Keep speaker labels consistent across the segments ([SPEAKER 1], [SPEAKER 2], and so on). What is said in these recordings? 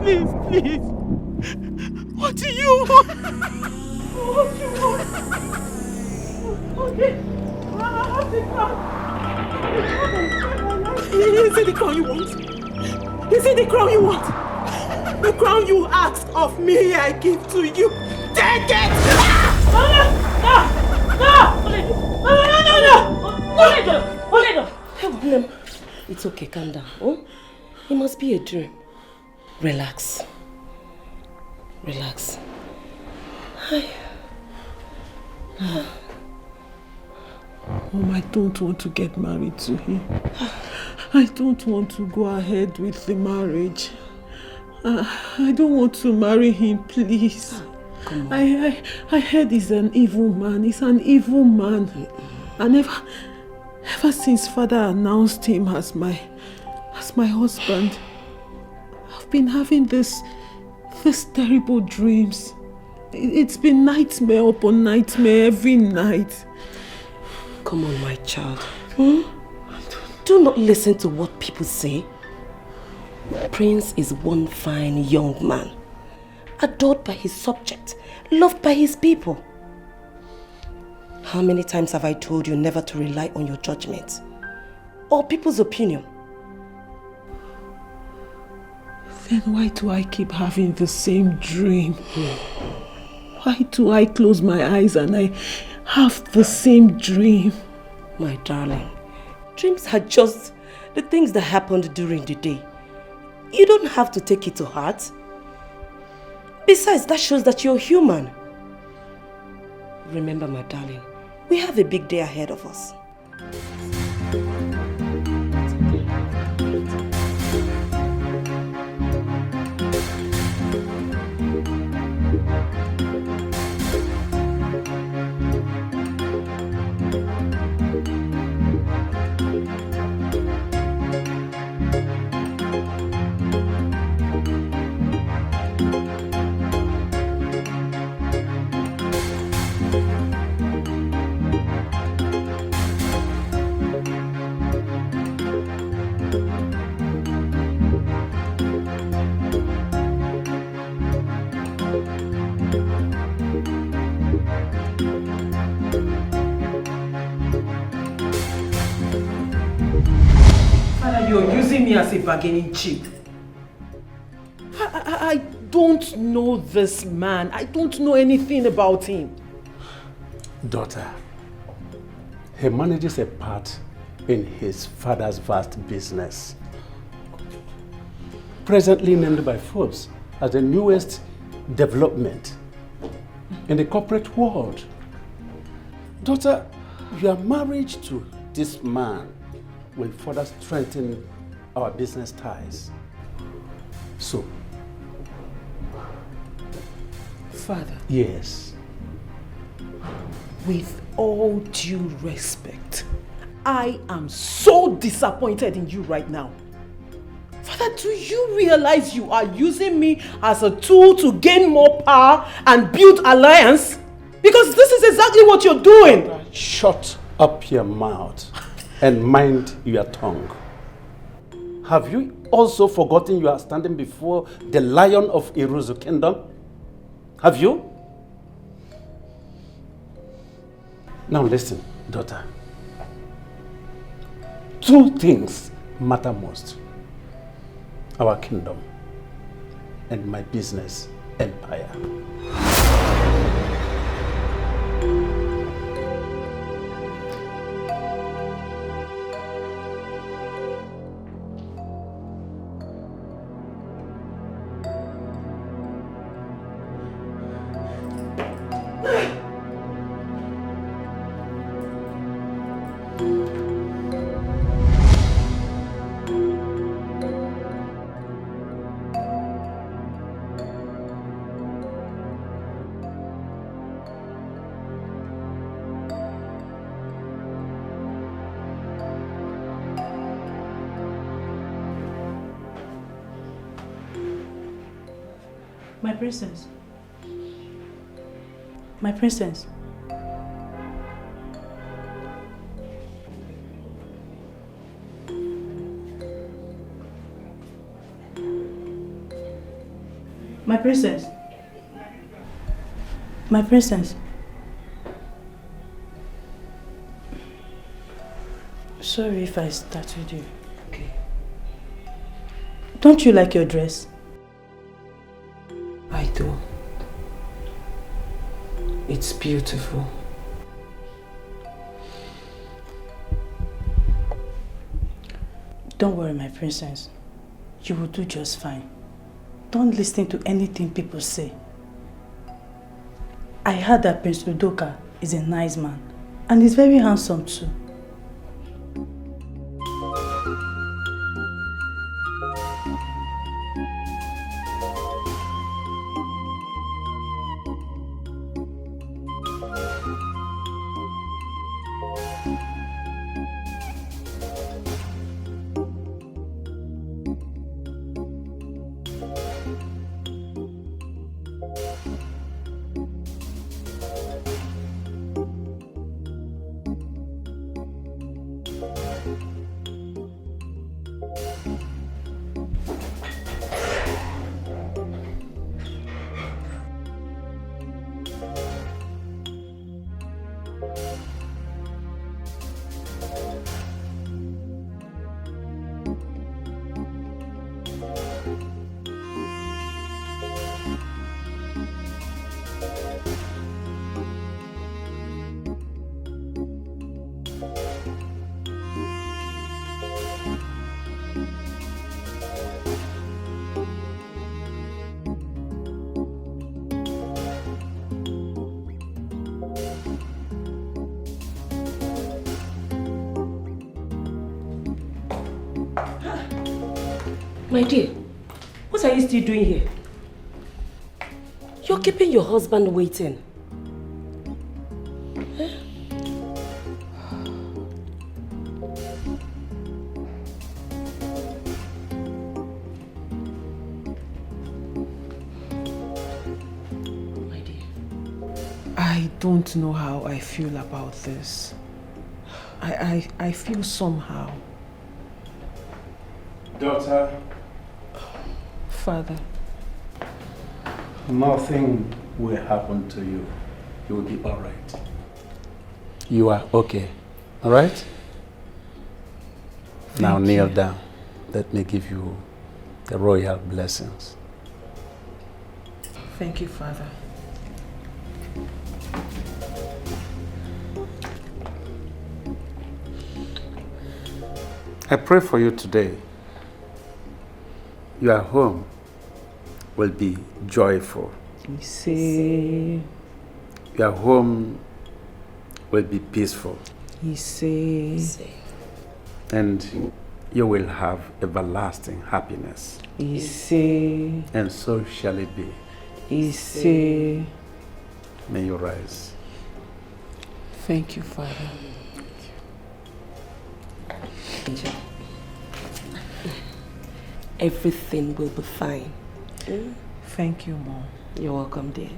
[SPEAKER 1] Please, please. What do you want? What do you want? Okay. I have the crown. Is it the crown you want? Is it the crown you want? The crown you asked of me, I give to you. Take it! No!
[SPEAKER 2] It's okay, calm down. Oh? It must be a dream. Relax. Relax.
[SPEAKER 1] Mom, I don't want to get married to him. I don't want to go ahead with the marriage. I don't want to marry him, please.
[SPEAKER 2] Come on.
[SPEAKER 1] I heard he's an evil man. He's an evil man. And ever since Father announced him as my husband, I've been having these terrible dreams. It's been nightmare upon nightmare every night.
[SPEAKER 2] Come on, my child. Do not listen to what people say. Prince is one fine young man, adored by his subject, loved by his people. How many times have I told you never to rely on your judgment or people's opinion?
[SPEAKER 1] Then why do I keep having the same dream? Why do I close my eyes and I have the same dream?
[SPEAKER 2] My darling, dreams are just the things that happened during the day. You don't have to take it to heart. Besides, that shows that you're human. Remember, my darling, we have a big day ahead of us.
[SPEAKER 1] You're using me as a bargaining chip. I don't know this man. I don't know anything about him.
[SPEAKER 3] Daughter, he manages a part in his father's vast business. Presently named by Forbes as the newest development in the corporate world. Daughter, your marriage to this man will further strengthen our business ties. So,
[SPEAKER 1] Father.
[SPEAKER 3] Yes.
[SPEAKER 1] With all due respect, I am so disappointed in you right now. Father, do you realize you are using me as a tool to gain more power and build alliance? Because this is exactly what you're doing.
[SPEAKER 3] Shut up your mouth and mind your tongue. Have you also forgotten you are standing before the lion of Iruzu kingdom? Have you? Now listen, daughter. Two things matter most. Our kingdom and my business empire.
[SPEAKER 4] My princess. My princess. My princess. My princess. Sorry if I startled you.
[SPEAKER 2] Okay.
[SPEAKER 4] Don't you like your dress?
[SPEAKER 2] I do. It's beautiful.
[SPEAKER 4] Don't worry, my princess. You will do just fine. Don't listen to anything people say. I heard that Prince Udoka is a nice man and he's very handsome too.
[SPEAKER 2] My dear, what are you still doing here? You're keeping your husband waiting. Huh? My dear.
[SPEAKER 1] I don't know how I feel about this. I feel somehow.
[SPEAKER 3] Daughter.
[SPEAKER 1] Father.
[SPEAKER 3] Nothing will happen to you. You will be all right. You are okay. All right? Now kneel down. Let me give you the royal blessings.
[SPEAKER 1] Thank you, Father.
[SPEAKER 3] I pray for you today. Your home will be joyful. Your home will be peaceful. And you will have everlasting happiness. And so shall it be. May you rise.
[SPEAKER 1] Thank you, Father.
[SPEAKER 2] Angel. Everything will be fine.
[SPEAKER 1] Thank you, Mom.
[SPEAKER 2] You're welcome, dear.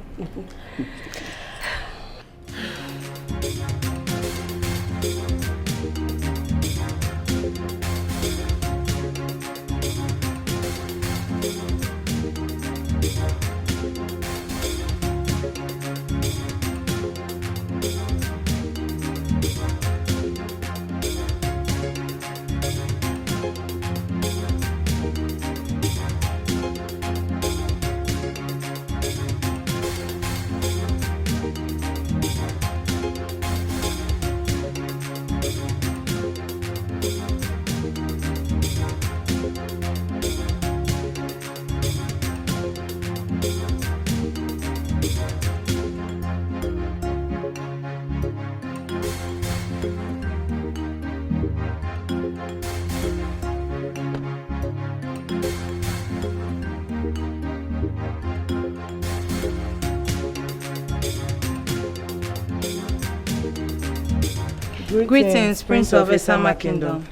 [SPEAKER 5] Greetings, Prince of Esama Kingdom.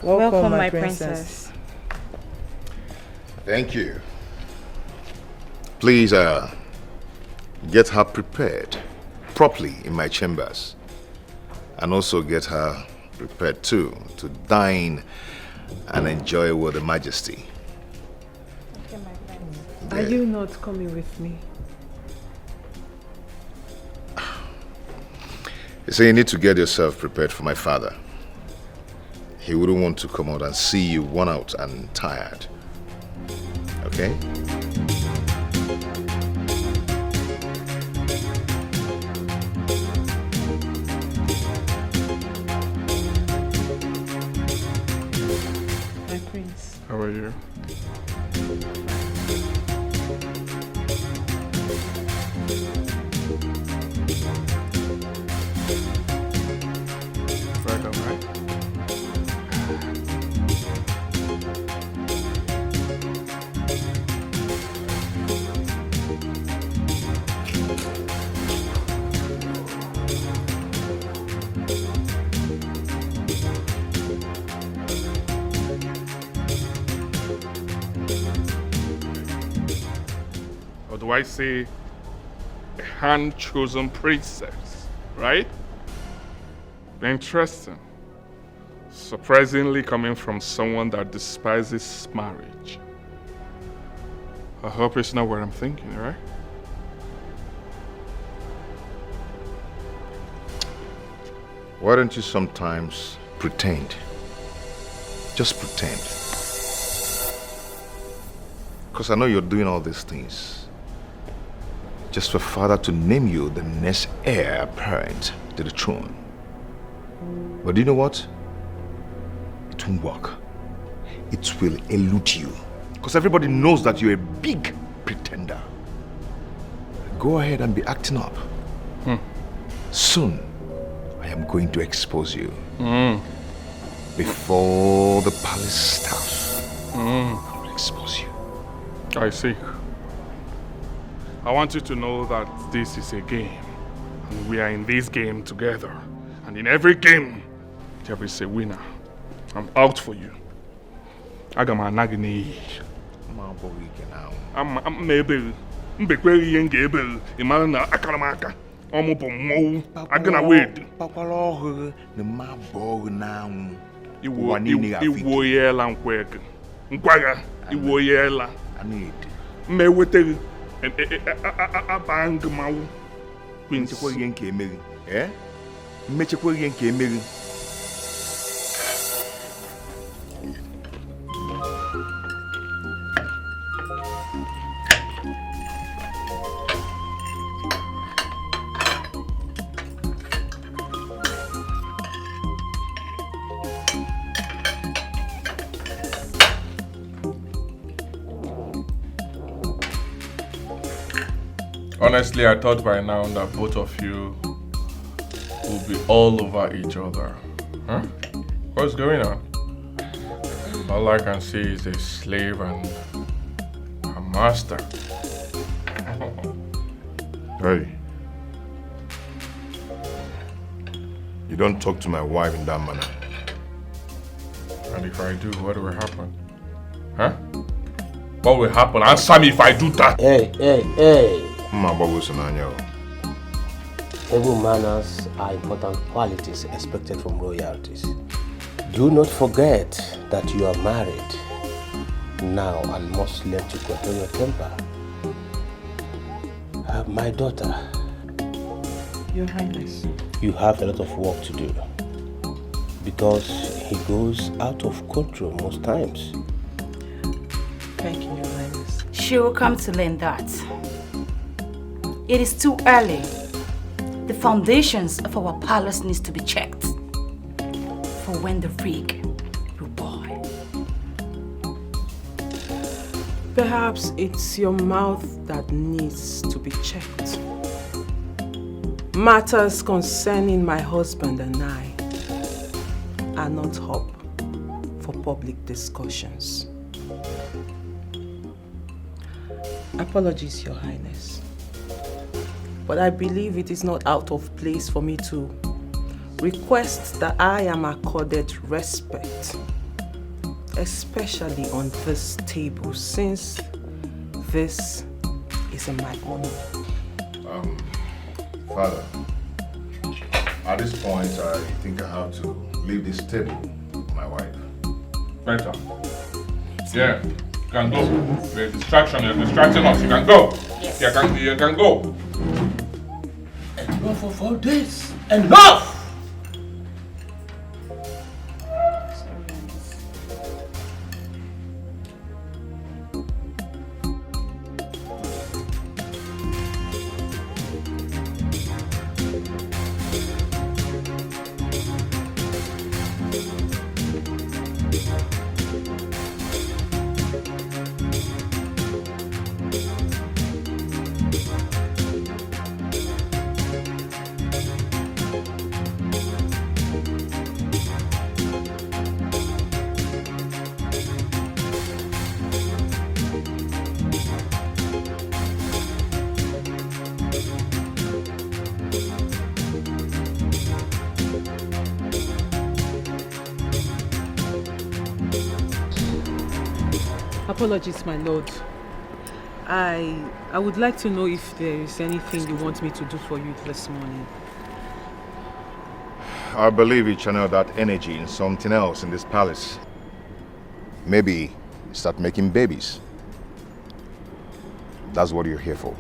[SPEAKER 5] Welcome, my princess.
[SPEAKER 6] Thank you. Please, get her prepared properly in my chambers. And also get her prepared too to dine and enjoy with Her Majesty.
[SPEAKER 5] Okay, my friend.
[SPEAKER 1] Are you not coming with me?
[SPEAKER 6] You say you need to get yourself prepared for my father. He wouldn't want to come out and see you worn out and tired. Okay?
[SPEAKER 1] My prince.
[SPEAKER 7] How are you? Welcome, right? Or do I say a hand-chosen princess, right? Interesting. Surprisingly coming from someone that despises marriage. I hope it's not what I'm thinking, right?
[SPEAKER 6] Why don't you sometimes pretend? Just pretend. Because I know you're doing all these things just for father to name you the next heir apparent to the throne. But do you know what? It won't work. It will elude you. Because everybody knows that you're a big pretender. Go ahead and be acting up. Soon, I am going to expose you. Before the palace staff. I will expose you.
[SPEAKER 7] I see. I want you to know that this is a game. And we are in this game together. And in every game, there is a winner. I'm out for you. I got my nagini. I'm able. I'm able. Imagine Akaramaka. I'm gonna wait. Iwoyela nkwega. Nkwaga. Iwoyela. Me wete abang mau.
[SPEAKER 6] Mmechekwa ihe nke emeri. Mmechekwa ihe nke emeri.
[SPEAKER 7] Honestly, I thought by now that both of you will be all over each other. Huh? What's going on? All I can see is a slave and a master.
[SPEAKER 6] Hey. You don't talk to my wife in that manner.
[SPEAKER 7] And if I do, what will happen? Huh? What will happen? Answer me if I do that.
[SPEAKER 8] Hey.
[SPEAKER 6] Able
[SPEAKER 8] manners are important qualities expected from royalties. Do not forget that you are married now and must learn to control your temper. My daughter,
[SPEAKER 1] Your Highness,
[SPEAKER 8] you have a lot of work to do because he goes out of control most times.
[SPEAKER 1] thank you, Your Highness.
[SPEAKER 9] She will come to learn that. It is too early. The foundations of our palace needs to be checked for when the rig will boil.
[SPEAKER 1] Perhaps it's your mouth that needs to be checked. Matters concerning my husband and I are not up for public discussions. Apologies, Your Highness. But I believe it is not out of place for me to request that I am accorded respect, especially on this table, since this is in my honor.
[SPEAKER 6] Father, at this point, I think I have to leave this table with my wife.
[SPEAKER 7] Better. Yeah. You can go. There's a distraction. You're distracting us. You can go. Yes. You can go.
[SPEAKER 8] Enough of all this. Enough!
[SPEAKER 1] Apologies, my lord. I would like to know if there is anything you want me to do for you this morning.
[SPEAKER 6] I believe you channel that energy in something else in this palace. Maybe start making babies. That's what you're here for.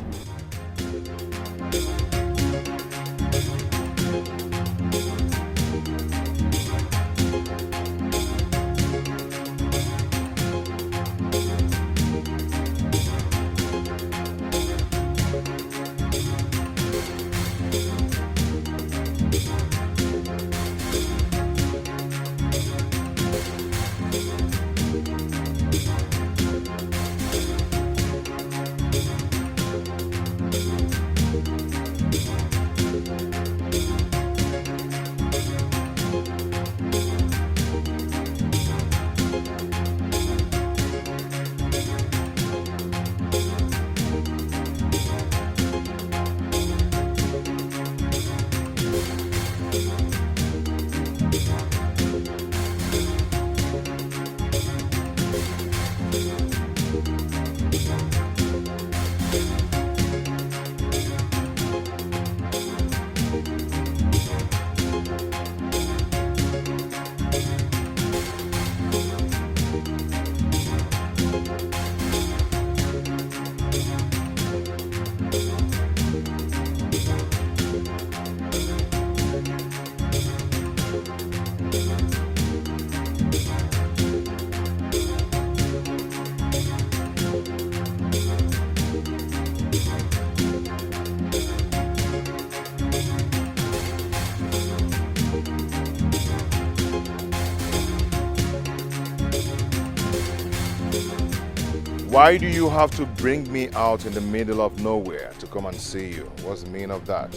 [SPEAKER 6] Why do you have to bring me out in the middle of nowhere to come and see you? What's the meaning of that?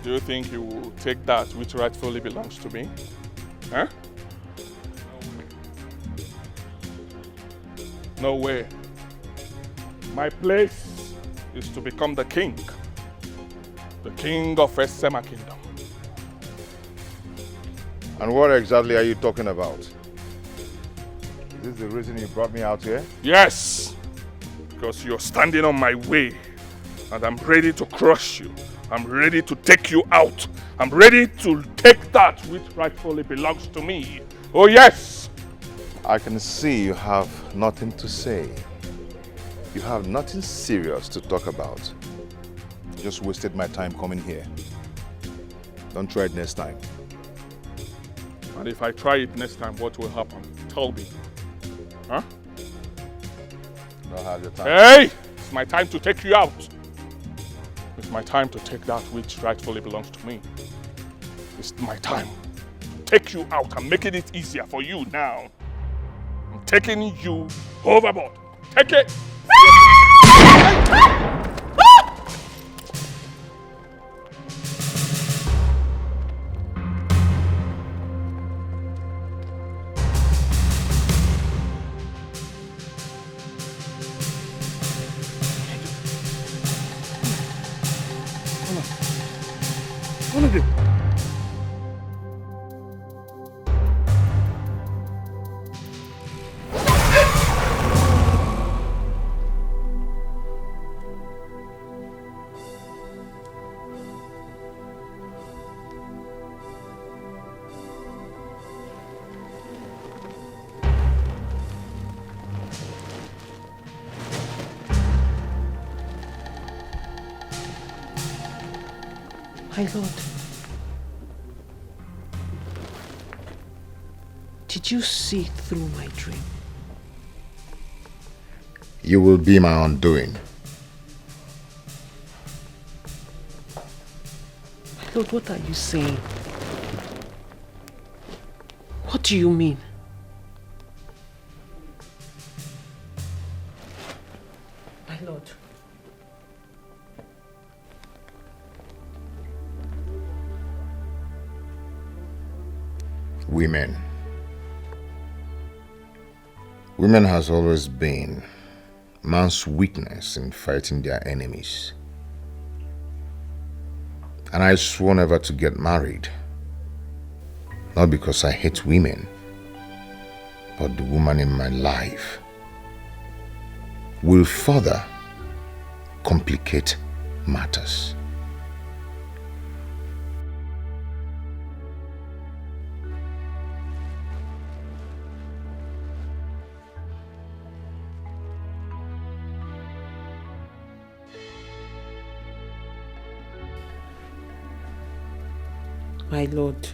[SPEAKER 7] Do you think you will take that which rightfully belongs to me? Huh? No way. My place is to become the king of Esema Kingdom.
[SPEAKER 6] And what exactly are you talking about? Is this the reason you brought me out here?
[SPEAKER 7] Yes! Because you're standing on my way and I'm ready to crush you. I'm ready to take you out. I'm ready to take that which rightfully belongs to me. Oh yes!
[SPEAKER 6] I can see you have nothing to say. You have nothing serious to talk about. You just wasted my time coming here. Don't try it next time.
[SPEAKER 7] And if I try it next time, what will happen? Tell me. Huh?
[SPEAKER 6] Don't have your time.
[SPEAKER 7] Hey! It's my time to take you out. It's my time to take that which rightfully belongs to me. It's my time to take you out. I'm making it easier for you now. I'm taking you overboard. Take it!
[SPEAKER 6] What is it?
[SPEAKER 1] My lord, did you see through my dream?
[SPEAKER 6] You will be my undoing.
[SPEAKER 1] My lord, what are you saying? What do you mean? My lord.
[SPEAKER 6] Women. Women has always been man's weakness in fighting their enemies. And I swore never to get married. Not because I hate women, but the woman in my life will further complicate matters.
[SPEAKER 1] My lord,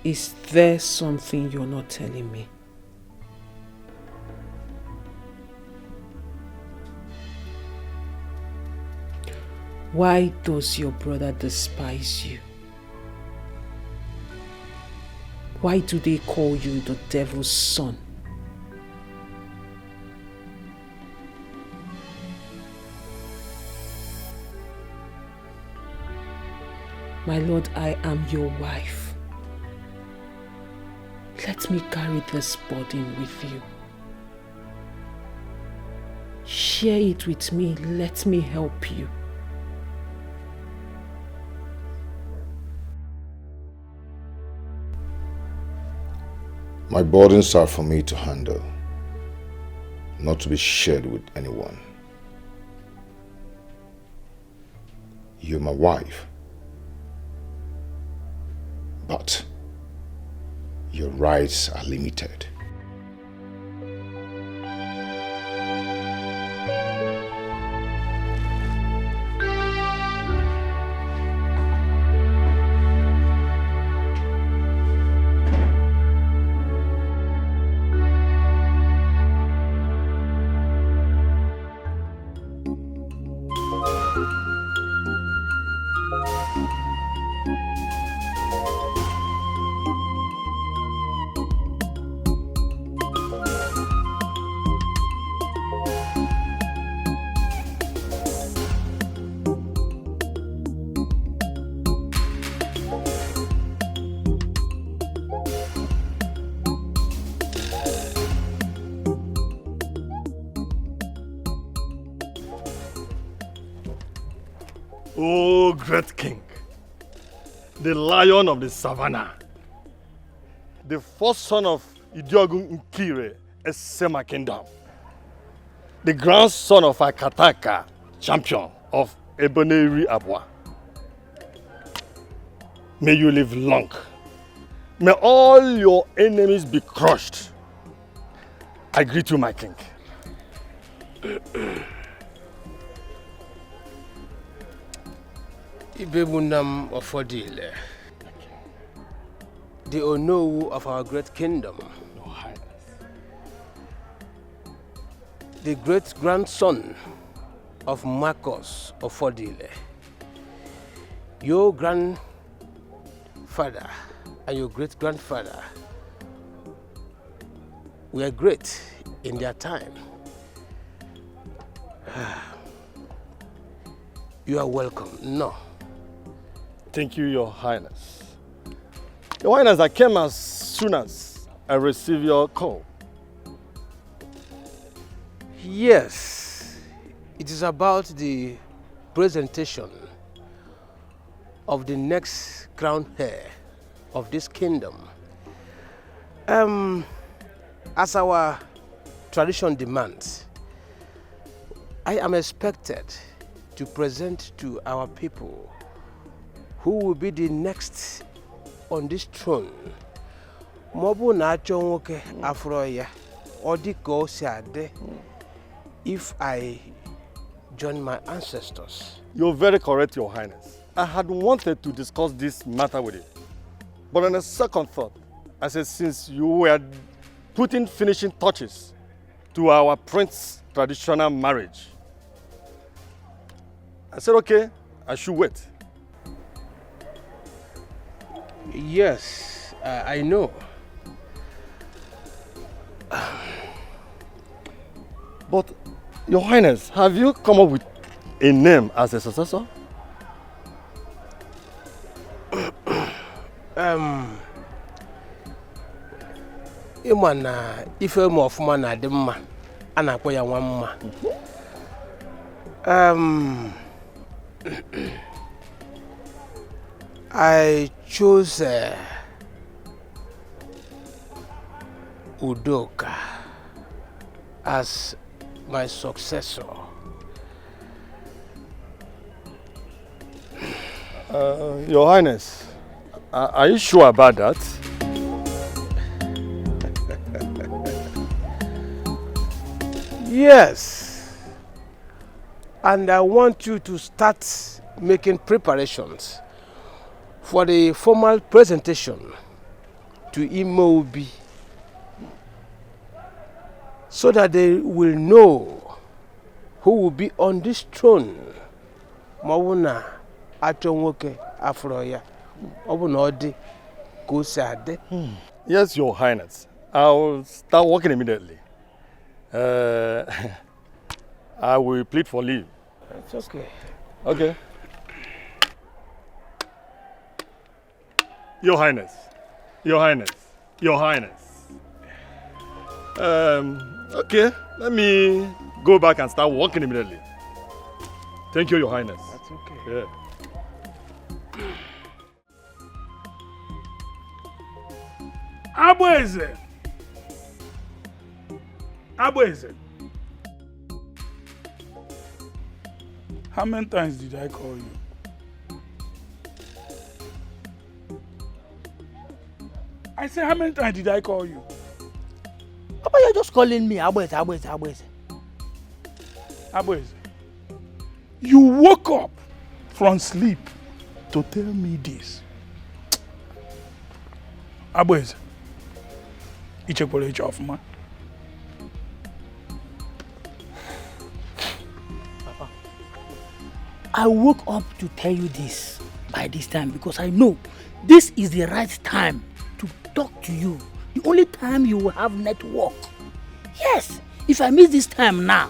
[SPEAKER 1] is there something you're not telling me? Why does your brother despise you? Why do they call you the devil's son? My lord, I am your wife. Let me carry this burden with you. Share it with me. Let me help you.
[SPEAKER 6] My burdens are for me to handle, not to be shared with anyone. You're my wife, but your rights are limited.
[SPEAKER 10] Oh, great king, the lion of the savannah, the first son of Idiogun Nkire, Esema Kingdom, the grandson of Akataka, champion of Eboneri Abwa. May you live long. May all your enemies be crushed. I greet you, my king.
[SPEAKER 8] Ibebunam Ofodile, the Onowu of our great kingdom, the great grandson of Marcus Ofodile, your grandfather and your great grandfather were great in their time. You are welcome. No.
[SPEAKER 10] Thank you, Your Highness. Your Highness, I came as soon as I received your call.
[SPEAKER 8] Yes, it is about the presentation of the next crown heir of this kingdom. As our tradition demands, I am expected to present to our people who will be the next on this throne. Mobu na achonwoke afro ya odiko siade if I join my ancestors.
[SPEAKER 10] You're very correct, Your Highness. I had wanted to discuss this matter with you. But on a second thought, I said since you were putting finishing touches to our prince's traditional marriage, I said, okay, I should wait.
[SPEAKER 8] Yes, I know.
[SPEAKER 10] But, Your Highness, have you come up with a name as a successor?
[SPEAKER 8] Ịma na ife m ọfụma na adị mma a na-akpọ ya nwa mma. I chose Udoka as my successor.
[SPEAKER 10] Your Highness, are you sure about that?
[SPEAKER 8] Yes. And I want you to start making preparations for the formal presentation to Imobi so that they will know who will be on this throne. Mawuna achonwoke afroya. Obuna odi kusade.
[SPEAKER 10] Yes, Your Highness. I'll start working immediately. I will plead for leave.
[SPEAKER 8] It's okay.
[SPEAKER 10] Okay. Your Highness. Your Highness. Your Highness. Okay. Let me go back and start working immediately. Thank you, Your Highness.
[SPEAKER 8] That's okay.
[SPEAKER 10] Yeah.
[SPEAKER 11] Abweze. Abweze. How many times did I call you? I said, how many times did I call you?
[SPEAKER 12] Papa, you're just calling me Abweze.
[SPEAKER 11] Abweze, you woke up from sleep to tell me this. Abweze, ichekwere iche ọfụma.
[SPEAKER 12] Papa, I woke up to tell you this by this time because I know this is the right time to talk to you. The only time you will have network. Yes, if I miss this time now,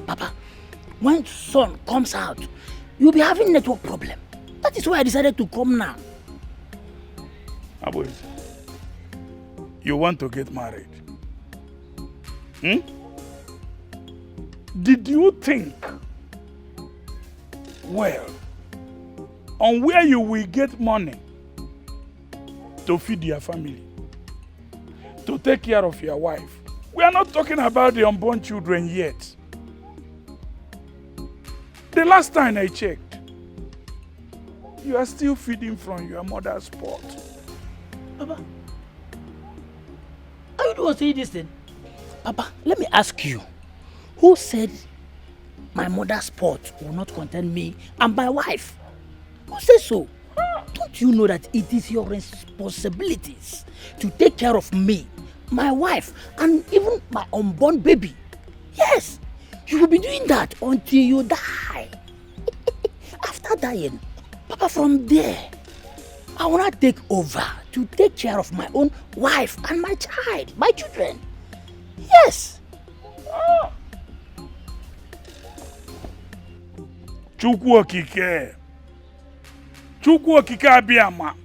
[SPEAKER 12] Papa, when sun comes out, you'll be having network problem. That is why I decided to come now.
[SPEAKER 11] Abweze, you want to get married? Did you think well on where you will get money to feed your family, to take care of your wife? We are not talking about the unborn children yet. The last time I checked, you are still feeding from your mother's pot.
[SPEAKER 12] Papa, are you doing saying this thing? Papa, let me ask you, who said my mother's pot will not contain me and my wife? Who says so? Don't you know that it is your responsibilities to take care of me, my wife, and even my unborn baby? Yes, you will be doing that until you die. After dying, Papa, from there, I will not take over to take care of my own wife and my child, my children. Yes.
[SPEAKER 11] Chukwu okike. Chukwu okike abiyama.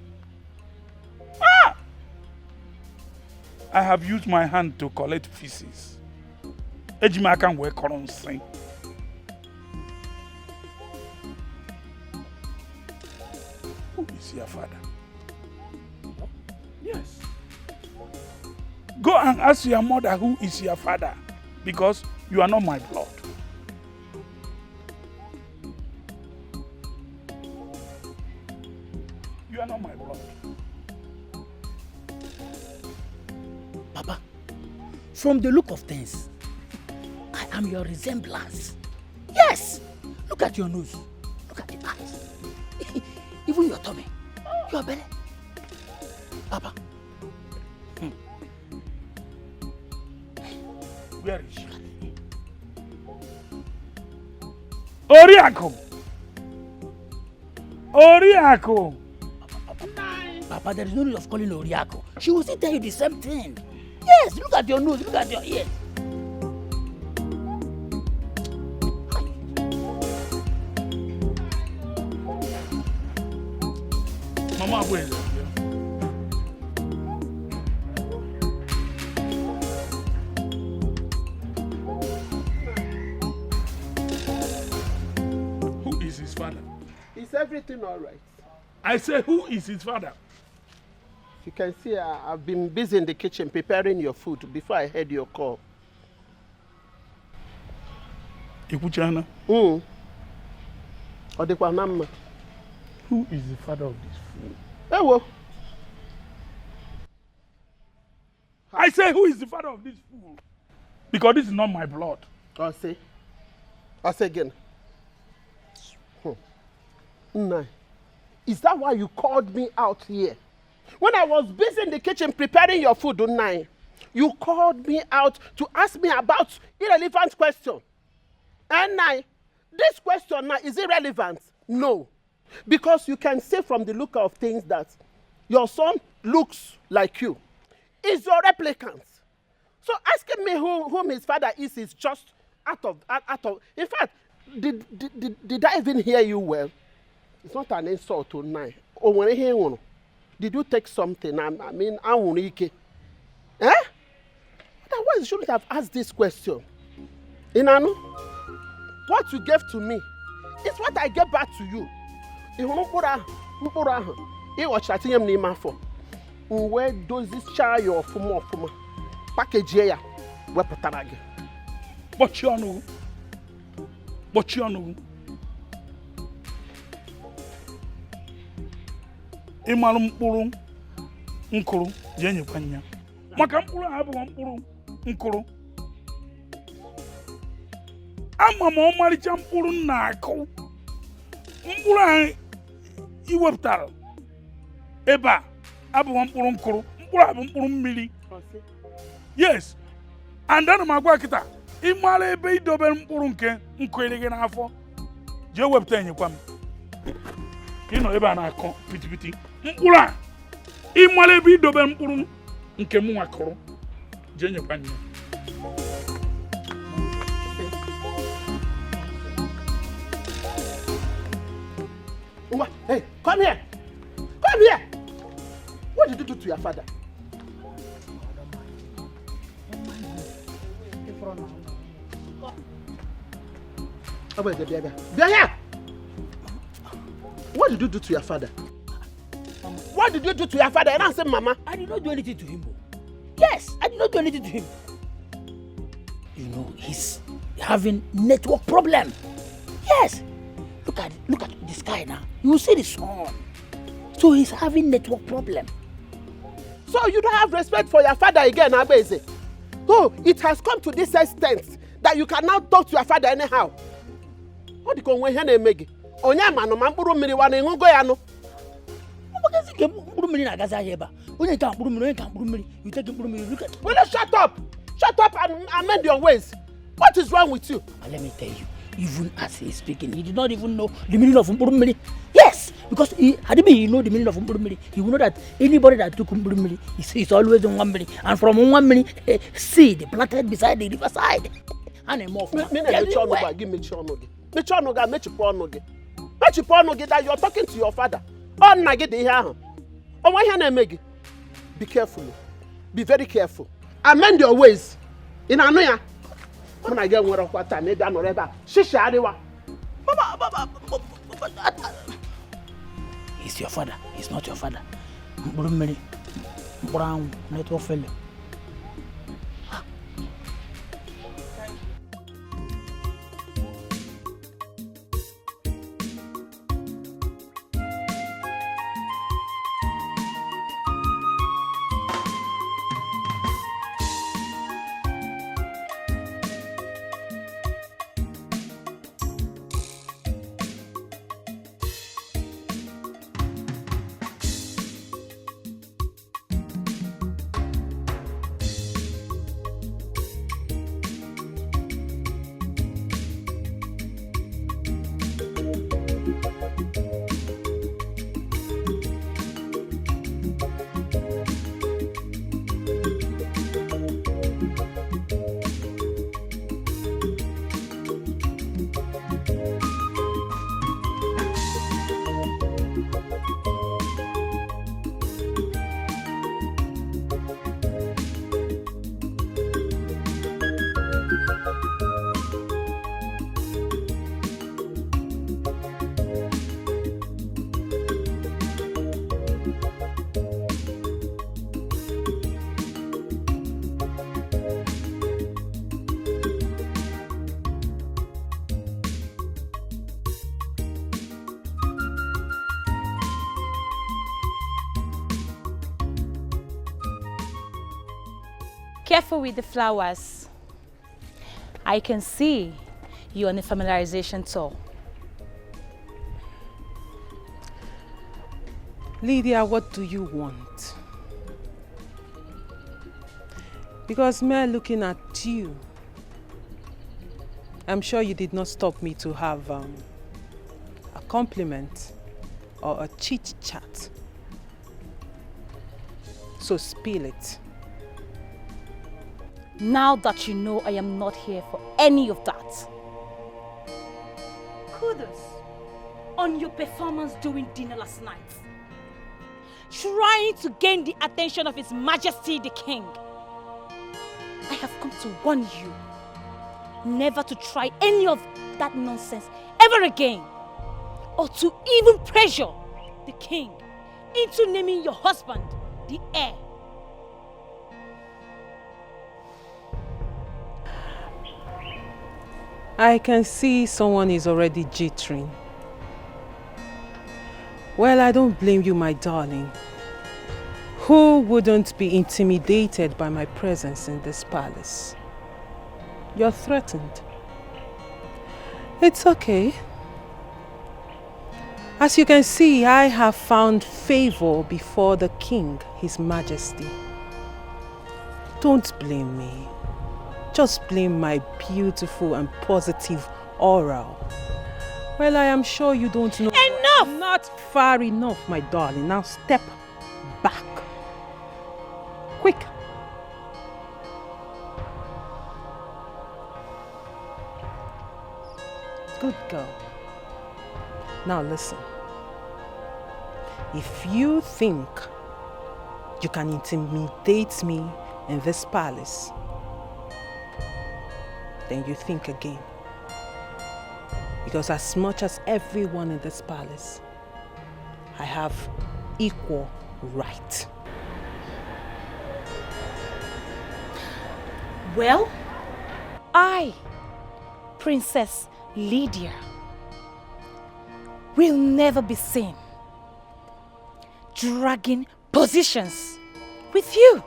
[SPEAKER 11] I have used my hand to collect feces. Ejima can work on sing. Who is your father? Yes. Go and ask your mother who is your father, because you are not my blood. You are not my blood.
[SPEAKER 12] Papa, from the look of things, I am your resemblance. Yes. Yes! Look at your nose. Look at your eyes. Even your tummy. Your belly. Papa.
[SPEAKER 11] Where is she? Oriako! Oriako!
[SPEAKER 12] Papa, there is no need of calling Oriako. She will still tell you the same thing. Yes, look at your nose, look at your ears.
[SPEAKER 11] Mama, where is it? Who is his father?
[SPEAKER 13] Is everything all right?
[SPEAKER 11] I say, who is his father?
[SPEAKER 13] You can see I've been busy in the kitchen preparing your food before I heard your call.
[SPEAKER 11] Ikuchana?
[SPEAKER 13] Who
[SPEAKER 11] is the father of this fool?
[SPEAKER 13] Ewo.
[SPEAKER 11] I say, who is the father of this fool? Because this is not my blood.
[SPEAKER 13] I'll say again. No. Is that why you called me out here? When I was busy in the kitchen preparing your food, you called me out to ask me about irrelevant question. And this question now, is it relevant? No. Because you can see from the look of things that your son looks like you. Is your replicant. So asking me whom his father is just out of. In fact, did I even hear you well? It's not an insult tonight. Oh, when I hear one, did you take something? I mean, eh? Otherwise, you shouldn't have asked this question. Inanu, what you gave to me is what I gave back to you. Where does this child your fumo package here?
[SPEAKER 11] But you know. Ịmalụ mkpụrụ nkụrụ je nyekwa nya maka mkpụrụ ahụ bụ mkpụrụ nkụrụ ama m ọmarịcha mkpụrụ na-akụ mkpụrụ ahụ iwepụtara ebe a abụghị mkpụrụ nkụrụ mkpụrụ ahụ bụ mkpụrụ mmiri yes and ana m agwa kịta ịmara ebe idobere mkpụrụ nke nkụere gị n'afọ jee wepụta enyekwa m ịnọ ebe a na-akọ pitipiti mkpụrụ a ịmara ebe idobe mkpụrụ nke m nwakọrọ jee nyekwa nne
[SPEAKER 13] Hey, come here! Come here! What did you do to your father? Be here! What did you do to your father? What did you do to your father? And I said, Mama.
[SPEAKER 12] I did not do anything to him. Yes, I did not do anything to him. You know, he's having network problem. Yes. Look at the sky now. You see the sun. So he's having network problem.
[SPEAKER 13] So you don't have respect for your father again, Abeze. Oh, it has come to this extent that you cannot talk to your father anyhow. What do you call when you make? Onyama no mamburu mmiri wana ngugo ya no.
[SPEAKER 12] Because you mamburu mmiri na gaza heba. Onye ka mamburu mmiri, you take mamburu mmiri. Look at.
[SPEAKER 13] Will you shut up? Shut up and amend your ways. What is wrong with you?
[SPEAKER 12] And let me tell you, even as he's speaking, he did not even know the meaning of mamburu mmiri. Yes, because had he know the meaning of mamburu mmiri, he would know that anybody that took mamburu mmiri is always in one mmiri, and from one mmiri, seed planted beside the riverside. And a more.
[SPEAKER 13] Give me chonogi. Me chonoga me chiponogi. That you're talking to your father. Be careful. Be very careful. Amend your ways. In Anoya. When I get one of what time, maybe I'm not Shisha Adewa.
[SPEAKER 12] He's your father. He's not your father. Brown, network fellow.
[SPEAKER 9] Careful with the flowers. I can see you're on a familiarization tour.
[SPEAKER 1] Lydia, what do you want? Because mere looking at you, I'm sure you did not stop me to have a compliment or a chit-chat. So spill it.
[SPEAKER 9] Now that you know I am not here for any of that. Kudos on your performance during dinner last night. Trying to gain the attention of His Majesty the King. I have come to warn you never to try any of that nonsense ever again, or to even pressure the King into naming your husband the heir.
[SPEAKER 1] I can see someone is already jittering. Well, I don't blame you, my darling. Who wouldn't be intimidated by my presence in this palace? You're threatened. It's okay. As you can see, I have found favor before the King, His Majesty. Don't blame me. Just blame my beautiful and positive aura. Well, I am sure you don't know.
[SPEAKER 9] Enough!
[SPEAKER 1] Not far enough, my darling. Now step back. Quick. Good girl. Now listen. If you think you can intimidate me in this palace, then you think again. Because as much as everyone in this palace, I have equal right.
[SPEAKER 9] Well, I, Princess Lydia, will never be seen dragging positions with you.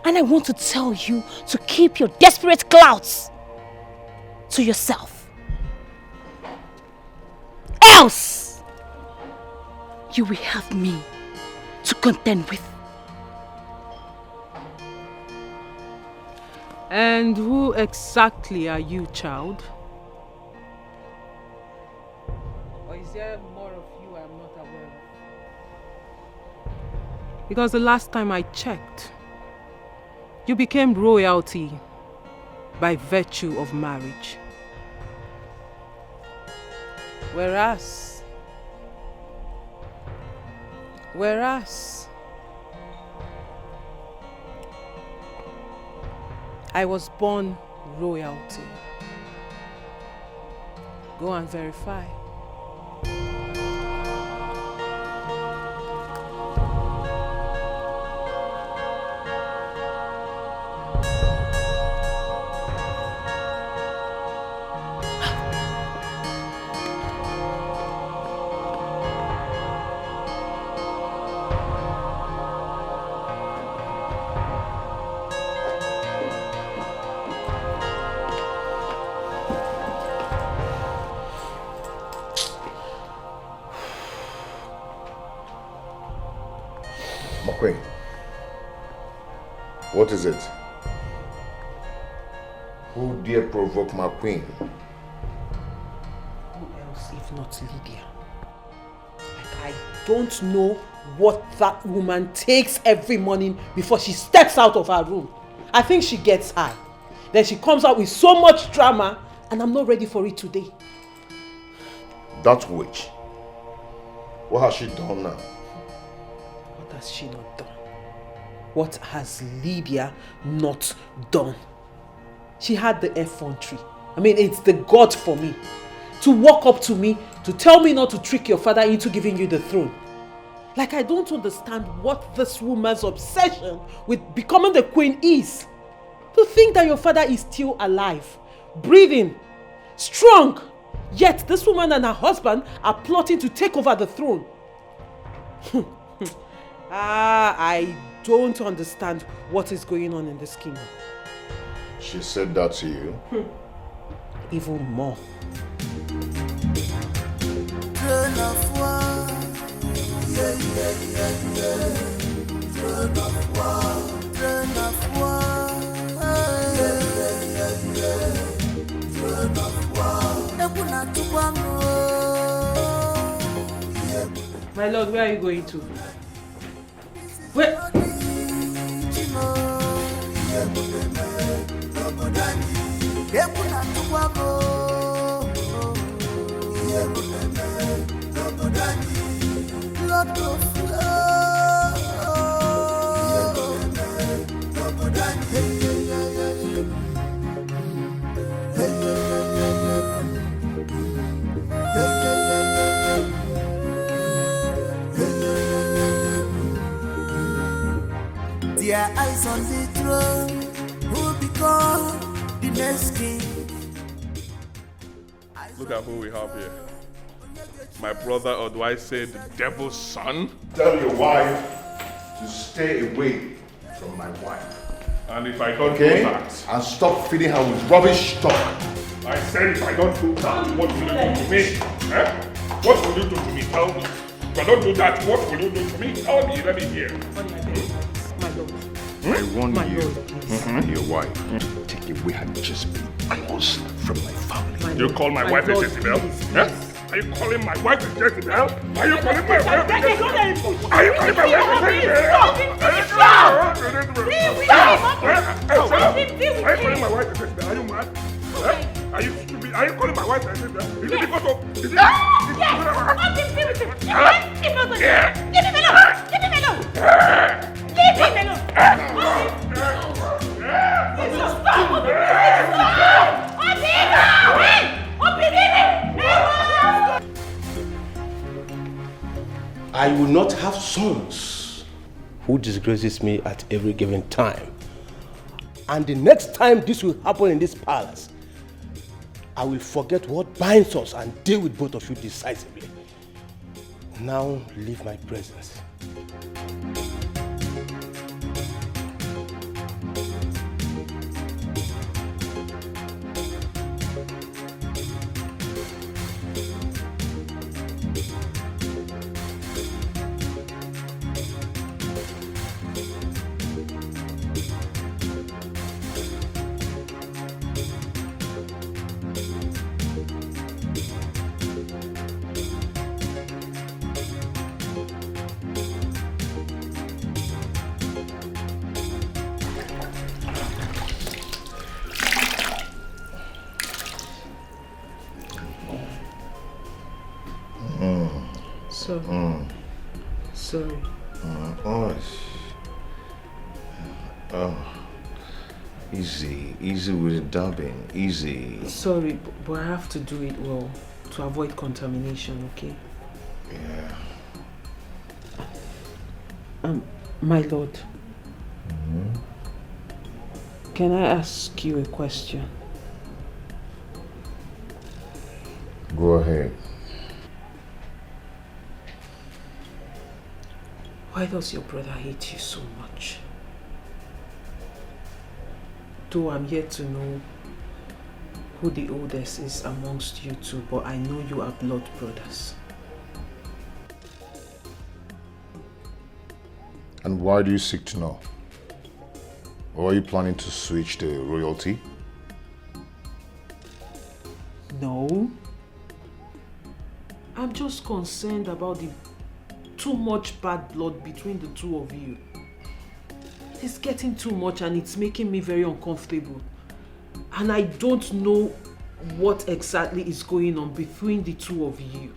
[SPEAKER 9] And I want to tell you to keep your desperate clouds to yourself. Else, you will have me to contend with.
[SPEAKER 1] And who exactly are you, child? Or is there more of you I'm not aware of? Because the last time I checked, you became royalty by virtue of marriage. Whereas I was born royalty. Go and verify.
[SPEAKER 6] Queen, what is it? Who dare provoke my queen?
[SPEAKER 1] Who else if not Lydia? Like, I don't know what that woman takes every morning before she steps out of her room. I think she gets high. Then she comes out with so much drama, and I'm not ready for it today.
[SPEAKER 6] That witch. What has she done now?
[SPEAKER 1] What has she not done? What has Lydia not done? She had the effrontery. I mean, it's the God for me. To walk up to me, to tell me not to trick your father into giving you the throne. Like, I don't understand what this woman's obsession with becoming the queen is. To think that your father is still alive, breathing, strong. Yet this woman and her husband are plotting to take over the throne. I don't understand what is going on in this kingdom.
[SPEAKER 6] She said that to you?
[SPEAKER 1] Even more.
[SPEAKER 14] Throne of war. Yeah, yeah, yeah, yeah. Throne of war. Throne of war. Yeah, yeah, yeah, yeah. Throne of war.
[SPEAKER 1] My lord, where are you going to? Where?
[SPEAKER 14] Their eyes on the throne, who become the next king.
[SPEAKER 7] Look at who we have here. My brother, or do I say the devil's son?
[SPEAKER 6] Tell your wife to stay away from my wife.
[SPEAKER 7] And if I don't
[SPEAKER 6] do
[SPEAKER 7] that...
[SPEAKER 6] And stop feeding her with rubbish talk.
[SPEAKER 7] I said if I don't do that, what will you do to me? Eh? What will you do to me? Tell me. If I don't do that, what will you do to me? Tell me, let me hear.
[SPEAKER 6] I warn you and your wife to take away her just close from my family.
[SPEAKER 7] You call my wife a Jezebel? Eh? Are you calling my wife a Jezebel? Are you calling my wife a Jezebel? Are you calling my wife a Jezebel? Are you calling my wife a Jezebel? Are you mad? Are you stupid? Are you calling my wife a Jezebel? Is it because of... Is it...
[SPEAKER 14] Leave him alone!
[SPEAKER 8] I will not have sons who disgraces me at every given time. And the next time this will happen in this palace, I will forget what binds us and deal with both of you decisively. Now leave my presence.
[SPEAKER 1] Sorry.
[SPEAKER 6] Easy with the dubbing, easy.
[SPEAKER 1] Sorry, but I have to do it well to avoid contamination, okay?
[SPEAKER 6] Yeah.
[SPEAKER 1] My lord. Can I ask you a question?
[SPEAKER 6] Go ahead.
[SPEAKER 1] Why does your brother hate you so much? Though I'm yet to know who the oldest is amongst you two, but I know you are blood brothers.
[SPEAKER 6] And why do you seek to know? Or are you planning to switch the royalty?
[SPEAKER 1] No. I'm just concerned about the too much bad blood between the two of you. It's getting too much and it's making me very uncomfortable. And I don't know what exactly is going on between the two of you.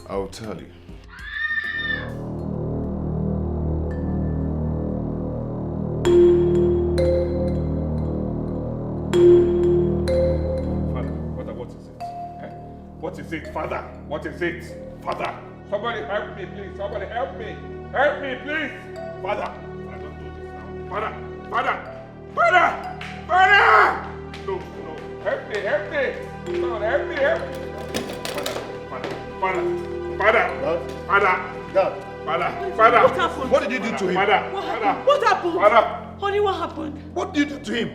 [SPEAKER 6] I'll tell you.
[SPEAKER 7] What is it, Father? What is it, Father? Somebody help me, please. Somebody help me. Help me, please. Father, I don't do this now. Father. No. Help me. Lord, help me. Father. Father.
[SPEAKER 1] What happened?
[SPEAKER 6] What did you do to him?
[SPEAKER 1] What happened? Honey, what happened?
[SPEAKER 6] What did you do to him?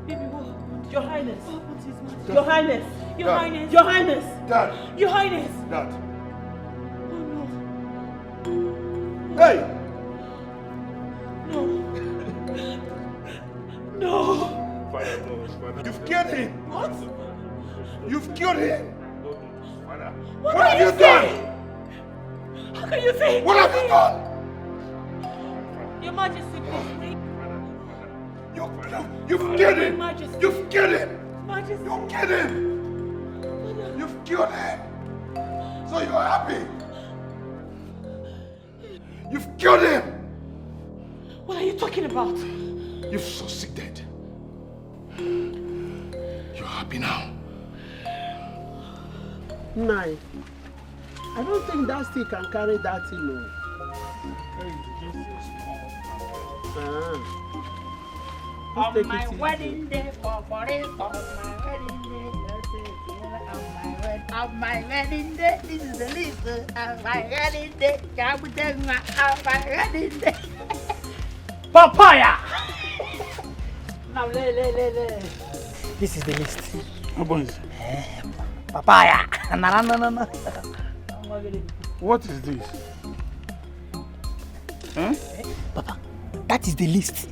[SPEAKER 1] Baby, what happened? Your Highness. What happened to his majesty?
[SPEAKER 6] Your Highness.
[SPEAKER 1] Your Highness. Your Highness.
[SPEAKER 6] Dad.
[SPEAKER 1] Your Highness.
[SPEAKER 6] Dad.
[SPEAKER 1] Oh no.
[SPEAKER 6] Hey!
[SPEAKER 1] No. No.
[SPEAKER 7] Father.
[SPEAKER 6] You've killed him.
[SPEAKER 1] What?
[SPEAKER 6] You've killed him.
[SPEAKER 1] What
[SPEAKER 6] have you done?
[SPEAKER 1] How can you say?
[SPEAKER 6] What have you done?
[SPEAKER 1] Your Majesty, please.
[SPEAKER 6] You've killed him.
[SPEAKER 1] Majesty.
[SPEAKER 6] You've killed him.
[SPEAKER 1] Majesty.
[SPEAKER 6] You've killed him. You've killed him. So you're happy. You've killed him.
[SPEAKER 1] What are you talking about?
[SPEAKER 6] You've succeeded. You're happy now.
[SPEAKER 13] Nine. I don't think that stick can carry that thing. No.
[SPEAKER 12] On my wedding day, on my wedding day, on my wedding day, this is the list. On my wedding day, on my wedding day. Papaya! Now, this is the list. Papaya! No.
[SPEAKER 11] What is this? Huh?
[SPEAKER 12] Papa, that is the list.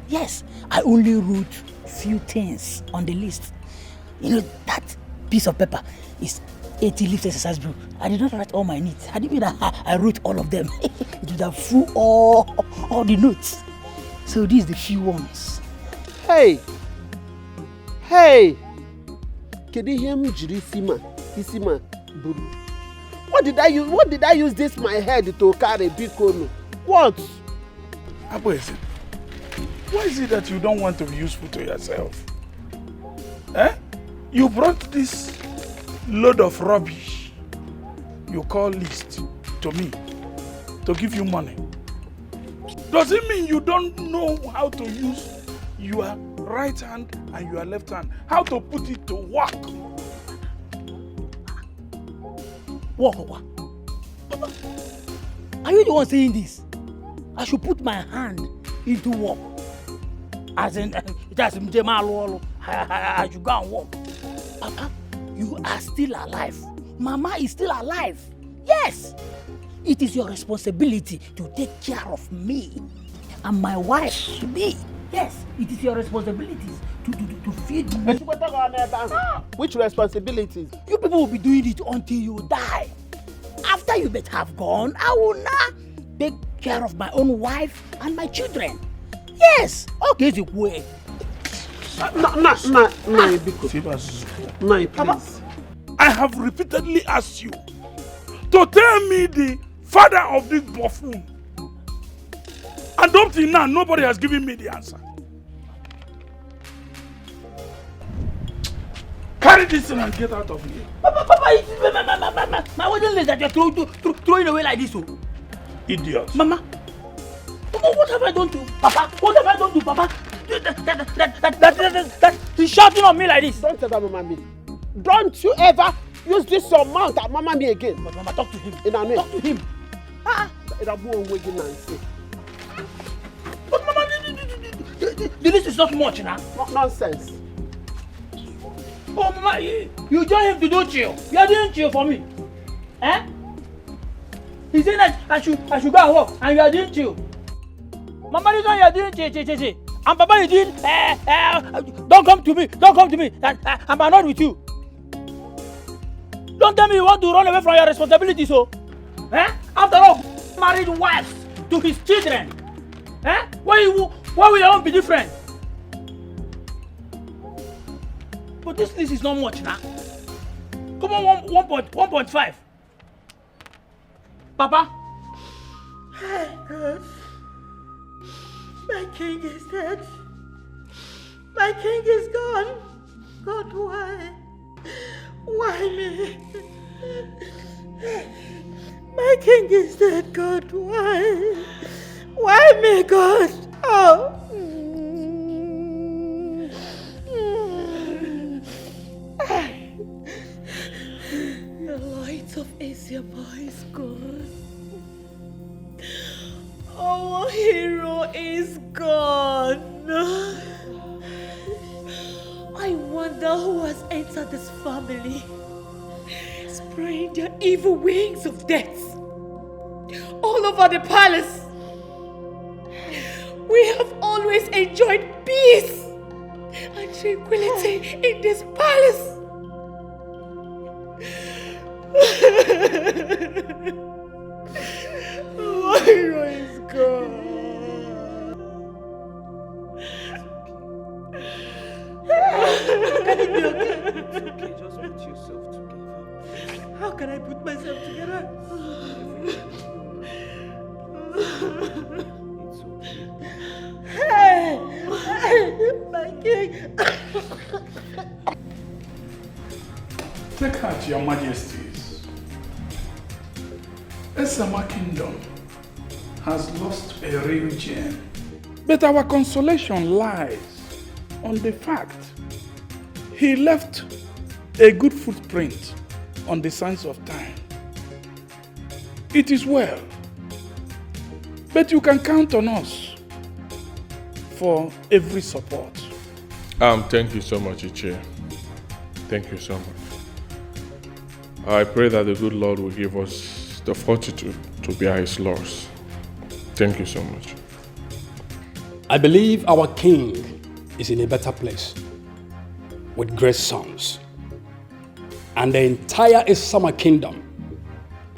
[SPEAKER 12] Yes, I only wrote few things on the list. You know, that piece of paper is 80 leaf exercise book. I did not write all my needs. I didn't mean I wrote all of them. It would have full all the notes. So these are the few ones.
[SPEAKER 13] Hey! Can you hear me, Isima, Buru? What did I use this my head to carry big kono? What?
[SPEAKER 11] Abuezi, why is it that you don't want to be useful to yourself? You brought this load of rubbish you call list to me to give you money. Does it mean you don't know how to use your right hand and your left hand? How to put it to work?
[SPEAKER 12] What? Papa, are you the one saying this? I should put my hand into work. As in, I should go and work. Papa, you are still alive. Mama is still alive. Yes. It is your responsibility to take care of me and my wife, me. Yes, it is your responsibilities to feed me.
[SPEAKER 13] Which responsibilities?
[SPEAKER 12] You people will be doing it until you die. After you better have gone, I will now take care of my own wife and my children. Yes. Okay, the way.
[SPEAKER 13] No, please.
[SPEAKER 11] I have repeatedly asked you to tell me the father of this buffoon. And up till now, nobody has given me the answer. Carry this thing and get out of here.
[SPEAKER 12] Papa, my wedding list that you're throwing away like this. Oh.
[SPEAKER 11] Idiot.
[SPEAKER 12] Mama, what have I done to Papa? What have I done to Papa? That he's shouting on me like this.
[SPEAKER 13] Don't tell that Mama me. Don't you ever use this your mouth at Mama me again.
[SPEAKER 12] But Mama, talk to him.
[SPEAKER 13] Talk
[SPEAKER 12] to him. But Mama, the list is not much now.
[SPEAKER 13] Nonsense.
[SPEAKER 12] Oh Mama, you join him to do chill. You are doing chill for me. He said that I should go and work and you are doing chill. Mama, this one you are doing chill. And Papa is doing don't come to me. And I'm annoyed with you. Don't tell me you want to run away from your responsibilities, so. After all, married wives to his children. Why will your own be different? But this list is not much now. Come on, 1.5. Papa.
[SPEAKER 1] God. My king is dead. My king is gone. God, why? Why me? My king is dead, God, why? Why me, God? Oh. Isiama is gone. Our hero is gone. I wonder who has entered this family, spraying their evil wings of death all over the palace. We have always enjoyed peace and tranquility in this palace. My hero is gone. Can it be okay? It's okay, just put yourself together. How can I put myself together? It's okay. Hey! My king!
[SPEAKER 11] Take heart, your majesties. Esama Kingdom has lost a real gem. But our consolation lies on the fact he left a good footprint on the sands of time. It is well, but you can count on us for every support.
[SPEAKER 7] Thank you so much, Ichie. Thank you so much. I pray that the good Lord will give us the fortitude to bear his loss. Thank you so much.
[SPEAKER 15] I believe our king is in a better place with great sons. And the entire Esama Kingdom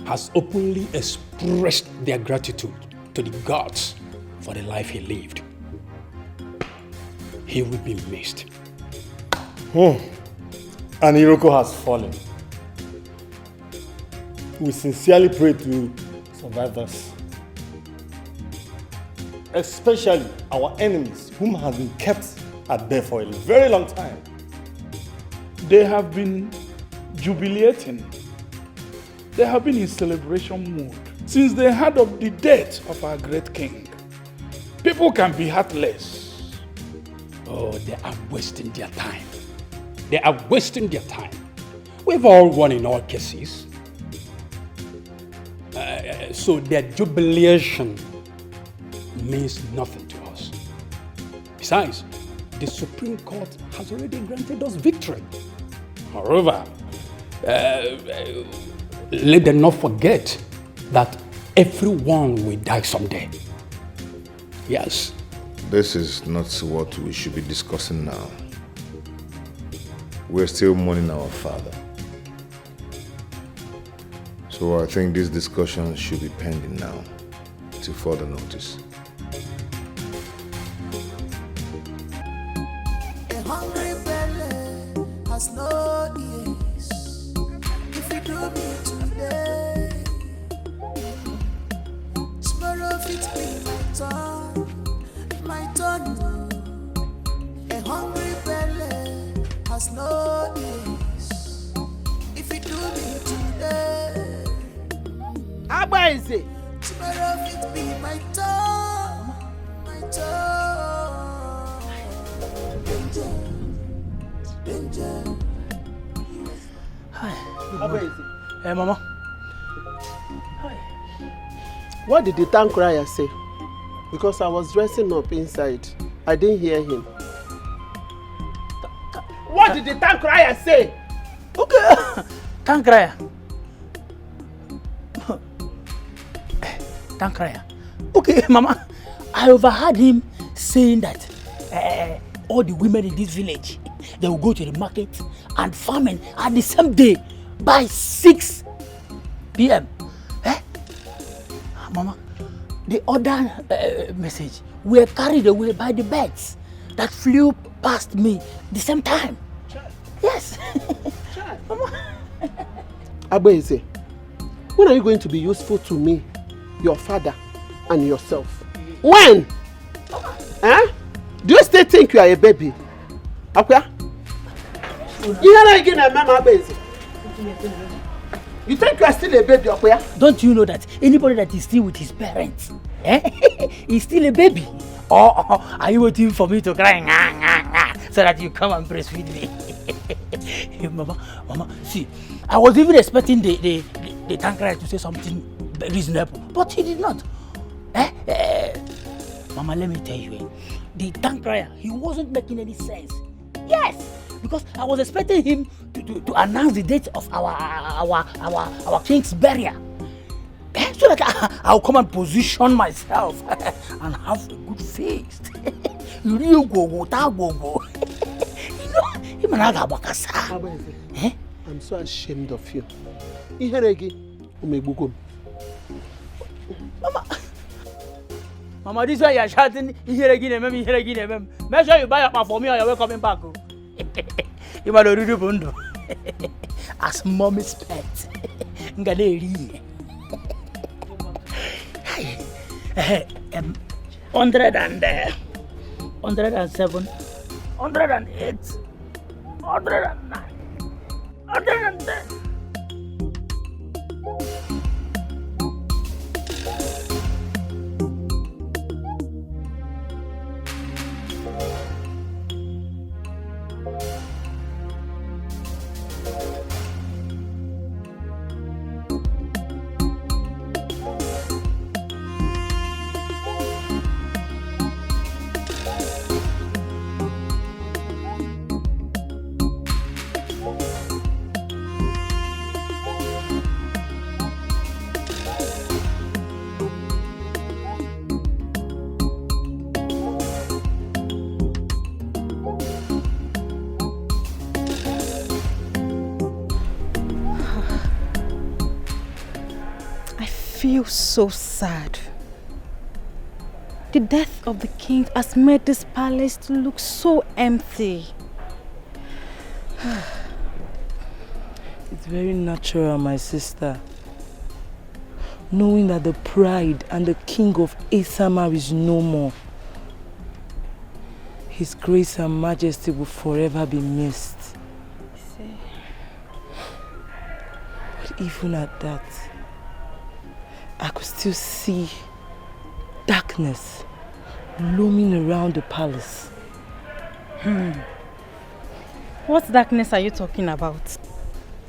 [SPEAKER 15] has openly expressed their gratitude to the gods for the life he lived. He will be missed.
[SPEAKER 10] And Iroko has fallen. We sincerely pray to survive this. Especially our enemies, whom have been kept at bay for a very long time.
[SPEAKER 11] They have been jubilating. They have been in celebration mood since they heard of the death of our great king. People can be heartless.
[SPEAKER 15] Oh, they are wasting their time. They are wasting their time. We've all won in all cases. So their jubilation means nothing to us. Besides, the Supreme Court has already granted us victory. However, let them not forget that everyone will die someday. Yes.
[SPEAKER 6] This is not what we should be discussing now. We're still mourning our father. So I think this discussion should be pending now, till further notice.
[SPEAKER 14] A hungry belly has no ears. If you do me today, tomorrow it be my turn. A hungry belly has no ears. If you do me today,
[SPEAKER 13] Abba is it?
[SPEAKER 14] tomorrow it be my turn. My turn. Danger. Danger.
[SPEAKER 12] Hi.
[SPEAKER 13] Abba is it?
[SPEAKER 12] Hey, Mama.
[SPEAKER 13] What did the town crier say? Because I was dressing up inside. I didn't hear him. What did the town crier say?
[SPEAKER 12] Okay. Town crier. Town crier. Okay, Mama. I overheard him saying that all the women in this village, they will go to the market and farming at the same day by 6 p.m. Mama, the other message were carried away by the birds that flew past me the same time. Yes. Mama.
[SPEAKER 13] Abba, when are you going to be useful to me, your father, and yourself? When? Huh? Do you still think you are a baby? Okay? You think you are still a baby, okay?
[SPEAKER 12] Don't you know that anybody that is still with his parents, is still a baby? Or are you waiting for me to cry so that you come and breastfeed me? Mama, see, I was even expecting the the Tankrai to say something reasonable, but he did not. Mama, let me tell you, the Tankrai, he wasn't making any sense. Yes, because I was expecting him to announce the date of our king's burial. So that I'll come and position myself and have a good feast. You know,
[SPEAKER 13] I'm so ashamed of you.
[SPEAKER 12] Mama, this way you're shouting, make sure you buy up for me or you're coming back. You might already bundle. As mommy's pet. 107, 108, 109, 110.
[SPEAKER 5] I feel so sad. The death of the king has made this palace to look so empty.
[SPEAKER 2] It's very natural, my sister. Knowing that the pride and the king of Asamar is no more. His grace and majesty will forever be missed. But even at that, I could still see darkness looming around the palace.
[SPEAKER 5] What darkness are you talking about?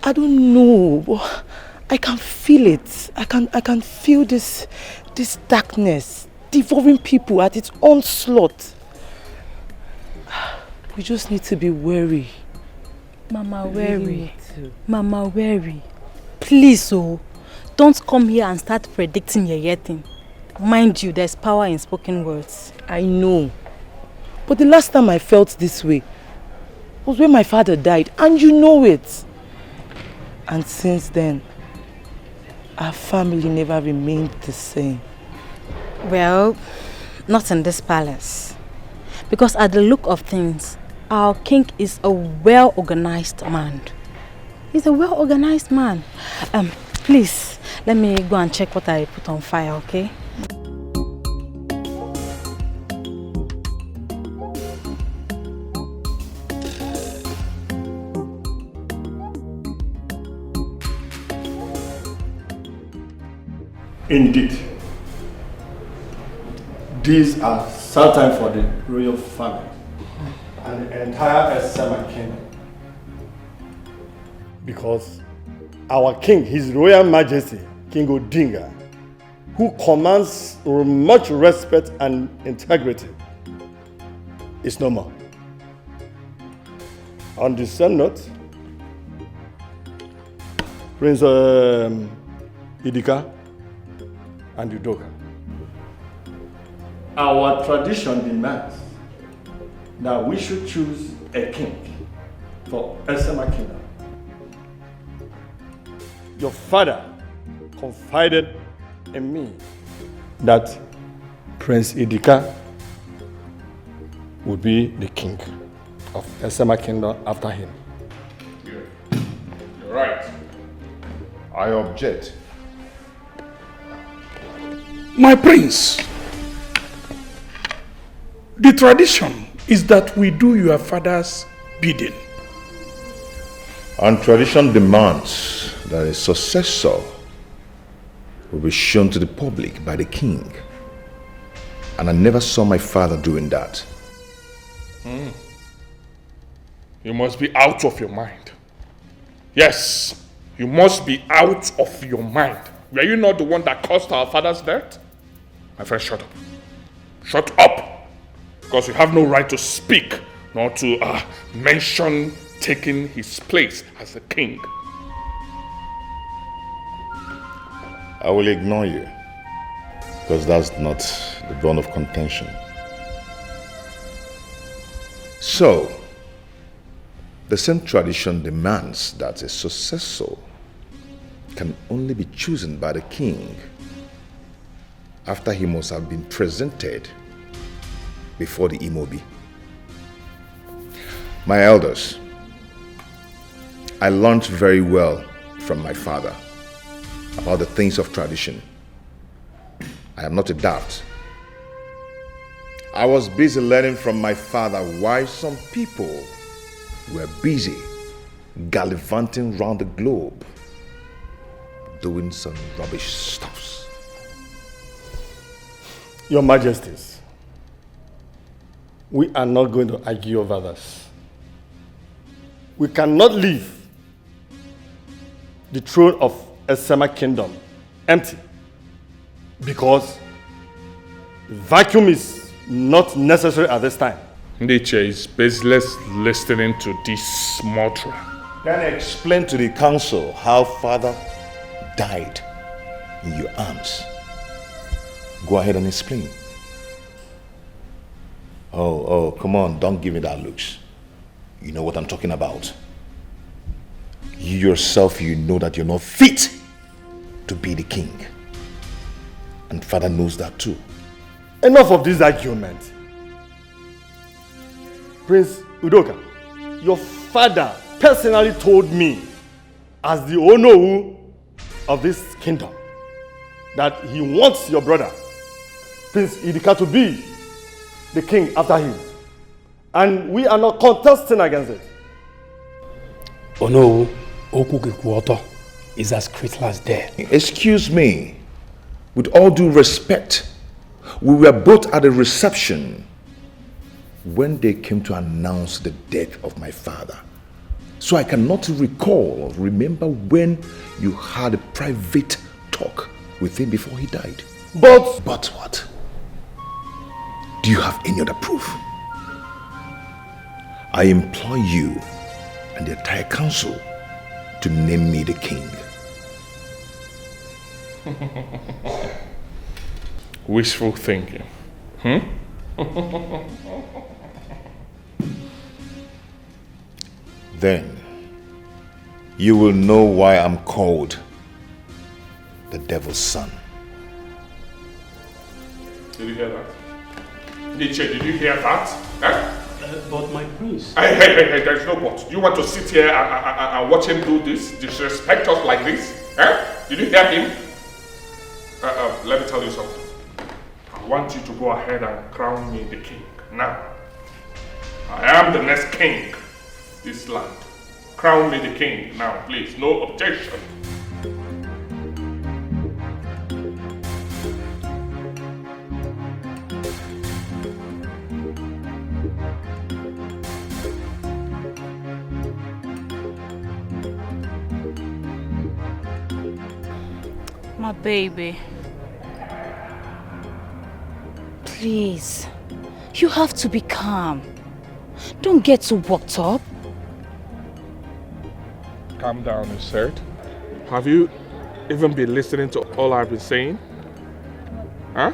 [SPEAKER 2] I don't know, but I can feel it. I can feel this darkness devouring people at its onslaught. We just need to be wary.
[SPEAKER 5] Mama, wary. Mama, wary. Please, don't come here and start predicting your thing. Mind you, there's power in spoken words.
[SPEAKER 2] I know. But the last time I felt this way was when my father died, and you know it. And since then, our family never remained the same.
[SPEAKER 5] Well, not in this palace. Because at the look of things, our king is a well-organized man. He's a well-organized man. Please, let me go and check what I put on fire, okay?
[SPEAKER 10] Indeed, these are sad times for the royal family and the entire Ascension kingdom. Because our king, His Royal Majesty, King Odinga, who commands much respect and integrity, is no more. On the same note, Prince Idika and Udoka, our tradition demands that we should choose a king for Ascension kingdom. Your father confided in me that Prince Idika would be the king of Ascension kingdom after him.
[SPEAKER 6] You're right. I object.
[SPEAKER 11] My prince, the tradition is that we do your father's bidding.
[SPEAKER 6] And tradition demands that a successor will be shown to the public by the king. And I never saw my father doing that.
[SPEAKER 7] You must be out of your mind. Yes, You must be out of your mind. Were you not the one that caused our father's death? My friend, shut up. Shut up! Because you have no right to speak, nor to mention taking his place as a king.
[SPEAKER 6] I will ignore you, because that's not the bone of contention. So, the same tradition demands that a successor can only be chosen by the king after he must have been presented before the Imobi. My elders, I learned very well from my father about the things of tradition. I am not a dart. I was busy learning from my father why some people were busy gallivanting around the globe doing some rubbish stuffs.
[SPEAKER 10] Your Majesties, we are not going to argue over this. We cannot leave the throne of Esema Kingdom empty because the vacuum is not necessary at this time.
[SPEAKER 7] Nature is baseless listening to this mantra.
[SPEAKER 6] Can I explain to the council how father died in your arms? Go ahead and explain. Oh, come on, don't give me that looks. You know what I'm talking about. You yourself, you know that you're not fit to be the king. And father knows that too.
[SPEAKER 10] Enough of this argument. Prince Udoka, your father personally told me, as the Onowu of this kingdom, that he wants your brother, Prince Idika, to be the king after him. And we are not contesting against it.
[SPEAKER 15] Onowu Okukikuoto is as critical as there.
[SPEAKER 6] Excuse me, with all due respect, we were both at a reception when they came to announce the death of my father. So I cannot remember when you had a private talk with him before he died.
[SPEAKER 10] But
[SPEAKER 6] what? Do you have any other proof? I implore you and the entire council to name me the king.
[SPEAKER 7] Wishful thinking.
[SPEAKER 6] Then you will know why I'm called the devil's son.
[SPEAKER 7] Did you hear that? Nietzsche, did you hear that?
[SPEAKER 15] But my prince...
[SPEAKER 7] Hey, there's no but. Do you want to sit here and watch him do this? Disrespect us like this? Did you hear him? Let me tell you something. I want you to go ahead and crown me the king. Now, I am the next king of this land. Crown me the king now, please. No objection.
[SPEAKER 9] My baby. Please, you have to be calm. Don't get too worked up.
[SPEAKER 7] Calm down, you said. Have you even been listening to all I've been saying? Huh?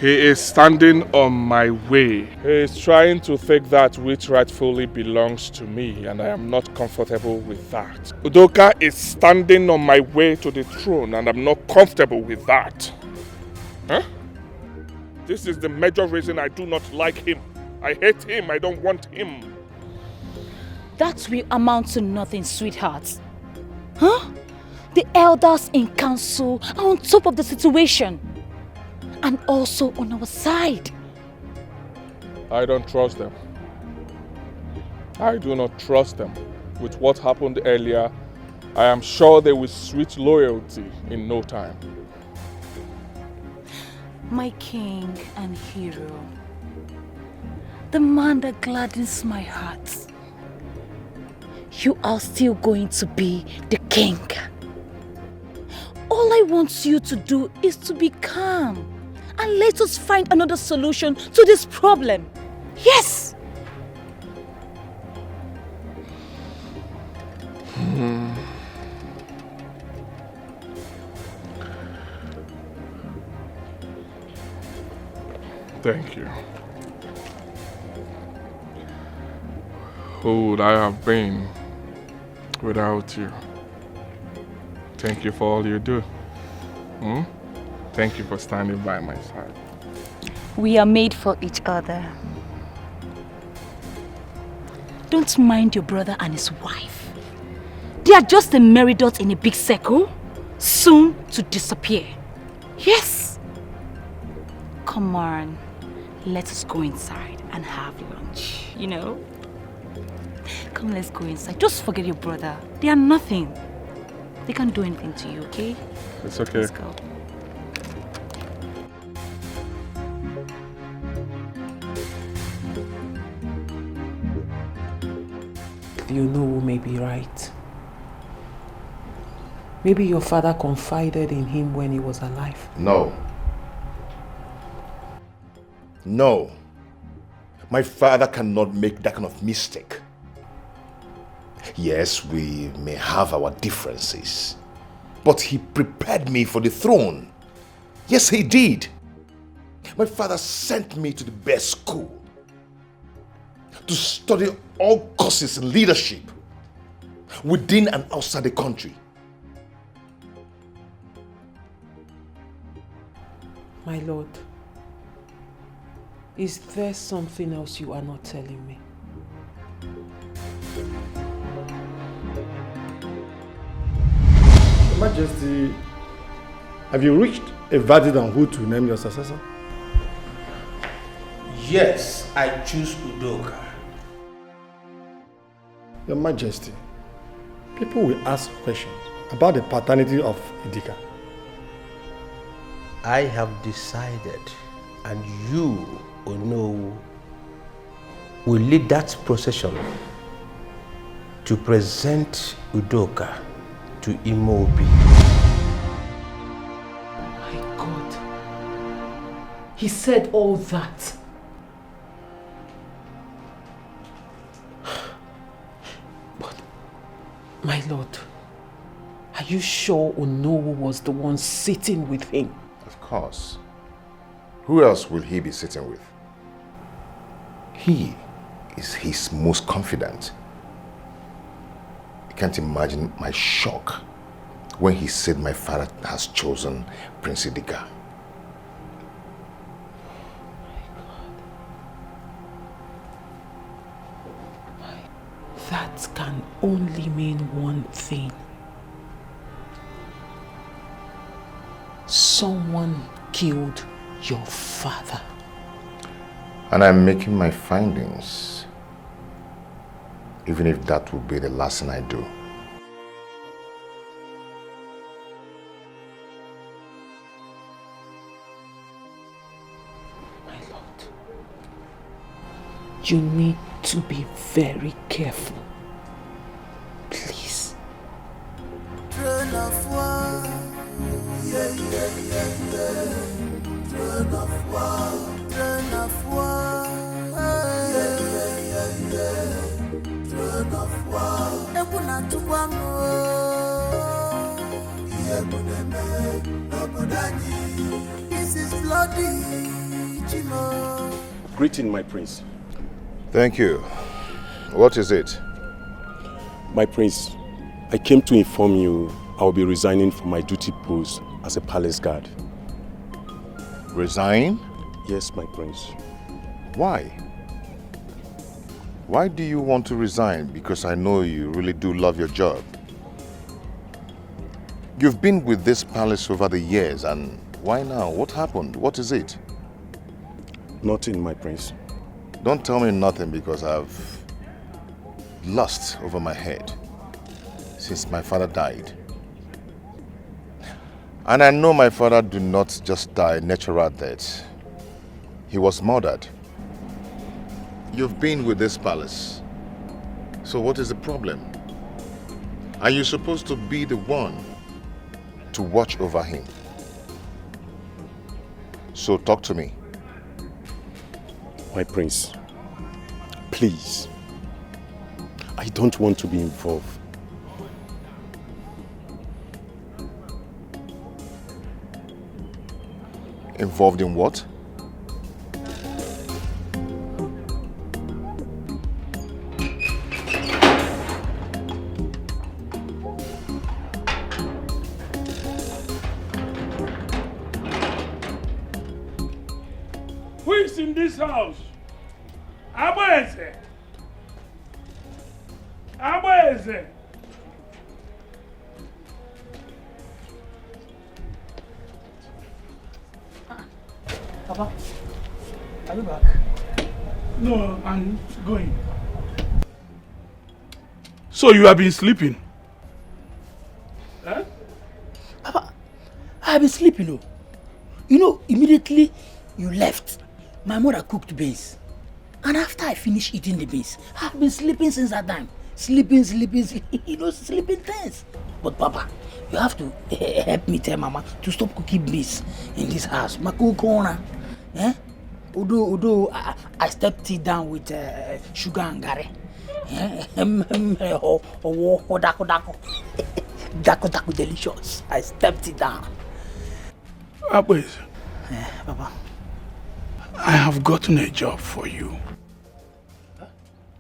[SPEAKER 7] He is standing on my way. He is trying to take that which rightfully belongs to me, and I am not comfortable with that. Udoka is standing on my way to the throne, and I'm not comfortable with that. Huh? This is the major reason I do not like him. I hate him. I don't want him.
[SPEAKER 9] That will amount to nothing, sweetheart. Huh? The elders in council are on top of the situation. And also on our side.
[SPEAKER 7] I don't trust them. I do not trust them. With what happened earlier, I am sure they will switch loyalty in no time.
[SPEAKER 9] My king and hero. The man that gladdens my heart. you are still going to be the king. All I want you to do is to be calm and let us find another solution to this problem. Yes!
[SPEAKER 7] Thank you. Who would I have been without you? Thank you for all you do. Thank you for standing by my side.
[SPEAKER 9] We are made for each other. Don't mind your brother and his wife. They are just a merry dot in a big circle, soon to disappear. Yes! Come on, let us go inside and have lunch, you know? Come, let's go inside. Just forget your brother. They are nothing. They can't do anything to you, okay?
[SPEAKER 7] It's okay.
[SPEAKER 9] Let's go.
[SPEAKER 1] You know who may be right. Maybe your father confided in him when he was alive.
[SPEAKER 6] No. No. My father cannot make that kind of mistake. Yes, we may have our differences, but he prepared me for the throne. Yes, he did. My father sent me to the best school to study all courses in leadership within and outside the country.
[SPEAKER 1] My lord, is there something else you are not telling me?
[SPEAKER 10] Your Majesty, have you reached a verdict on who to name your successor?
[SPEAKER 8] Yes, I choose Udoka.
[SPEAKER 10] Your Majesty, people will ask questions about the paternity of Idika.
[SPEAKER 8] I have decided, and you, Ono, will lead that procession to present Udoka to Imobi.
[SPEAKER 1] My God, he said all that. But, my lord, are you sure Onowu was the one sitting with him?
[SPEAKER 6] Of course. Who else will he be sitting with? He is his most confident. I can't imagine my shock when he said my father has chosen Prince Idika.
[SPEAKER 1] That can only mean one thing. Someone killed your father.
[SPEAKER 6] And I'm making my findings, even if that will be the last thing I do.
[SPEAKER 1] My lord, you need to be very careful. Please.
[SPEAKER 14] Train of war, yeah, yeah, yeah, yeah. Train of war, train of war, yeah, yeah, yeah, yeah. Train of war. Ebuna tukwamo, yebuneme, nobodani. This is bloody, Chimo.
[SPEAKER 10] Greeting, my prince.
[SPEAKER 6] Thank you. What is it?
[SPEAKER 10] My prince, I came to inform you I will be resigning from my duty post as a palace guard.
[SPEAKER 6] Resign?
[SPEAKER 10] Yes, my prince.
[SPEAKER 6] Why? Why do you want to resign? Because I know you really do love your job. You've been with this palace over the years, and why now? What happened? What is it?
[SPEAKER 10] Nothing, my prince.
[SPEAKER 6] Don't tell me nothing, because I've lost over my head since my father died. And I know my father did not just die natural death. He was murdered. You've been with this palace. So what is the problem? And you're supposed to be the one to watch over him. So talk to me.
[SPEAKER 10] My prince, please. I don't want to be involved.
[SPEAKER 6] Involved in what?
[SPEAKER 11] Who is in this house? Abweze. Abweze.
[SPEAKER 12] Papa, are you back?
[SPEAKER 11] No, I'm going. So you have been sleeping? Huh?
[SPEAKER 12] Papa, I have been sleeping. Oh. You know, immediately you left, my mother cooked beans. And after I finished eating the beans, I've been sleeping since that time. Sleeping, you know, sleeping things. But Papa, you have to help me tell Mama to stop cooking beans in this house. Makukona. Eh? Although I stepped it down with sugar and gari. Dako delicious. I stepped it down.
[SPEAKER 11] Abweze.
[SPEAKER 12] Papa.
[SPEAKER 11] I have gotten a job for you.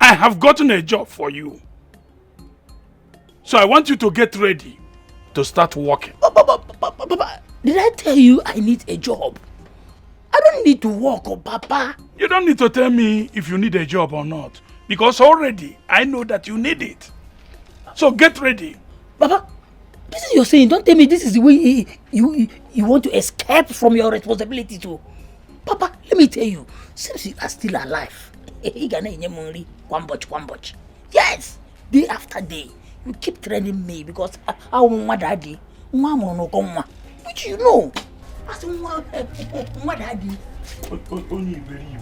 [SPEAKER 11] I have gotten a job for you. So I want you to get ready to start working.
[SPEAKER 12] Papa, did I tell you I need a job? I don't need to work, oh Papa.
[SPEAKER 11] You don't need to tell me if you need a job or not. Because already I know that you need it. So get ready.
[SPEAKER 12] Papa, this is your saying. Don't tell me this is the way you want to escape from your responsibility too. Papa, let me tell you, since you are still alive, yes, day after day, you keep training me because I want my daddy, which you know. I said, my daddy.
[SPEAKER 11] Only believe.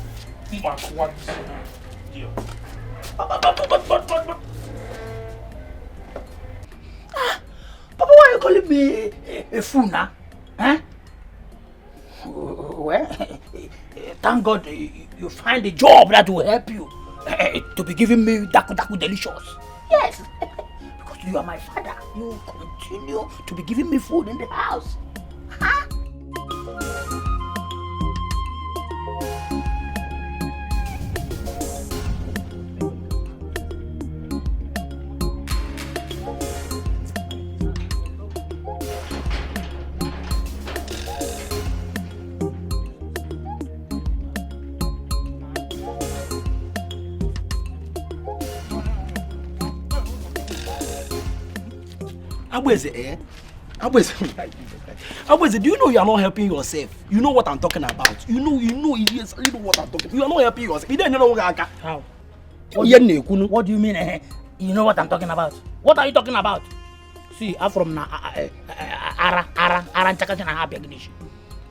[SPEAKER 12] Papa, why are you calling me a fool now? Huh? Well, thank God you find a job that will help you to be giving me daku delicious. Yes, because you are my father. You continue to be giving me food in the house. Huh?
[SPEAKER 16] Abweze, do you know you are not helping yourself? You know what I'm talking about. You know what I'm talking about. You are not helping yourself. You don't know
[SPEAKER 12] how. What do you mean? You know what I'm talking about? What are you talking about? See, I'm from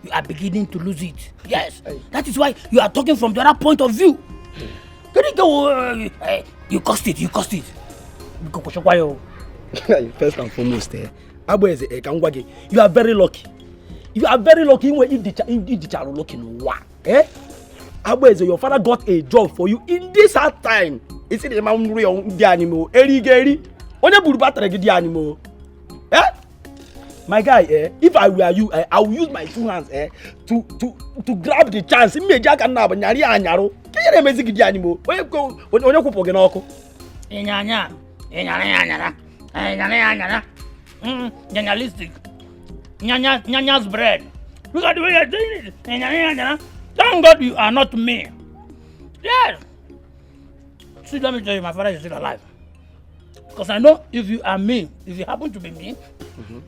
[SPEAKER 12] you are beginning to lose it. Yes, that is why you are talking from the other point of view. You cost it.
[SPEAKER 16] First and foremost, Abweze, you are very lucky. You are very lucky when the child looking one. Abweze, your father got a job for you in this hard time. Is it the man real the animal? Erigeri, only burubatra the animal. My guy, if I were you, I will use my two hands to grab the chance. Me jaka na banyari anyaro. Kaya mezi the animal. Where go? Onye kupo genoko.
[SPEAKER 12] Enyanya. Journalistic. Nyanya's bread. Look at the way you're doing it. Thank God you are not me. Yes. See, let me tell you, my father is still alive. Because I know if you are me, if you happen to be me,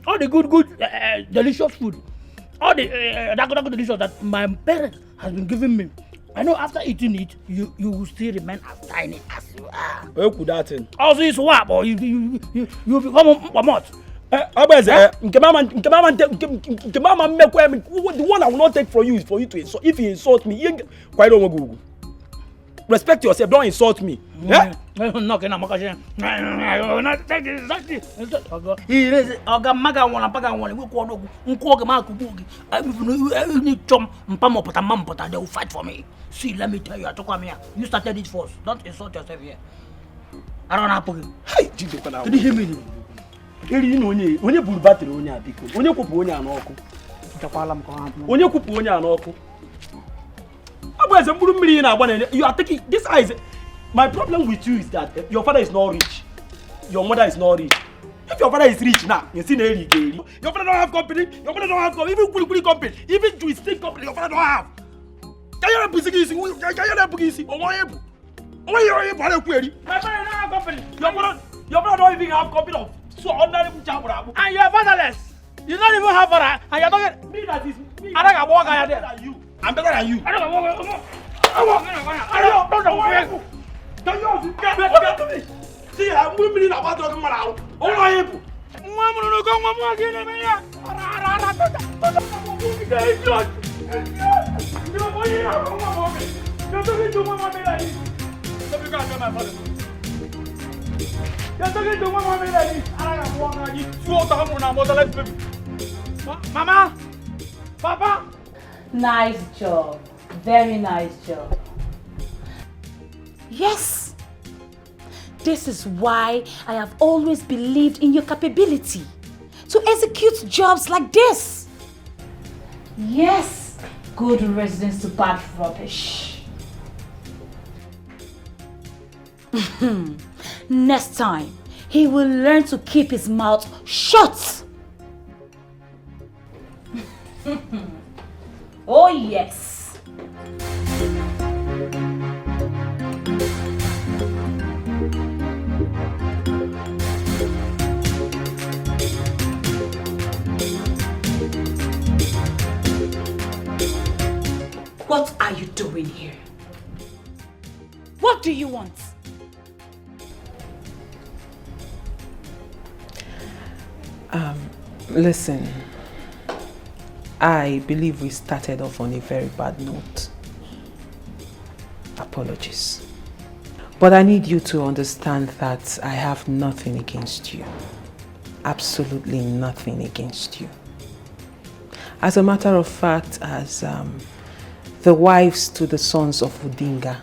[SPEAKER 12] all the good, delicious food, all the delicious that my parents has been giving me, I know after eating it, you will still remain as tiny as you are.
[SPEAKER 16] Where could that end?
[SPEAKER 12] Also, it's what, or you become a mot.
[SPEAKER 16] The one I will not take from you is for you to insult. If you insult me, quite don't go. Respect yourself, don't insult me. Yeah?
[SPEAKER 12] No, can I he is Oga Maga one Paga one. We call Markubugi. I need Chom Mpamo Patampota. They will fight for me. See, let me tell you, I took come here. You started it first. Don't insult yourself here. I don't have to.
[SPEAKER 16] Hey, did you hear me? Onye buru battery onye abiko. Onye kwupu onye anoku. Onye kwupu onye anoku. You are taking this eyes. My problem with you is that your father is not rich. Your mother is not rich. If your father is rich now, you see Nelly. Your father don't have company. Your father don't have company. Even Kuli company. Even Juistic company. Your father don't have. Can you not be easy? Can you not be easy? Why you father query? My father don't have company. Your father don't even have company of so ordinary job. And you are fatherless. You don't even have father. And you are talking. Me that is me. I don't walk out there. I'm better than you. I don't walk. See, I'm women about to come out. All I am. Mama, Papa.
[SPEAKER 9] Nice job. Very nice job. Yes. This is why I have always believed in your capability to execute jobs like this. Yes. Good residence to bad rubbish. Next time, he will learn to keep his mouth shut. Oh yes. What are you doing here? What do you want?
[SPEAKER 1] Listen, I believe we started off on a very bad note. Apologies. But I need you to understand that I have nothing against you. Absolutely nothing against you. As a matter of fact, as the wives to the sons of Udinga,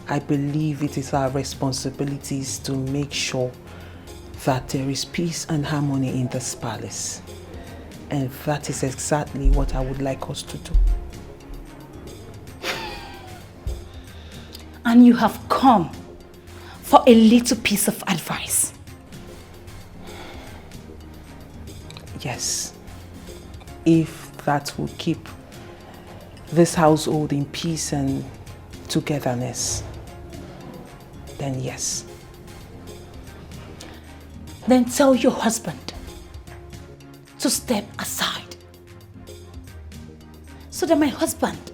[SPEAKER 1] I believe it is our responsibilities to make sure that there is peace and harmony in this palace. And that is exactly what I would like us to do.
[SPEAKER 9] And you have come for a little piece of advice.
[SPEAKER 1] Yes. If that will keep this household in peace and togetherness, then yes.
[SPEAKER 9] Then tell your husband to step aside so that my husband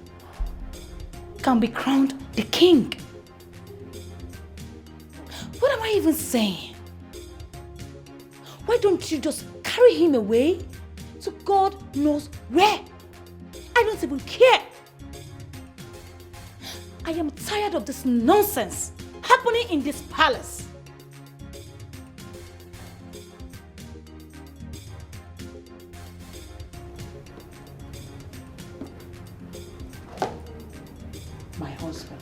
[SPEAKER 9] can be crowned the king. What am I even saying? Why don't you just carry him away to God knows where? I don't even care. I am tired of this nonsense happening in this palace.
[SPEAKER 1] My husband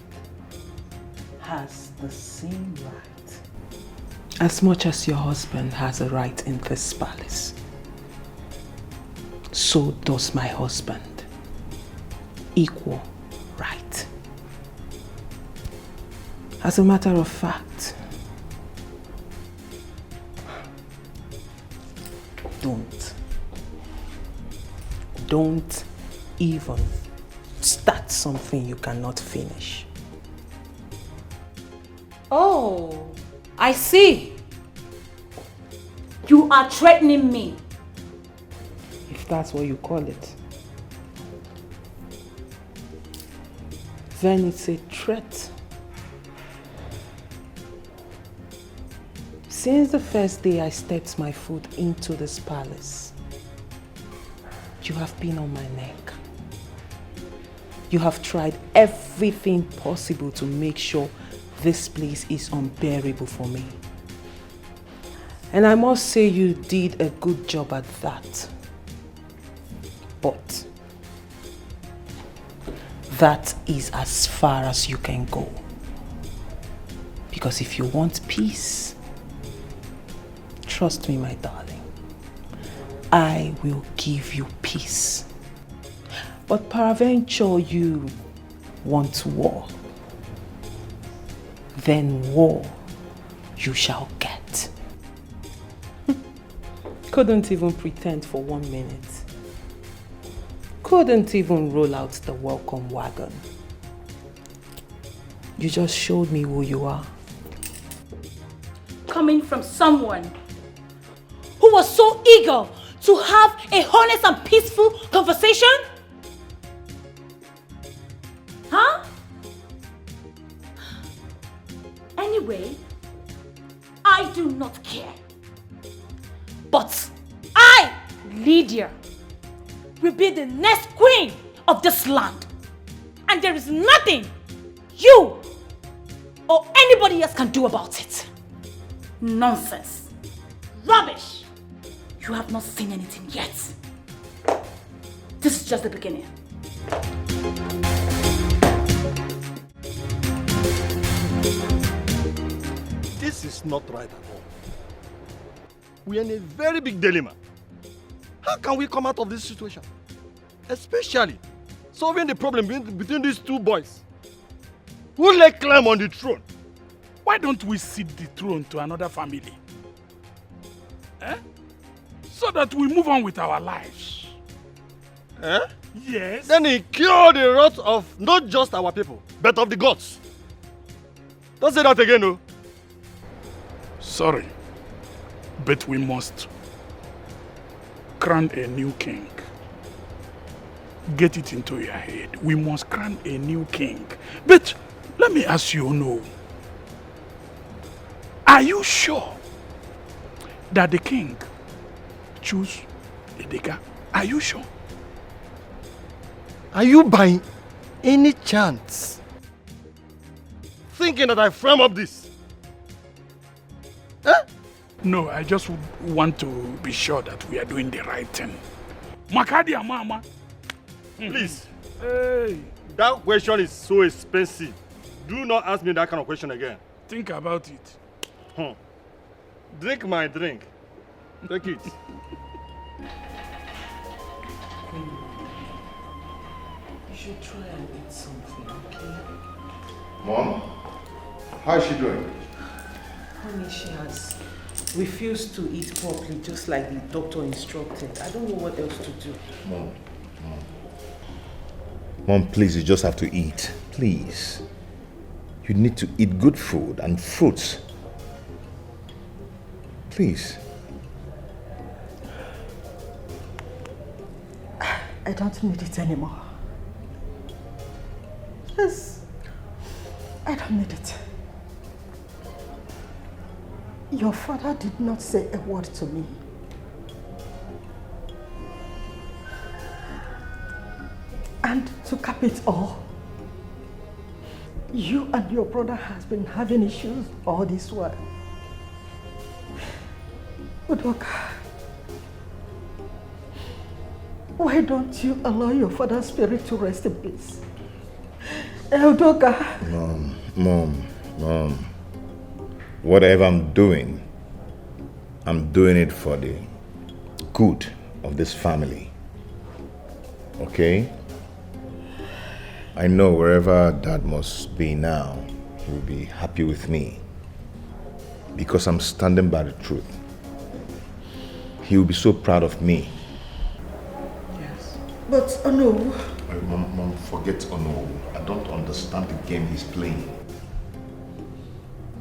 [SPEAKER 1] has the same right. As much as your husband has a right in this palace, so does my husband. Equal right. As a matter of fact, don't even start something you cannot finish.
[SPEAKER 9] Oh, I see. You are threatening me.
[SPEAKER 1] If that's what you call it. Then it's a threat. Since the first day I stepped my foot into this palace, you have been on my neck. You have tried everything possible to make sure this place is unbearable for me. And I must say you did a good job at that. But that is as far as you can go. Because if you want peace, trust me, my darling, I will give you peace. But peradventure you want war, then war you shall get. Couldn't even pretend for 1 minute. Couldn't even roll out the welcome wagon. You just showed me who you are.
[SPEAKER 9] Coming from someone who was so eager to have a honest and peaceful conversation? Huh? Anyway, I do not care. But I, Lydia, will be the next queen of this land. And there is nothing you or anybody else can do about it. Nonsense. Rubbish. You have not seen anything yet. This is just the beginning.
[SPEAKER 10] This is not right at all. We are in a very big dilemma. How can we come out of this situation? Especially solving the problem between these two boys. Who will climb on the throne?
[SPEAKER 11] Why don't we cede the throne to another family? So that we move on with our lives. Yes.
[SPEAKER 10] Then he cure the wrath of not just our people, but of the gods. Don't say that again, no.
[SPEAKER 11] Sorry, but we must crown a new king. Get it into your head. We must crown a new king. But let me ask you, no. Are you sure that the king choose Edeka? Are you sure?
[SPEAKER 10] Are you by any chance thinking that I frame up this?
[SPEAKER 11] No, I just want to be sure that we are doing the right thing. Makadia mama.
[SPEAKER 10] Please.
[SPEAKER 11] Hey.
[SPEAKER 10] That question is so expensive. Do not ask me that kind of question again.
[SPEAKER 11] Think about it.
[SPEAKER 10] Drink my drink. Take it.
[SPEAKER 1] You should try and eat something, okay?
[SPEAKER 6] Mom, how is she doing?
[SPEAKER 1] Honey, she has refused to eat properly, just like the doctor instructed. I don't know what else to do.
[SPEAKER 6] Mom, please, you just have to eat. Please. You need to eat good food and fruits. Please.
[SPEAKER 17] I don't need it anymore. Yes, I don't need it. Your father did not say a word to me. And to cap it all, you and your brother has been having issues all this while. Udoka, why don't you allow your father's spirit to rest in peace? Udoka.
[SPEAKER 6] Mom. Whatever I'm doing it for the good of this family. Okay? I know wherever Dad must be now, he will be happy with me. Because I'm standing by the truth. He will be so proud of me.
[SPEAKER 17] Yes. But Ono.
[SPEAKER 6] Mom, forget Ono. I don't understand the game he's playing.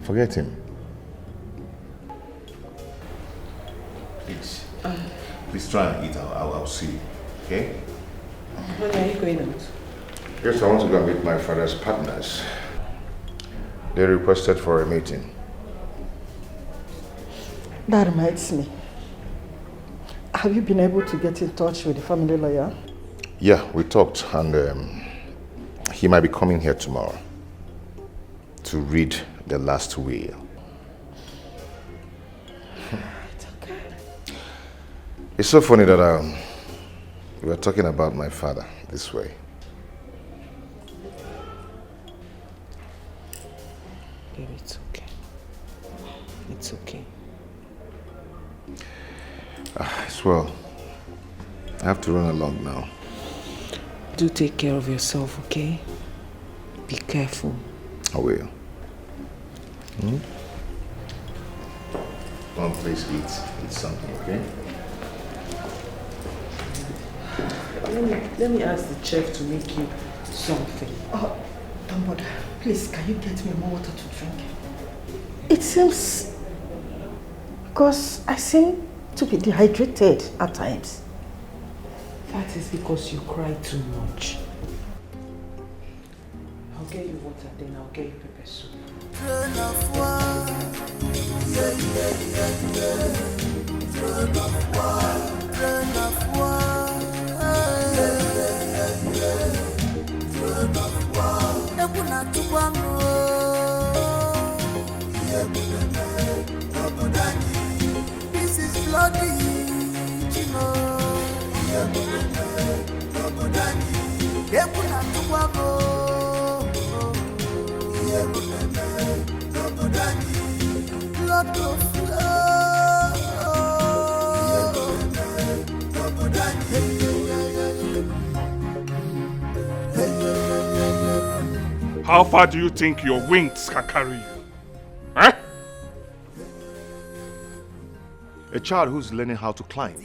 [SPEAKER 6] Forget him. Please try and eat. I'll see you. Okay?
[SPEAKER 1] When are you going out?
[SPEAKER 6] Yes, I want to go and meet my father's partners. They requested for a meeting.
[SPEAKER 17] That reminds me. Have you been able to get in touch with the family lawyer?
[SPEAKER 6] Yeah, we talked and he might be coming here tomorrow to read the last will.
[SPEAKER 1] It's okay.
[SPEAKER 6] It's so funny that we were talking about my father this way.
[SPEAKER 2] Baby, it's okay. It's okay.
[SPEAKER 6] As well, I have to run along now.
[SPEAKER 2] Do take care of yourself, okay? Be careful.
[SPEAKER 6] I will. Come on, please eat something, okay?
[SPEAKER 2] Let me ask the chef to make you something.
[SPEAKER 17] Oh, don't bother. Please, can you get me more water to drink? It seems... because I seem to be dehydrated at times.
[SPEAKER 2] That is because you cry too much. I'll get you water, then I'll get you pepper soup.
[SPEAKER 14] Throne of war, yeah, yeah, yeah, yeah. Throne of war, throne of war, yeah, yeah, yeah. Throne of war, ekuna tukwano, yeah, nobody. This is bloody, you know. Yeah, nobody. Ekuna tukwano.
[SPEAKER 7] How far do you think your wings can carry you? Huh?
[SPEAKER 6] A child who's learning how to climb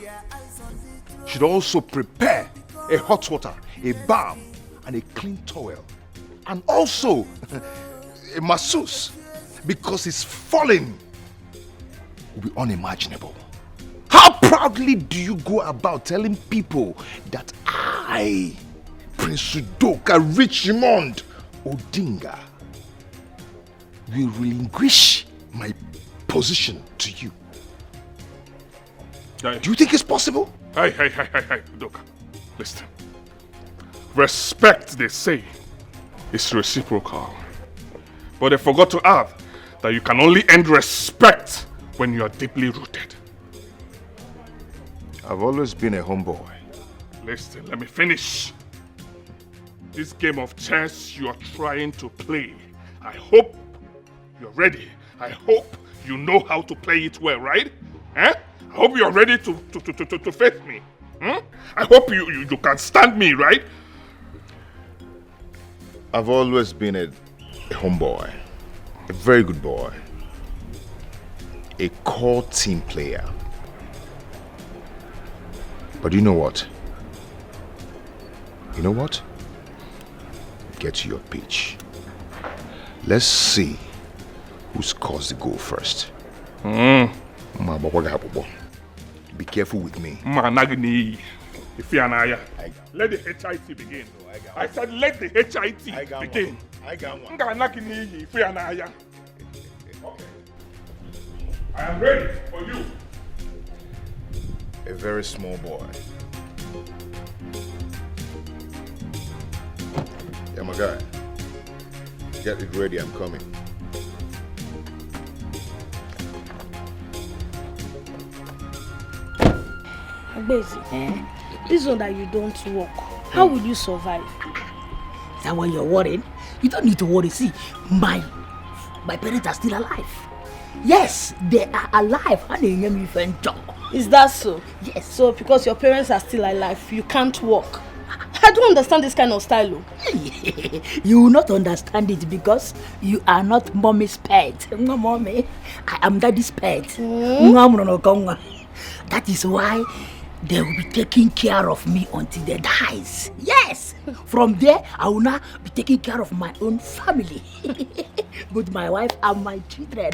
[SPEAKER 6] should also prepare a hot water, a balm, and a clean towel. And also a masseuse, because his falling will be unimaginable. How proudly do you go about telling people that I, Prince Udoka Richmond Odinga, will relinquish my position to you?
[SPEAKER 7] Hey.
[SPEAKER 6] Do you think it's possible?
[SPEAKER 7] Hey, Udoka. Listen. Respect, they say, is reciprocal. But they forgot to add that you can only end respect when you are deeply rooted.
[SPEAKER 6] I've always been a homeboy.
[SPEAKER 7] Listen, let me finish. This game of chess you are trying to play, I hope you're ready. I hope you know how to play it well, right? Eh? I hope you're ready to face me. Hmm? I hope you can stand me, right?
[SPEAKER 6] I've always been a homeboy, a very good boy, a core team player. But you know what? You know what? Get to your pitch. Let's see who scores the goal first. Be careful with me.
[SPEAKER 7] Let the HIT begin. I said let the HIT begin. I am ready for you.
[SPEAKER 6] A very small boy. Yeah, my guy. Get it ready, I'm coming.
[SPEAKER 12] This one that you don't work, how will you survive? Is that why you're worried? You don't need to worry. See, my parents are still alive. Yes, they are alive.
[SPEAKER 5] Is that so? Yes. So because your parents are still alive, you can't walk. I don't understand this kind of style.
[SPEAKER 12] You will not understand it because you are not mommy's pet. No, mommy. I am daddy's pet. That is why they will be taking care of me until they dies. Yes. From there, I will now be taking care of my own family. But my wife and my children.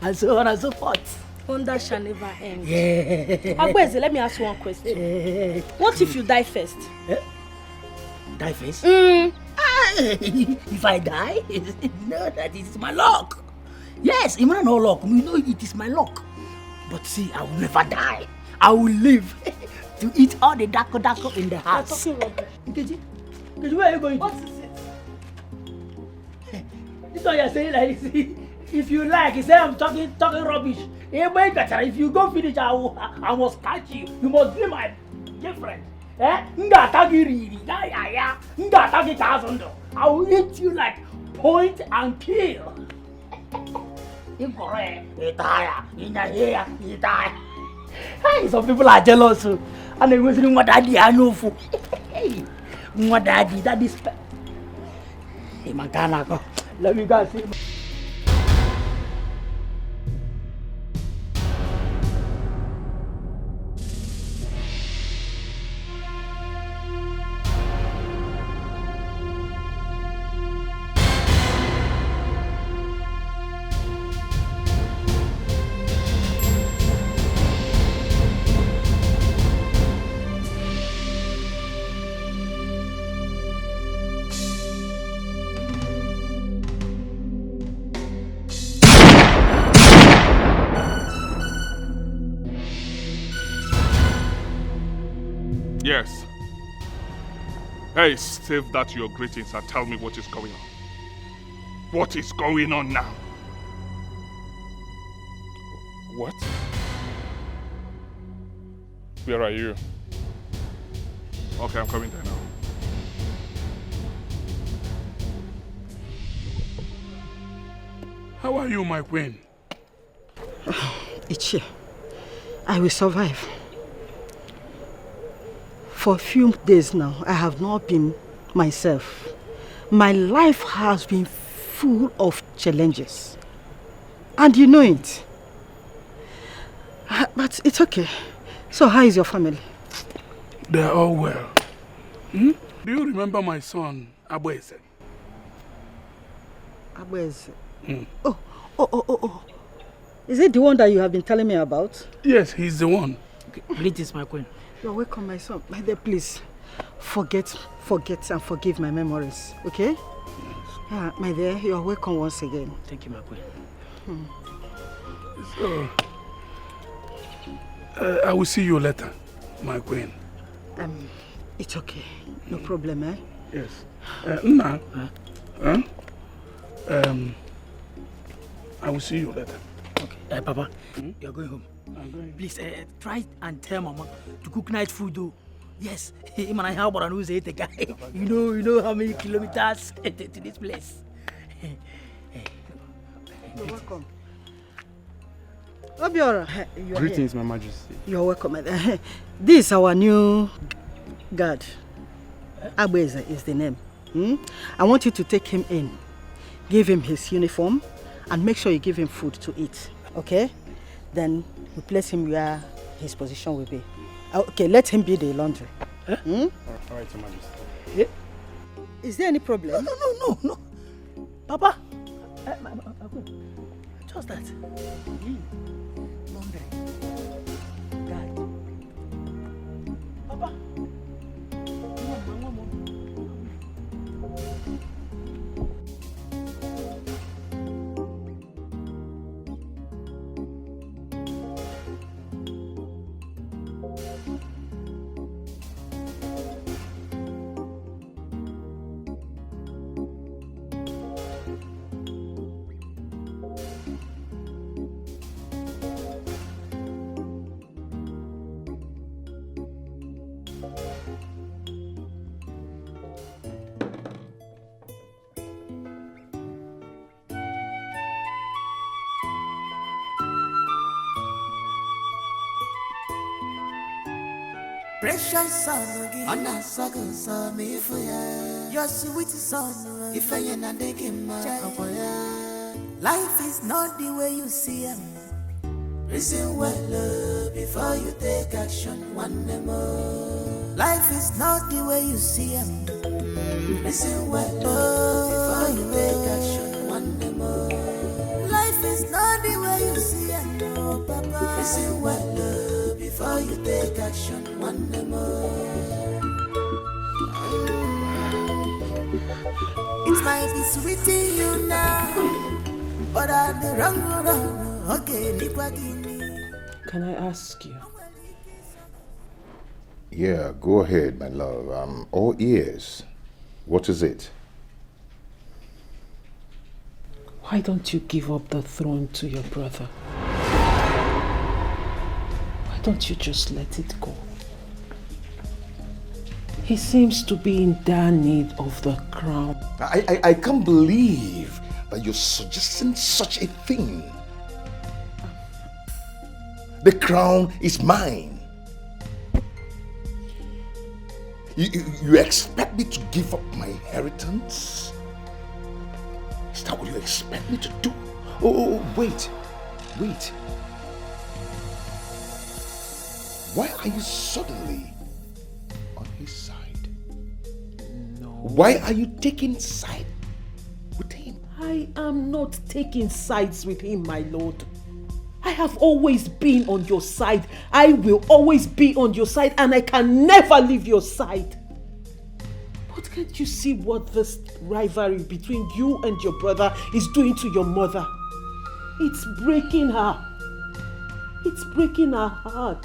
[SPEAKER 12] And so on and so forth.
[SPEAKER 5] Wonder shall never end.
[SPEAKER 12] Yeah.
[SPEAKER 5] Agbeze, let me ask you one question. What if you die first?
[SPEAKER 12] Die first? If I die, no, that is my luck. Yes, even no luck. You know it is my luck. But see, I will never die. I will live to eat all the dako in the house.
[SPEAKER 5] You're talking rubbish.
[SPEAKER 12] Nkechi, where are you going?
[SPEAKER 5] What is it?
[SPEAKER 12] one you're saying like this, if you like, you say I'm talking rubbish. If you go finish, I must catch you. You must be my girlfriend. I will hit you like point and kill. Some people are jealous, and they wondering what daddy I know for. What daddy? That is. Hey, Makana, let me go see.
[SPEAKER 7] Yes. Hey, save that your greetings and tell me what is going on. What is going on now? What? Where are you? Okay, I'm coming there now.
[SPEAKER 11] How are you, my queen?
[SPEAKER 17] Ichi, I will survive. For a few days now, I have not been myself. My life has been full of challenges. And you know it. But it's okay. So how is your family?
[SPEAKER 11] They are all well. Do you remember my son, Abueze?
[SPEAKER 17] Abueze? Oh. Is it the one that you have been telling me about?
[SPEAKER 11] Yes, he's the one.
[SPEAKER 12] Okay, greetings, my queen.
[SPEAKER 17] You're welcome, my son. My dear, please, forget and forgive my memories, okay? Yes. My dear, you're welcome once again.
[SPEAKER 12] Thank you, my queen.
[SPEAKER 11] So, I will see you later, my queen.
[SPEAKER 17] It's okay. No problem, eh?
[SPEAKER 11] Yes. Nna, I will see you later.
[SPEAKER 12] Okay. Papa, you're going home.
[SPEAKER 11] I'm going.
[SPEAKER 12] Please, try and tell Mama to cook night food, though. Yes, him and I have one who's the guy. You know how many kilometers to this place.
[SPEAKER 17] You're welcome. Obiora,
[SPEAKER 18] greetings, my majesty.
[SPEAKER 17] You're welcome. This is our new guard. Abueze is the name. I want you to take him in, give him his uniform, and make sure you give him food to eat. Okay? Then you place him where his position will be. Okay, let him be the laundry.
[SPEAKER 18] All right, your majesty.
[SPEAKER 17] Is there any problem?
[SPEAKER 12] No. Papa, just that. Laundry. Guy. Papa. One more.
[SPEAKER 14] Precious son, Anna Saga, son, if your sweet son, if I am not taking my life is not the way you see him. Listen well before you take action one more. Life is not the way you see him. Listen well before you take action one more. Life is not the way you see him, no, Papa. Listen well before you take action one more. It might be sweet to you now, but I'm the wrong. Okay,
[SPEAKER 1] can I ask you?
[SPEAKER 6] Yeah, go ahead, my love. I'm all ears. What is it?
[SPEAKER 1] Why don't you give up the throne to your brother? Why don't you just let it go? He seems to be in dire need of the crown.
[SPEAKER 6] I can't believe that you're suggesting such a thing. The crown is mine. You expect me to give up my inheritance? Is that what you expect me to do? Oh, wait. Why are you suddenly on his side?
[SPEAKER 1] No.
[SPEAKER 6] Why are you taking side with him?
[SPEAKER 1] I am not taking sides with him, my lord. I have always been on your side. I will always be on your side, and I can never leave your side. But can't you see what this rivalry between you and your brother is doing to your mother? It's breaking her. It's breaking her heart.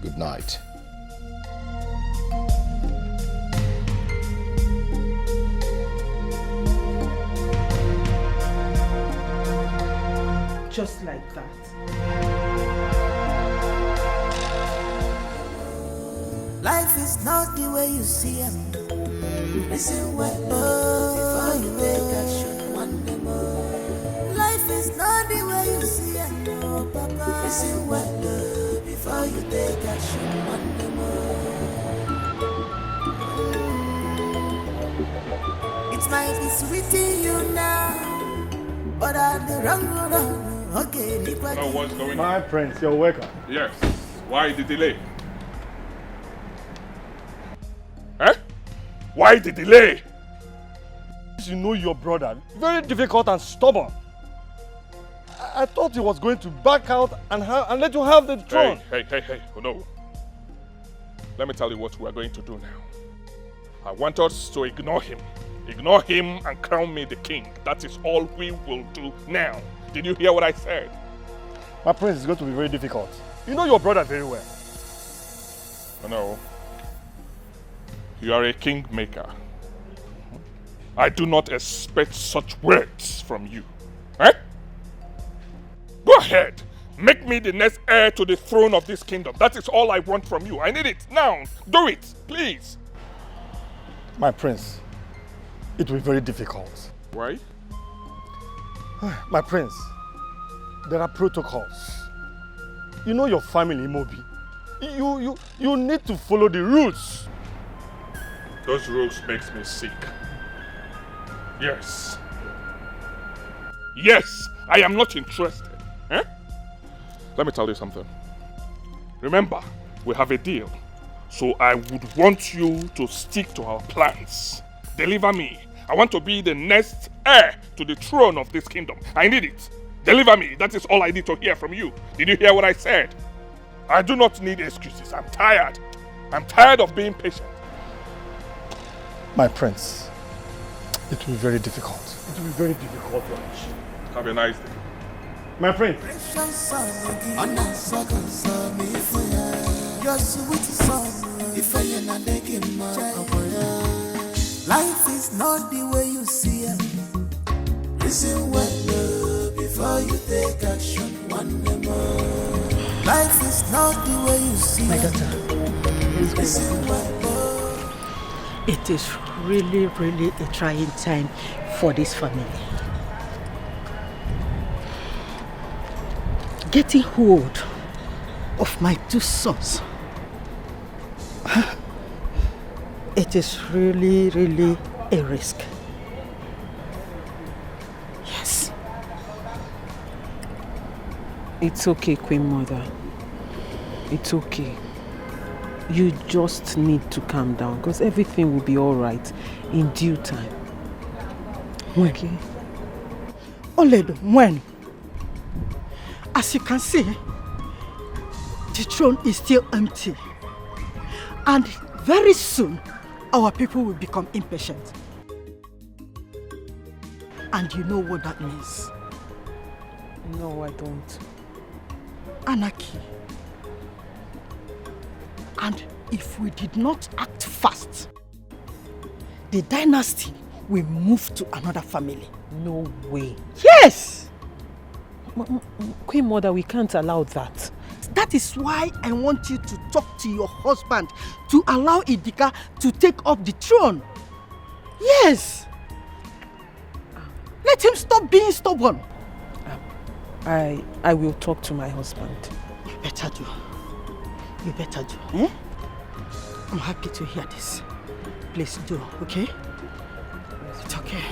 [SPEAKER 6] Good night.
[SPEAKER 1] Just like that.
[SPEAKER 14] Life is not the way you see it. Listen well, before you take action one day more. Life is not the way you see it, no, Papa. Listen well, before you take action one day more. It might be sweet in you now, but I'm the wrong road. Okay,
[SPEAKER 7] Oh, what's going on?
[SPEAKER 10] My prince, you're welcome.
[SPEAKER 7] Yes. Why the delay? Eh? Why the delay?
[SPEAKER 10] You know your brother, very difficult and stubborn. I thought he was going to back out and let you have the throne.
[SPEAKER 7] Hey, oh no. Let me tell you what we are going to do now. I want us to ignore him. Ignore him and crown me the king. That is all we will do now. Did you hear what I said?
[SPEAKER 10] My prince, is going to be very difficult. You know your brother very well.
[SPEAKER 7] Oh no. You are a kingmaker. I do not expect such words from you. Eh? Go ahead. Make me the next heir to the throne of this kingdom. That is all I want from you. I need it now. Do it, please.
[SPEAKER 10] My prince, it will be very difficult.
[SPEAKER 7] Why?
[SPEAKER 10] My prince, there are protocols. You know your family, Mobi. You need to follow the rules.
[SPEAKER 7] Those rules makes me sick. Yes. Yes, I am not interested. Eh? Let me tell you something. Remember, we have a deal. So I would want you to stick to our plans. Deliver me. I want to be the next heir to the throne of this kingdom. I need it. Deliver me. That is all I need to hear from you. Did you hear what I said? I do not need excuses. I'm tired. I'm tired of being patient.
[SPEAKER 10] My prince, it will be very difficult. It will be very difficult for us.
[SPEAKER 7] Have a nice day.
[SPEAKER 10] My prince.
[SPEAKER 14] Life is not the way you see it. Listen well before you take action one day more. Life is not the way you see
[SPEAKER 17] My
[SPEAKER 14] it.
[SPEAKER 17] daughter,
[SPEAKER 14] Listen well.
[SPEAKER 17] it is really a trying time for this family. Getting hold of my two sons, it is really a risk. Yes.
[SPEAKER 1] It's okay, Queen Mother. It's okay. You just need to calm down because everything will be all right in due time.
[SPEAKER 17] When?
[SPEAKER 1] Okay?
[SPEAKER 17] Oledo, when? As you can see, the throne is still empty. And very soon, our people will become impatient. And you know what that means?
[SPEAKER 1] No, I don't.
[SPEAKER 17] Anarchy. And if we did not act fast, the dynasty will move to another family.
[SPEAKER 1] No way.
[SPEAKER 17] Yes!
[SPEAKER 1] Queen Mother, we can't allow that.
[SPEAKER 17] That is why I want you to talk to your husband to allow Idika to take up the throne. Yes! Let him stop being stubborn.
[SPEAKER 1] I will talk to my husband.
[SPEAKER 17] You better do. You better do. Eh? I'm happy to hear this. Please do, okay? It's okay.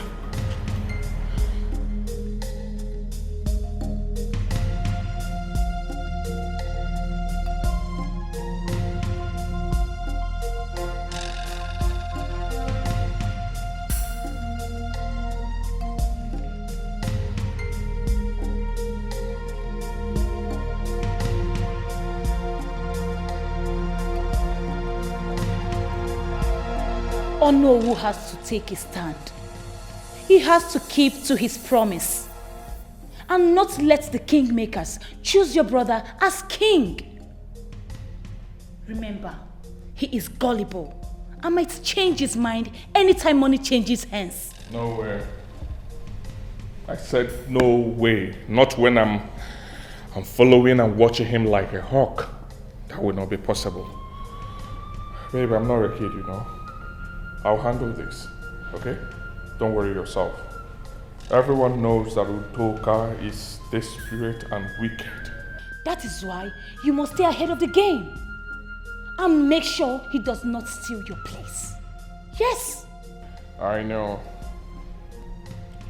[SPEAKER 9] Onowu has to take his stand. He has to keep to his promise and not let the kingmakers choose your brother as king. Remember, he is gullible and might change his mind anytime money changes hands.
[SPEAKER 7] No way. I said no way. Not when I'm following and watching him like a hawk. That would not be possible. Babe, I'm not a kid, you know. I'll handle this, okay? Don't worry yourself. Everyone knows that Udoka is desperate and wicked.
[SPEAKER 9] That is why you must stay ahead of the game and make sure he does not steal your place. Yes.
[SPEAKER 7] I know.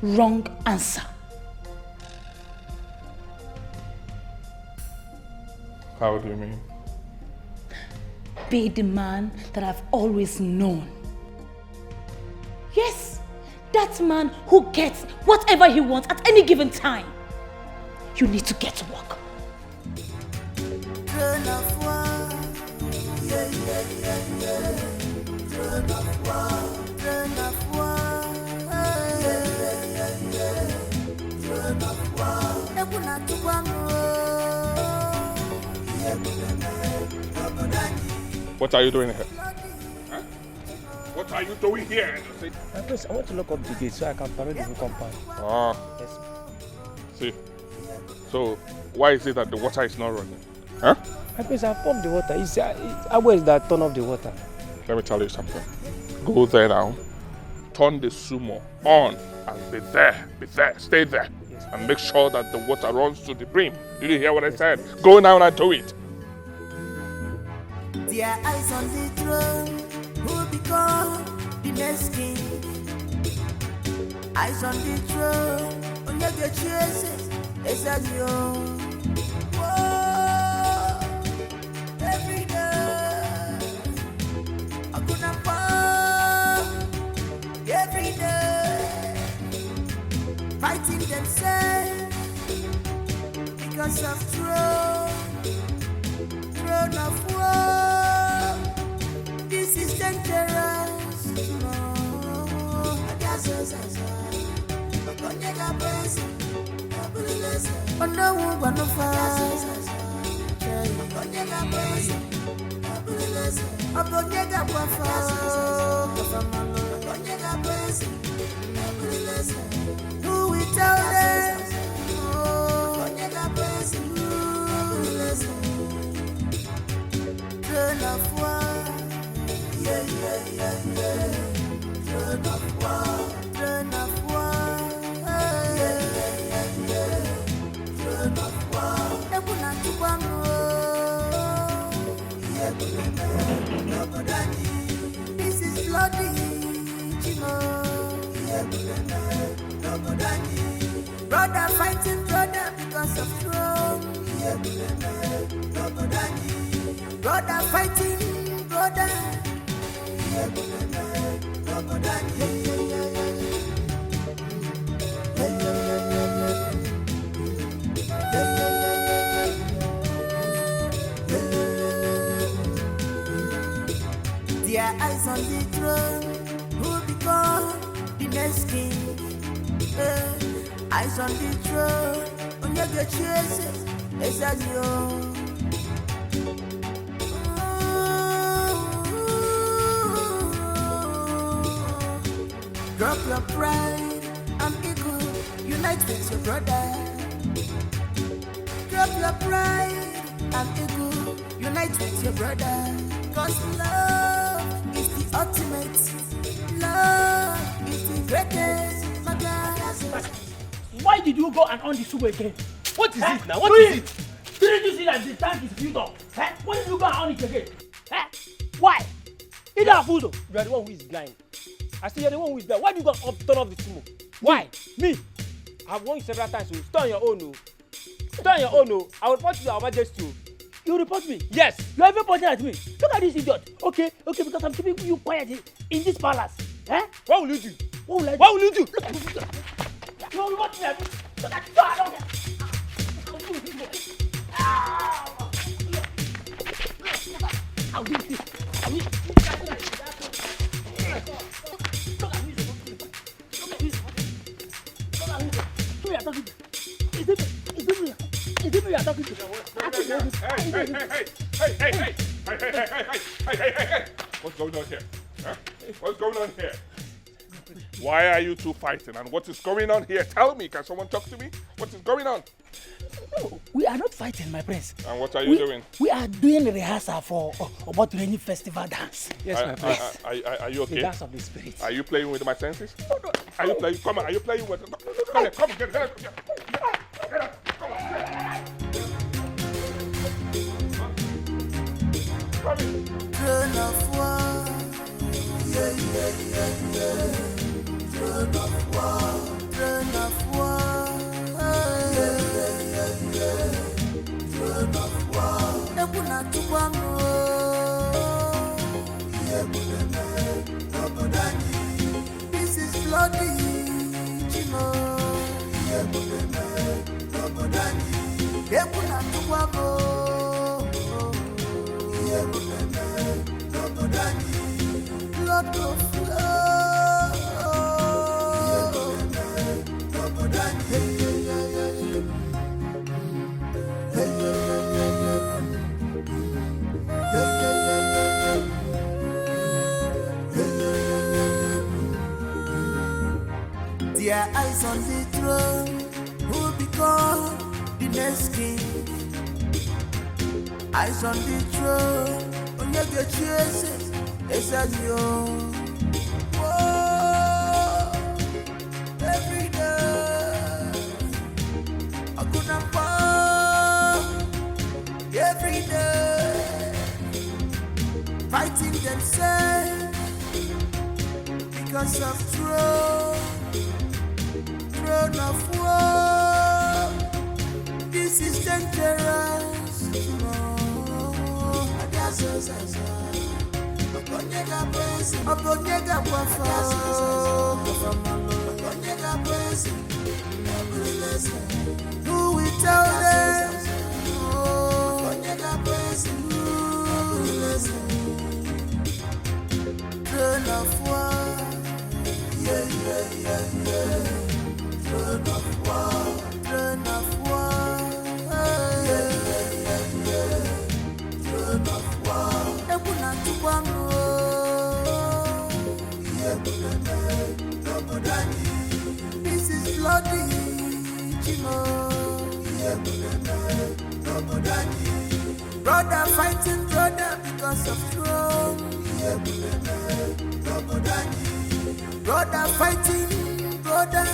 [SPEAKER 9] Wrong answer.
[SPEAKER 7] How do you mean?
[SPEAKER 9] Be the man that I've always known. Yes, that man who gets whatever he wants at any given time. You need to get to work.
[SPEAKER 7] What are you doing here? Huh? What are you doing here?
[SPEAKER 16] Please, I want to lock up the gate so I can parade the whole compound.
[SPEAKER 7] Ah.
[SPEAKER 16] Yes.
[SPEAKER 7] See. So, why is it that the water is not running? Huh?
[SPEAKER 16] Please, I pumped the water. Where is that turn off the water?
[SPEAKER 7] Let me tell you something. Go there now. Turn the sumo on and be there, stay there. Yes. And make sure that the water runs to the brim. Did you hear what I said? Go now and do it.
[SPEAKER 14] Their eyes on the throne, who become the next king. Eyes on the throne, on your choices, it's a you. Whoa, every day, I'm gonna fall. Every day, fighting themselves because of throne of war. This is dangerous. No. Who will tell them? Throne of war. Yeah. Throne of war. Throne of war. Throne of war. This is bloody. Brother fighting brother because of throne. Brother fighting brother. Their eyes on the throne, who become the next king. Eyes on the throne, when you get chases, it's as you. Drop your pride and ego, unite with your brother. Drop your pride and ego, unite with your brother. Cause love is the ultimate, love is the greatest. My God.
[SPEAKER 12] Why did you go and on the soup again?
[SPEAKER 16] What is it now? What is it?
[SPEAKER 12] Didn't you see that the tank is filled up? Why did you go and on it again? Why? You don't fool though.
[SPEAKER 16] You are the one who is blind. I say you are the one who is blind. Why do you go and turn off the smoke? Why? Me? I have warned you several times. So stay on your own. No. Stay on your own. No. I will report you to our majesty.
[SPEAKER 12] You report me?
[SPEAKER 16] Yes.
[SPEAKER 12] You are even pointing at me. Look at this idiot. Okay, because I'm keeping you quiet in this palace.
[SPEAKER 16] What will you do?
[SPEAKER 12] What will I do?
[SPEAKER 16] What will you do?
[SPEAKER 12] You will watch me. Look at I'll do this. I'll do this. Who are talking to? Is it me you are talking to?
[SPEAKER 7] Hey. What's going on here? Huh? What's going on here? Why are you two fighting and what is going on here? Tell me, can someone talk to me? What is going on?
[SPEAKER 12] No, we are not fighting, my prince.
[SPEAKER 7] And what are you doing?
[SPEAKER 12] We are doing a rehearsal for Obotureni festival dance.
[SPEAKER 16] Yes, my prince.
[SPEAKER 7] Are you okay?
[SPEAKER 12] The dance of the spirit.
[SPEAKER 7] Are you playing with my senses? No. Are you playing? Come on, are you playing with? Come on, get up. Come on.
[SPEAKER 14] Throne of war, yeah. Throne of war, yeah. Throne of war. Ebuna tukwano, this is bloody, Chino. Ebuna tukwano. Blood of their eyes on the throne, who will become the next king. Eyes on the throne, when you get chases, it's as you. Whoa, every day, I couldn't fall. Every day, fighting themselves because of throne of war. This is dangerous. Who will tell them? Throne of war, yeah. Throne of war, yeah. Throne of war. Ebuna tukwano, this is bloody, Chino. Brother fighting brother because of throne. Brother fighting brother.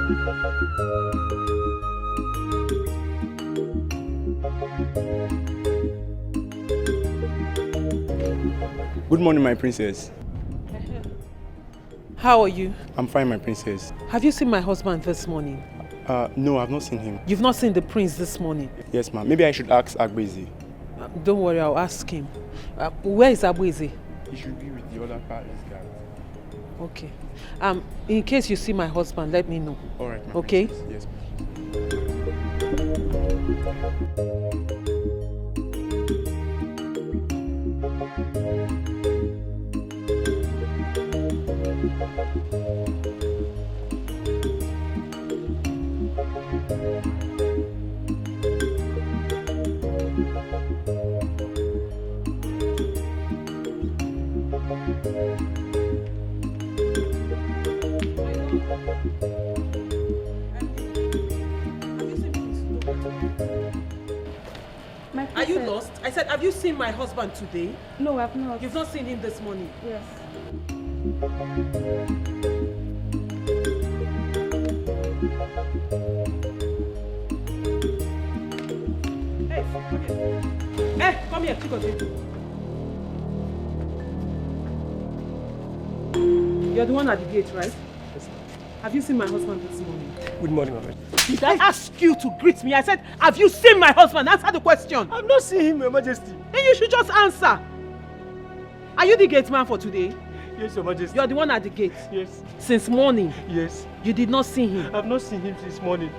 [SPEAKER 18] Good morning, my princess.
[SPEAKER 1] How are you?
[SPEAKER 18] I'm fine, my princess.
[SPEAKER 1] Have you seen my husband this morning?
[SPEAKER 18] No, I've not seen him.
[SPEAKER 1] You've not seen the prince this morning?
[SPEAKER 18] Yes, ma'am. Maybe I should ask Agbezi.
[SPEAKER 1] Don't worry, I'll ask him. Where is Agbezi?
[SPEAKER 18] He should be with the other palace guard.
[SPEAKER 1] Okay. In case you see my husband, let me know.
[SPEAKER 18] All right, ma'am.
[SPEAKER 1] Okay?
[SPEAKER 18] Yes, ma'am.
[SPEAKER 1] Are you lost? I said, have you seen my husband today?
[SPEAKER 19] No, I've not.
[SPEAKER 1] You've not seen him this morning?
[SPEAKER 19] Yes.
[SPEAKER 1] Hey, come here. Hey, come here, Chico. You're the one at the gate, right?
[SPEAKER 16] Yes, sir.
[SPEAKER 1] Have you seen my husband this morning?
[SPEAKER 16] Good morning, Mama.
[SPEAKER 1] Did I ask you to greet me? I said, have you seen my husband? Answer the question.
[SPEAKER 16] I've not seen him, Your Majesty.
[SPEAKER 1] Then you should just answer. Are you the gate man for today?
[SPEAKER 16] Yes, Your Majesty.
[SPEAKER 1] You're the one at the gate?
[SPEAKER 16] Yes.
[SPEAKER 1] Since morning?
[SPEAKER 16] Yes.
[SPEAKER 1] You did not see him?
[SPEAKER 16] I've not seen him since morning.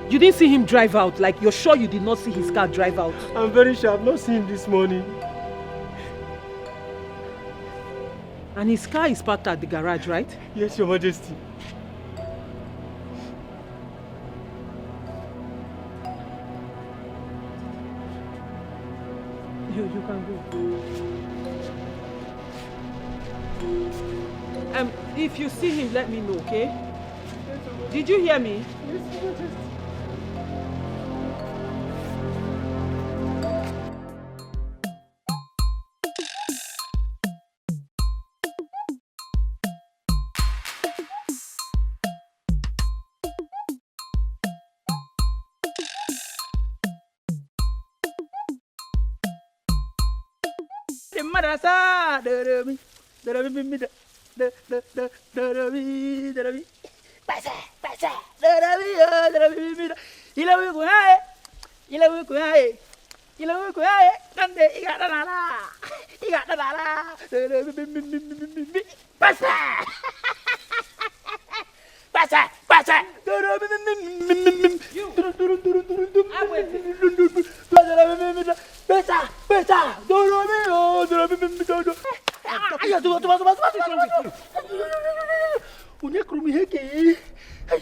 [SPEAKER 1] You didn't see him drive out? Like you're sure you did not see his car drive out?
[SPEAKER 16] I'm very sure I've not seen him this morning.
[SPEAKER 1] And his car is parked at the garage, right?
[SPEAKER 16] Yes, Your Majesty.
[SPEAKER 1] You can go. If you see him, let me know, okay? Did you hear me?
[SPEAKER 16] Yes, Your Majesty.
[SPEAKER 12] Marasa,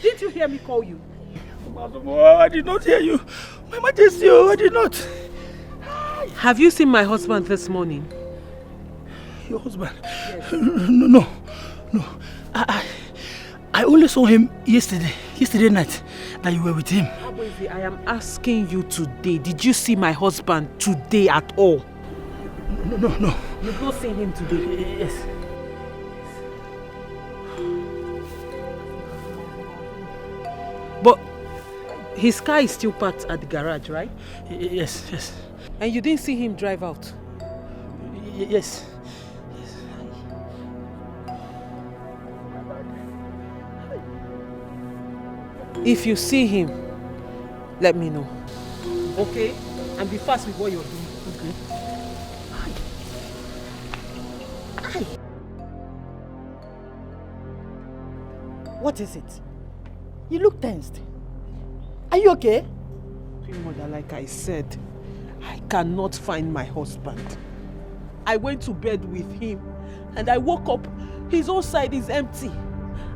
[SPEAKER 1] Didn't you hear me call you?
[SPEAKER 12] I did not hear you. My Majesty, I did not.
[SPEAKER 1] Have you seen my husband this morning?
[SPEAKER 12] Your husband? Yes. No. I only saw him yesterday night that you were with him.
[SPEAKER 1] I am asking you today, did you see my husband today at all?
[SPEAKER 12] No.
[SPEAKER 1] You've not seen him today?
[SPEAKER 12] Yes.
[SPEAKER 1] But his car is still parked at the garage, right?
[SPEAKER 12] Yes.
[SPEAKER 1] And you didn't see him drive out?
[SPEAKER 12] Yes.
[SPEAKER 1] If you see him, let me know. Okay? And be fast with what you're doing. Okay?
[SPEAKER 12] What is it? You look tensed. Are you okay?
[SPEAKER 1] Mother, like I said, I cannot find my husband. I went to bed with him and I woke up, his own side is empty.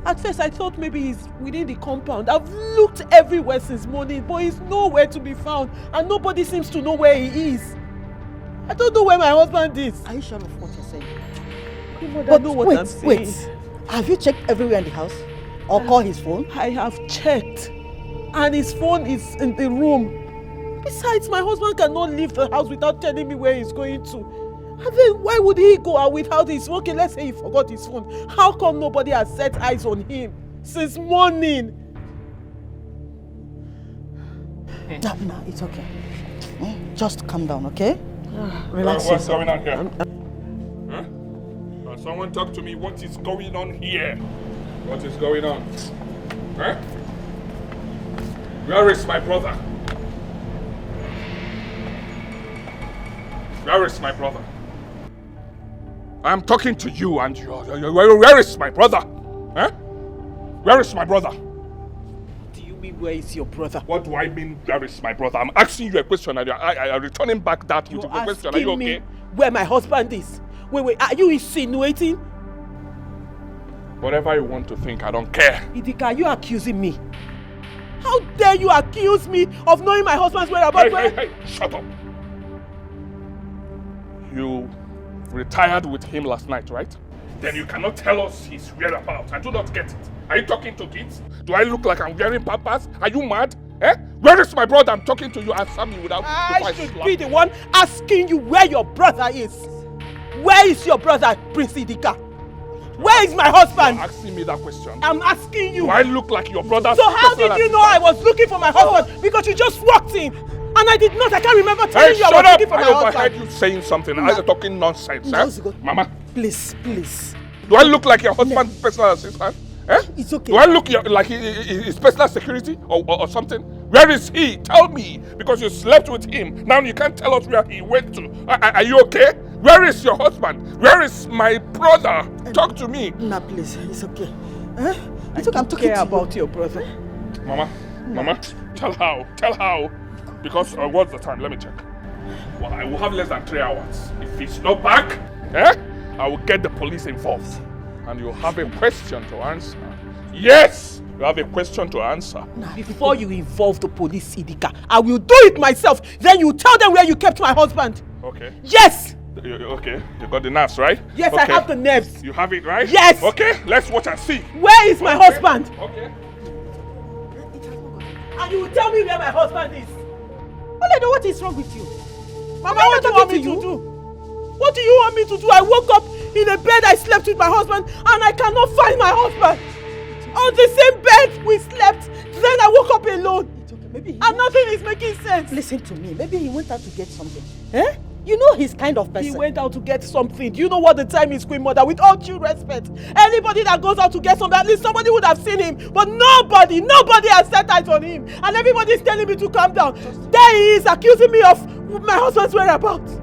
[SPEAKER 1] At first I thought maybe he's within the compound. I've looked everywhere since morning, but he's nowhere to be found and nobody seems to know where he is. I don't know where my husband is.
[SPEAKER 12] Are you sure of what you're saying?
[SPEAKER 1] Mother, know what I'm saying.
[SPEAKER 12] Wait. Have you checked everywhere in the house? Or called his phone?
[SPEAKER 1] I have checked. And his phone is in the room. Besides, my husband cannot leave the house without telling me where he's going to. And then why would he go out without his phone? Okay, let's say he forgot his phone. How come nobody has set eyes on him? since morning.
[SPEAKER 17] No, it's okay. Just calm down, okay? Relax
[SPEAKER 7] What's
[SPEAKER 17] yourself.
[SPEAKER 7] going on here? Huh? Someone talk to me. What is going on here? What is going on? Huh? Where is my brother? Where is my brother? I am talking to you and where is my brother? Huh? Where is my brother?
[SPEAKER 1] Do you mean where is your brother?
[SPEAKER 7] What do I mean where is my brother? I'm asking you a question and I'm returning back that with a question. Are you okay?
[SPEAKER 1] Me where my husband is? Wait, are you insinuating?
[SPEAKER 7] Whatever you want to think, I don't care.
[SPEAKER 1] Idika, are you accusing me? How dare you accuse me of knowing my husband's whereabouts?
[SPEAKER 7] Hey, shut up. You retired with him last night, right? Then you cannot tell us his whereabouts. I do not get it. Are you talking to kids? Do I look like I'm wearing pampers? Are you mad? Eh? Where is my brother? I'm talking to you. Answer me without...
[SPEAKER 1] I should be the one asking you where your brother is. Where is your brother, Prince Idika? Where is my husband?
[SPEAKER 7] You're asking me that question.
[SPEAKER 1] I'm asking you.
[SPEAKER 7] Do I look like your brother?
[SPEAKER 1] So how did you know I was looking for my husband? Because you just walked in. And I did not. I can't remember telling you I was looking for my husband.
[SPEAKER 7] I overheard you saying something. Are you talking nonsense?
[SPEAKER 1] No,
[SPEAKER 7] Mama.
[SPEAKER 1] Please, please.
[SPEAKER 7] Do I look like your husband's personal assistant? Eh?
[SPEAKER 1] It's okay.
[SPEAKER 7] Do I look like his personal security or something? Where is he? Tell me. Because you slept with him. Now you can't tell us where he went to. Are you okay? Where is your husband? Where is my brother? Talk to me.
[SPEAKER 17] Nah, please. It's okay.
[SPEAKER 1] It's okay. I'm talking about your brother.
[SPEAKER 7] Mama, tell how. Because what's the time? Let me check. Well, I will have less than 3 hours. If he's not back, I will get the police involved. And you'll have a question to answer. Yes! You have a question to answer.
[SPEAKER 1] Before you involve the police, Idika, I will do it myself. Then you tell them where you kept my husband.
[SPEAKER 7] Okay.
[SPEAKER 1] Yes!
[SPEAKER 7] Okay, you got the nerves, right?
[SPEAKER 1] Yes,
[SPEAKER 7] okay.
[SPEAKER 1] I have the nerves.
[SPEAKER 7] You have it, right?
[SPEAKER 1] Yes!
[SPEAKER 7] Okay, let's watch and see.
[SPEAKER 1] Where is my husband?
[SPEAKER 7] Okay.
[SPEAKER 1] And you will tell me where my husband is.
[SPEAKER 17] Oledo, what is wrong with you?
[SPEAKER 1] Mama, what do you want me to do? What do you want me to do? I woke up in a bed I slept with my husband and I cannot find my husband. On the same bed we slept, then I woke up alone.
[SPEAKER 17] It's okay. Maybe
[SPEAKER 1] and nothing is making sense.
[SPEAKER 17] Listen to me. Maybe he went out to get something. Eh? You know he's kind of person.
[SPEAKER 1] He went out to get something. Do you know what the time is, Queen Mother? With all due respect, anybody that goes out to get something, at least somebody would have seen him. But nobody has set eyes on him. And everybody's telling me to calm down. There he is accusing me of my husband's whereabouts.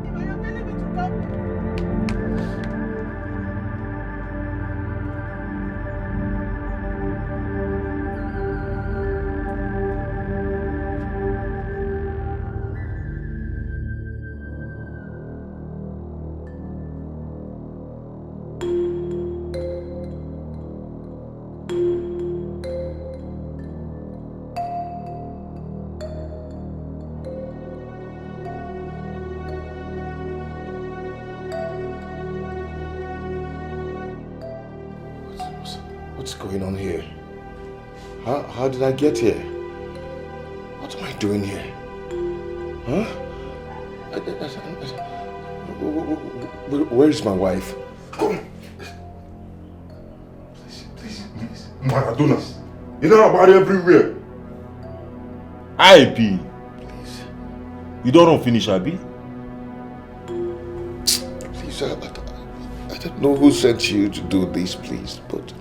[SPEAKER 6] What's going on here? How did I get here? What am I doing here? Huh? Where is my wife?
[SPEAKER 19] Please. Maradona. You know about everywhere. Please. You don't run finish, Abi?
[SPEAKER 6] Please, I don't know who sent you to do this, please, but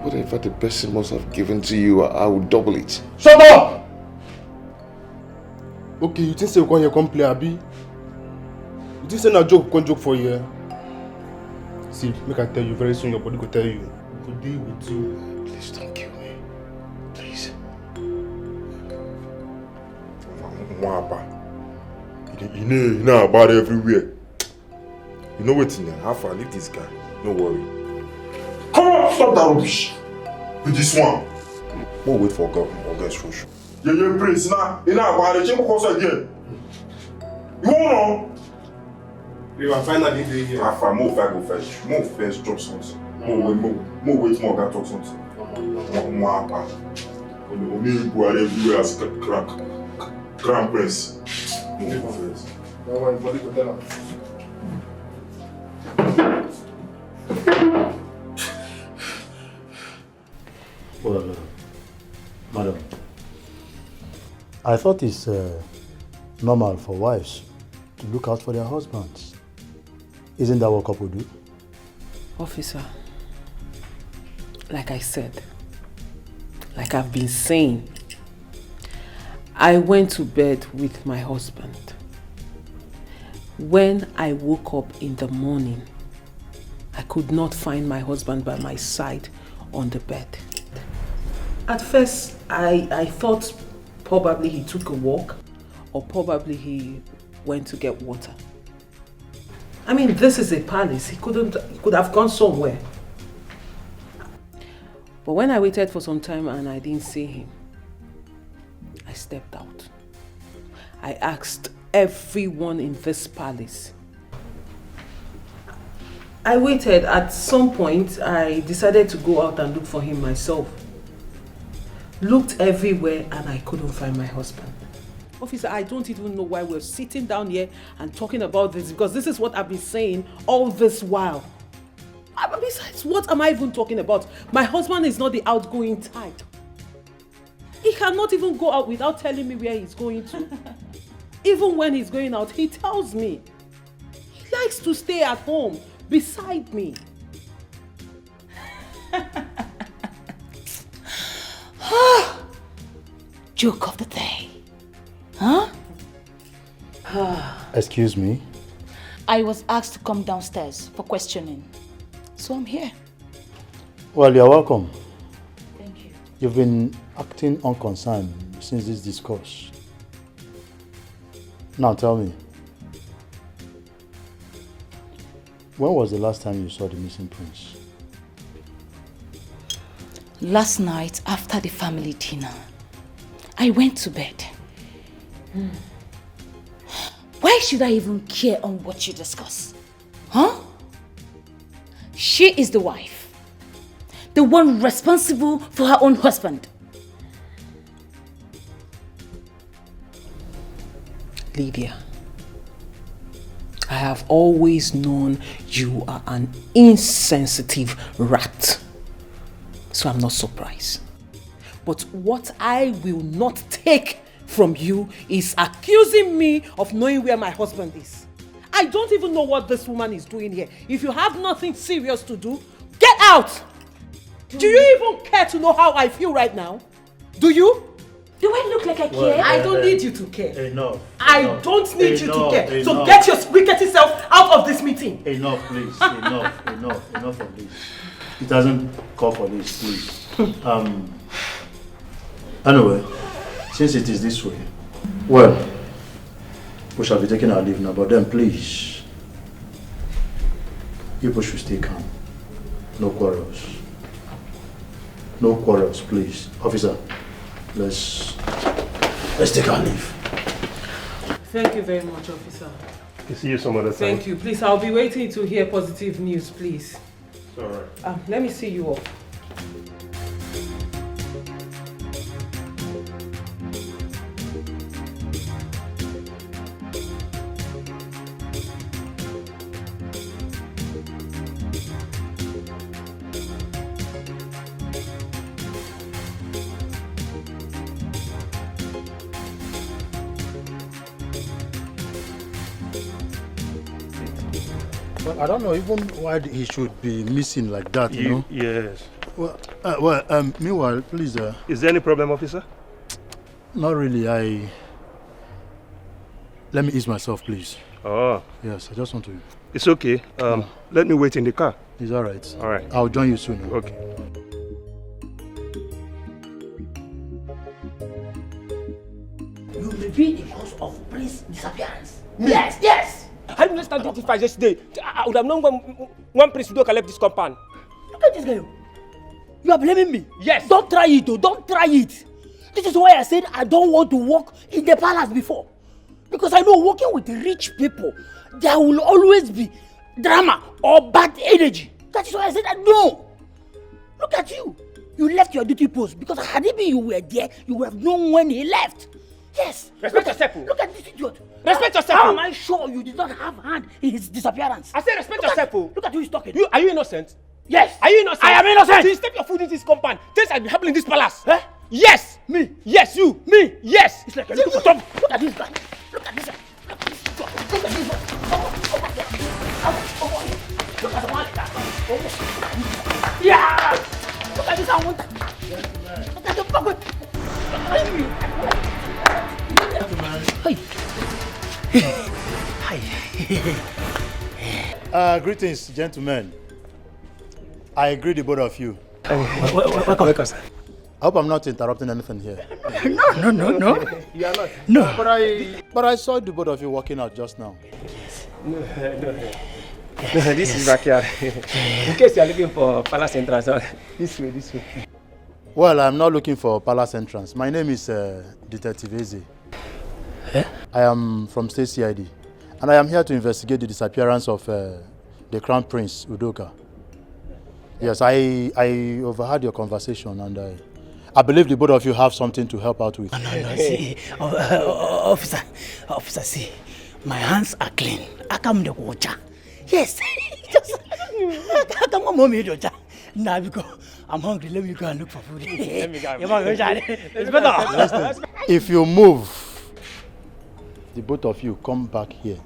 [SPEAKER 6] whatever the person must have given to you, I will double it.
[SPEAKER 19] Shut up! Okay, you think you come play, Abi? You think say a joke for you? See, make I tell you very soon, your body will tell you. We will deal with you.
[SPEAKER 6] Please don't kill me. Please.
[SPEAKER 19] You know about everywhere. You know what's in there? Have fun, leave this guy. No worry. Come on, stop that rubbish. With this one.
[SPEAKER 6] We'll wait for August for sure.
[SPEAKER 19] Yeah, Prince. Now about the chamber course again. You won't know. You are finally doing here. Move first, drop something. Move wait more, got talk something. More. Only go everywhere as Grand Prince. Move first. Don't worry, body go tell her.
[SPEAKER 20] Well, madam, I thought it's normal for wives to look out for their husbands. Isn't that what couples do?
[SPEAKER 1] Officer, like I said, like I've been saying, I went to bed with my husband. When I woke up in the morning, I could not find my husband by my side on the bed. At first, I thought probably he took a walk or probably he went to get water. I mean, this is a palace. He could have gone somewhere. But when I waited for some time and I didn't see him, I stepped out. I asked everyone in this palace. I waited. At some point, I decided to go out and look for him myself. Looked everywhere and I couldn't find my husband. Officer, I don't even know why we're sitting down here and talking about this, because this is what I've been saying all this while. Besides, what am I even talking about? My husband is not the outgoing type. He cannot even go out without telling me where he's going to. Even when he's going out, he tells me. He likes to stay at home beside me.
[SPEAKER 9] Joke of the day. Huh?
[SPEAKER 20] Excuse me?
[SPEAKER 9] I was asked to come downstairs for questioning. So I'm here.
[SPEAKER 20] Well, you're welcome.
[SPEAKER 9] Thank you.
[SPEAKER 20] You've been acting unconcerned since this discourse. Now tell me, when was the last time you saw the missing prince?
[SPEAKER 9] Last night, after the family dinner, I went to bed. Why should I even care on what you discuss? Huh? She is the wife. The one responsible for her own husband.
[SPEAKER 1] Lydia, I have always known you are an insensitive rat. So I'm not surprised. But what I will not take from you is accusing me of knowing where my husband is. I don't even know what this woman is doing here. If you have nothing serious to do, get out! Do you even care to know how I feel right now? Do you?
[SPEAKER 9] Do I look like I care?
[SPEAKER 1] I don't need you to care.
[SPEAKER 20] Enough.
[SPEAKER 1] I don't need you to care. So get your wicked self out of this meeting.
[SPEAKER 20] Enough, please. Enough of this. It doesn't call for this, please. Anyway, since it is this way, well, we shall be taking our leave now, but then please, people should stay calm. No quarrels. No quarrels, please. Officer, let's take our leave.
[SPEAKER 1] Thank you very much, officer.
[SPEAKER 10] I'll see you some other time.
[SPEAKER 1] Thank you. Please, I'll be waiting to hear positive news, please.
[SPEAKER 10] It's all right.
[SPEAKER 1] Let me see you off.
[SPEAKER 20] Well, I don't know even why he should be missing like that, you know?
[SPEAKER 10] Yes.
[SPEAKER 20] Well, meanwhile, please...
[SPEAKER 10] Is there any problem, officer?
[SPEAKER 20] Not really. Let me ease myself, please.
[SPEAKER 10] Oh.
[SPEAKER 20] Yes, I just want to...
[SPEAKER 10] It's okay. Let me wait in the car.
[SPEAKER 20] It's all right.
[SPEAKER 10] All right.
[SPEAKER 20] I'll join you soon.
[SPEAKER 10] Okay.
[SPEAKER 12] You may be the cause of Prince's disappearance. Yes, yes!
[SPEAKER 21] How did you start identify yesterday? I would have known one prince would have left this compound.
[SPEAKER 12] Look at this guy. You are blaming me?
[SPEAKER 21] Yes.
[SPEAKER 12] Don't try it, though. Don't try it. This is why I said I don't want to work in the palace before. Because I know working with rich people, there will always be drama or bad energy. That is why I said no. Look at you. You left your duty post because had it been you were there, you would have known when he left. Yes.
[SPEAKER 21] Respect yourself.
[SPEAKER 12] Look at this idiot.
[SPEAKER 21] Respect yourself.
[SPEAKER 12] How am I sure you did not have hand in his disappearance?
[SPEAKER 21] I said respect yourself.
[SPEAKER 12] Look at who he's talking.
[SPEAKER 21] Are you innocent?
[SPEAKER 12] Yes.
[SPEAKER 21] Are you innocent?
[SPEAKER 12] I am innocent.
[SPEAKER 21] Since step your foot into this compound, things have been happening in this palace.
[SPEAKER 12] Eh?
[SPEAKER 21] Yes.
[SPEAKER 12] Me?
[SPEAKER 21] Yes, you.
[SPEAKER 12] Me?
[SPEAKER 21] Yes.
[SPEAKER 12] It's like a little top. Look at this guy. Look at this guy. Look at this guy. Look at this guy. Look at the one. Yeah. Look at this one. Look at the fuck.
[SPEAKER 20] Hi. Greetings, gentlemen. I agree the both of you.
[SPEAKER 12] Welcome, sir.
[SPEAKER 20] I hope I'm not interrupting anything here.
[SPEAKER 12] No.
[SPEAKER 20] You are not?
[SPEAKER 12] No.
[SPEAKER 20] But I saw the both of you walking out just now.
[SPEAKER 21] No, this is backyard. In case you are looking for palace entrance, this way.
[SPEAKER 20] Well, I'm not looking for palace entrance. My name is Detective Eze. I am from State CID, and I am here to investigate the disappearance of the Crown Prince Udoka. Yes, I overheard your conversation, and I believe the both of you have something to help out with.
[SPEAKER 12] No, see, officer, see, my hands are clean. I come the water. Yes, I come mommy water. Now because I'm hungry, let me go and look for food.
[SPEAKER 21] Let me go.
[SPEAKER 12] It's better.
[SPEAKER 20] If you move, the both of you come back here.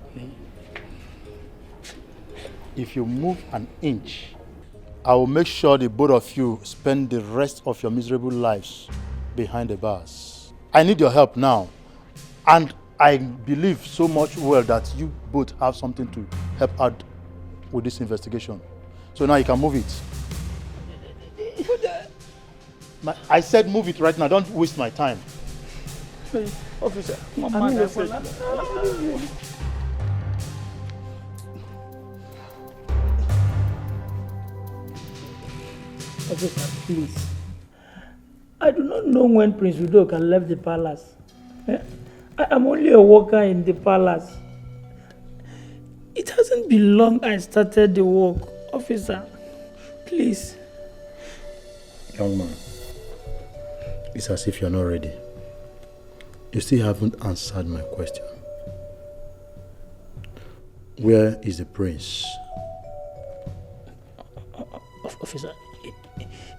[SPEAKER 20] If you move an inch, I will make sure the both of you spend the rest of your miserable lives behind the bars. I need your help now. And I believe so much well that you both have something to help out with this investigation. So now you can move it. I said move it right now. Don't waste my time.
[SPEAKER 12] Officer, Officer, please. I do not know when Prince Udoka left the palace. I am only a worker in the palace. It hasn't been long I started the work. Officer, please.
[SPEAKER 20] Young man, it's as if you're not ready. You still haven't answered my question. Where is the prince?
[SPEAKER 12] Officer,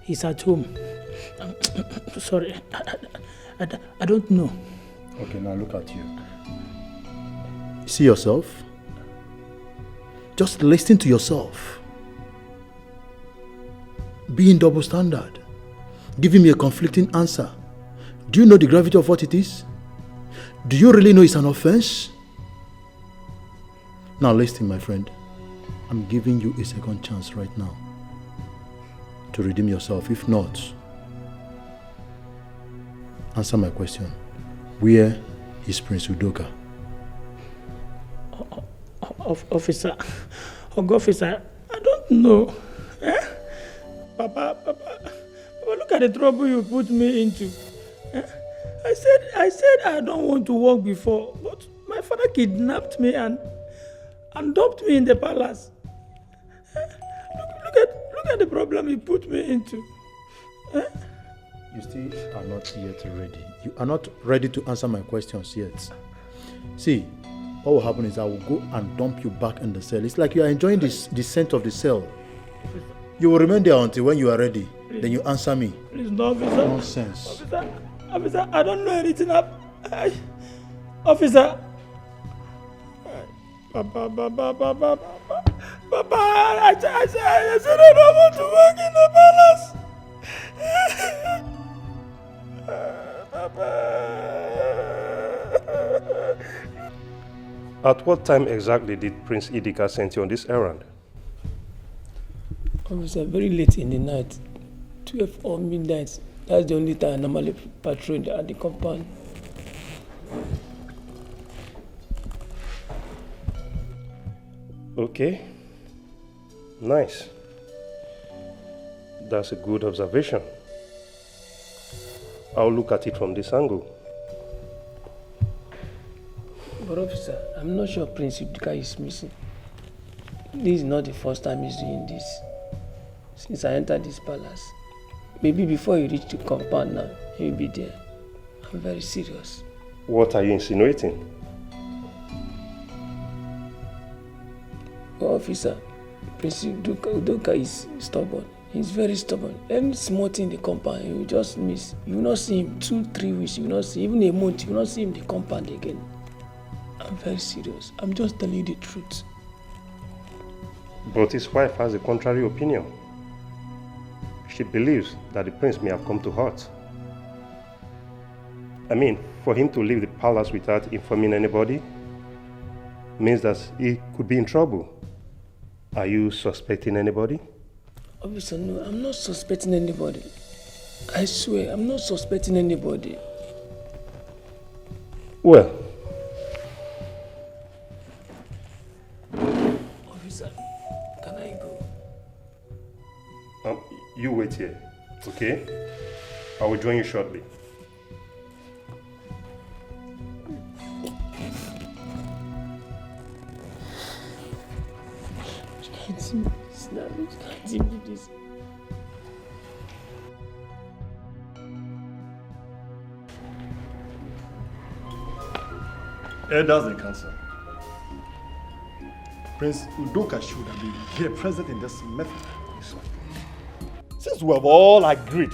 [SPEAKER 12] he's at home. Sorry, I don't know.
[SPEAKER 20] Okay, now look at you. See yourself? Just listen to yourself. Be in double standard. Giving me a conflicting answer. Do you know the gravity of what it is? Do you really know it's an offense? Now listen, my friend. I'm giving you a second chance right now to redeem yourself. If not, answer my question. Where is Prince Udoka?
[SPEAKER 12] Officer, I don't know. Papa, look at the trouble you put me into. I said I don't want to work before, but my father kidnapped me and dumped me in the palace. Look at the problem he put me into.
[SPEAKER 20] You still are not yet ready. You are not ready to answer my questions yet. See, what will happen is I will go and dump you back in the cell. It's like you are enjoying the scent of the cell. You will remain there until when you are ready. Please. Then you answer me.
[SPEAKER 12] Please, no, officer.
[SPEAKER 20] Nonsense.
[SPEAKER 12] Officer, I don't know anything. Officer. Papa, I said I don't want to work in the palace.
[SPEAKER 4] At what time exactly did Prince Idika send you on this errand?
[SPEAKER 12] Officer, very late in the night, 12 or midnight. That's the only time I normally patrol at the compound.
[SPEAKER 4] Okay. Nice. That's a good observation. I'll look at it from this angle.
[SPEAKER 12] But officer, I'm not sure Prince Idika is missing. This is not the first time he's doing this. Since I entered this palace. Maybe before you reach the compound now, he'll be there. I'm very serious.
[SPEAKER 4] What are you insinuating?
[SPEAKER 12] Officer,
[SPEAKER 3] Prince Udoka is stubborn. He's very stubborn. Any small thing in the compound, he will just miss. You will not see him 2-3 weeks. You will not see, even a month, you will not see him in the compound again. I'm very serious. I'm just telling you the truth.
[SPEAKER 4] But his wife has a contrary opinion. She believes that the prince may have come to hurt. I mean, for him to leave the palace without informing anybody means that he could be in trouble. Are you suspecting anybody?
[SPEAKER 3] Obviously, no, I'm not suspecting anybody. I swear, I'm not suspecting anybody.
[SPEAKER 4] Well,
[SPEAKER 3] Officer, can I go?
[SPEAKER 4] You wait here, okay? I will join you shortly.
[SPEAKER 10] Elders and council. Prince Udoka should have been here present in this method. Since we have all agreed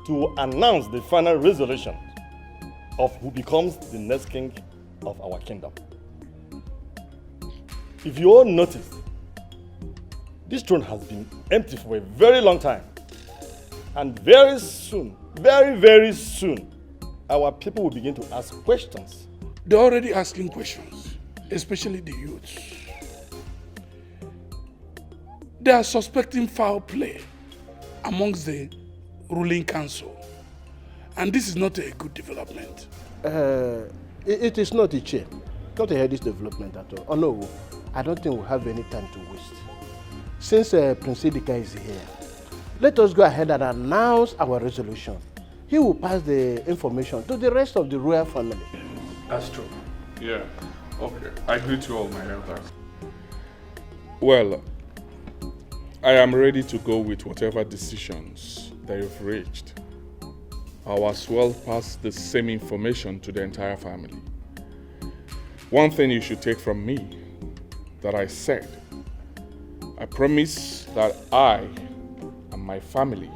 [SPEAKER 10] to announce the final resolution of who becomes the next king of our kingdom. If you all noticed, this throne has been empty for a very long time. And very soon, very, very soon, our people will begin to ask questions.
[SPEAKER 11] They're already asking questions, especially the youths. They are suspecting foul play amongst the ruling council. And this is not a good development.
[SPEAKER 13] It is not, Iche. Not a this development at all. Oh no, I don't think we have any time to waste. Since Prince Idika is here, let us go ahead and announce our resolution. He will pass the information to the rest of the royal family.
[SPEAKER 7] That's true. Yeah. Okay. I agree to all my elders. Well, I am ready to go with whatever decisions that you've reached. I'll as well pass the same information to the entire family. One thing you should take from me that I said, I promise that I and my family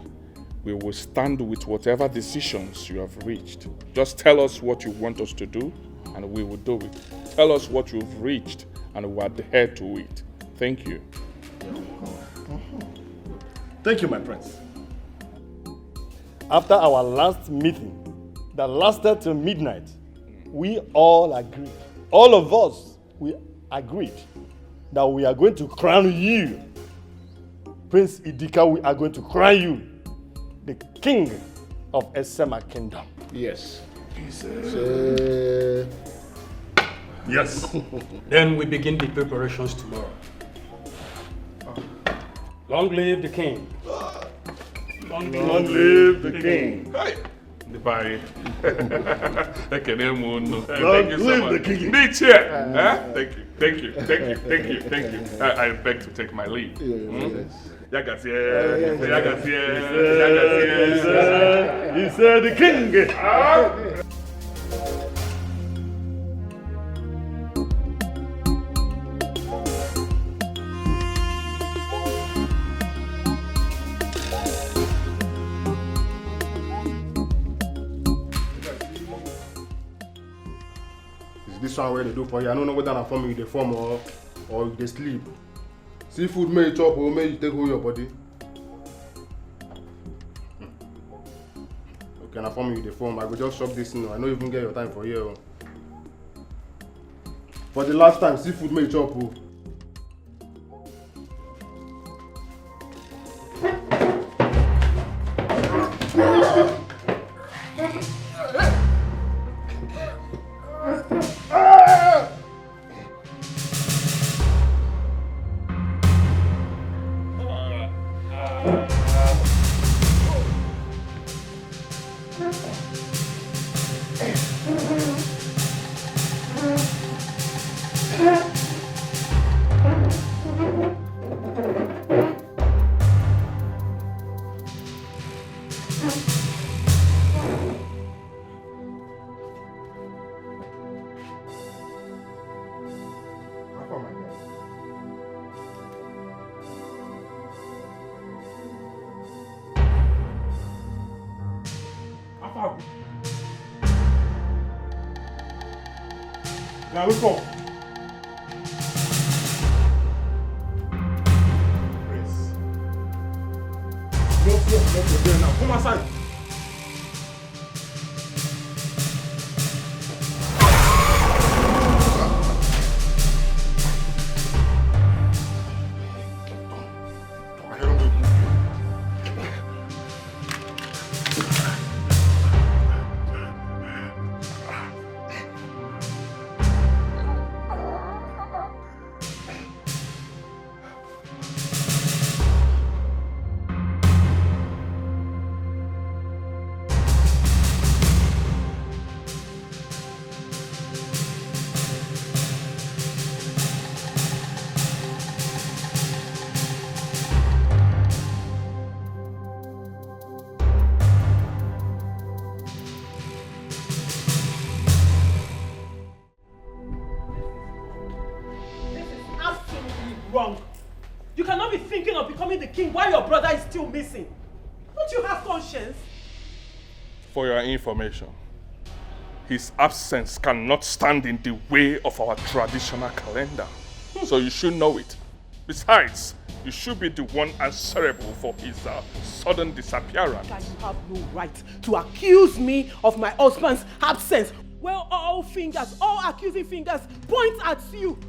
[SPEAKER 7] we will stand with whatever decisions you have reached. Just tell us what you want us to do and we will do it. Tell us what you've reached and we'll adhere to it. Thank you.
[SPEAKER 10] Thank you, my prince. After our last meeting that lasted till midnight, we all agreed, all of us, we agreed that we are going to crown you. Prince Idika, we are going to crown you the king of Esema Kingdom.
[SPEAKER 15] Yes.
[SPEAKER 10] Yes.
[SPEAKER 15] Then we begin the preparations tomorrow. Long live the king.
[SPEAKER 7] Long live the king. Hey. Bye. Thank you so much. Thank you. Thank you. Thank you. Thank you. Thank you. I beg to take my leave.
[SPEAKER 10] He said the king.
[SPEAKER 18] This one where they do for you. I don't know whether I'm forming the form or they sleep. Seafood may chop or may you take hold your body. Okay, I'm forming the form. I will just chop this now. I don't even get your time for here. For the last time, seafood may chop. Now we come. Prince. Look there now. Come outside.
[SPEAKER 1] Wrong. You cannot be thinking of becoming the king while your brother is still missing. Don't you have conscience?
[SPEAKER 7] For your information, his absence cannot stand in the way of our traditional calendar. So you should know it. Besides, you should be the one answerable for his sudden disappearance.
[SPEAKER 1] You have no right to accuse me of my husband's absence. Well, all accusing fingers point at you.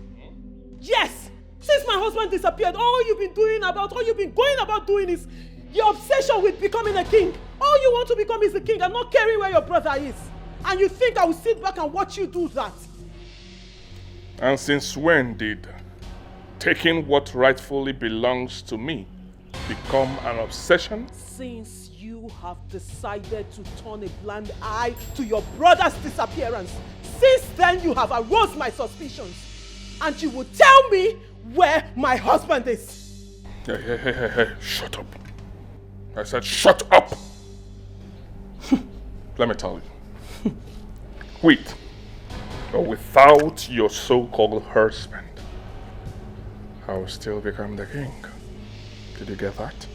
[SPEAKER 1] Yes! Since my husband disappeared, all you've been going about doing is your obsession with becoming a king. All you want to become is a king and not caring where your brother is. And you think I will sit back and watch you do that?
[SPEAKER 7] And since when did taking what rightfully belongs to me become an obsession?
[SPEAKER 1] Since you have decided to turn a blind eye to your brother's disappearance, since then you have aroused my suspicions. And you will tell me where my husband is.
[SPEAKER 7] Hey, shut up. I said shut up. Let me tell you. With or without your so-called husband, I will still become the king. Did you get that?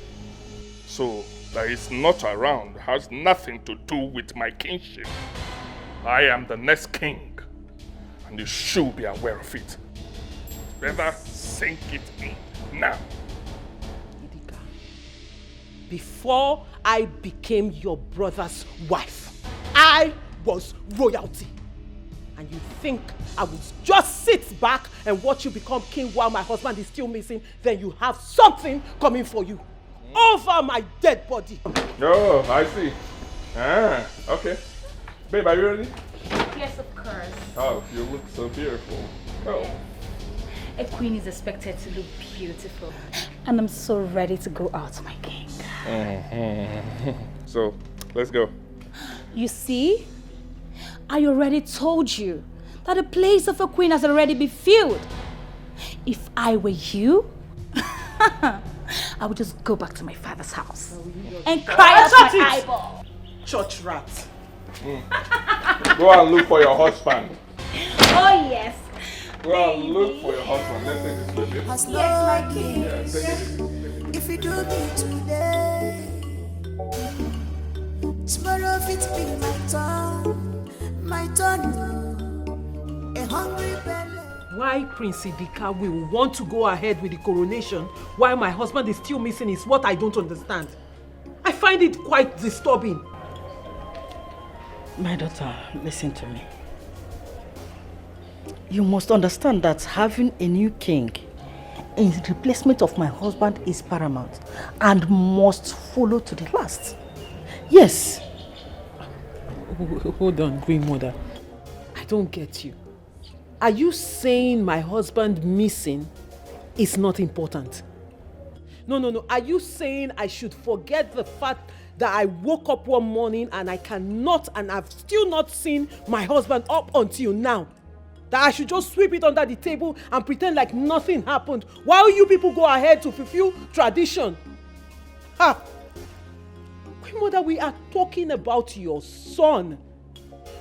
[SPEAKER 7] So that he's not around has nothing to do with my kingship. I am the next king, and you should be aware of it. Better sink it in now.
[SPEAKER 1] Idika, before I became your brother's wife, I was royalty. And you think I would just sit back and watch you become king while my husband is still missing? Then you have something coming for you. Over my dead body.
[SPEAKER 7] Oh, I see. Okay. Babe, are you ready?
[SPEAKER 9] Yes, of course.
[SPEAKER 7] Oh, you look so beautiful. Oh.
[SPEAKER 9] A queen is expected to look beautiful. And I'm so ready to go out, my king.
[SPEAKER 7] So, let's go.
[SPEAKER 9] You see? I already told you that the place of a queen has already been filled. If I were you, I would just go back to my father's house and cry out my eyeball.
[SPEAKER 1] Church rat.
[SPEAKER 7] Go and look for your husband.
[SPEAKER 9] Oh, yes.
[SPEAKER 7] Go and look for your husband. Let's take this with you.
[SPEAKER 14] Yes, my king.
[SPEAKER 7] Yeah, take it.
[SPEAKER 14] If you do me today, tomorrow it be my turn. My turn. A hungry belly.
[SPEAKER 1] Why Prince Idika will want to go ahead with the coronation while my husband is still missing is what I don't understand. I find it quite disturbing.
[SPEAKER 17] My daughter, listen to me. You must understand that having a new king in replacement of my husband is paramount and must follow to the last. Yes.
[SPEAKER 1] Hold on, Green Mother. I don't get you. Are you saying my husband missing is not important? No. Are you saying I should forget the fact that I woke up one morning and I cannot and I've still not seen my husband up until now? That I should just sweep it under the table and pretend like nothing happened while you people go ahead to fulfill tradition? Queen Mother, we are talking about your son.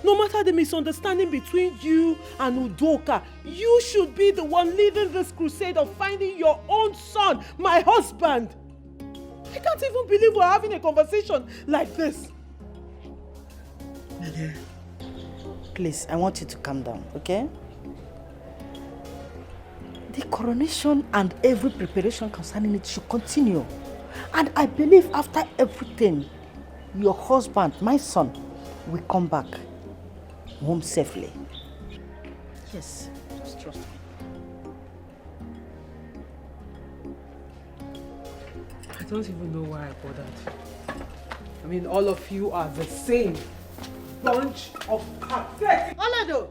[SPEAKER 1] No matter the misunderstanding between you and Udoka, you should be the one leading this crusade of finding your own son, my husband. I can't even believe we're having a conversation like this.
[SPEAKER 17] Please, I want you to calm down, okay? coronation and every preparation concerning it should continue. And I believe after everything, your husband, my son, will come back home safely. Yes, just trust me.
[SPEAKER 1] I don't even know why I bothered. I mean, all of you are the same bunch of pathetic.
[SPEAKER 17] Olado!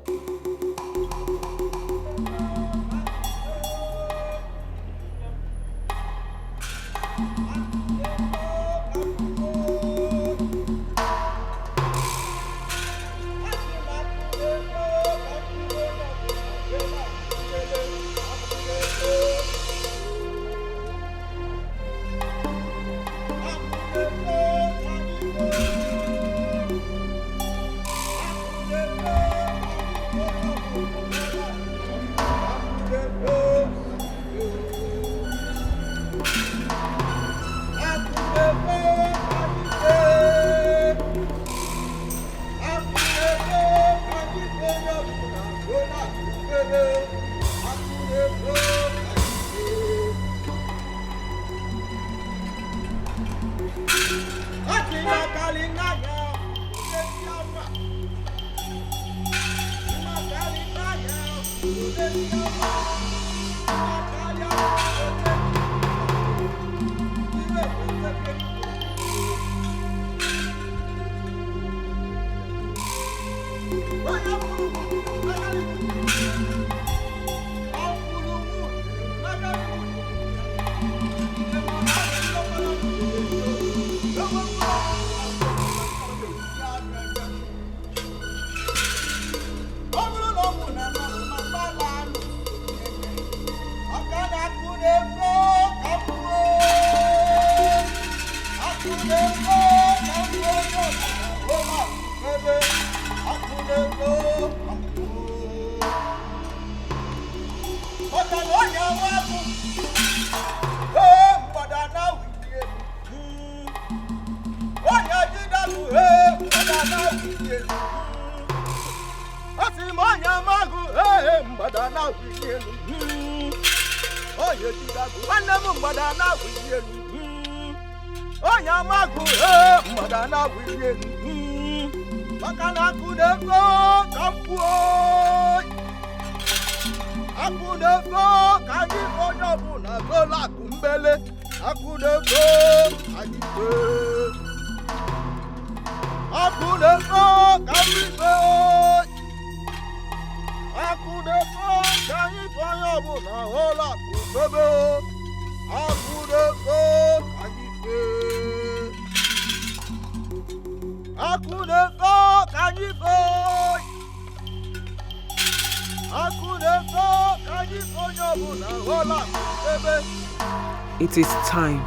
[SPEAKER 1] It is time.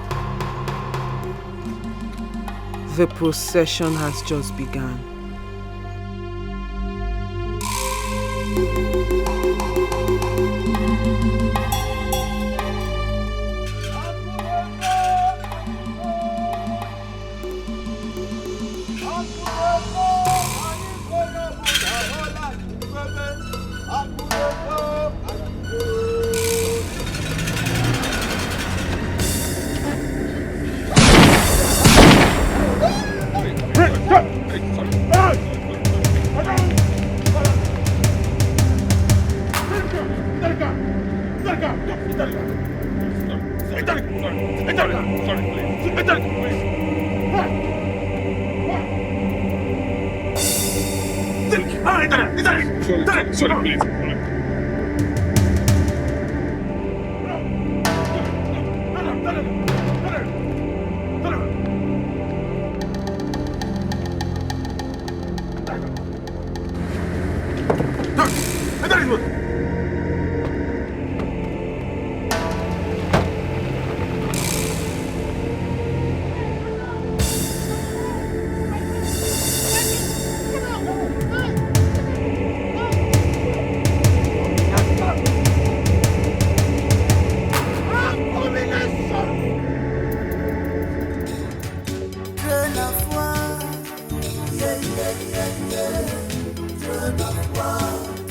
[SPEAKER 1] The procession has just begun.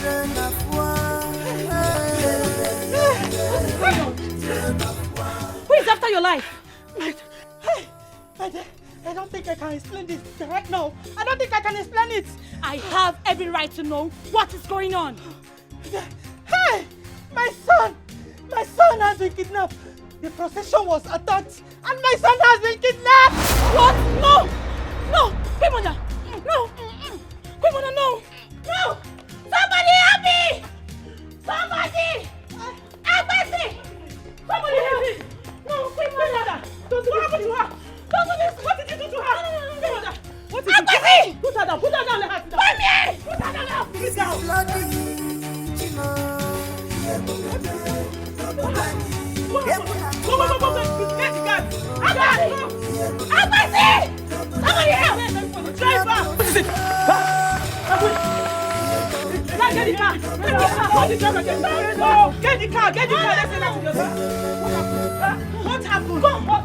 [SPEAKER 14] Train of war,
[SPEAKER 8] after your life.
[SPEAKER 12] I don't think I can explain this right now. I don't think I can explain it.
[SPEAKER 8] I have every right to know what is going on.
[SPEAKER 12] Hey! My son! My son has been kidnapped. The procession was attacked and my son has been kidnapped!
[SPEAKER 8] What? No! No! Queen Mother! No! Queen Mother, no! No! Somebody help me! Somebody! Help me! Somebody help me! No, Queen Mother! What happened to her? Don't do this! What did you do to her? Queen Mother! What is it? Put her down! Put her down! Let her sit down! Come here! Put her down! Let her sit Somebody help! Driver! What is it? Get the car! Get the car! Get the car! Let's send her to the car. What happened? Come on!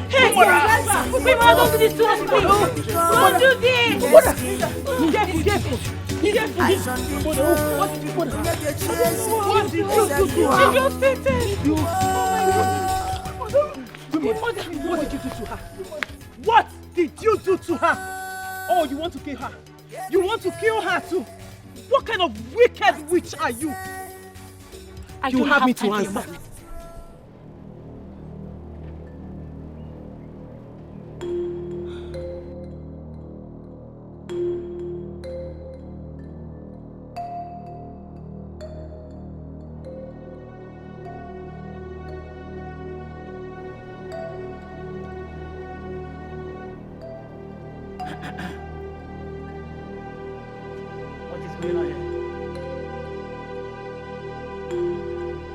[SPEAKER 8] Hey, driver! Don't do this to us, please! Don't do this! Careful! What did you do to her? She just fainted! What did you do to her? What did you do to her? Oh, you want to kill her? You want to kill her too? What kind of wicked witch are you? You have me to answer.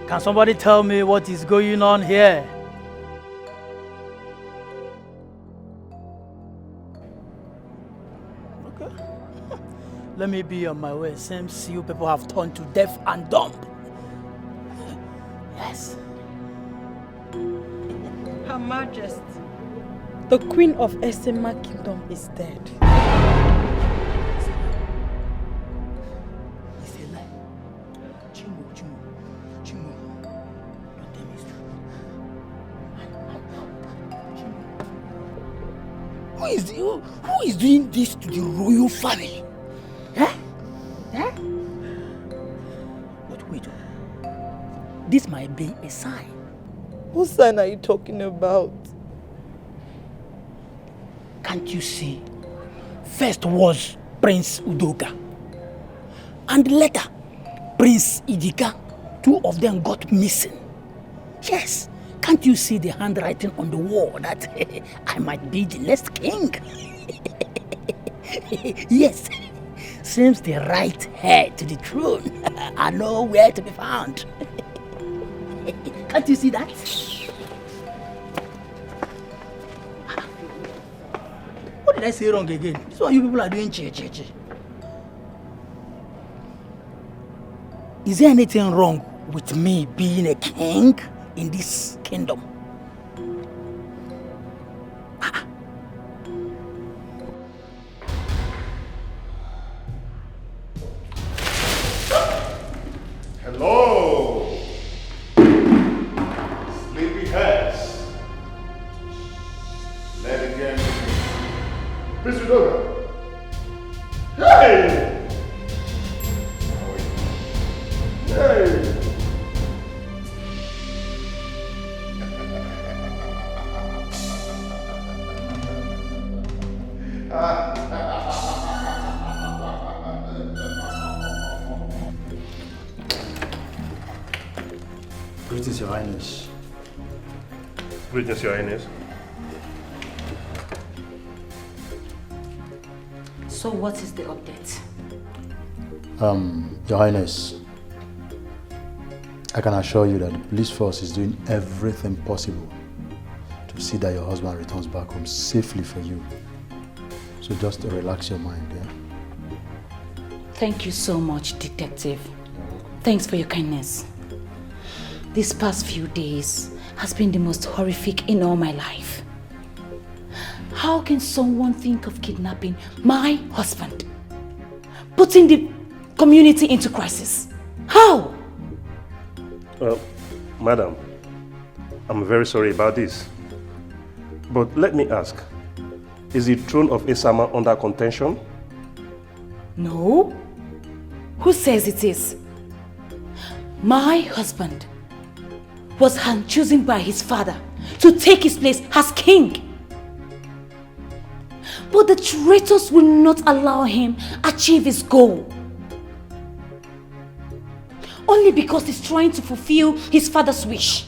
[SPEAKER 12] Can somebody tell me what is going on here? Okay. Let me be on my way. Seems you people have turned to deaf and dumb. Yes.
[SPEAKER 5] Her Majesty, the Queen of Esema Kingdom is dead.
[SPEAKER 12] Who is doing this to the royal family? Huh? Huh? But wait, this might be a sign.
[SPEAKER 5] What sign are you talking about?
[SPEAKER 12] Can't you see? First was Prince Udoka, and later Prince Idika. Two of them got missing. Yes. Can't you see the handwriting on the wall that I might be the next king? Yes, seems the right heir to the throne are nowhere to be found. Can't you see that? What did I say wrong again? This is what you people are doing, che. Is there anything wrong with me being a king in this kingdom?
[SPEAKER 18] Hello, sleepyheads. Let it again. Prince Udoka. Hey! Hey!
[SPEAKER 20] Greetings, Your Highness.
[SPEAKER 4] Greetings, Your Highness.
[SPEAKER 9] So what is the update?
[SPEAKER 20] Your Highness, I can assure you that the police force is doing everything possible to see that your husband returns back home safely for you. So just relax your mind, yeah?
[SPEAKER 9] Thank you so much, Detective. Thanks for your kindness. These past few days has been the most horrific in all my life. How can someone think of kidnapping my husband? Putting the community into crisis? How?
[SPEAKER 4] Well, madam, I'm very sorry about this. But let me ask, is the throne of Esama under contention?
[SPEAKER 9] No. Who says it is? My husband was hand-chosen by his father to take his place as king. But the traitors will not allow him achieve his goal. Only because he's trying to fulfill his father's wish.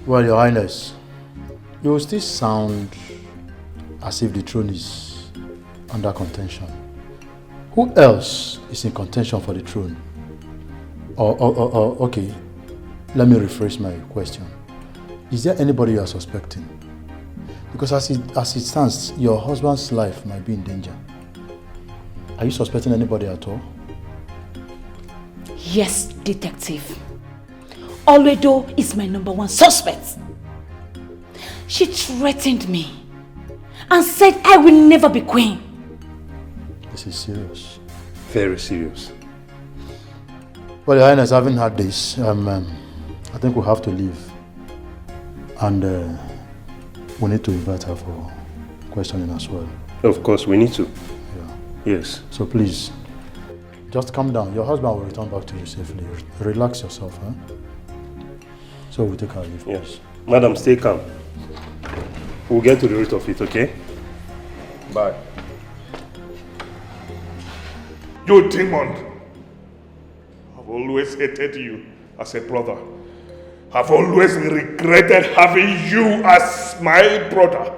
[SPEAKER 20] Well, Your Highness, you will still sound as if the throne is under contention. Who else is in contention for the throne? Okay, let me rephrase my question. Is there anybody you are suspecting? Because as it stands, your husband's life might be in danger. Are you suspecting anybody at all?
[SPEAKER 9] Yes, detective. Oledo is my #1 suspect. She threatened me and said I will never be queen.
[SPEAKER 20] This is serious.
[SPEAKER 4] Very serious.
[SPEAKER 20] Well, Your Highness, having had this, I think we'll have to leave. And we need to invite her for questioning as well.
[SPEAKER 4] Of course, we need to.
[SPEAKER 20] Yeah.
[SPEAKER 4] Yes.
[SPEAKER 20] So please, just calm down. Your husband will return back to you safely. Relax yourself, huh? So we'll take our leave.
[SPEAKER 4] Yes. Madam, stay calm. We'll get to the root of it, okay?
[SPEAKER 19] Bye.
[SPEAKER 7] You demon! I've always hated you as a brother. I've always regretted having you as my brother.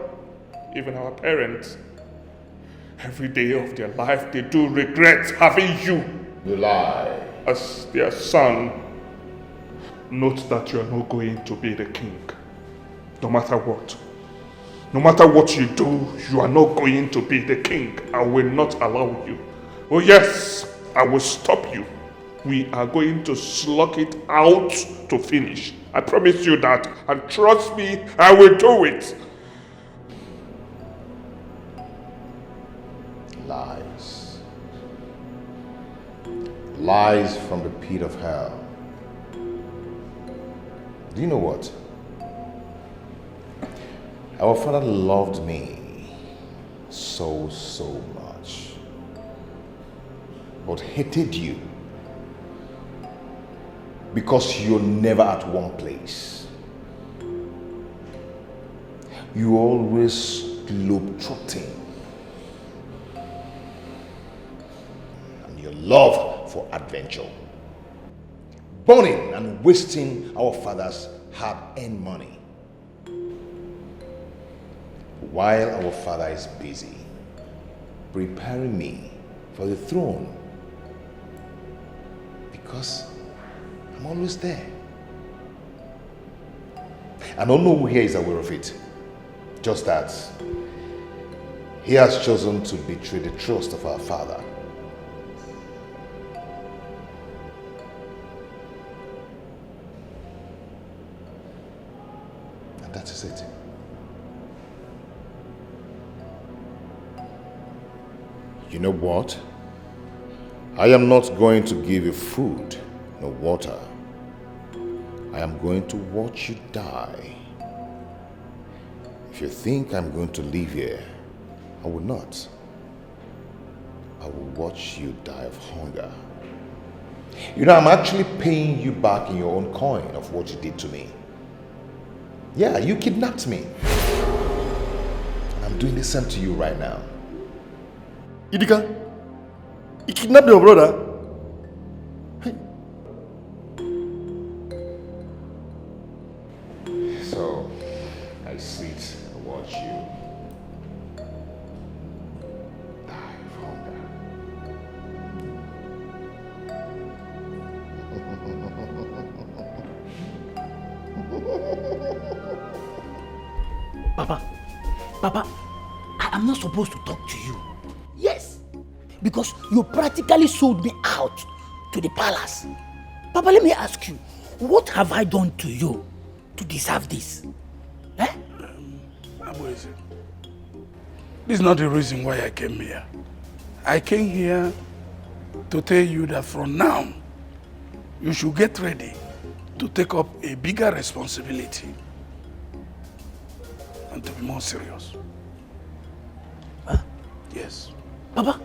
[SPEAKER 7] Even our parents. Every day of their life they do regret having you.
[SPEAKER 6] You lie.
[SPEAKER 7] As their son. Note that you are not going to be the king. No matter what. No matter what you do, you are not going to be the king. I will not allow you. Oh yes, I will stop you. We are going to slug it out to finish. I promise you that. And trust me, I will do it.
[SPEAKER 6] Lies. Lies from the pit of hell. Do you know what? Our father loved me so much, but hated you because you're never at one place. You always globe-trotting. And your love for adventure. Burning and wasting our father's hard-earned money. While our father is busy preparing me for the throne. Because I'm always there. I don't know who here is aware of it. Just that he has chosen to betray the trust of our father. And that is it. You know what? I am not going to give you food, no water. I am going to watch you die. If you think I'm going to live here, I will not. I will watch you die of hunger. You know, I'm actually paying you back in your own coin of what you did to me. Yeah, you kidnapped me. And I'm doing the same to you right now.
[SPEAKER 10] Idika, you kidnapped your brother?
[SPEAKER 6] So, I sit and watch you die of hunger.
[SPEAKER 12] Papa, I am not supposed to talk to you. Yes, because you practically sold me out to the palace. Papa, let me ask you, what have I done to you to deserve this? Eh?
[SPEAKER 11] This is not the reason why I came here. I came here to tell you that from now, you should get ready to take up a bigger responsibility and to be more serious.
[SPEAKER 12] Huh?
[SPEAKER 11] Yes.
[SPEAKER 12] Papa,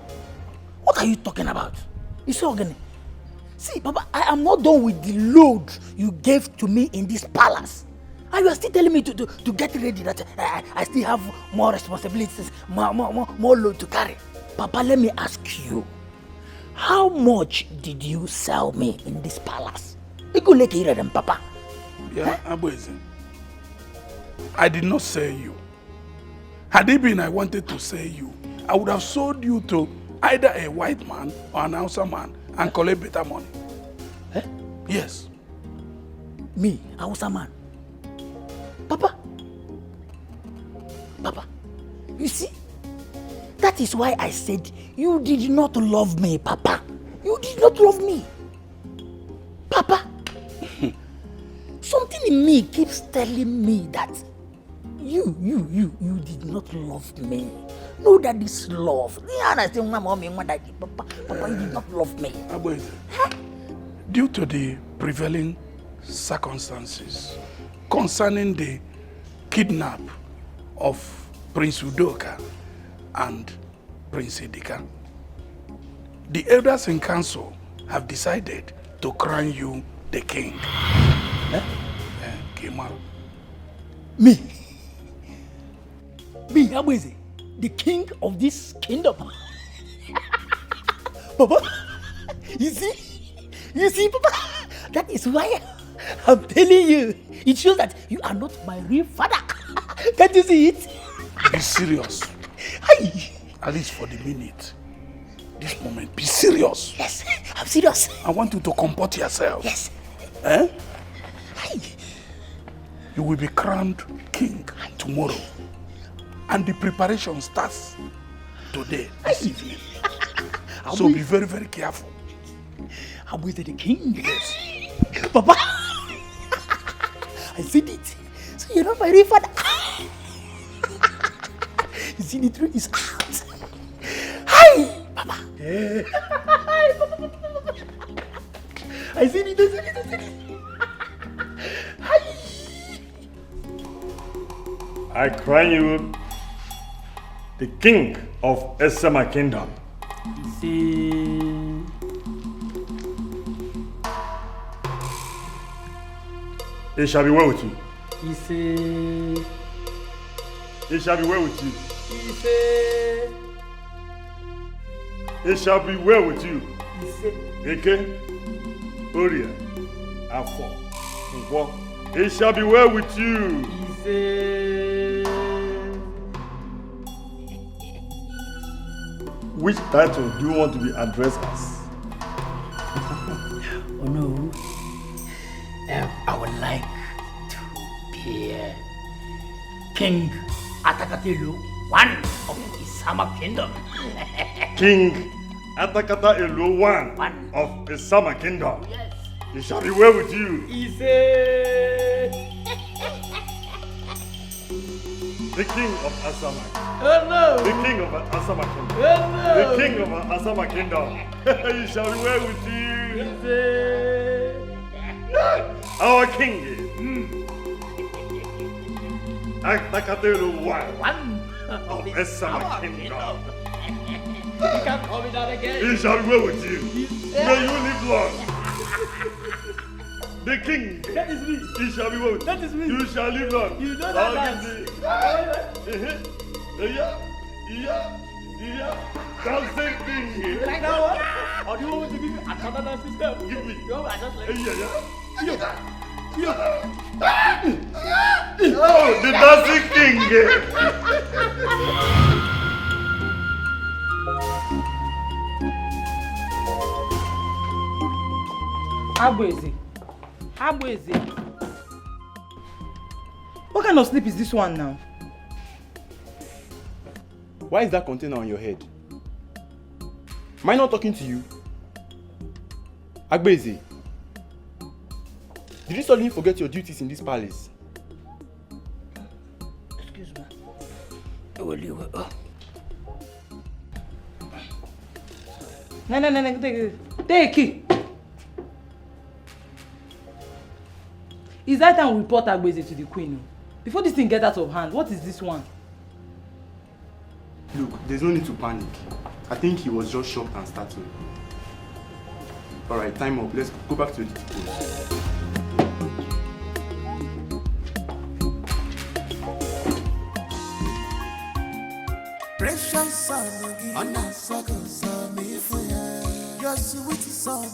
[SPEAKER 12] what are you talking about? You see, Ogene? See, Papa, I am not done with the load you gave to me in this palace. And you are still telling me to get ready, that I still have more responsibilities, more load to carry. Papa, let me ask you, how much did you sell me in this palace? Papa.
[SPEAKER 11] Yeah, Abueze. I did not sell you. Had it been I wanted to sell you, I would have sold you to either a white man or an Hausa man and collect better money.
[SPEAKER 12] Eh?
[SPEAKER 11] Yes.
[SPEAKER 12] Me, Hausa man? Papa, you see, that is why I said you did not love me, Papa. You did not love me. Papa, something in me keeps telling me that you did not love me. No, that is love. Papa, you did not love me.
[SPEAKER 11] Due to the prevailing circumstances concerning the kidnap of Prince Udoka and Prince Idika, the elders in council have decided to crown you the king. Kimaru.
[SPEAKER 12] Me, Abueze, the king of this kingdom. Papa, you see, Papa, that is why I'm telling you. It shows that you are not my real father. Can't you see it?
[SPEAKER 11] Be serious.
[SPEAKER 12] Hey.
[SPEAKER 11] At least for the minute. This moment, be serious.
[SPEAKER 12] Yes, I'm serious.
[SPEAKER 11] I want you to comport yourself.
[SPEAKER 12] Yes.
[SPEAKER 11] Eh?
[SPEAKER 12] Hey.
[SPEAKER 11] You will be crowned king tomorrow. And the preparation starts today, this evening. So be very, very careful.
[SPEAKER 12] I'm with the king. Yes. Papa, I said it. So you're not my real father. You see, the truth is out. Hi, Papa. Hi, Papa. I said it. Hi.
[SPEAKER 10] I crown you the king of Esama Kingdom.
[SPEAKER 12] See.
[SPEAKER 10] It shall be well with you.
[SPEAKER 12] He say.
[SPEAKER 10] It shall be well with you.
[SPEAKER 12] He say.
[SPEAKER 10] It shall be well with you.
[SPEAKER 12] He say.
[SPEAKER 10] Eke, Oria, Afo, Nkwo. It shall be well with you.
[SPEAKER 12] He say.
[SPEAKER 10] Which title do you want to be addressed as?
[SPEAKER 12] Oh no. I would like to be King Atakatelu, one of Isama Kingdom.
[SPEAKER 10] King Atakata Elu, one of Isama Kingdom.
[SPEAKER 12] Yes.
[SPEAKER 10] It shall be well with you. The king of Asama.
[SPEAKER 12] Oh no.
[SPEAKER 10] The king of Asama Kingdom.
[SPEAKER 12] Oh no.
[SPEAKER 10] The king of Asama Kingdom. It shall be well with you. Our king is Atakatelu, one of Asama Kingdom.
[SPEAKER 12] You can't call me that again.
[SPEAKER 10] It shall be well with you. May you live long. The king.
[SPEAKER 12] That is me.
[SPEAKER 10] He shall be well.
[SPEAKER 12] That is me.
[SPEAKER 10] You shall live long.
[SPEAKER 12] You know that dance.
[SPEAKER 10] Dancing king.
[SPEAKER 12] You like that one? Or do you want me to give you another dance system?
[SPEAKER 10] Give me.
[SPEAKER 12] No, I just like
[SPEAKER 10] Oh, the dancing king.
[SPEAKER 2] Abueze. What kind of sleep is this one now?
[SPEAKER 22] Why is that container on your head? Am I not talking to you? Agbeze, did you suddenly forget your duties in this palace?
[SPEAKER 12] Excuse me. Oh.
[SPEAKER 2] No, take it. It's that time we report Agbeze to the queen. Before this thing gets out of hand, what is this one?
[SPEAKER 22] Look, there's no need to panic. I think he was just shocked and startled. Alright, time up. Let's go back to the duty post.
[SPEAKER 14] Precious son, on a circle, son, if you're sweet son,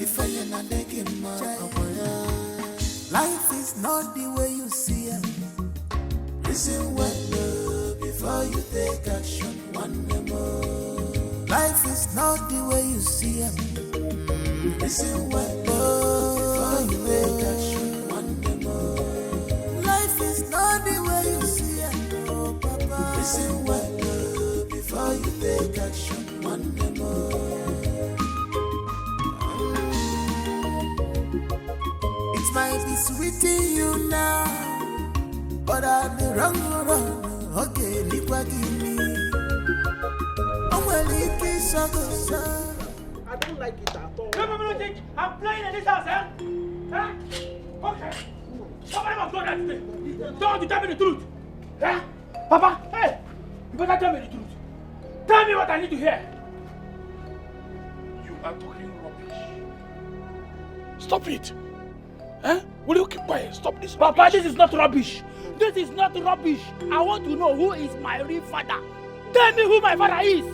[SPEAKER 14] if you're not making life is not the way you see it. Listen well before you take action. One more. Life is not the way you see it. Listen well before you take action. One more. Life is not the way you see it. Oh, Papa. Listen well before you take action. One more. It might be sweet to you now, but I'll be wrong. Okay, look what you mean. Oh, well, it is so good.
[SPEAKER 13] I don't like it at all.
[SPEAKER 8] You think I'm playing in this house, eh? Huh? Okay. Somebody must go that today. Don't want to tell me the truth. Huh? Papa, hey! You better tell me the truth. Tell me what I need to hear.
[SPEAKER 11] You are talking rubbish. Stop it. Eh? Will you keep quiet? Stop this.
[SPEAKER 12] Papa,
[SPEAKER 11] rubbish.
[SPEAKER 12] this is not rubbish. This is not rubbish. I want to know who is my real father. Tell me who my father is.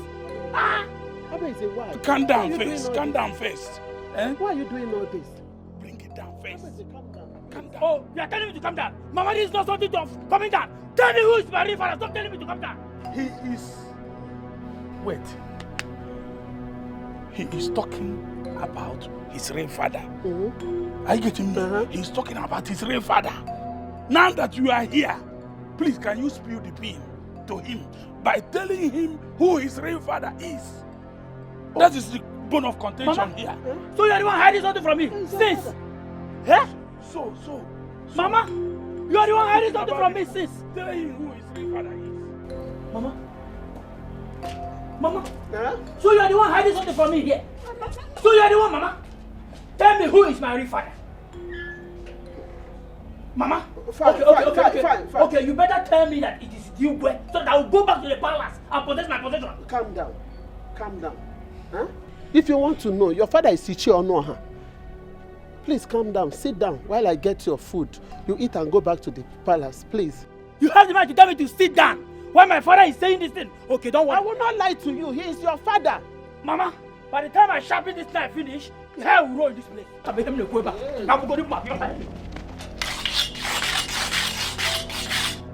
[SPEAKER 12] Ah!
[SPEAKER 13] Why?
[SPEAKER 11] Calm down first. Calm down first. Eh?
[SPEAKER 13] Why are you doing all this?
[SPEAKER 11] Bring it down first.
[SPEAKER 8] Calm down. Oh, you are telling me to calm down. Mama, this is not something to coming down. Tell me who is my real father. Stop telling me to calm down.
[SPEAKER 11] He is... Wait. He is talking about his real father. Are you getting me? He's talking about his real father. Now that you are here, please can you spill the bean to him by telling him who his real father is? That is the bone of contention
[SPEAKER 8] Mama?
[SPEAKER 11] here.
[SPEAKER 8] So you are the one hiding something from me since? Eh?
[SPEAKER 11] So.
[SPEAKER 8] Mama, you are the one hiding something from me since.
[SPEAKER 11] Tell him who his real father is.
[SPEAKER 8] Mama, so you are the one hiding something from me here. So you are the one, Mama. Tell me who is my real father. Mama,
[SPEAKER 13] Fine.
[SPEAKER 8] Okay, you better tell me that it is you, boy, so that I will go back to the palace and possess my possession.
[SPEAKER 13] Calm down. Huh? If you want to know, your father is Ichi or no? Huh? Please calm down. Sit down while I get your food. You eat and go back to the palace, please.
[SPEAKER 8] You have the right to tell me to sit down while my father is saying this thing. Okay, don't worry.
[SPEAKER 13] I will not lie to you. He is your father.
[SPEAKER 8] Mama, by the time I sharpen this knife finish, the hair will roll in this place. I make him go back. I will go to my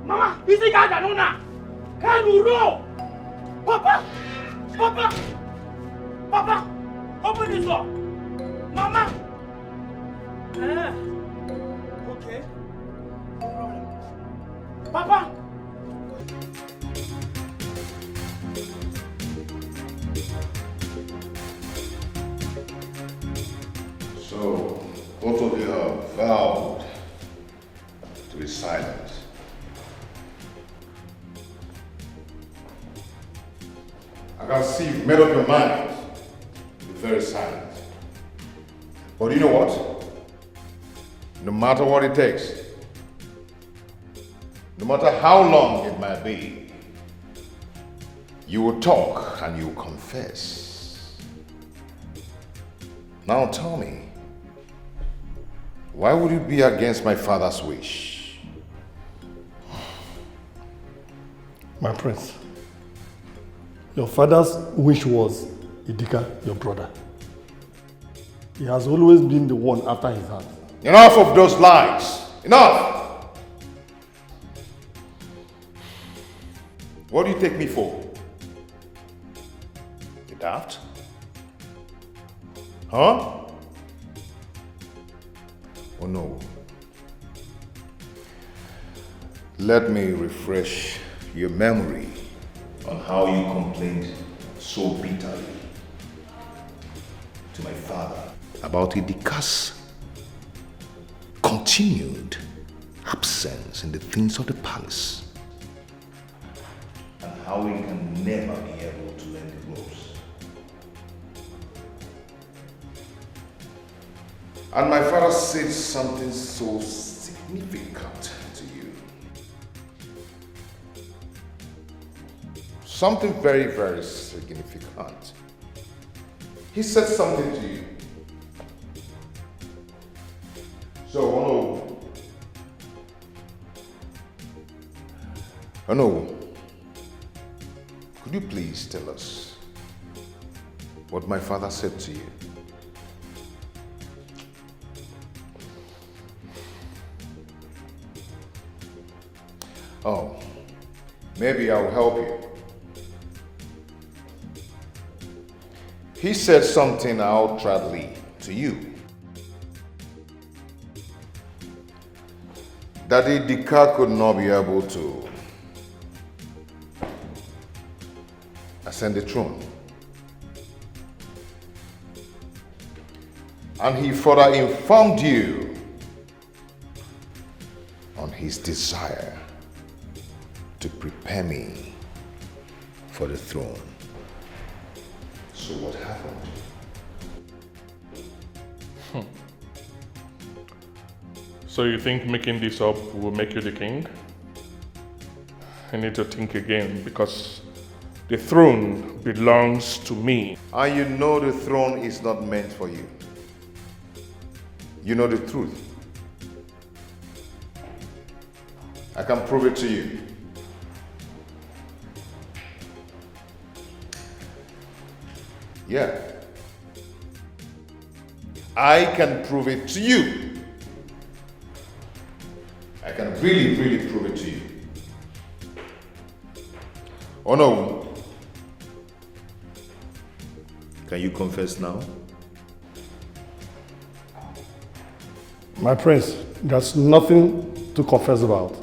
[SPEAKER 8] Mama, is it guys that know now? Hair will roll. Papa, open this door. Mama. Okay. No problem. Papa.
[SPEAKER 6] So, both of you have vowed to be silent. I can see you've made up your mind to be very silent. But you know what? No matter what it takes, no matter how long it might be, you will talk and you will confess. Now tell me, why would you be against my father's wish?
[SPEAKER 10] My prince, your father's wish was Idika, your brother. He has always been the one after his heart.
[SPEAKER 6] Enough of those lies! Enough! What do you take me for? You daft? Huh? Oh no. Let me refresh your memory on how you complained so bitterly to my father about Idika's continued absence in the things of the palace and how he can never be able to learn the ropes. And my father said something so sick. significant to you. Something very, very significant. He said something to you. So, Ono, could you please tell us what my father said to you? Oh, maybe I'll help you. He said something outrightly to you. That the car could not be able to ascend the throne. And he further informed you on his desire to prepare me for the throne. So what happened?
[SPEAKER 7] So you think making this up will make you the king? I need to think again because the throne belongs to me.
[SPEAKER 6] And you know the throne is not meant for you. You know the truth. I can prove it to you. Yeah. I can prove it to you. I can really, really prove it to you. Oh no. Can you confess now?
[SPEAKER 10] My prince, there's nothing to confess about.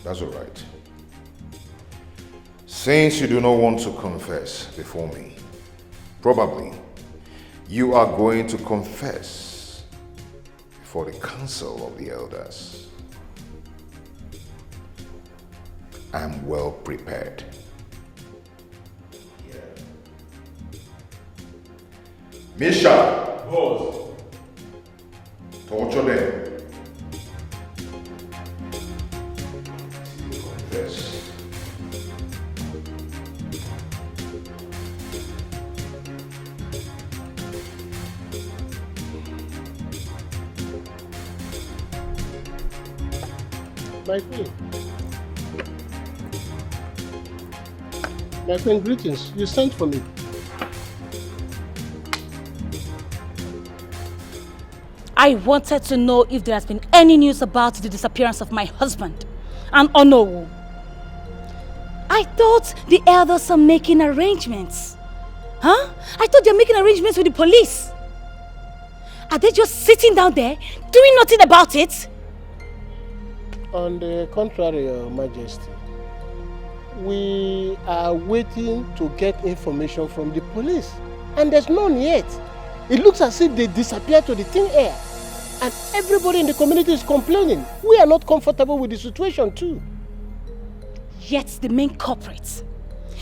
[SPEAKER 6] That's all right. Since you do not want to confess before me, probably you are going to confess before the council of the elders. I'm well prepared. Misha!
[SPEAKER 10] Boss.
[SPEAKER 6] Torture them. Confess.
[SPEAKER 13] My queen. My queen, greetings. You sent for me.
[SPEAKER 9] I wanted to know if there has been any news about the disappearance of my husband and Onowu. I thought the elders are making arrangements. Huh? I thought they're making arrangements with the police. Are they just sitting down there doing nothing about it?
[SPEAKER 13] On the contrary, Your Majesty, we are waiting to get information from the police, and there's none yet. It looks as if they disappeared to the thin air, and everybody in the community is complaining. We are not comfortable with the situation too.
[SPEAKER 9] Yet the main culprit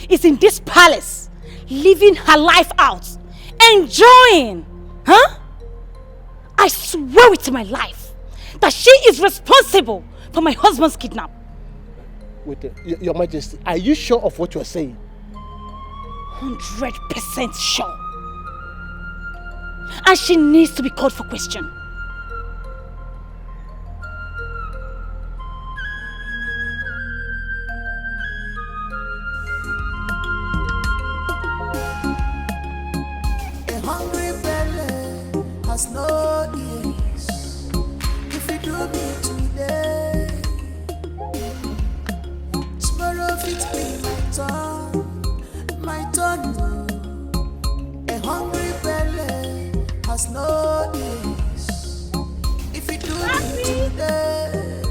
[SPEAKER 9] is in this palace, living her life out, enjoying, huh? I swear it to my life that she is responsible for my husband's kidnap.
[SPEAKER 13] Wait, Your Majesty, are you sure of what you're saying?
[SPEAKER 9] 100% sure. And she needs to be called for question.
[SPEAKER 14] A hungry belly has no ears. If you do me today, tomorrow it be my turn. A hungry belly has no ears. If you do me today,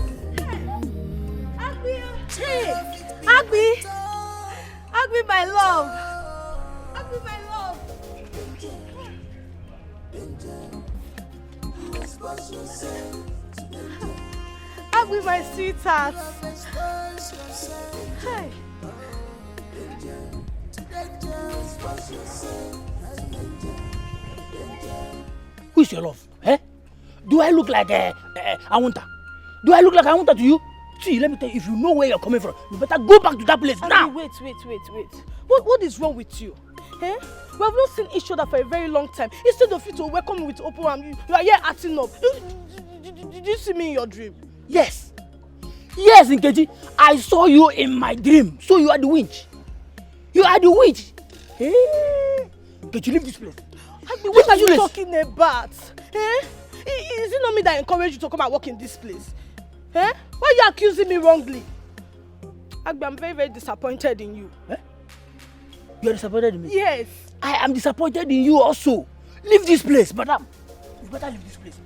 [SPEAKER 8] Agbi! Agbi, my love! Agbi, my love! Agbi, my sweetheart! Hey!
[SPEAKER 12] Who is your love? Eh? Do I look like Awunta? Do I look like Awunta to you? See, let me tell you, if you know where you're coming from, you better go back to that place now.
[SPEAKER 8] Wait. What is wrong with you? Eh? We have not seen each other for a very long time. Instead of you to welcome me with open arms, you are here acting up. Did you see me in your dream?
[SPEAKER 12] Yes. Yes, Nkechi. I saw you in my dream. So you are the witch. You are the witch. Hey. Nkechi, leave this place.
[SPEAKER 8] What are you talking about? Eh? Is it not me that encouraged you to come and work in this place? Eh? Why are you accusing me wrongly? Agbe, I'm very, very disappointed in you.
[SPEAKER 12] Eh? You are disappointed in me?
[SPEAKER 8] Yes.
[SPEAKER 12] I am disappointed in you also. Leave this place, madam. You better leave this place.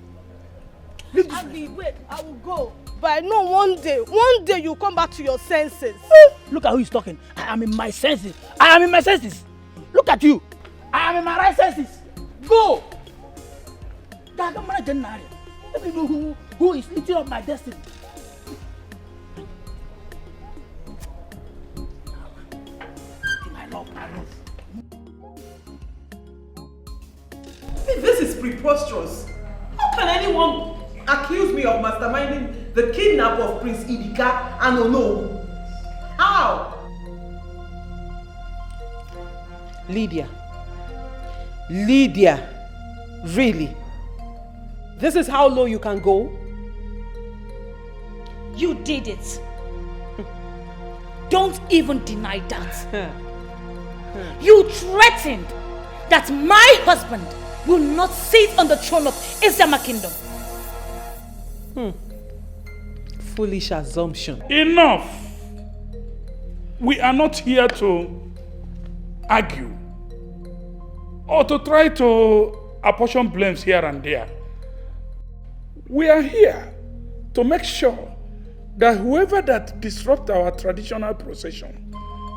[SPEAKER 12] Leave this place.
[SPEAKER 8] Wait, I will go. But I know one day you'll come back to your senses.
[SPEAKER 12] Look at who is talking. I am in my senses. I am in my senses. Look at you. I am in my right senses. Go. Let me know who is eating up my destiny.
[SPEAKER 1] This is preposterous. How can anyone accuse me of masterminding the kidnap of Prince Idika and Ono? How? Lydia, really? This is how low you can go?
[SPEAKER 9] You did it. Don't even deny that. You threatened that my husband will not sit on the throne of Isama Kingdom.
[SPEAKER 1] Foolish assumption.
[SPEAKER 11] Enough! We are not here to argue or to try to apportion blames here and there. We are here to make sure that whoever that disrupts our traditional procession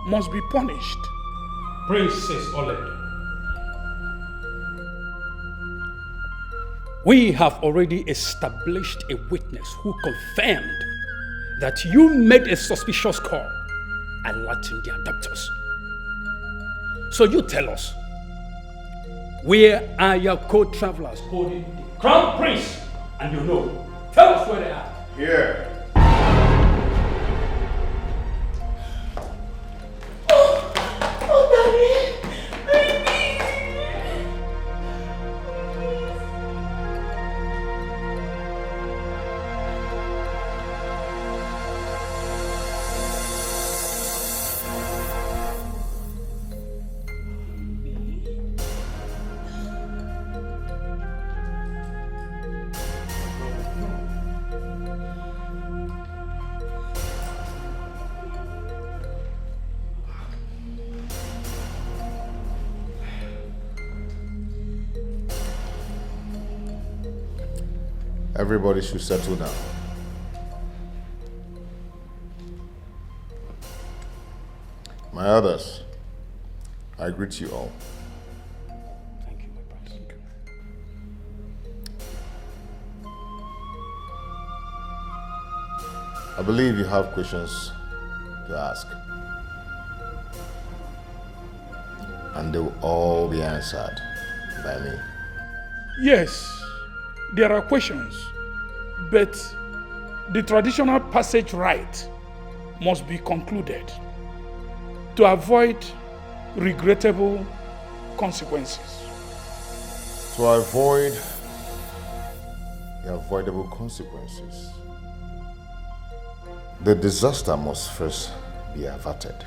[SPEAKER 11] must be punished.
[SPEAKER 15] Princess Oled, we have already established a witness who confirmed that you made a suspicious call alerting the adopters. So you tell us, where are your co-travelers holding the crown prince? And you know, tell us where they are.
[SPEAKER 6] Here. Everybody should settle down. My others, I greet you all.
[SPEAKER 15] Thank you, my brother.
[SPEAKER 6] I believe you have questions to ask. And they will all be answered by me.
[SPEAKER 11] Yes, there are questions, but the traditional passage rite must be concluded to avoid regrettable consequences.
[SPEAKER 6] To avoid the avoidable consequences, the disaster must first be averted.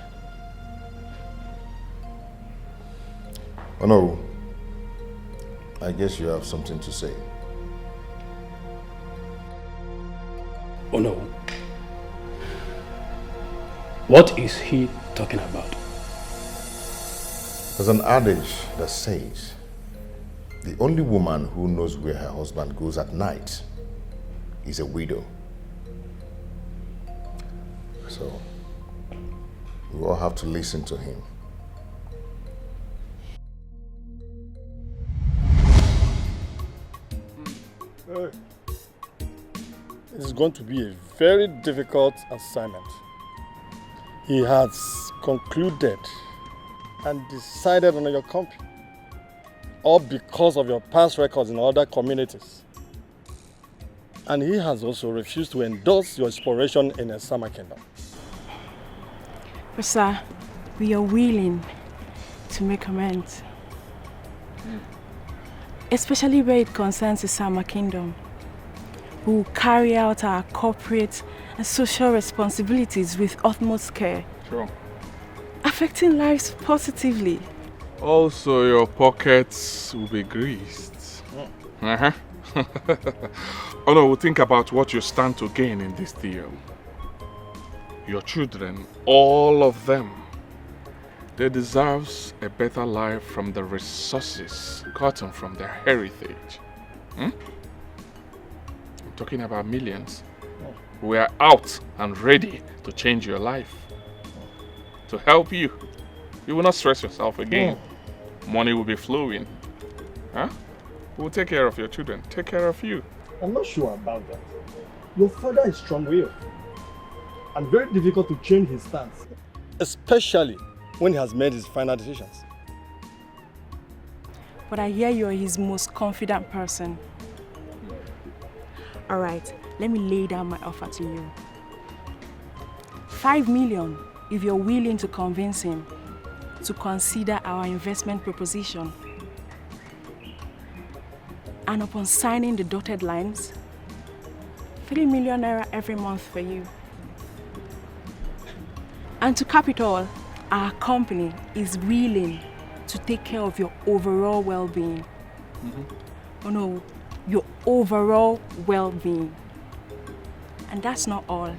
[SPEAKER 6] Oh no, I guess you have something to say.
[SPEAKER 15] Oh no. What is he talking about?
[SPEAKER 6] There's an adage that says the only woman who knows where her husband goes at night is a widow. So we all have to listen to him.
[SPEAKER 10] It's going to be a very difficult assignment. He has concluded and decided on your company, or because of your past records in other communities. And he has also refused to endorse your exploration in the Summer Kingdom.
[SPEAKER 16] But sir, we are willing to make amends. Especially where it concerns the Summer Kingdom. We will carry out our corporate and social responsibilities with utmost care.
[SPEAKER 7] Sure.
[SPEAKER 16] Affecting lives positively.
[SPEAKER 7] Also, your pockets will be greased. Uh-huh. Oh no, think about what you stand to gain in this deal. Your children, all of them, they deserve a better life from the resources gotten from their heritage. I'm talking about millions. We are out and ready to change your life. To help you. You will not stress yourself again. Money will be flowing. Huh? We'll take care of your children. Take care of you.
[SPEAKER 10] I'm not sure about that. Your father is strong-willed and very difficult to change his stance, especially when he has made his final decisions.
[SPEAKER 16] But I hear you are his most confident person. All right, let me lay down my offer to you. 5 million if you're willing to convince him to consider our investment proposition. And upon signing the dotted lines, 3 million naira every month for you. And to cap it all, our company is willing to take care of your overall well-being. Oh no, your overall well-being. And that's not all.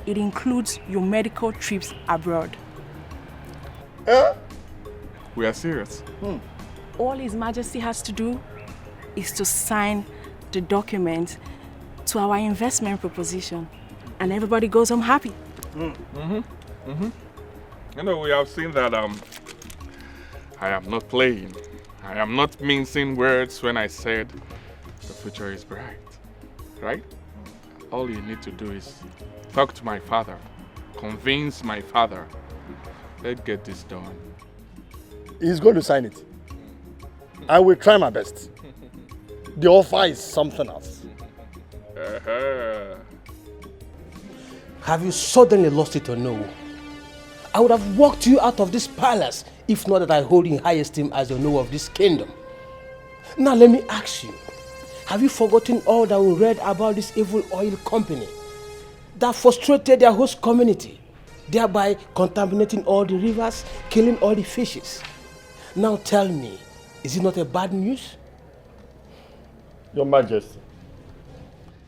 [SPEAKER 16] It includes your medical trips abroad.
[SPEAKER 7] We are serious.
[SPEAKER 16] All His Majesty has to do is to sign the document to our investment proposition, and everybody goes home happy.
[SPEAKER 7] You know, we have seen that I am not playing. I am not mincing words when I said the future is bright, right? All you need to do is talk to my father, convince my father. Let's get this done.
[SPEAKER 10] He's going to sign it. I will try my best. The offer is something else.
[SPEAKER 21] Have you suddenly lost it or no? I would have walked you out of this palace if not that I hold in high esteem as the know of this kingdom. Now let me ask you, have you forgotten all that we read about this evil oil company that frustrated their host community, thereby contaminating all the rivers, killing all the fishes? Now tell me, is it not a bad news?
[SPEAKER 10] Your Majesty,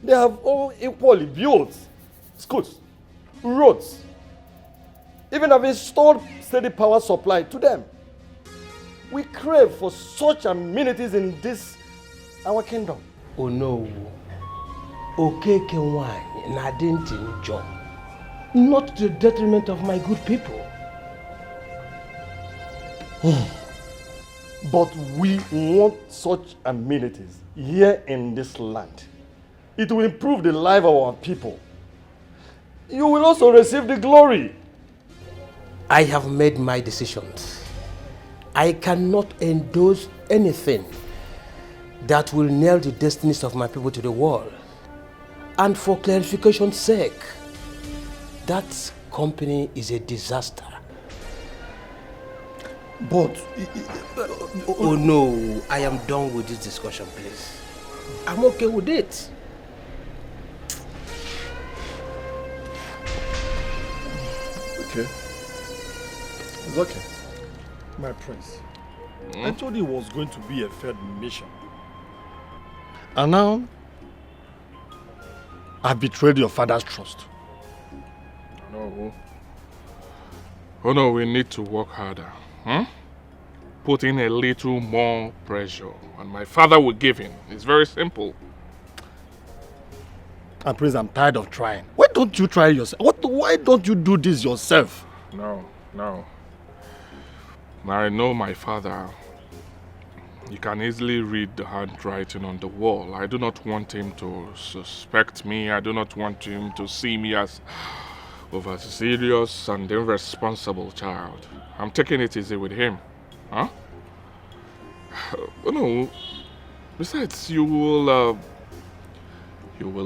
[SPEAKER 10] they have all equally built schools, roads, even have installed steady power supply to them. We crave for such amenities in this, our kingdom.
[SPEAKER 21] Oh no. Okeke wine na didn't enjoy. Not to the detriment of my good people.
[SPEAKER 10] But we want such amenities here in this land. It will improve the life of our people. You will also receive the glory.
[SPEAKER 21] I have made my decisions. I cannot endorse anything that will nail the destinies of my people to the wall. And for clarification's sake, that company is a disaster.
[SPEAKER 10] But...
[SPEAKER 21] oh no, I am done with this discussion, please. I'm okay with it.
[SPEAKER 10] Okay. It's okay. My prince, I told you it was going to be a failed mission. And now, I betrayed your father's trust.
[SPEAKER 7] No. Oh no, we need to work harder. Put in a little more pressure, and my father will give in. It's very simple.
[SPEAKER 10] And Prince, I'm tired of trying. Why don't you try yourself? Why don't you do this yourself?
[SPEAKER 7] No. I know my father. You can easily read the handwriting on the wall. I do not want him to suspect me. I do not want him to see me as Overzealous and irresponsible child. I'm taking it easy with him. Huh? No. Besides, you will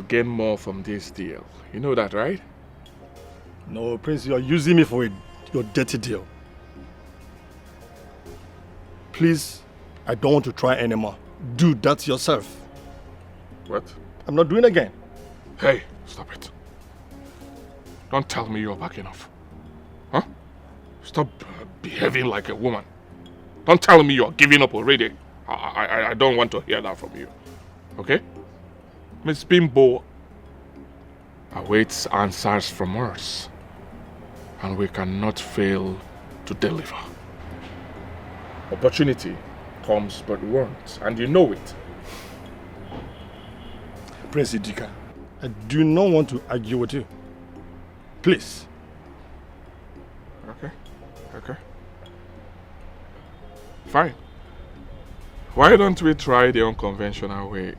[SPEAKER 7] gain more from this deal. You know that, right?
[SPEAKER 10] No, Prince, you are using me for your dirty deal. Please, I don't want to try anymore. Do that yourself.
[SPEAKER 7] What?
[SPEAKER 10] I'm not doing it again.
[SPEAKER 7] Hey, stop it. Don't tell me you're backing off. Huh? Stop behaving like a woman. Don't tell me you're giving up already. I don't want to hear that from you. Okay? Miss Bimbo awaits answers from us. And we cannot fail to deliver. Opportunity comes but once, and you know it.
[SPEAKER 10] Prince Idika, I do not want to argue with you. Please.
[SPEAKER 7] Okay. Fine. Why don't we try the unconventional way?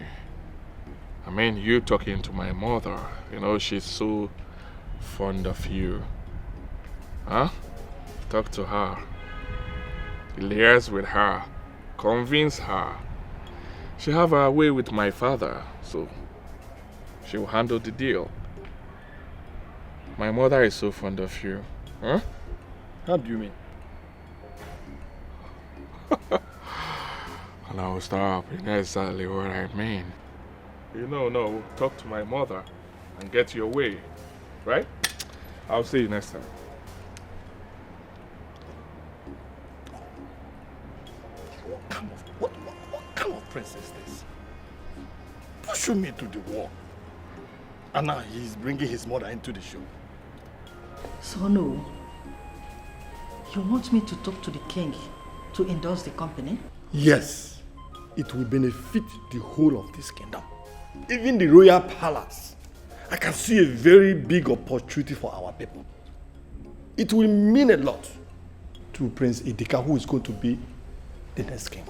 [SPEAKER 7] I mean, you talking to my mother. You know, she's so fond of you. Huh? Talk to her. Liaise with her. Convince her. She have her way with my father, so she will handle the deal. My mother is so fond of you. Huh?
[SPEAKER 10] How do you mean?
[SPEAKER 7] Now stop. You know exactly what I mean. You know, no, talk to my mother and get your way. Right? I'll see you next time.
[SPEAKER 10] What kind of prince is this? Pushing me to the wall. And now he's bringing his mother into the show.
[SPEAKER 12] So no, you want me to talk to the king to endorse the company?
[SPEAKER 10] Yes, it will benefit the whole of this kingdom. Even the royal palace. I can see a very big opportunity for our people. It will mean a lot to Prince Idika, who is going to be the next king.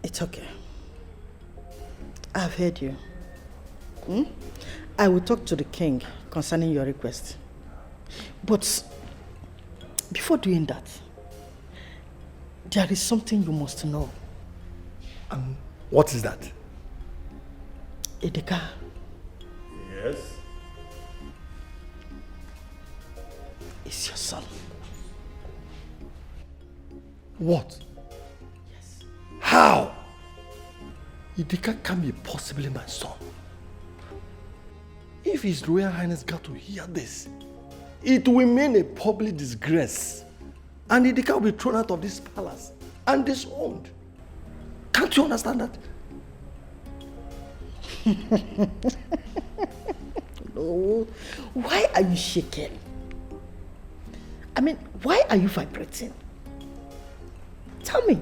[SPEAKER 12] It's okay. I've heard you. I will talk to the king concerning your request. But before doing that, there is something you must know.
[SPEAKER 10] What is that?
[SPEAKER 12] Idika.
[SPEAKER 10] Yes?
[SPEAKER 12] Is your son.
[SPEAKER 10] What? Yes. How? Idika can't be possibly my son. If His Royal Highness got to hear this, it will mean a public disgrace. And Idika will be thrown out of this palace and disowned. Can't you understand that?
[SPEAKER 12] No. Why are you shaking? I mean, why are you vibrating? Tell me.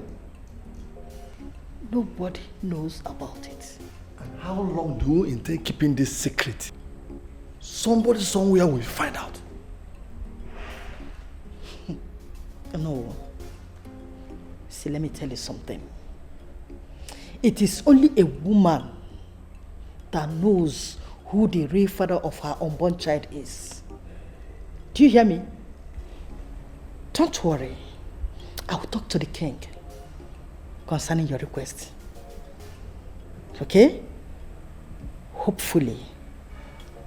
[SPEAKER 12] Nobody knows about it.
[SPEAKER 10] And how long do you intend keeping this secret? Somebody somewhere will find out.
[SPEAKER 12] No. See, let me tell you something. It is only a woman that knows who the real father of her unborn child is. Do you hear me? Don't worry. I will talk to the king concerning your request. Okay? Hopefully,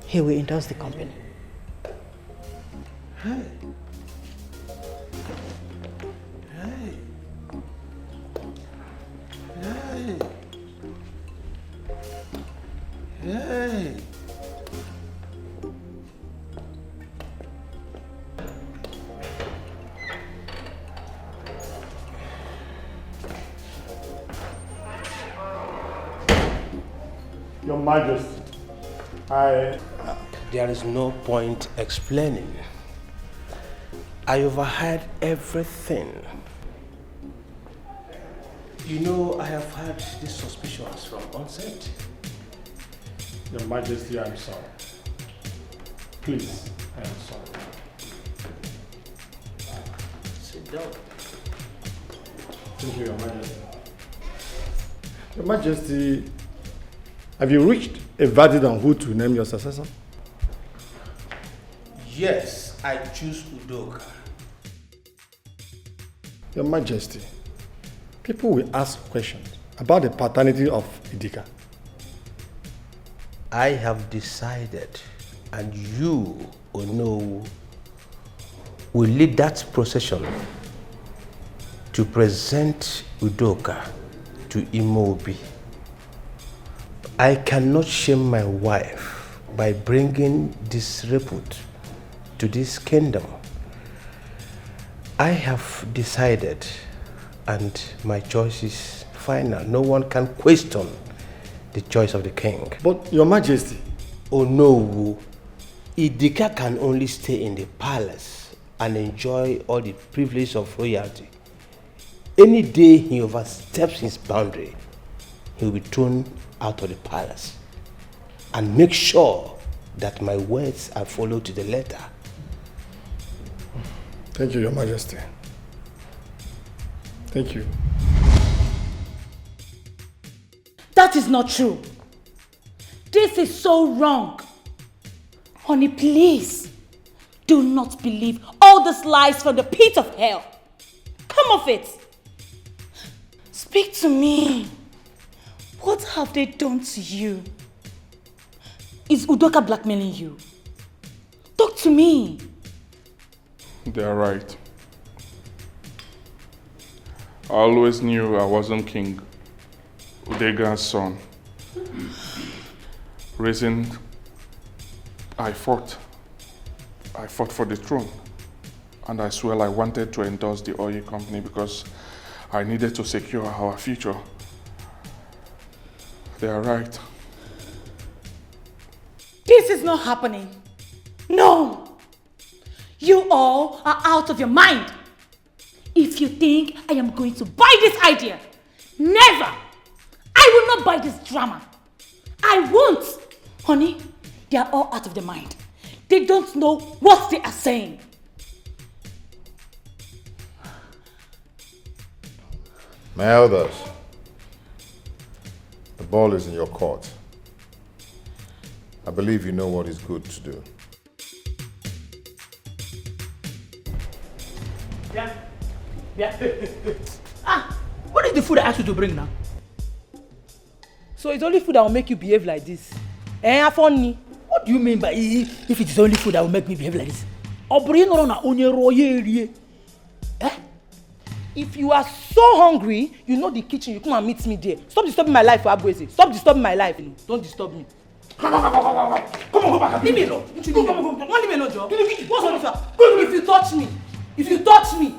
[SPEAKER 12] he will endorse the company.
[SPEAKER 10] Hey. Hey. Hey. Hey. Your Majesty,
[SPEAKER 21] There is no point explaining. I overheard everything. You know, I have had these suspicions from onset.
[SPEAKER 10] Your Majesty, I am sorry. Please, I am sorry.
[SPEAKER 21] Sit down.
[SPEAKER 10] Thank you, Your Majesty. Your Majesty,
[SPEAKER 18] Have you reached a verdict on who to name your successor?
[SPEAKER 12] Yes, I choose Udoka.
[SPEAKER 18] Your Majesty, people will ask questions about the paternity of Idika.
[SPEAKER 12] I have decided, and you, Ono, will lead that procession to present Udoka to Imobi. I cannot shame my wife by bringing disrepute to this kingdom. I have decided, and my choice is final. No one can question the choice of the king.
[SPEAKER 18] But Your Majesty...
[SPEAKER 12] Oh no, Idika can only stay in the palace and enjoy all the privileges of royalty. Any day he oversteps his boundary, he will be thrown out of the palace. And make sure that my words are followed to the letter.
[SPEAKER 18] Thank you, Your Majesty. Thank you.
[SPEAKER 9] That is not true. This is so wrong. Honey, please, do not believe all these lies from the pit of hell. Come off it. Speak to me. What have they done to you? Is Udoka blackmailing you? Talk to me.
[SPEAKER 7] They're right. I always knew I wasn't King Udega's son. Reason I fought for the throne, and I swear I wanted to endorse the oil company because I needed to secure our future. They are right.
[SPEAKER 9] This is not happening. No! You all are out of your mind. If you think I am going to buy this idea, never! I will not buy this drama. I won't! Honey, they are all out of their mind. They don't know what they are saying.
[SPEAKER 6] My elders, the ball is in your court. I believe you know what is good to do.
[SPEAKER 12] Yeah. What is the food I asked you to bring now?
[SPEAKER 2] So it's only food that will make you behave like this? Funny.
[SPEAKER 12] What do you mean by if it is only food that will make me behave like this?
[SPEAKER 2] If you are so hungry, you know the kitchen, you come and meet me there. Stop disturbing my life, Abueze. Stop disturbing my life. Don't disturb me. Come on, go back. Leave me alone. Come on, leave me alone, Joe. What's on this? If you touch me.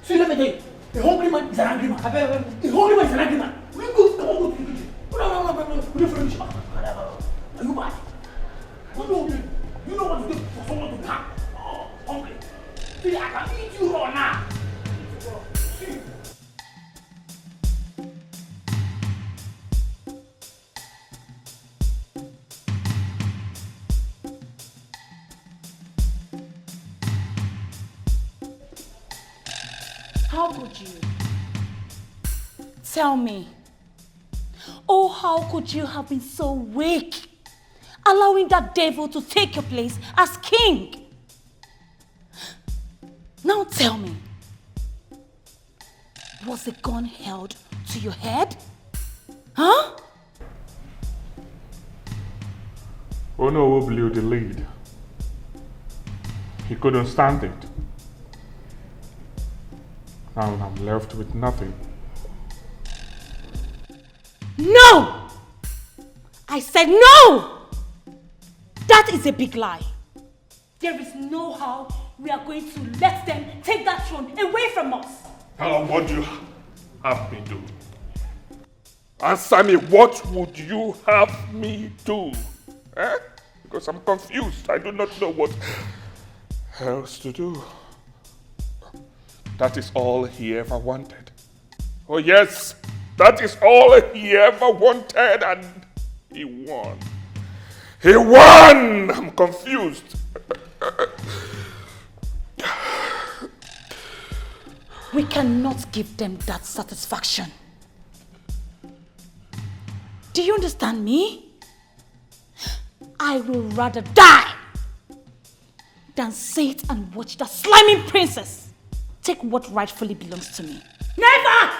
[SPEAKER 12] See, let me tell you. A hungry man is an angry man. A hungry man is an angry man. Will you go? Come on, go to the kitchen. No. You finish. Are you mad? You know what to do for someone to come. Hungry. See, I can eat you raw now. See.
[SPEAKER 9] How could you? Tell me. Oh, how could you have been so weak, allowing that devil to take your place as king? Now tell me, was the gun held to your head? Huh?
[SPEAKER 7] Ono blew the lead. He couldn't stand it. Now I'm left with nothing.
[SPEAKER 9] No! I said no! That is a big lie. There is no how we are going to let them take that throne away from us.
[SPEAKER 7] Tell them what you have me do. Answer me, what would you have me do? Because I'm confused. I do not know what else to do. That is all he ever wanted. Oh yes, that is all he ever wanted, and he won. He won! I'm confused.
[SPEAKER 9] We cannot give them that satisfaction. Do you understand me? I will rather die than sit and watch that slimy princess take what rightfully belongs to me. Never!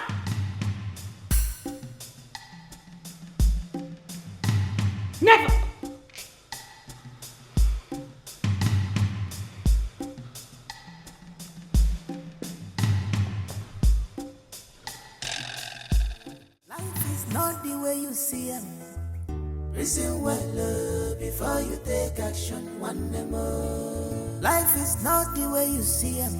[SPEAKER 9] Never!
[SPEAKER 14] Life is not the way you see it. Reason well before you take action. One more. Life is not the way you see it.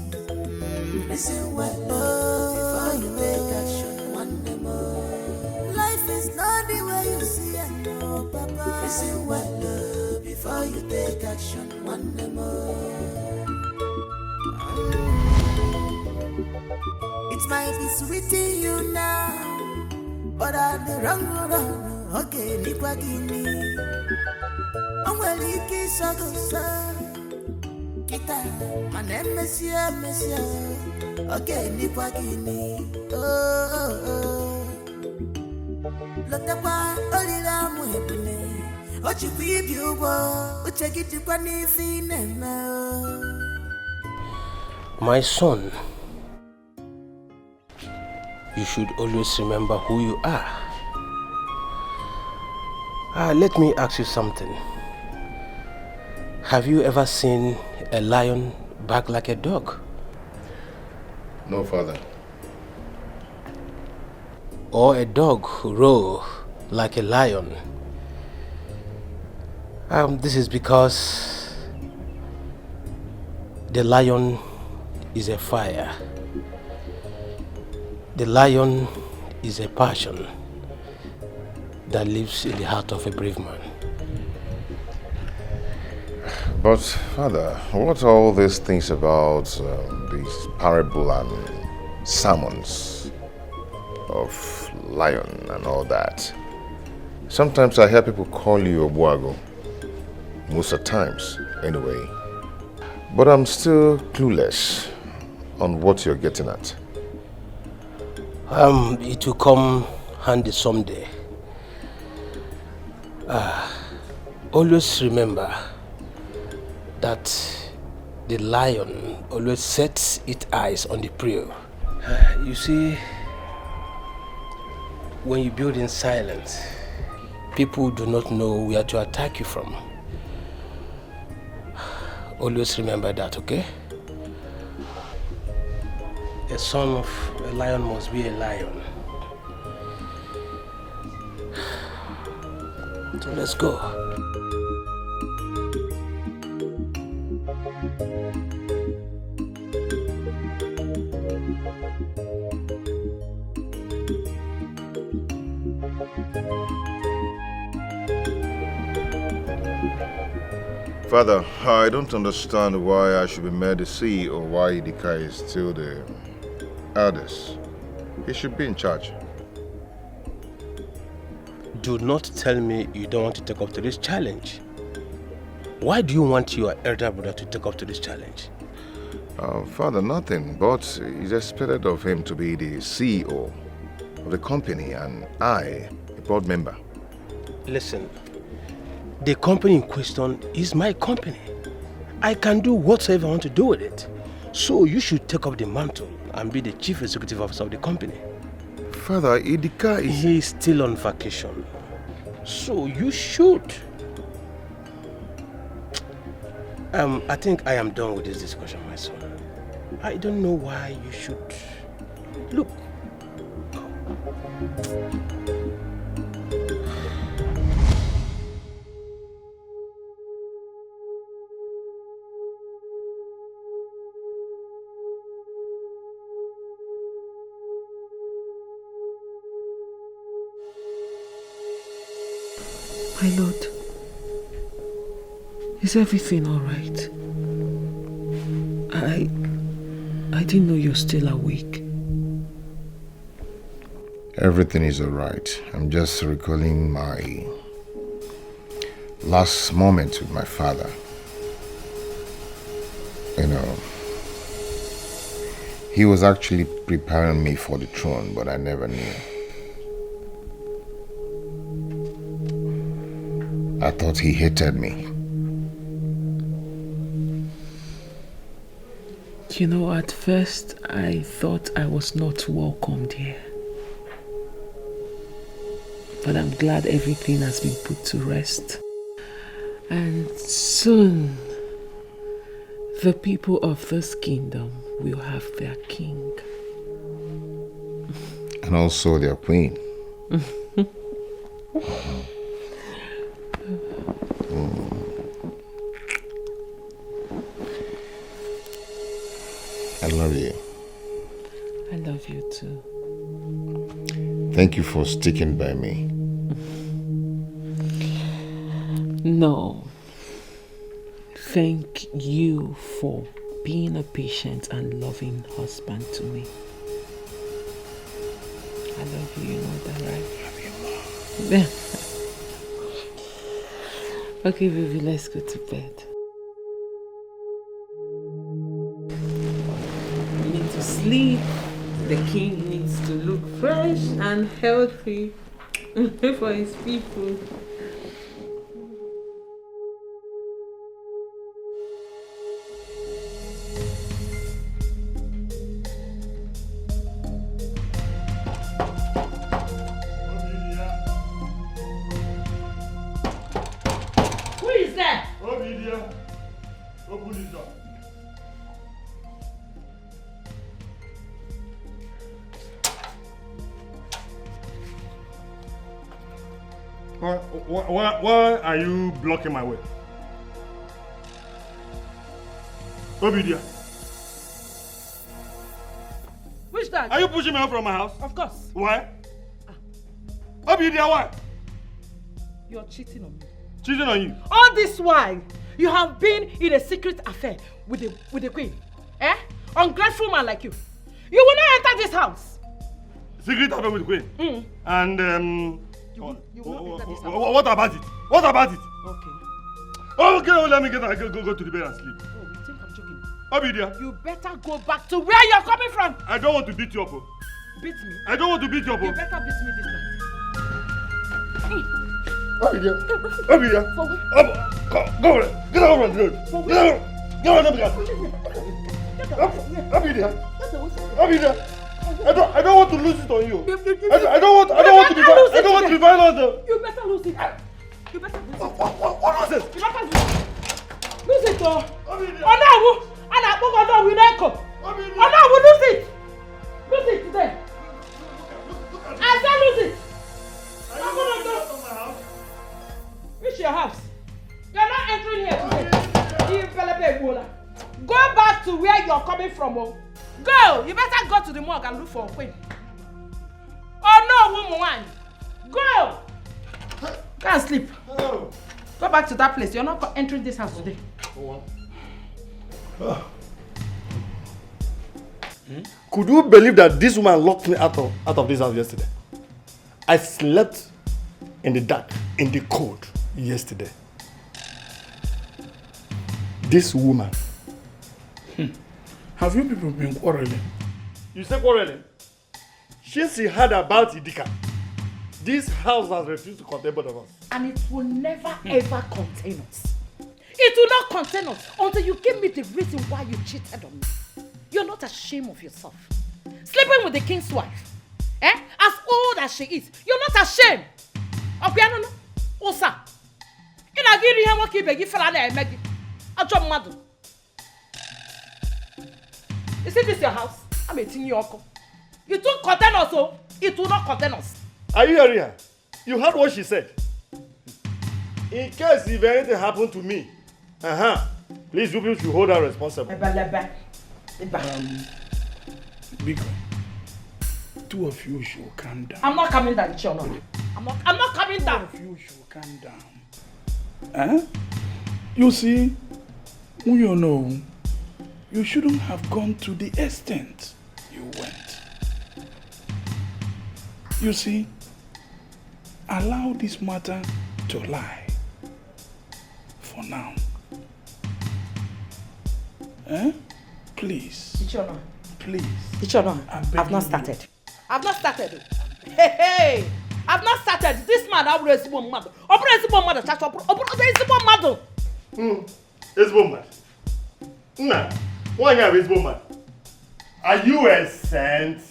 [SPEAKER 14] Reason well before you take action. One more. Life is not the way you see it. No, Papa. Reason well before you take action. One more. It might be sweet to you now, but I'm the wrong road. Okay, nikwa gini. Onweli ki sogosa. Kita, manem mesia. Okay, nikwa gini. Oh. Lotepa olila muhebune. Ochi bibi ubo. Uchegiti kwa nifine na.
[SPEAKER 21] My son, you should always remember who you are. Let me ask you something. Have you ever seen a lion bark like a dog?
[SPEAKER 6] No, Father.
[SPEAKER 21] Or a dog roar like a lion? This is because the lion is a fire. The lion is a passion that lives in the heart of a brave man.
[SPEAKER 6] But, Father, what are all these things about these parable and sermons of lion and all that? Sometimes I hear people call you a Buago. Most of the times, anyway. But I'm still clueless on what you're getting at.
[SPEAKER 21] It will come handy someday. Always remember that the lion always sets its eyes on the prey. You see, when you build in silence, people do not know where to attack you from. Always remember that, okay? A son of a lion must be a lion. So let's go.
[SPEAKER 6] Father, I don't understand why I should be made the CEO or why Idika is still the eldest. He should be in charge.
[SPEAKER 21] Do not tell me you don't want to take up to this challenge. Why do you want your elder brother to take up to this challenge?
[SPEAKER 6] Father, nothing, but it's expected of him to be the CEO of the company and I, a board member.
[SPEAKER 21] Listen, the company in question is my company. I can do whatsoever I want to do with it. So you should take up the mantle and be the chief executive officer of the company.
[SPEAKER 6] Father, Idika is...
[SPEAKER 21] He is still on vacation. So you should. I think I am done with this discussion, my son. I don't know why you should... Look.
[SPEAKER 1] My lord, is everything all right? I didn't know you're still awake.
[SPEAKER 6] Everything is all right. I'm just recalling my last moment with my father. You know, he was actually preparing me for the throne, but I never knew. I thought he hated me.
[SPEAKER 1] You know, at first I thought I was not welcomed here. But I'm glad everything has been put to rest. And soon, the people of this kingdom will have their king.
[SPEAKER 6] And also their queen. I love you.
[SPEAKER 1] I love you too.
[SPEAKER 6] Thank you for sticking by me.
[SPEAKER 1] No. Thank you for being a patient and loving husband to me. I love you, you know that, right? I love you, okay, baby, let's go to bed. You need to sleep. The king needs to look fresh and healthy for his people.
[SPEAKER 12] Who is there?
[SPEAKER 10] Obidia, open the door. Why are you blocking my way? Obidia.
[SPEAKER 2] Which dad?
[SPEAKER 10] Are you pushing me out from my house?
[SPEAKER 2] Of course.
[SPEAKER 10] Why? Obidia, why?
[SPEAKER 2] You're cheating on me.
[SPEAKER 10] Cheating on you?
[SPEAKER 2] All this while, you have been in a secret affair with the queen. Eh? Ungrateful man like you. You will not enter this house.
[SPEAKER 10] Secret affair with the queen?
[SPEAKER 2] Mm.
[SPEAKER 10] And
[SPEAKER 2] You will not enter this house.
[SPEAKER 10] what about it? What about it?
[SPEAKER 2] Okay.
[SPEAKER 10] Okay, let me go to the bed and sleep.
[SPEAKER 2] Oh, you think I'm joking?
[SPEAKER 10] Obidia.
[SPEAKER 2] You better go back to where you're coming from.
[SPEAKER 10] I don't want to beat you up.
[SPEAKER 2] Beat me?
[SPEAKER 10] I don't want to beat you up.
[SPEAKER 2] You better beat me this time.
[SPEAKER 10] Obidia. Obidia. Go over there. Get over on the road. Get over. Get over there. Obidia. Obidia. I don't want to lose it on you. I don't want to be violent.
[SPEAKER 2] You better lose it. You better lose it.
[SPEAKER 10] What was this?
[SPEAKER 2] You better lose it, oh. Oh no, and I will not come. Oh no, lose it. Lose it today. I said lose it. I'm gonna go. Reach your house. You're not entering here today. Go back to where you're coming from. Oh. Go! You better go to the morgue and look for a queen. Oh no, woman! Go! Go and sleep. Go back to that place. You're not entering this house today.
[SPEAKER 10] Could you believe that this woman locked me out of this house yesterday? I slept in the dark, in the cold yesterday. This woman.
[SPEAKER 11] Have you people been quarreling?
[SPEAKER 10] You say quarreling? Since he heard about Idika, this house has refused to contain both of us.
[SPEAKER 2] And it will never ever contain us. It will not contain us until you give me the reason why you cheated on me. You're not ashamed of yourself. Sleeping with the king's wife. As old as she is, you're not ashamed. Okay, no. Osa. Ina giri he woki begi fela na emegi. Ajo mmadu. Is this your house? I'm eating your uncle. You don't contain us, so it will not contain us.
[SPEAKER 10] Are you hearing her? You heard what she said. In case if anything happened to me, please you should hold her responsible.
[SPEAKER 11] Biko, two of you should calm down.
[SPEAKER 2] I'm not coming down, Chiono. I'm not coming down.
[SPEAKER 11] Two of you should calm down. You see, you know, you shouldn't have gone to the extent you went. You see, allow this matter to lie for now. Please.
[SPEAKER 2] Ichiono.
[SPEAKER 11] Please.
[SPEAKER 2] Ichiono, I've not started. I've not started. Hey!
[SPEAKER 12] I've not started. This man, I will receive one mother.
[SPEAKER 10] It's woman. Nah, why are you woman? Are you a saint?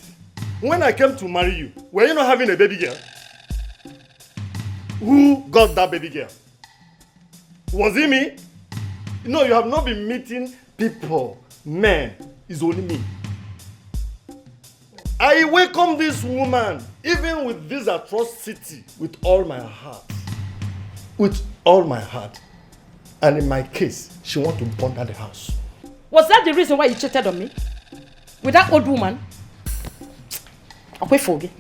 [SPEAKER 10] When I came to marry you, were you not having a baby girl? Who got that baby girl? Was it me? No, you have not been meeting people. Men, it's only me. I welcome this woman, even with this atrocity, with all my heart. With all my heart. And in my case, she wants to burn down the house.
[SPEAKER 12] Was that the reason why you cheated on me? With that old woman? I'll wait for you.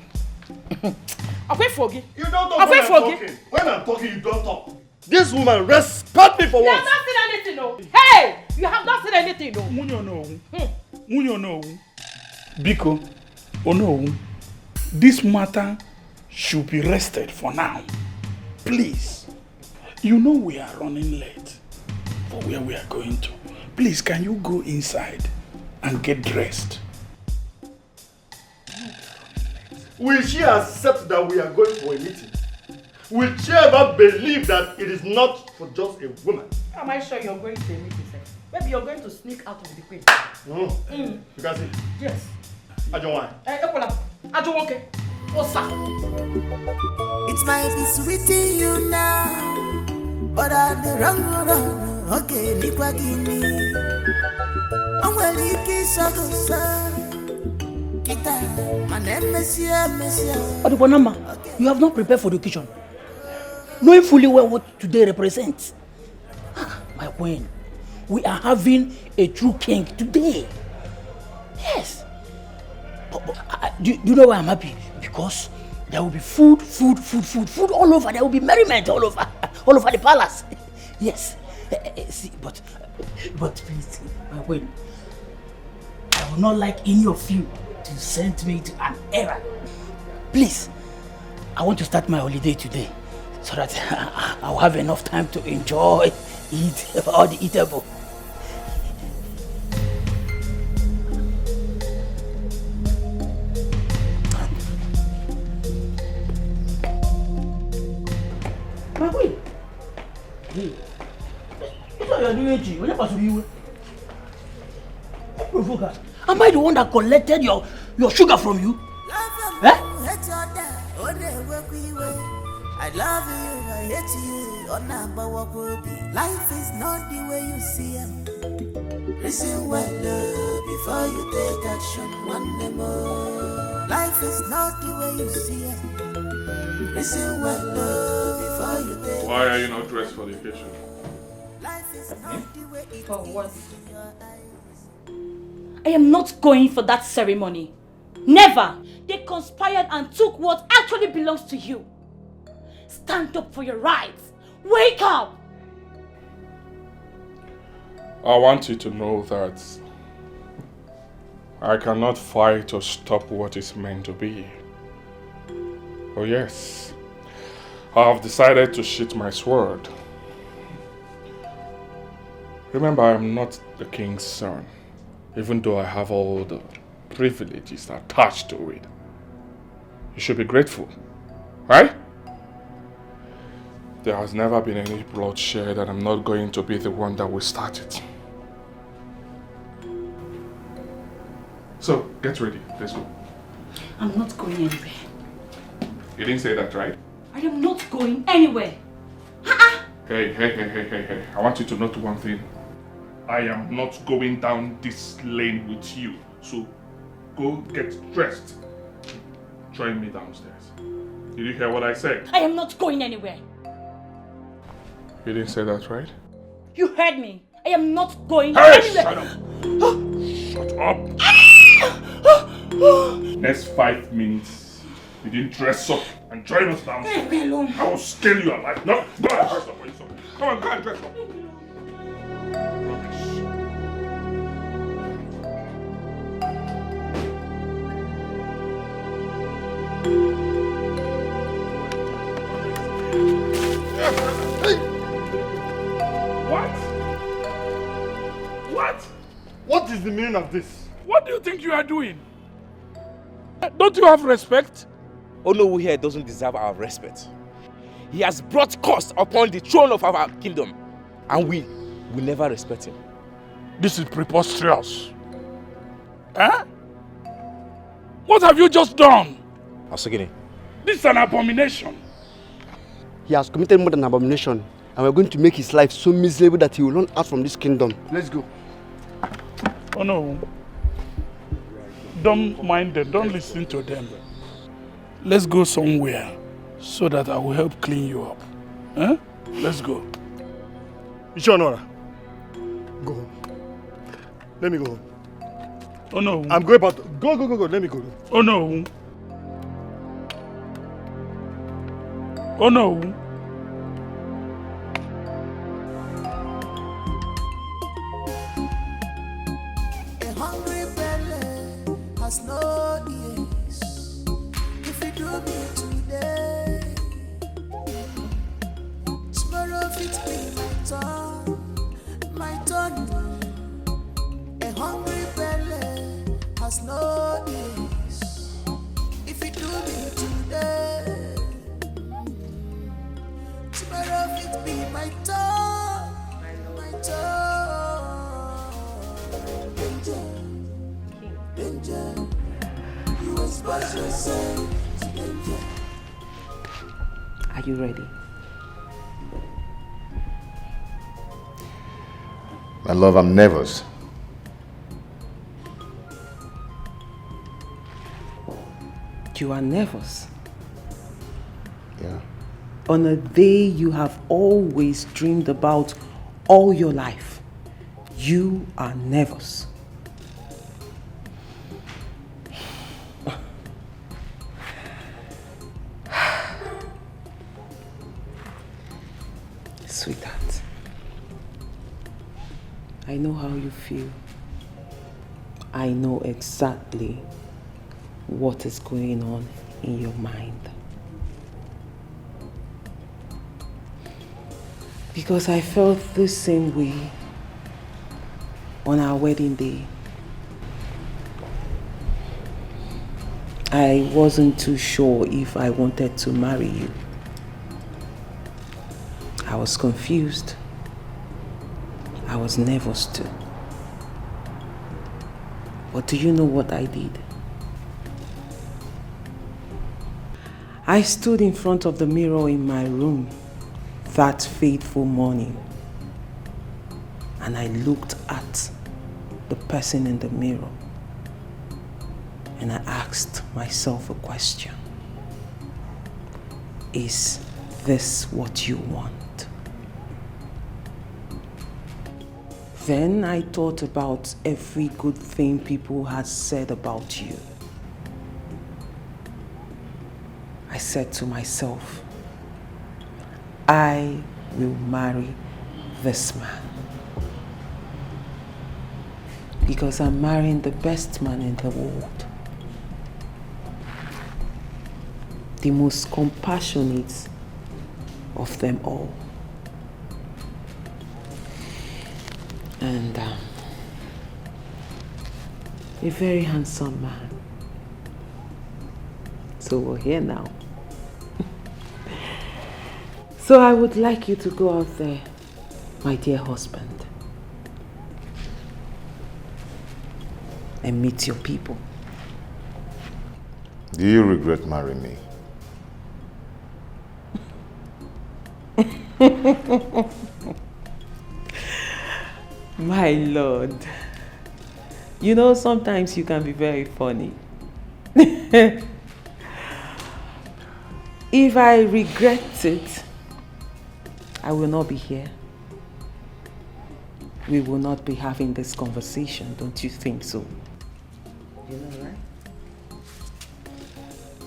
[SPEAKER 12] I'll wait for you.
[SPEAKER 10] You don't talk when I'm talking. When I'm talking, you don't talk. This woman, respect me for once.
[SPEAKER 12] You have not seen anything, no. Hey! You have not seen anything, no.
[SPEAKER 11] Munyo no. Biko, oh no. This matter should be rested for now. Please. You know we are running late for where we are going to. Please, can you go inside and get dressed?
[SPEAKER 10] Will she accept that we are going for a meeting? Will she ever believe that it is not for just a woman?
[SPEAKER 12] Am I sure you're going to a meeting, sir? Maybe you're going to sneak out of the queen.
[SPEAKER 10] No. You can see.
[SPEAKER 12] Yes.
[SPEAKER 10] I don't want.
[SPEAKER 12] I don't want. Osa.
[SPEAKER 14] It might be sweet to you now, but I'm the wrong one. Okay, Nikwa Gini. I'm well, you kiss a Kita, my name is Monsieur.
[SPEAKER 12] Oduponama, you have not prepared for the occasion. Knowing fully well what today represents. My queen, we are having a true king today. Yes. Do you know why I'm happy? Because there will be food all over. There will be merriment all over the palace. Yes. See, but please, my queen, I would not like any of you to send me to an error. Please, I want to start my holiday today so that I'll have enough time to enjoy, eat all the eatable. My queen, what are you doing? What are you doing? Am I the one that collected your sugar from you?
[SPEAKER 14] I love you, I hate you. Life is not the way you see it. Listen well before you take action. One more. Life is not the way you see it. Listen well before you take.
[SPEAKER 7] Why are you not dressed for the occasion?
[SPEAKER 14] Life is not the way it
[SPEAKER 9] For what?
[SPEAKER 14] is in your eyes.
[SPEAKER 9] I am not going for that ceremony. Never! They conspired and took what actually belongs to you. Stand up for your rights. Wake up!
[SPEAKER 7] I want you to know that I cannot fight or stop what is meant to be. Oh yes, I have decided to sheath my sword. Remember, I am not the king's son, even though I have all the privileges attached to it. You should be grateful, right? There has never been any bloodshed, and I'm not going to be the one that will start it. So, get ready. Let's go.
[SPEAKER 9] I'm not going anywhere.
[SPEAKER 7] You didn't say that, right?
[SPEAKER 9] I am not going anywhere.
[SPEAKER 7] Hey. I want you to note one thing. I am not going down this lane with you. So, go get dressed. Join me downstairs. Did you hear what I said?
[SPEAKER 9] I am not going anywhere.
[SPEAKER 7] You didn't say that, right?
[SPEAKER 9] You heard me. I am not going
[SPEAKER 7] Hey,
[SPEAKER 9] anywhere.
[SPEAKER 7] Shut up! Next 5 minutes, you didn't dress up and join us downstairs.
[SPEAKER 9] Leave me alone.
[SPEAKER 7] I will scale you alive. No, go and dress up for yourself. Come on, go and dress up.
[SPEAKER 10] What is the meaning of this?
[SPEAKER 11] What do you think you are doing? Don't you have respect?
[SPEAKER 22] Onowu here doesn't deserve our respect. He has brought curse upon the throne of our kingdom, and we will never respect him.
[SPEAKER 11] This is preposterous. Eh? What have you just done?
[SPEAKER 22] Asogini.
[SPEAKER 11] This is an abomination.
[SPEAKER 3] He has committed more than abomination, and we're going to make his life so miserable that he will run out from this kingdom. Let's go.
[SPEAKER 11] Oh no. Don't mind them, don't listen to them. Let's go somewhere so that I will help clean you up. Eh? Let's go.
[SPEAKER 10] Ishonora, go home. Let me go home.
[SPEAKER 11] Oh no.
[SPEAKER 10] I'm going back. Go. Let me go.
[SPEAKER 11] Oh no. Oh no.
[SPEAKER 14] A hungry belly has no ears. If you do me today, tomorrow it be my turn. A hungry belly has no ears. If you do me today, tomorrow it be my turn. My turn. Danger. You expose yourself to danger.
[SPEAKER 1] Are you ready?
[SPEAKER 6] My love, I'm nervous.
[SPEAKER 1] You are nervous.
[SPEAKER 6] Yeah.
[SPEAKER 1] On a day you have always dreamed about all your life, you are nervous. Sweetheart, I know how you feel. I know exactly what is going on in your mind. Because I felt the same way on our wedding day. I wasn't too sure if I wanted to marry you. I was confused. I was nervous too. But do you know what I did? I stood in front of the mirror in my room that fateful morning, and I looked at the person in the mirror, and I asked myself a question. Is this what you want? Then I thought about every good thing people had said about you. I said to myself, I will marry this man. Because I'm marrying the best man in the world. The most compassionate of them all. And a very handsome man. So we're here now. So I would like you to go out there, my dear husband, and meet your people.
[SPEAKER 6] Do you regret marrying me?
[SPEAKER 1] My Lord, you know sometimes you can be very funny. If I regret it, I will not be here. We will not be having this conversation, don't you think so? You know, right?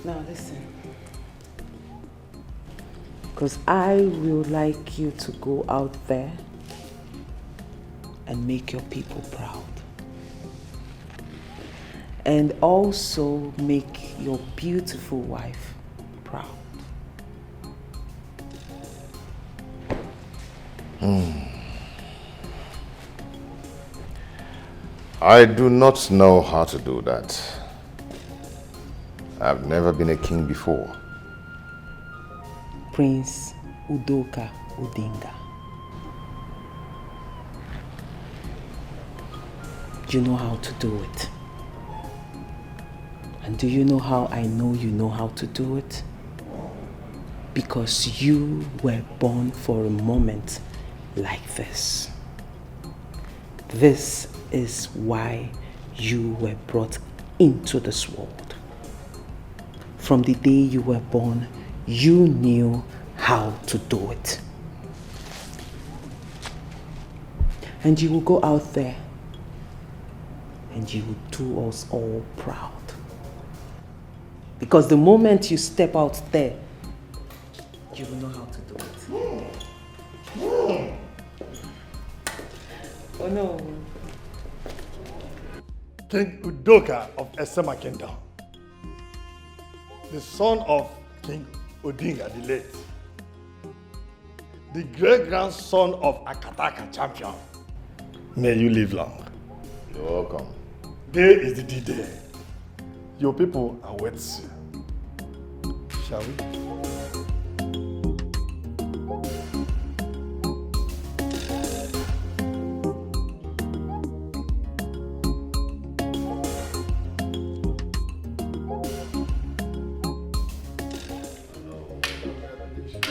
[SPEAKER 1] Now listen. Because I will like you to go out there and make your people proud. And also make your beautiful wife proud.
[SPEAKER 6] I do not know how to do that. I've never been a king before.
[SPEAKER 1] Prince Udoka Odinga. You know how to do it. And do you know how I know you know how to do it? Because you were born for a moment like this. This is why you were brought into this world. From the day you were born, you knew how to do it. And you will go out there and you will do us all proud. Because the moment you step out there, you will know how to do it. Oh no.
[SPEAKER 10] King Udoka of Esema Kingdom, the son of King Odinga the late, the great-grandson of Akataka champion. May you live long.
[SPEAKER 6] You're welcome.
[SPEAKER 10] Day is the D-Day. Your people are waiting. Shall we?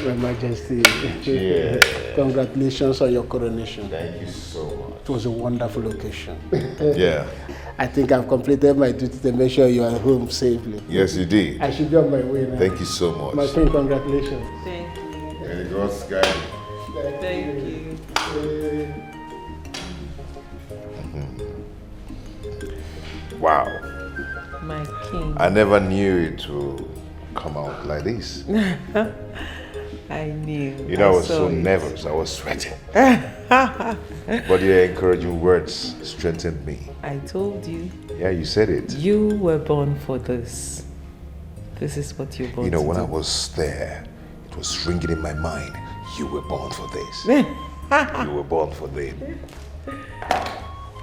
[SPEAKER 21] Your Majesty,
[SPEAKER 6] Yeah.
[SPEAKER 21] Congratulations on your coronation.
[SPEAKER 6] Thank you so much.
[SPEAKER 21] It was a wonderful occasion.
[SPEAKER 6] Yeah.
[SPEAKER 21] I think I've completed my duty to make sure you are home safely.
[SPEAKER 6] Yes, you did.
[SPEAKER 21] I should be on my way now.
[SPEAKER 6] Thank you so much.
[SPEAKER 21] My friend, congratulations.
[SPEAKER 16] Thank you.
[SPEAKER 6] May the gods guide you.
[SPEAKER 16] Thank you.
[SPEAKER 6] Wow.
[SPEAKER 16] My king.
[SPEAKER 6] I never knew it would come out like this.
[SPEAKER 16] I knew.
[SPEAKER 6] You know, I was
[SPEAKER 16] saw
[SPEAKER 6] so
[SPEAKER 16] it.
[SPEAKER 6] nervous. I was sweating. But your encouraging words strengthened me.
[SPEAKER 16] I told you.
[SPEAKER 6] Yeah, you said it.
[SPEAKER 16] You were born for this. This is what you're born
[SPEAKER 6] You know,
[SPEAKER 16] to
[SPEAKER 6] when
[SPEAKER 16] do.
[SPEAKER 6] I was there, it was ringing in my mind. You were born for this. You were born for this.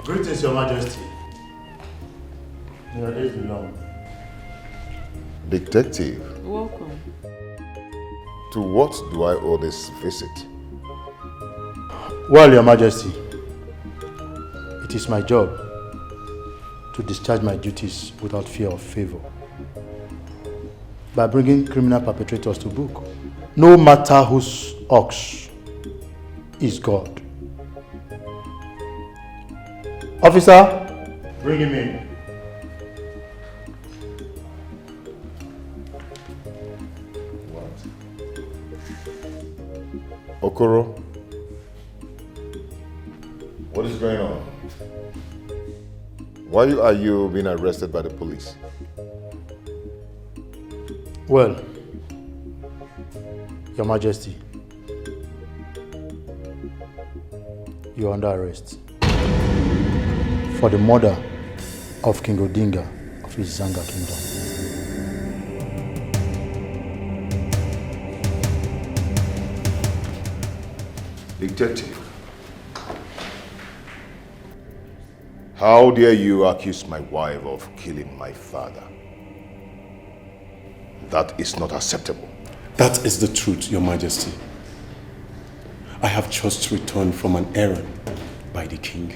[SPEAKER 20] Greetings, Your Majesty. Your days be long.
[SPEAKER 6] Detective,
[SPEAKER 16] Welcome.
[SPEAKER 6] to what do I owe this visit?
[SPEAKER 20] Well, Your Majesty, it is my job to discharge my duties without fear of favor by bringing criminal perpetrators to book, no matter whose ox is God. Officer, bring him in.
[SPEAKER 6] Okoro, what is going on? Why are you being arrested by the police?
[SPEAKER 20] Well, Your Majesty, you are under arrest for the murder of King Odinga of Izanga Kingdom.
[SPEAKER 6] Detective, how dare you accuse my wife of killing my father? That is not acceptable.
[SPEAKER 5] That is the truth, Your Majesty. I have just returned from an errand by the king.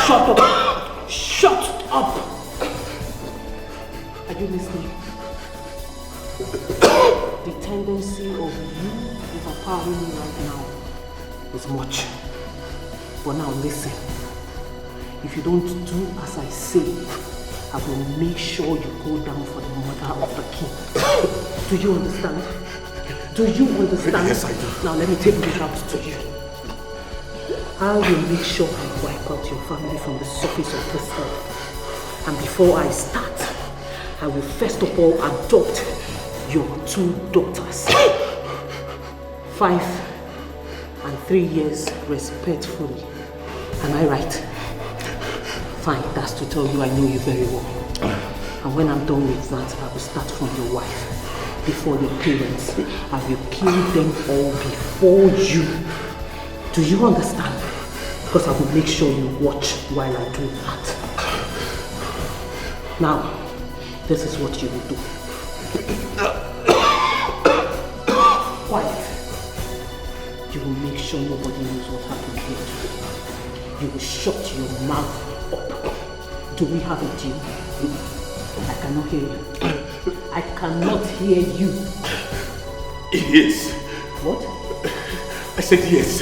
[SPEAKER 1] Shut up! Shut up! Are you listening? The tendency of you overpowering me right now is much. But now listen, if you don't do as I say, I will make sure you go down for the murder of the king. Do you understand? Do you understand?
[SPEAKER 5] Yes, I do.
[SPEAKER 1] Now let me take this out to you. I will make sure I wipe out your family from the surface of this earth. And before I start, I will first of all adopt your 2 daughters. 5 and 3 years respectfully. Am I right? Fine, that's to tell you I know you very well. And when I'm done with that, I will start from your wife. Before your parents, I will kill them all before you. Do you understand? Because I will make sure you watch while I do that. Now, this is what you will do. Quiet. You will make sure nobody knows what happened here today. You will shut your mouth up. Do we have a deal? I cannot hear you. I cannot hear you.
[SPEAKER 5] Yes.
[SPEAKER 1] What?
[SPEAKER 5] I said yes.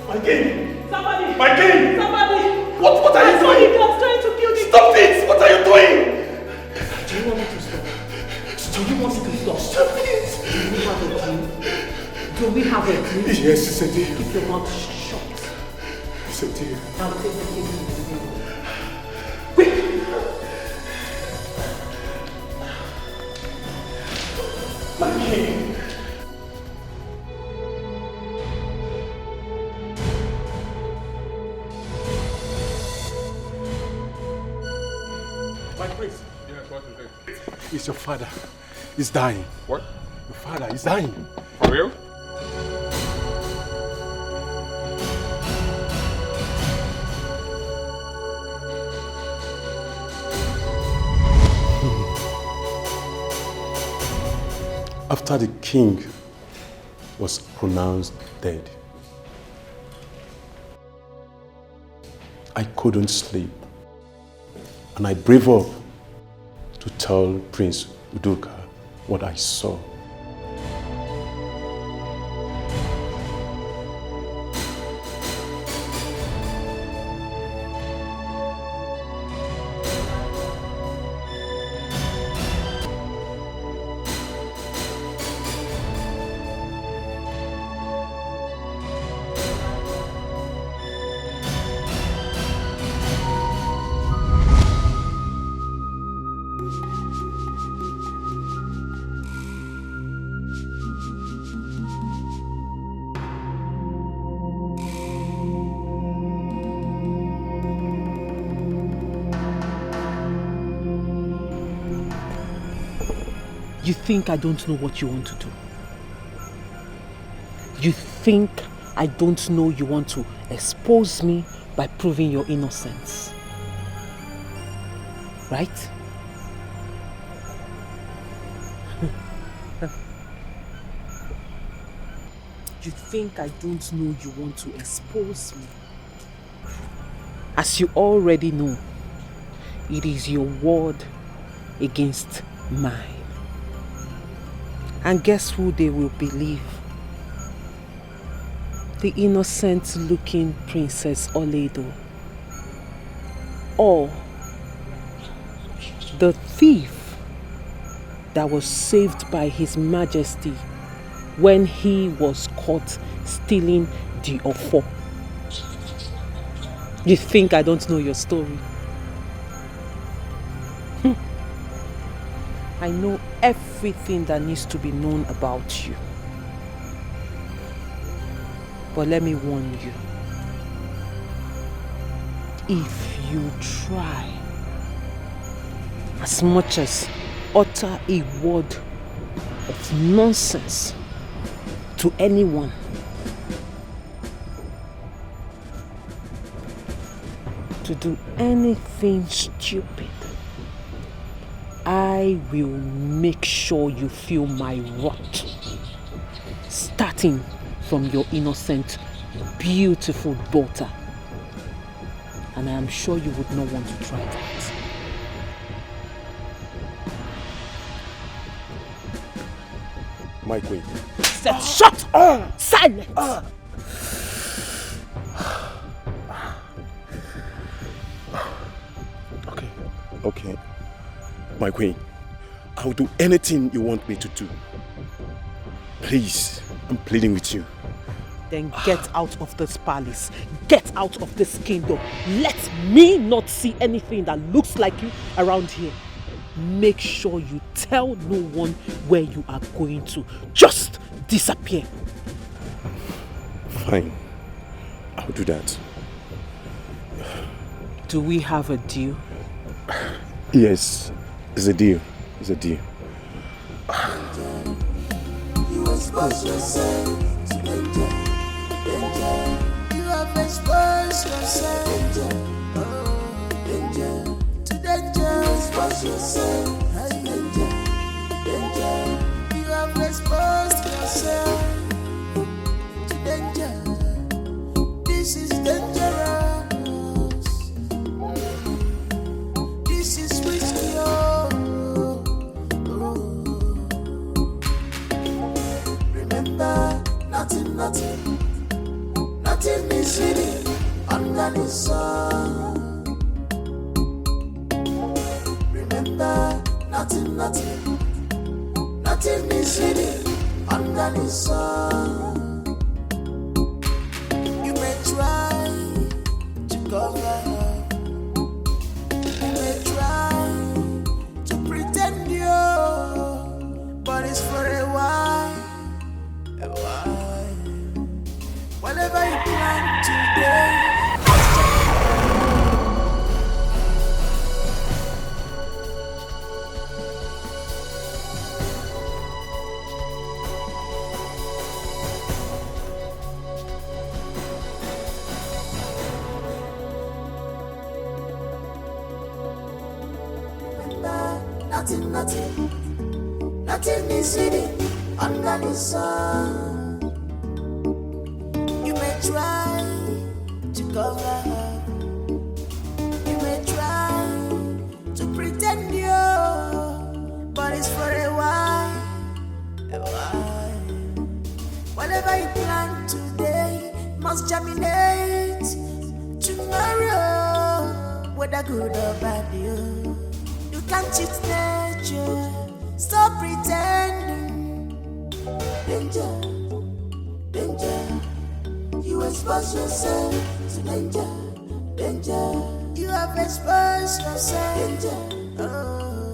[SPEAKER 5] My king!
[SPEAKER 8] Somebody!
[SPEAKER 5] My king!
[SPEAKER 8] Somebody!
[SPEAKER 5] What are you doing?
[SPEAKER 8] I saw trying to kill me!
[SPEAKER 5] Stop this! What are you doing?
[SPEAKER 1] Do you want me to stop? Do you want me to stop?
[SPEAKER 5] Stop it!
[SPEAKER 1] Do we have a deal? Do we have a deal?
[SPEAKER 5] Yes, it's a deal.
[SPEAKER 1] Keep your mouth shut.
[SPEAKER 5] It's a deal.
[SPEAKER 1] Now take the king to the room.
[SPEAKER 5] My king!
[SPEAKER 7] My prince. Yes, what is it?
[SPEAKER 5] It's your father. He's dying.
[SPEAKER 7] What?
[SPEAKER 5] Your father is dying.
[SPEAKER 7] For real?
[SPEAKER 5] After the king was pronounced dead, I couldn't sleep. And I braved up to tell Prince Udoka what I saw.
[SPEAKER 1] You think I don't know what you want to do? You think I don't know you want to expose me by proving your innocence? Right? You think I don't know you want to expose me? As you already know, it is your word against mine. And guess who they will believe? The innocent-looking Princess Oledo. Or the thief that was saved by His Majesty when he was caught stealing the Ofo. You think I don't know your story? I know everything that needs to be known about you. But let me warn you. If you try as much as utter a word of nonsense to anyone, to do anything stupid, I will make sure you feel my wrath, starting from your innocent, beautiful daughter. And I am sure you would not want to try that.
[SPEAKER 5] My queen.
[SPEAKER 1] Shut up! Silence!
[SPEAKER 12] silent.
[SPEAKER 5] Okay. My queen, I will do anything you want me to do. Please, I'm pleading with you.
[SPEAKER 1] Then get out of this palace. Get out of this kingdom. Let me not see anything that looks like you around here. Make sure you tell no one where you are going to. Just disappear.
[SPEAKER 5] Fine. I'll do that.
[SPEAKER 1] Do we have a deal?
[SPEAKER 5] Yes, it's a deal. It's a deal.
[SPEAKER 14] You expose yourself to danger, danger. You have exposed yourself, danger, to danger. Expose yourself to danger, danger. You have exposed yourself to danger. This is dangerous. This is risky. Remember, nothing is hidden under the sun. Remember, nothing is hidden under the sun. You may try to cover up, you may try to pretend but it's for a while. Whatever you plan today, nothing is hidden under the sun. You may try to cover up, you may try to pretend but it's for a while, Whatever you plan today must germinate tomorrow, whether good or bad. You can't cheat nature, stop pretending. Danger, danger. You expose yourself to danger, danger. You have exposed yourself, danger,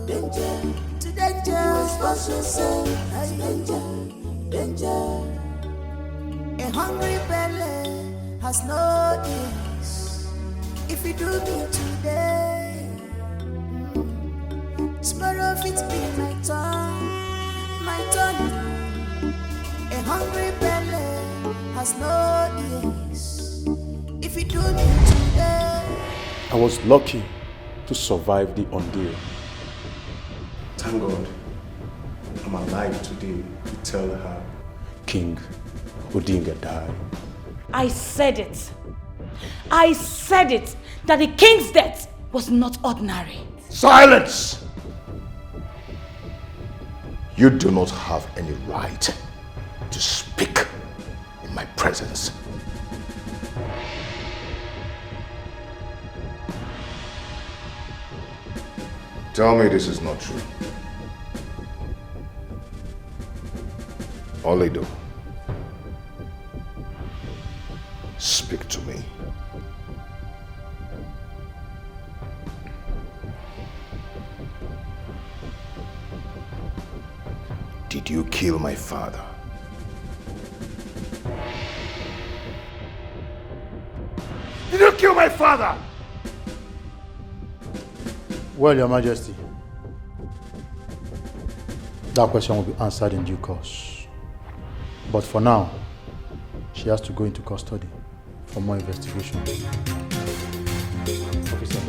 [SPEAKER 14] danger, to danger. You expose yourself to danger, danger. A hungry belly has no ears. If you do me today, tomorrow it be my turn, my turn. A hungry belly has no ears. If you do me today,
[SPEAKER 5] I was lucky to survive the ordeal. Thank God I'm alive today to tell her King Odinga died.
[SPEAKER 9] I said it. I said it, that the king's death was not ordinary.
[SPEAKER 6] Silence! You do not have any right to speak in my presence. Tell me this is not true. Olido, speak to me. Did you kill my father? Did you kill my father?
[SPEAKER 20] Well, Your Majesty, that question will be answered in due course. But for now, she has to go into custody for more investigation. Officer.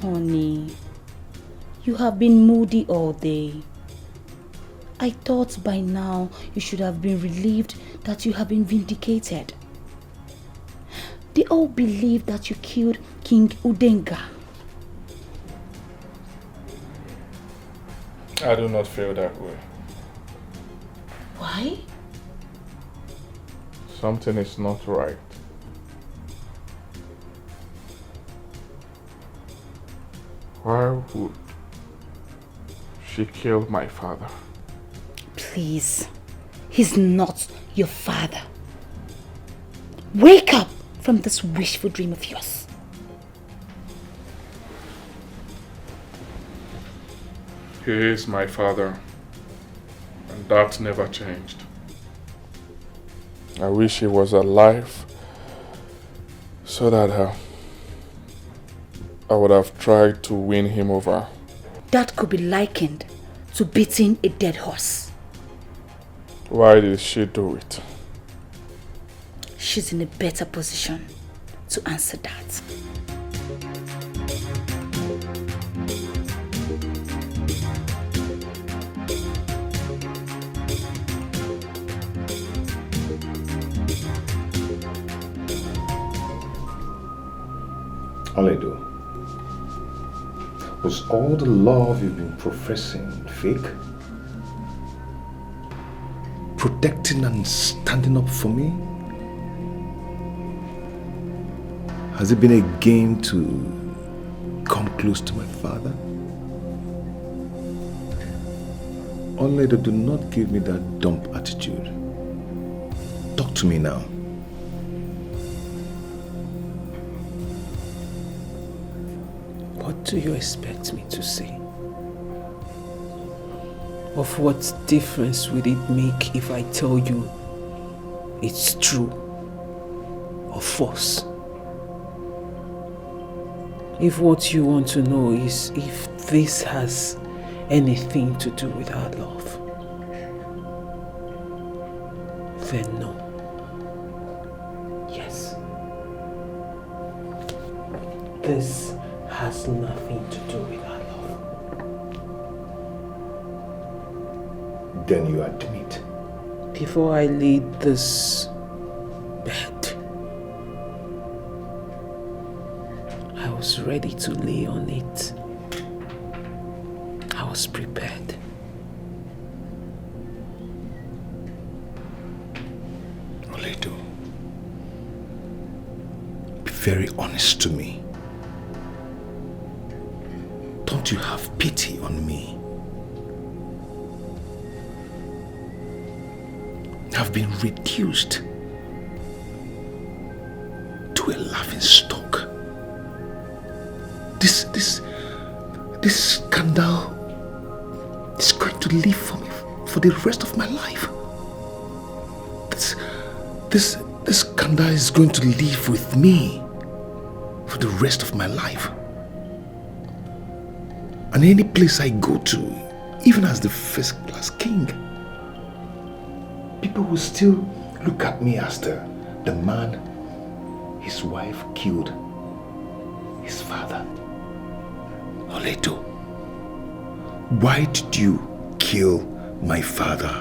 [SPEAKER 9] Honey, you have been moody all day. I thought by now you should have been relieved that you have been vindicated. They all believe that you killed King Udenga.
[SPEAKER 7] I do not feel that way.
[SPEAKER 9] Why?
[SPEAKER 7] Something is not right. Why would she kill my father?
[SPEAKER 9] Please, he's not your father. Wake up from this wishful dream of yours.
[SPEAKER 7] He is my father, and that never changed. I wish he was alive so that I would have tried to win him over.
[SPEAKER 9] That could be likened to beating a dead horse.
[SPEAKER 7] Why did she do it?
[SPEAKER 9] She's in a better position to answer that.
[SPEAKER 6] Aledo, was all the love you've been professing fake? Protecting and standing up for me? Has it been a game to come close to my father? Aledo, do not give me that dumb attitude. Talk to me now.
[SPEAKER 1] What do you expect me to say? Of what difference would it make if I tell you it's true or false? If what you want to know is if this has anything to do with our love, then no. Yes. This has nothing to do with our love.
[SPEAKER 6] Then you admit.
[SPEAKER 1] Before I laid this bed, I was ready to lay on it. I was prepared.
[SPEAKER 6] Oledo, be very honest to me. Don't you have pity on me? I've been reduced to a laughing stock. This scandal is going to live for me for the rest of my life. This scandal is going to live with me for the rest of my life. And any place I go to, even as the first-class king, people will still look at me as the man his wife killed his father. Oledo, why did you kill my father?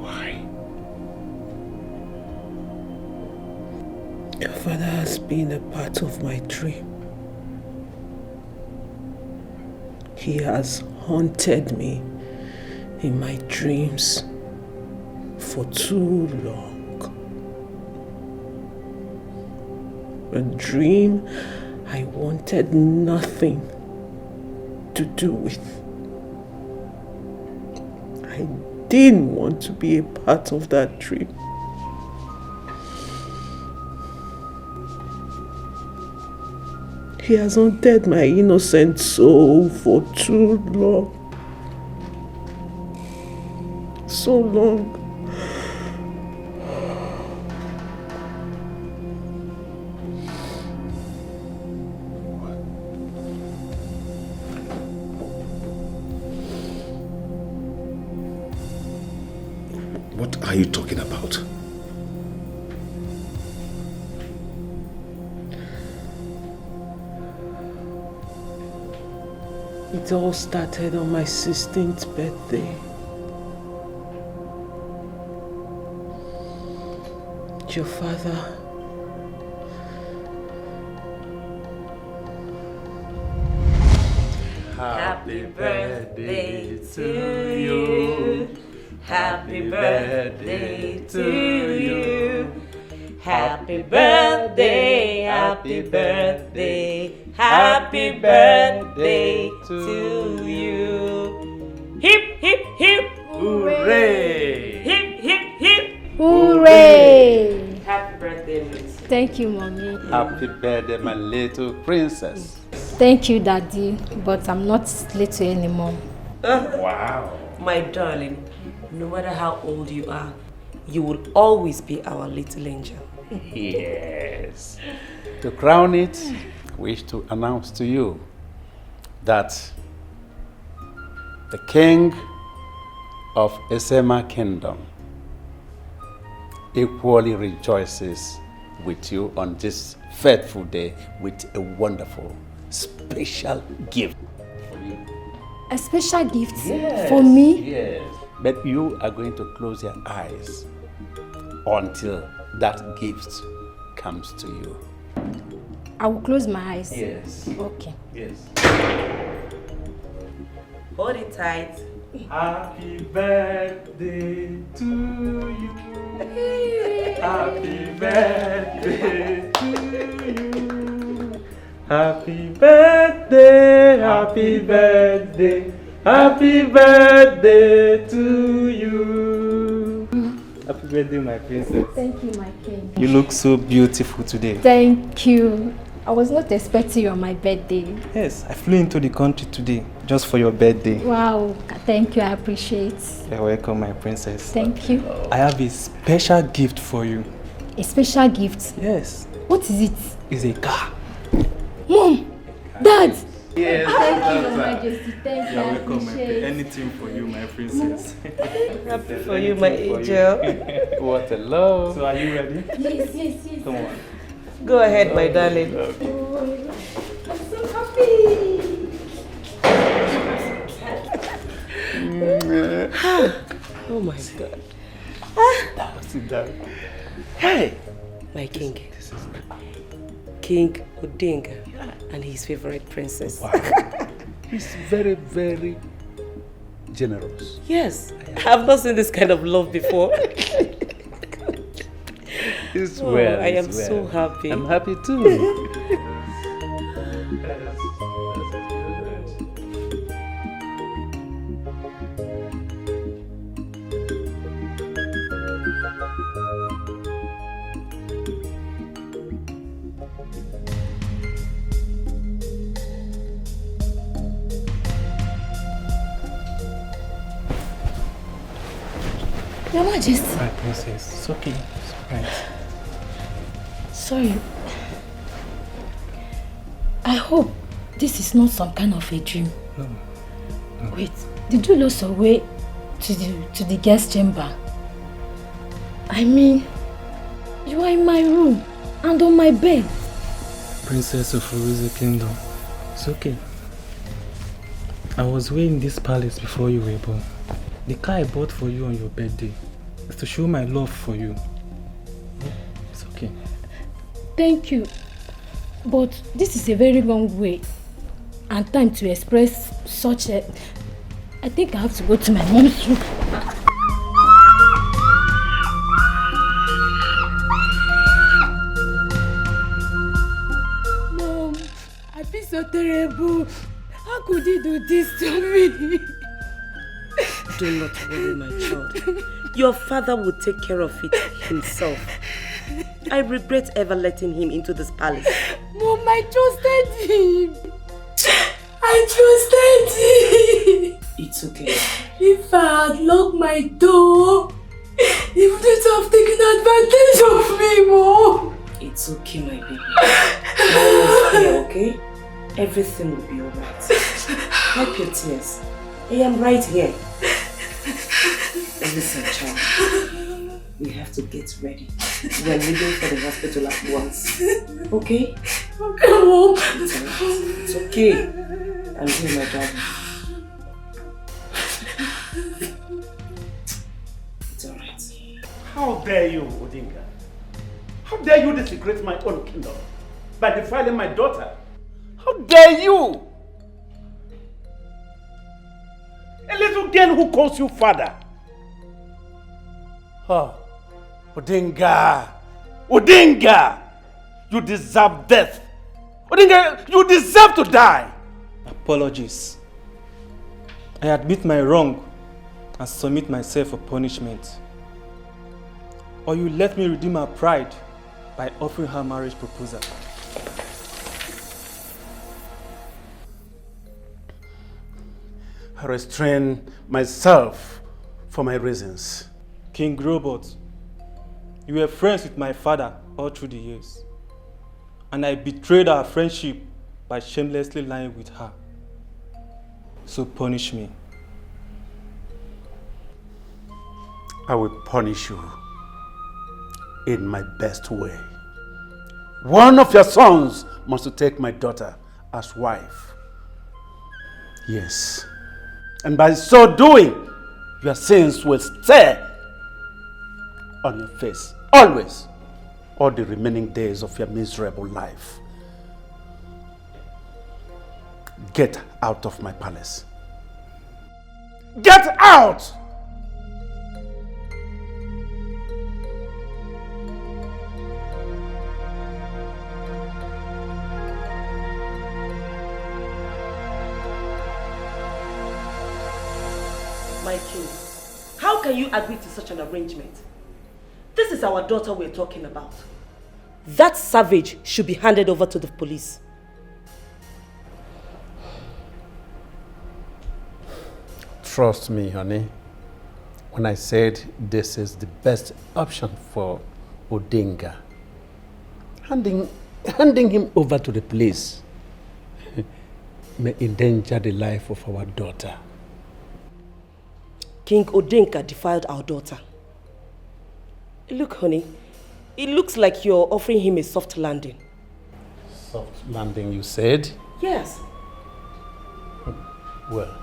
[SPEAKER 6] Why?
[SPEAKER 1] Your father has been a part of my dream. He has haunted me in my dreams for too long. A dream I wanted nothing to do with. I didn't want to be a part of that dream. He has haunted my innocent soul for too long. So long.
[SPEAKER 6] are you talking about?
[SPEAKER 1] It all started on my 16th birthday. Your father
[SPEAKER 4] Happy birthday to you. Happy birthday to you. Happy birthday, happy birthday, happy birthday to you. Hip, hip, hip.
[SPEAKER 21] Hooray!
[SPEAKER 4] Hip, hip, hip.
[SPEAKER 17] Hooray!
[SPEAKER 4] Happy birthday, Miss.
[SPEAKER 17] Thank you, Mommy.
[SPEAKER 21] Happy birthday, my little princess.
[SPEAKER 17] Thank you, Daddy, but I'm not little anymore.
[SPEAKER 4] Wow. My darling, no matter how old you are, you will always be our little angel.
[SPEAKER 21] Yes. To crown it, I wish to announce to you that the king of Esema Kingdom equally rejoices with you on this fateful day with a wonderful, special gift for you.
[SPEAKER 17] A special gift for me?
[SPEAKER 21] Yes. But you are going to close your eyes until that gift comes to you.
[SPEAKER 17] I will close my eyes.
[SPEAKER 21] Yes.
[SPEAKER 17] Okay.
[SPEAKER 21] Yes.
[SPEAKER 4] Hold it tight.
[SPEAKER 21] Happy birthday to you. Happy birthday to you. Happy birthday, happy birthday, happy birthday to you. Happy birthday, my princess.
[SPEAKER 17] Thank you, my king.
[SPEAKER 21] You look so beautiful today.
[SPEAKER 17] Thank you. I was not expecting you on my birthday.
[SPEAKER 21] Yes, I flew into the country today just for your birthday.
[SPEAKER 17] Wow, thank you, I appreciate.
[SPEAKER 21] You're welcome, my princess.
[SPEAKER 17] Thank you.
[SPEAKER 21] I have a special gift for you.
[SPEAKER 17] A special gift?
[SPEAKER 21] Yes.
[SPEAKER 17] What is it?
[SPEAKER 21] It's a car.
[SPEAKER 17] Mom! Dad!
[SPEAKER 21] Yes.
[SPEAKER 17] Thank you, Your Majesty. Thank you.
[SPEAKER 21] You're
[SPEAKER 17] I
[SPEAKER 21] welcome, my
[SPEAKER 17] appreciate.
[SPEAKER 21] anything for you, my princess.
[SPEAKER 4] Happy for you, my angel.
[SPEAKER 21] What a love. So are you ready?
[SPEAKER 17] Yes, yes, yes.
[SPEAKER 21] Come on.
[SPEAKER 4] Go ahead, my darling.
[SPEAKER 17] Oh, I'm so happy.
[SPEAKER 4] Oh my God.
[SPEAKER 21] Sit down.
[SPEAKER 4] Hey, my king. King Odinga and his favorite princess.
[SPEAKER 21] Wow. He's very, very generous.
[SPEAKER 4] Yes, I've not seen this kind of love before.
[SPEAKER 21] It's
[SPEAKER 4] Oh,
[SPEAKER 21] well.
[SPEAKER 4] I am
[SPEAKER 21] it's
[SPEAKER 4] so
[SPEAKER 21] well.
[SPEAKER 4] happy.
[SPEAKER 21] I'm happy too.
[SPEAKER 17] Your Majesty.
[SPEAKER 21] My princess, it's okay. It's alright.
[SPEAKER 17] Sorry. I hope this is not some kind of a dream.
[SPEAKER 21] No.
[SPEAKER 17] Wait, did you lose your way to the guest chamber? I mean, you are in my room and on my bed.
[SPEAKER 21] Princess of Uruze Kingdom. It's okay. I was way in this palace before you were born. The car I bought for you on your birthday is to show my love for you. It's okay.
[SPEAKER 17] Thank you. But this is a very long way and time to express such a... I think I have to go to my mom's room. Mom, I feel so terrible. How could you do this to me?
[SPEAKER 4] Do not worry, my child. Your father will take care of it himself. I regret ever letting him into this palace.
[SPEAKER 17] Mom, I trusted him. I trusted him.
[SPEAKER 4] It's okay.
[SPEAKER 17] If I had locked my door, he wouldn't have taken advantage of me, Mom.
[SPEAKER 4] It's okay, my baby. Mom is here, okay? Everything will be alright. Wipe your tears. I am right here. Listen, child. we have to get ready. We're leaving for the hospital at once. Okay?
[SPEAKER 1] Okay, Mom.
[SPEAKER 4] It's okay. I'm here, my darling. It's alright.
[SPEAKER 12] How dare you, Odinga? How dare you desecrate my own kingdom by defiling my daughter? How dare you? A little girl who calls you father. Oh, Odinga! Odinga! You deserve death. Odinga, you deserve to die.
[SPEAKER 13] Apologies. I admit my wrong and submit myself for punishment. Or you let me redeem her pride by offering her marriage proposal.
[SPEAKER 12] I restrain myself for my reasons.
[SPEAKER 13] King Robert, you were friends with my father all through the years. And I betrayed our friendship by shamelessly lying with her. So punish me.
[SPEAKER 12] I will punish you in my best way. One of your sons must take my daughter as wife. Yes. And by so doing, your sins will stay on your face, always, all the remaining days of your miserable life. Get out of my palace. Get out!
[SPEAKER 4] My king, how can you agree to such an arrangement? This is our daughter we're talking about. That savage should be handed over to the police.
[SPEAKER 12] Trust me, honey, when I said this is the best option for Odinga. Handing him over to the police may endanger the life of our daughter.
[SPEAKER 4] King Odinga defiled our daughter. Look, honey, it looks like you're offering him a soft landing.
[SPEAKER 12] Soft landing, you said?
[SPEAKER 4] Yes.
[SPEAKER 12] Well,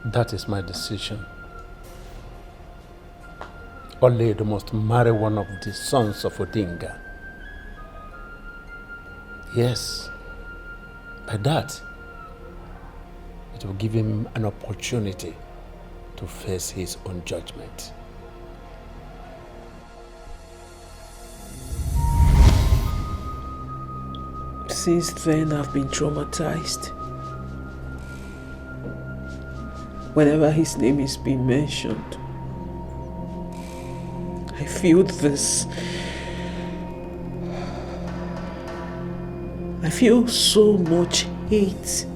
[SPEAKER 12] that is my decision. Oledo must marry one of the sons of Odinga. Yes, by that, it will give him an opportunity to face his own judgment.
[SPEAKER 1] Since then, I've been traumatized. Whenever his name is being mentioned, I feel this. I feel so much hate.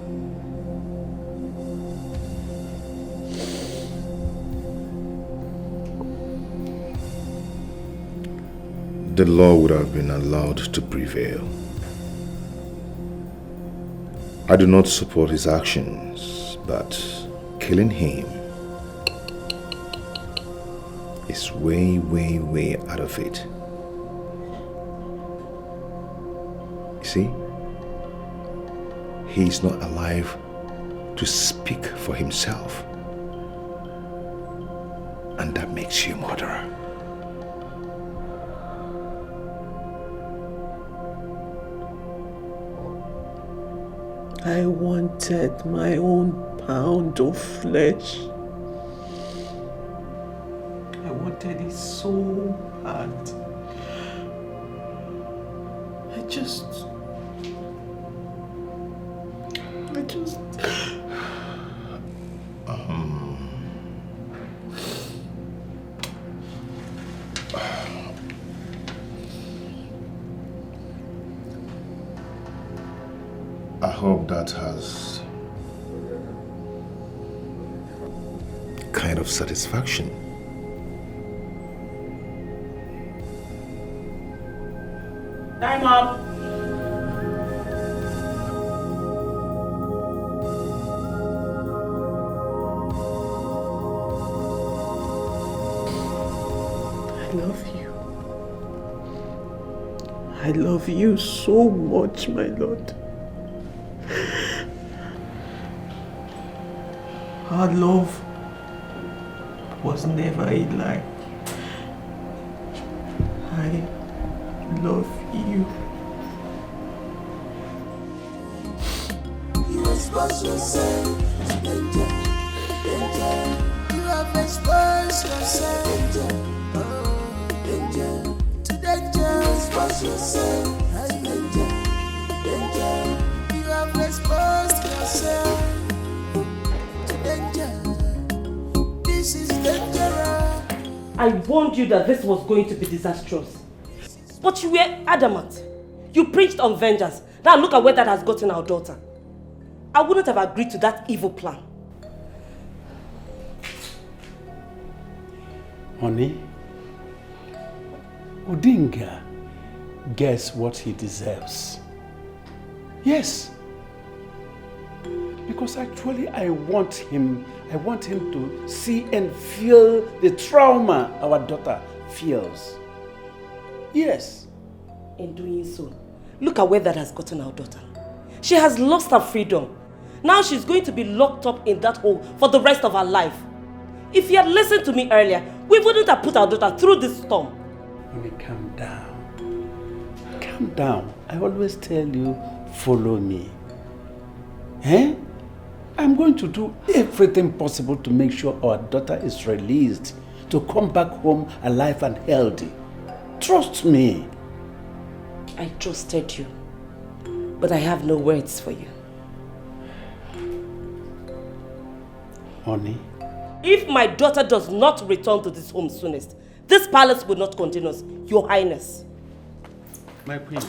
[SPEAKER 6] The law would have been allowed to prevail. I do not support his actions, but killing him is way, way, way out of it. You see, he is not alive to speak for himself, and that makes you a murderer.
[SPEAKER 1] I wanted my own pound of flesh. I wanted it so bad.
[SPEAKER 6] I hope that has kind of satisfaction.
[SPEAKER 12] Time up!
[SPEAKER 1] I love you so much, my Lord. Our love was never a lie. I love you.
[SPEAKER 14] You expose yourself to danger, danger. You have exposed yourself danger, to danger. Expose yourself to danger, danger. You have exposed yourself to danger. This is dangerous.
[SPEAKER 4] I warned you that this was going to be disastrous. But you were adamant. You preached on vengeance. Now look at where that has gotten our daughter. I wouldn't have agreed to that evil plan.
[SPEAKER 21] Honey, Odinga gets what he deserves. Yes. Because actually I want him to see and feel the trauma our daughter feels. Yes.
[SPEAKER 4] In doing so, look at where that has gotten our daughter. She has lost her freedom. Now she's going to be locked up in that hole for the rest of her life. If you had listened to me earlier, we wouldn't have put our daughter through this storm.
[SPEAKER 21] Honey, calm down. Calm down. I always tell you, follow me. Eh? I'm going to do everything possible to make sure our daughter is released, to come back home alive and healthy. Trust me.
[SPEAKER 4] I trusted you, but I have no words for you.
[SPEAKER 21] Honey?
[SPEAKER 4] If my daughter does not return to this home soonest, this palace will not contain us, Your Highness.
[SPEAKER 21] My queen.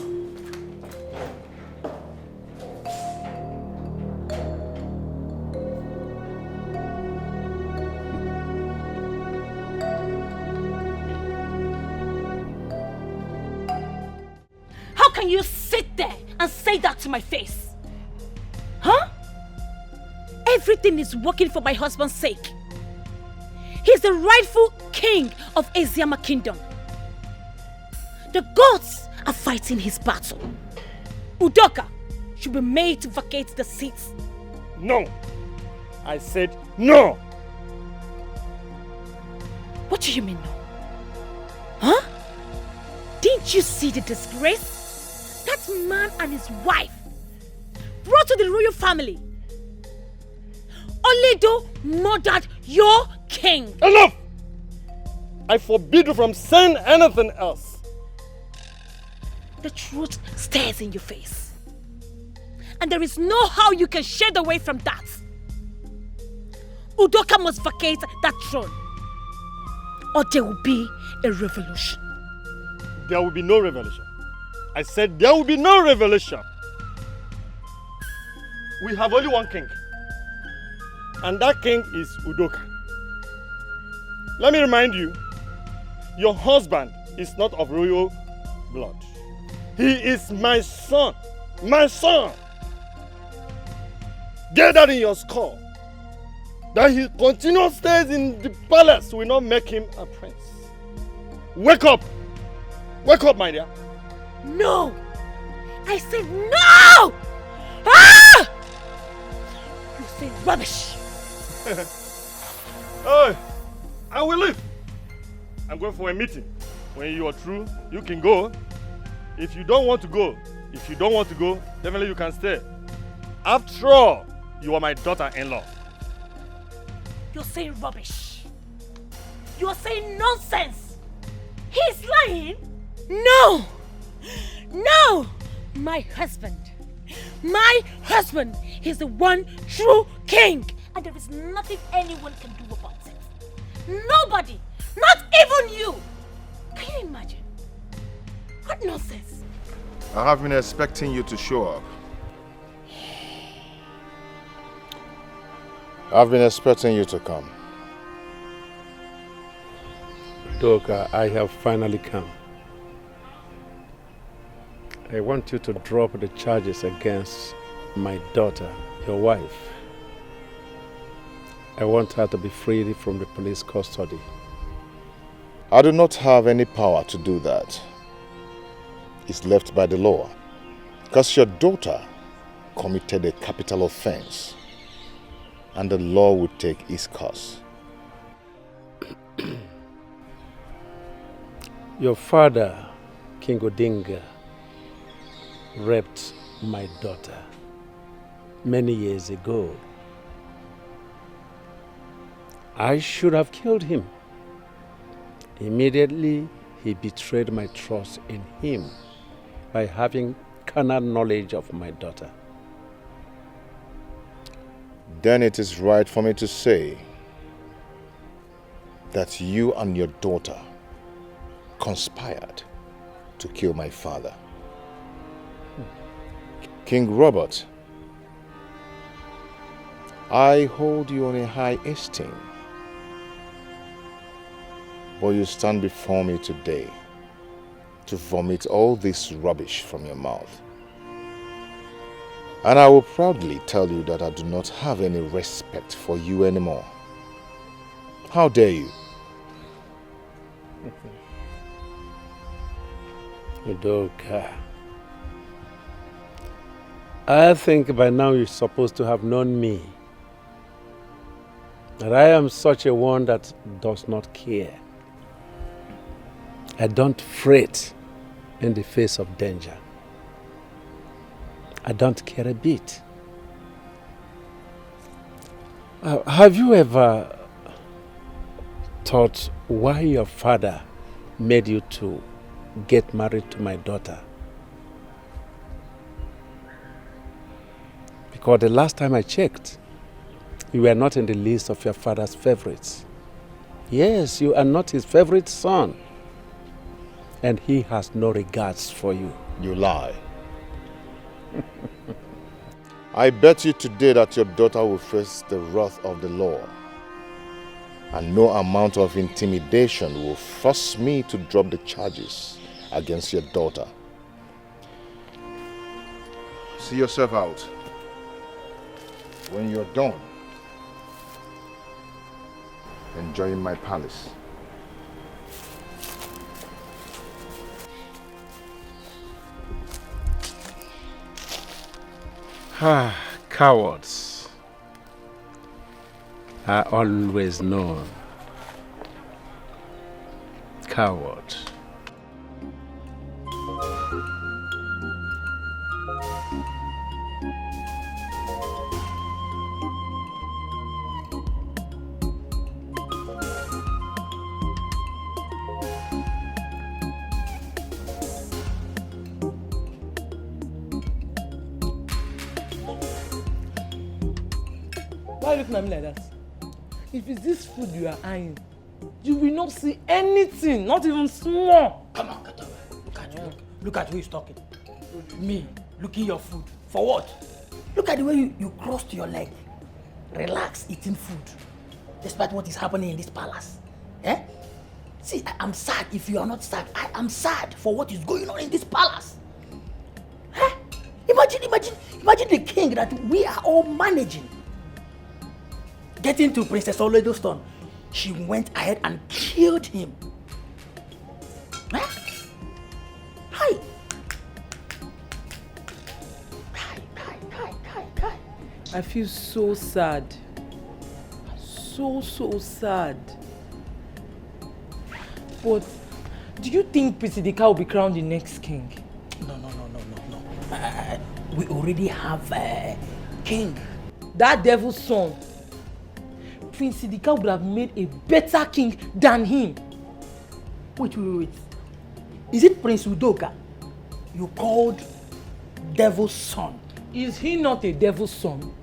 [SPEAKER 9] How can you sit there and say that to my face? Huh? Everything is working for my husband's sake. He's the rightful king of Asiama Kingdom. The gods are fighting his battle. Udoka should be made to vacate the seats.
[SPEAKER 10] No. I said no.
[SPEAKER 9] What do you mean no? Huh? Didn't you see the disgrace? That man and his wife brought to the royal family. Oledo murdered your king.
[SPEAKER 10] Enough! I forbid you from saying anything else.
[SPEAKER 9] The truth stares in your face. And there is no how you can shed away from that. Udoka must vacate that throne, or there will be a revolution.
[SPEAKER 10] There will be no revolution. I said there will be no revolution. We have only one king. And that king is Udoka. Let me remind you, your husband is not of royal blood. He is my son. My son. Get that in your skull. That he continues stays in the palace will not make him a prince. Wake up. Wake up, my dear.
[SPEAKER 9] No! I said no! Ah! You say rubbish.
[SPEAKER 10] Hey, I will leave. I'm going for a meeting. When you are through, you can go. If you don't want to go, definitely you can stay. After all, you are my daughter-in-law.
[SPEAKER 9] You're saying rubbish. You're saying nonsense. He's lying. No! No! My husband. He's the one true king. And there is nothing anyone can do about it. Nobody. Not even you. Can you imagine? What nonsense.
[SPEAKER 6] I have been expecting you to show up. I've been expecting you to come.
[SPEAKER 21] Udoka, I have finally come. I want you to drop the charges against my daughter, your wife. I want her to be freed from the police custody.
[SPEAKER 6] I do not have any power to do that. is left by the law, because your daughter committed a capital offense, and the law will take its course.
[SPEAKER 12] Your father, King Odinga, raped my daughter many years ago. I should have killed him. Immediately, he betrayed my trust in him by having carnal knowledge of my daughter.
[SPEAKER 6] Then it is right for me to say that you and your daughter conspired to kill my father. King Robert, I hold you in a high esteem, but you stand before me today to vomit all this rubbish from your mouth. And I will proudly tell you that I do not have any respect for you anymore. How dare you?
[SPEAKER 12] Udoka, I think by now you're supposed to have known me. That I am such a one that does not care. I don't fret in the face of danger. I don't care a bit. Have you ever thought why your father made you to get married to my daughter? Because the last time I checked, you were not in the list of your father's favorites. Yes, you are not his favorite son. And he has no regards for you.
[SPEAKER 6] You lie. I bet you today that your daughter will face the wrath of the law. And no amount of intimidation will force me to drop the charges against your daughter. See yourself out. When you're done enjoying my palace.
[SPEAKER 12] Cowards are always known. Coward.
[SPEAKER 2] Why are you looking at me like that? If it's this food you are eyeing, you will not see anything, not even small.
[SPEAKER 12] Come on, get away. Look at who is talking. Me, looking your food. For what? Look at the way you crossed your leg. Relax, eating food. Despite what is happening in this palace. Eh? See, I'm sad if you are not sad. I am sad for what is going on in this palace. Eh? Imagine the king that we are all managing. Getting to Princess Oledo's son, she went ahead and killed him. Huh? Hi.
[SPEAKER 2] I feel so sad. So sad. But do you think Prisidika will be crowned the next king?
[SPEAKER 12] No. We already have a king.
[SPEAKER 2] That devil's son. Prince Sidika would have made a better king than him.
[SPEAKER 12] Wait. Is it Prince Udoka you called devil's son?
[SPEAKER 2] Is he not a devil's son?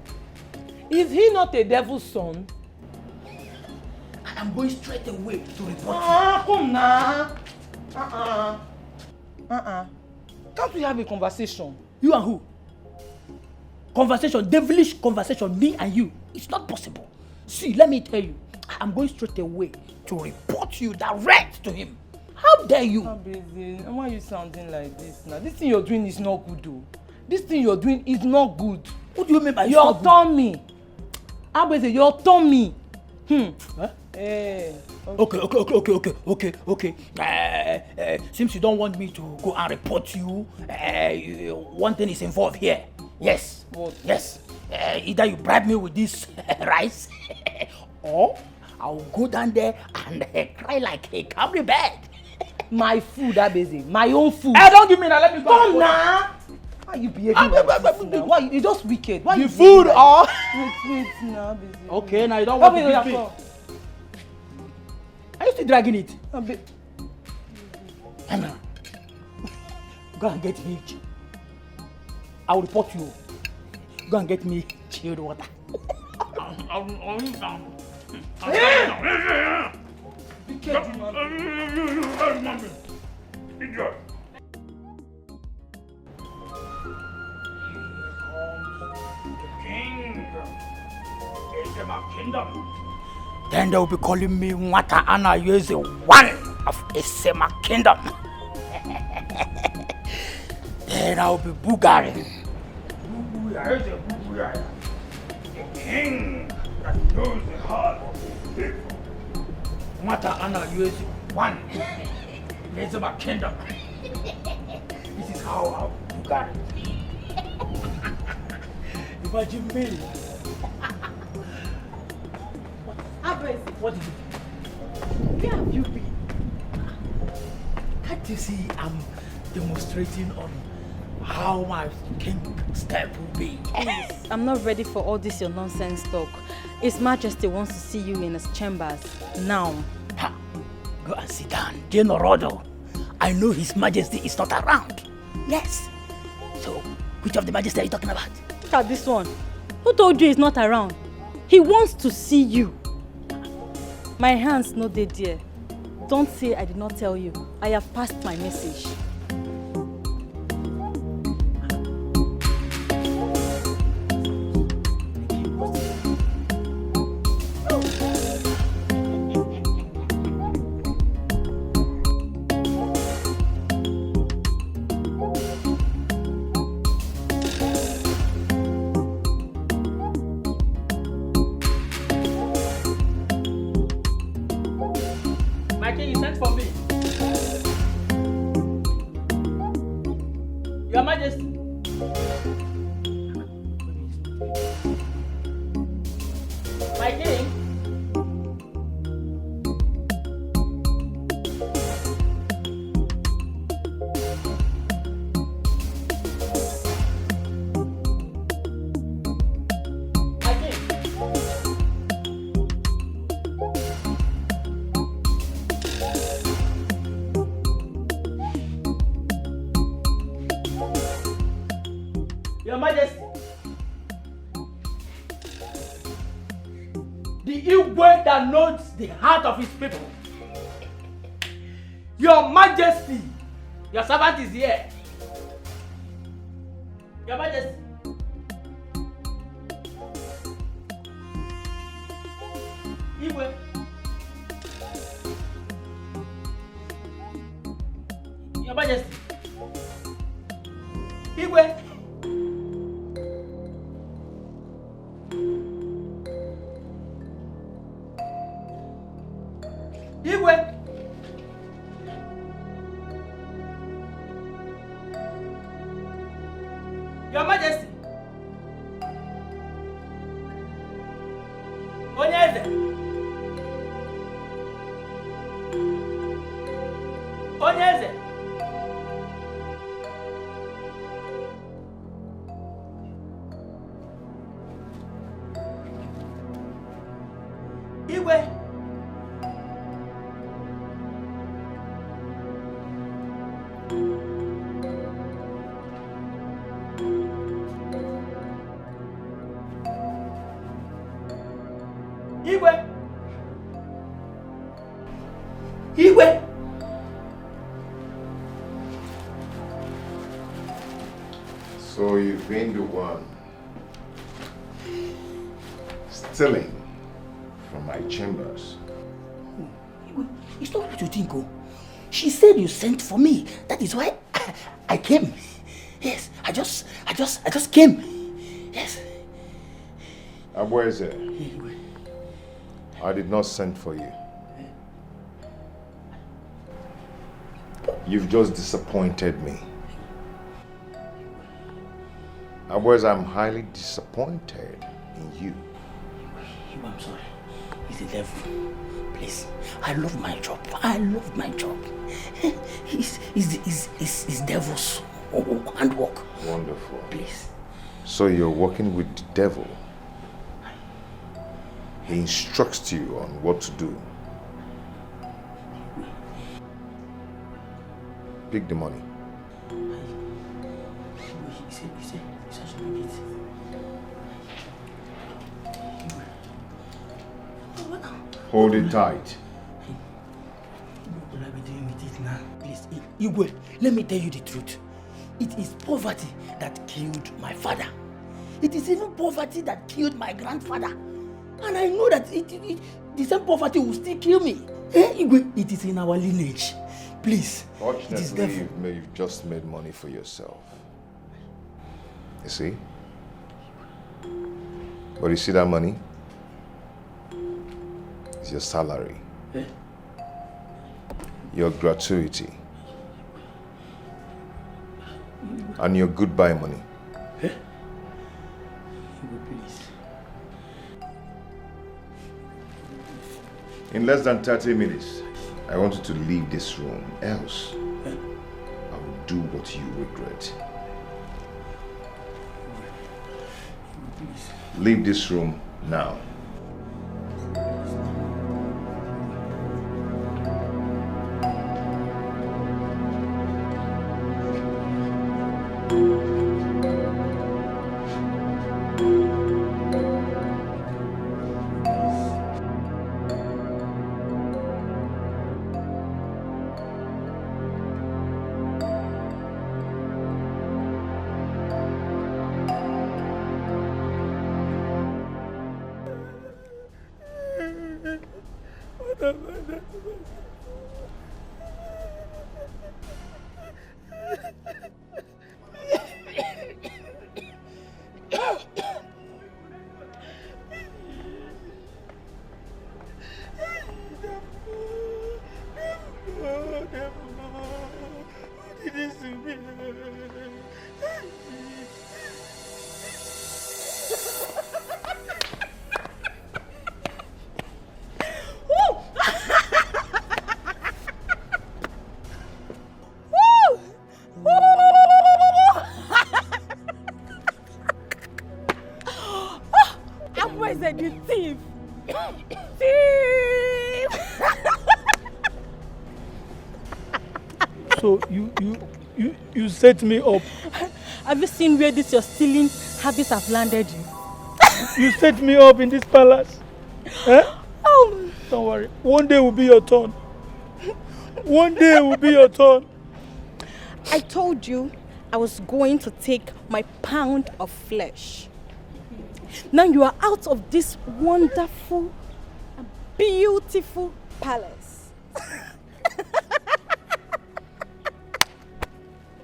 [SPEAKER 2] Is he not a devil's son?
[SPEAKER 12] I am going straight away to report
[SPEAKER 2] you. Come now. Can't we have a conversation?
[SPEAKER 12] You and who? Conversation, devilish conversation, me and you. It's not possible. See, let me tell you, I'm going straight away to report you direct to him. How dare you?
[SPEAKER 2] Abeze, why are you sounding like this now? This thing you're doing is not good though. This thing you're doing is not good.
[SPEAKER 12] What do you mean by
[SPEAKER 2] your tummy? Abeze, your tummy.
[SPEAKER 12] Huh? Okay. Since you don't want me to go and report you, one thing is involved here. Yes.
[SPEAKER 2] What?
[SPEAKER 12] Yes. Either you bribe me with this rice, or I'll go down there and cry like a Camry bed.
[SPEAKER 2] My food, Abeze. My own food.
[SPEAKER 12] Don't give me that. Let me go.
[SPEAKER 2] Come now. Why you behaving like this now? Why you just wicked? Why
[SPEAKER 12] the
[SPEAKER 2] you
[SPEAKER 12] food
[SPEAKER 2] like
[SPEAKER 12] or
[SPEAKER 2] wait now, Abeze.
[SPEAKER 12] okay, now you don't want to beat me. Are you still dragging it? Anna, go and get me. I will report you. Go and get me chilled water. Then they will be calling me Wata Anna Yeze, one of Esema Kingdom. Then I will be Bulgarian. The king that knows the heart of the people. Wata Anna Yeze, one. Esema Kingdom. This is how I will be Bulgarian. Imagine me. What is it? Where have you been? Can't you see I'm demonstrating on how my king step will be?
[SPEAKER 16] Please, I'm not ready for all this your nonsense talk. His Majesty wants to see you in his chambers now.
[SPEAKER 12] Ha! Go and sit down, Generodo. I know His Majesty is not around. Yes. So, which of the Majesty are you talking about?
[SPEAKER 16] Look at this one. Who told you he's not around? He wants to see you. My hands no dey there. Don't say I did not tell you. I have passed my message.
[SPEAKER 12] Your Majesty. My king. Your Majesty, the Igwe that knows the heart of his people. Your Majesty, your servant is here. Your Majesty. Igwe. Your Majesty. Igwe. Igwe. Your Majesty. Onyeze. Onyeze. Igwe. Igwe. Igwe.
[SPEAKER 6] So you've been the one stealing from my chambers.
[SPEAKER 12] It's not what you think, oh. She said you sent for me. That is why I came. Yes, I just came. Yes.
[SPEAKER 6] Abweze, I did not send for you. You've just disappointed me. Otherwise, I'm highly disappointed in you.
[SPEAKER 12] I'm sorry. He's the devil. Please. I love my job. I love my job. He's devil's handwork.
[SPEAKER 6] Wonderful.
[SPEAKER 12] Please.
[SPEAKER 6] So you're working with the devil. He instructs you on what to do. Pick the money. Hold it tight.
[SPEAKER 12] What will I be doing with it now? Please, Igwe, let me tell you the truth. It is poverty that killed my father. It is even poverty that killed my grandfather. And I know that the same poverty will still kill me. Igwe, it is in our lineage. Please.
[SPEAKER 6] Fortunately, you've just made money for yourself. You see? But you see that money? It's your salary. Your gratuity. And your goodbye money. In less than 30 minutes, I want you to leave this room. Else, I will do what you regret. Leave this room now.
[SPEAKER 8] You thief! Thief!
[SPEAKER 11] So you set me up.
[SPEAKER 8] Have you seen where this your stealing habits have landed you?
[SPEAKER 11] You set me up in this palace. Don't worry. One day will be your turn. One day will be your turn.
[SPEAKER 8] I told you I was going to take my pound of flesh. Now you are out of this wonderful, beautiful palace.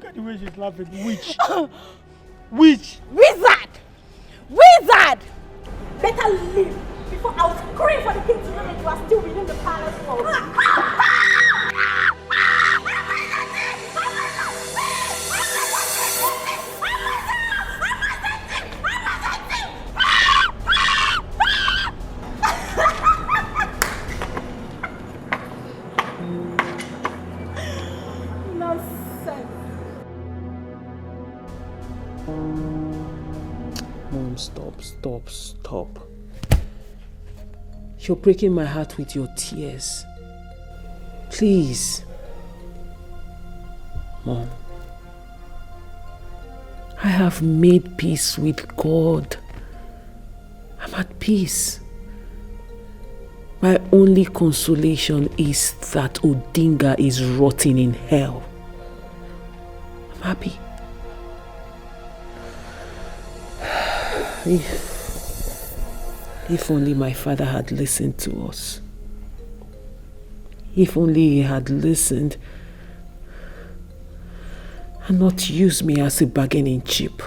[SPEAKER 11] Look at the way she's laughing. Witch. Witch.
[SPEAKER 8] Wizard. Wizard. Better leave before I will scream for the king to know that you are still within the palace walls.
[SPEAKER 1] Mom, stop. You're breaking my heart with your tears. Please. Mom, I have made peace with God. I'm at peace. My only consolation is that Odinga is rotting in hell. I'm happy. If only my father had listened to us. If only he had listened and not used me as a bargaining chip.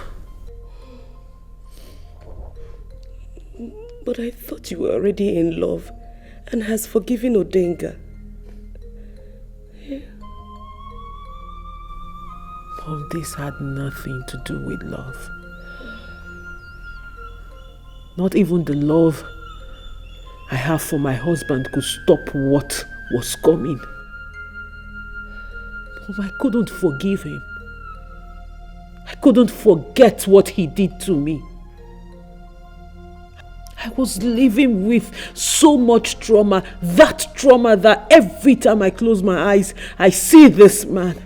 [SPEAKER 1] But I thought you were already in love
[SPEAKER 4] and has forgiven Odenga.
[SPEAKER 1] Mom, this had nothing to do with love. Not even the love I have for my husband could stop what was coming. Mom, I couldn't forgive him. I couldn't forget what he did to me. I was living with so much trauma, that every time I close my eyes, I see this man.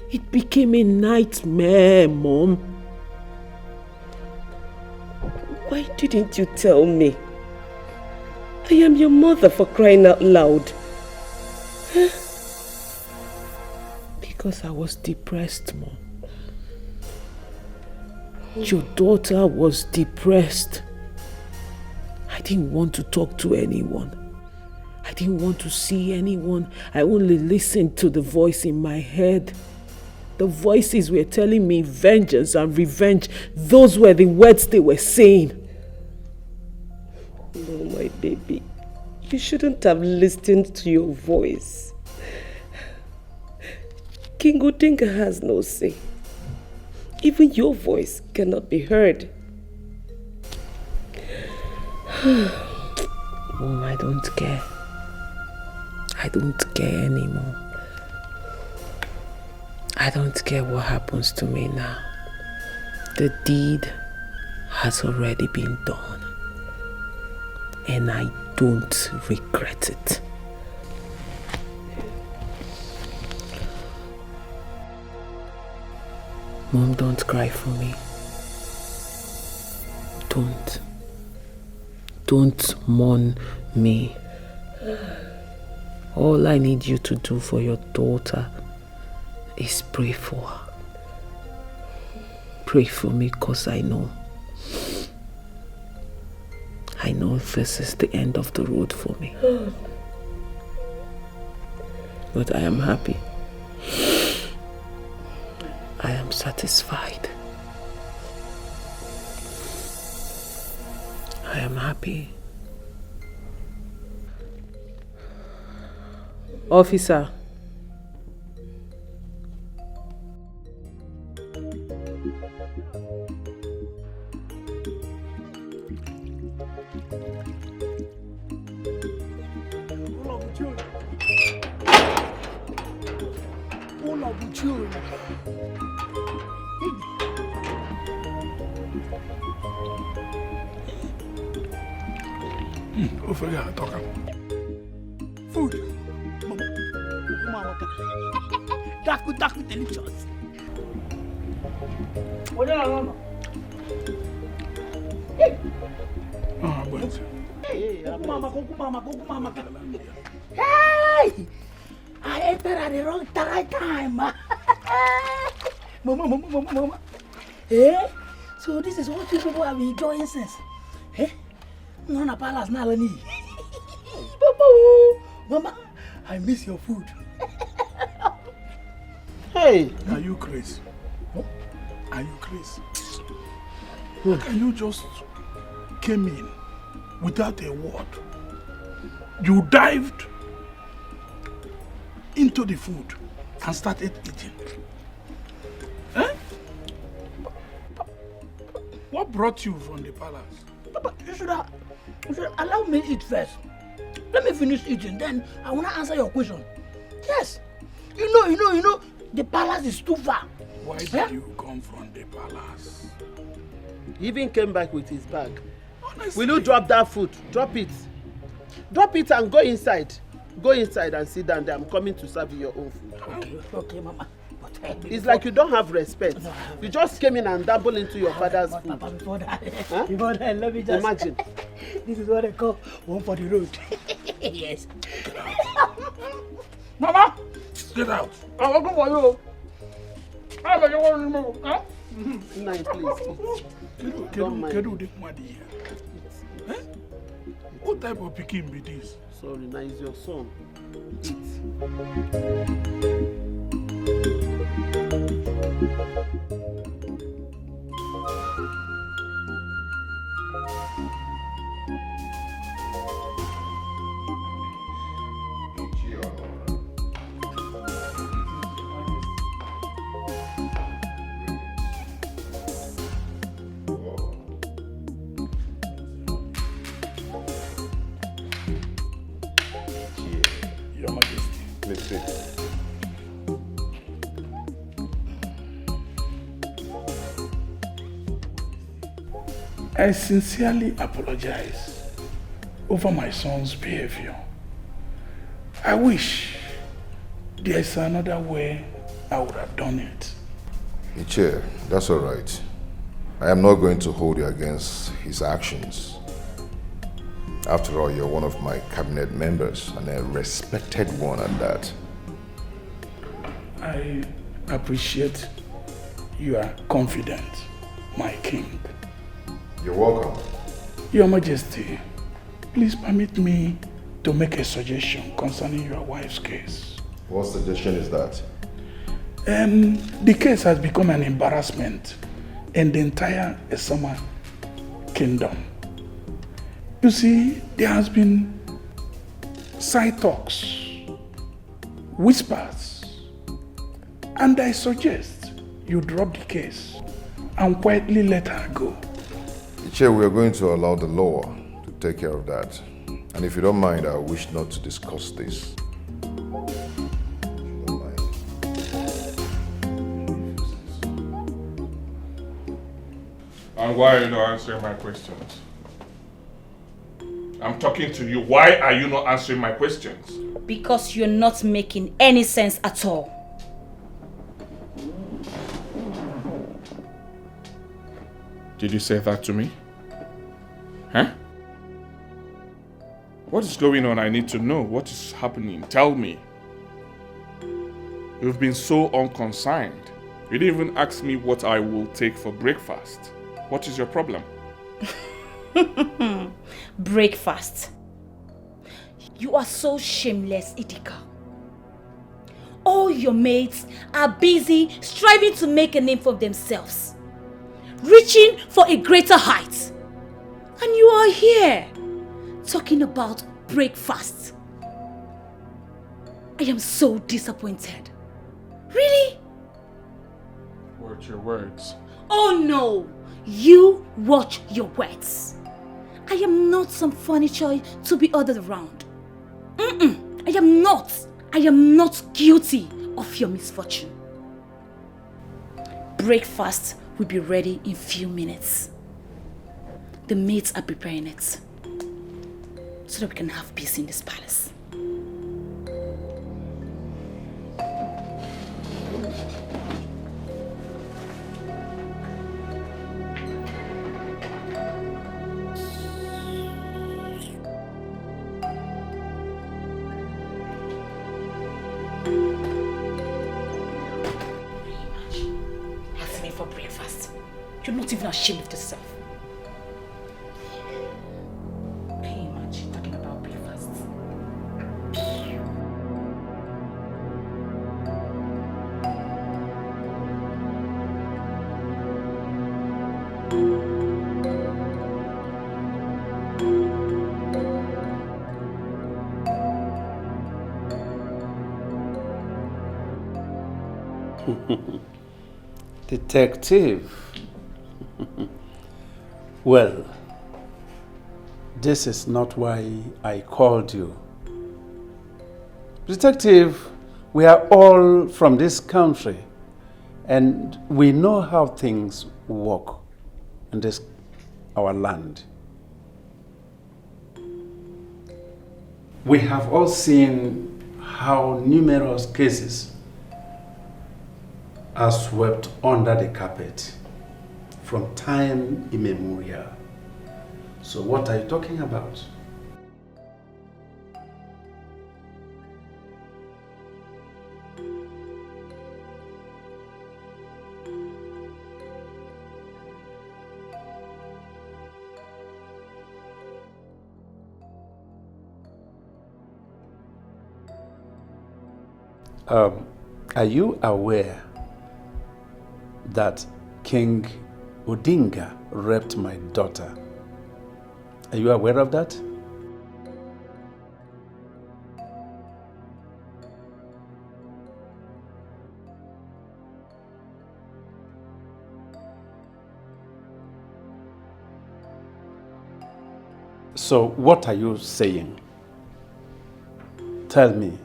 [SPEAKER 1] It became a nightmare, Mom.
[SPEAKER 4] Why didn't you tell me? I am your mother, for crying out loud. Huh?
[SPEAKER 1] Because I was depressed, Mom. Your daughter was depressed. I didn't want to talk to anyone. I didn't want to see anyone. I only listened to the voice in my head. The voices were telling me vengeance and revenge. Those were the words they were saying.
[SPEAKER 4] No, my baby. You shouldn't have listened to your voice. King Odenga has no say. Even your voice cannot be heard.
[SPEAKER 1] Mom, I don't care. I don't care anymore. I don't care what happens to me now. The deed has already been done. And I don't regret it. Mom, don't cry for me. Don't mourn me. All I need you to do for your daughter is pray for her. Pray for me, because I know this is the end of the road for me. But I am happy. I am satisfied. I am happy. Officer.
[SPEAKER 12] Food. Daku delicious. Mama. Hey! I entered at the wrong time. Mama. Eh? So this is what you people have been enjoying since. Eh? No, na palace na lani. Mama, I miss your food.
[SPEAKER 11] Hey! Are you crazy? Are you crazy? Can you just came in without a word? You dived into the food and started eating. Eh? What brought you from the palace?
[SPEAKER 12] Papa, you should allow me eat first. Let me finish eating, then I want to answer your question. Yes. You know, the palace is too far.
[SPEAKER 11] Why did you come from the palace?
[SPEAKER 15] He even came back with his bag. Honestly. Will you drop that food? Drop it. Drop it and go inside. Go inside and sit down there. I'm coming to serve you your own food.
[SPEAKER 12] Okay, Mama.
[SPEAKER 15] It's like you don't have respect. You just came in and dabbled into your father's food.
[SPEAKER 12] Papa, before that, let me just...
[SPEAKER 15] Imagine.
[SPEAKER 12] This is what I call one for the road. Yes.
[SPEAKER 11] Mama! Get out.
[SPEAKER 12] I'm looking for you.
[SPEAKER 11] I'm like, you want to remember? Huh?
[SPEAKER 15] Nine, please.
[SPEAKER 11] What type of picking be this?
[SPEAKER 15] Sorry, now it's your son.
[SPEAKER 11] I sincerely apologize over my son's behavior. I wish there's another way I would have done it.
[SPEAKER 6] Chair, that's all right. I am not going to hold you against his actions. After all, you're one of my cabinet members, and a respected one at that.
[SPEAKER 11] I appreciate your confidence, my king.
[SPEAKER 6] You're welcome.
[SPEAKER 11] Your Majesty, please permit me to make a suggestion concerning your wife's case.
[SPEAKER 6] What suggestion is that?
[SPEAKER 11] The case has become an embarrassment in the entire Esama kingdom. You see, there has been side talks, whispers, and I suggest you drop the case and quietly let her go.
[SPEAKER 6] Chair, we are going to allow the law to take care of that. And if you don't mind, I wish not to discuss this.
[SPEAKER 7] And why are you not answering my questions? I'm talking to you. Why are you not answering my questions?
[SPEAKER 9] Because you're not making any sense at all.
[SPEAKER 7] Did you say that to me? Huh? What is going on? I need to know. What is happening? Tell me. You've been so unconcerned. You didn't even ask me what I will take for breakfast. What is your problem?
[SPEAKER 9] Breakfast. You are so shameless, Idika. All your mates are busy striving to make a name for themselves, reaching for a greater height. And you are here talking about breakfast. I am so disappointed. Really?
[SPEAKER 7] Watch your words.
[SPEAKER 9] Oh no! You watch your words. I am not some furniture to be ordered around. I am not. I am not guilty of your misfortune. Breakfast will be ready in few minutes. The maids are preparing it so that we can have peace in this palace. Asking me for breakfast. You're not even ashamed of yourself. Can you imagine talking about breakfast?
[SPEAKER 18] Detective. Well, this is not why I called you. Detective, we are all from this country and we know how things work in this, our land. We have all seen how numerous cases are swept under the carpet from time immemorial. So what are you talking about? Are you aware that King Odinga raped my daughter? Are you aware of that? So what are you saying? Tell me.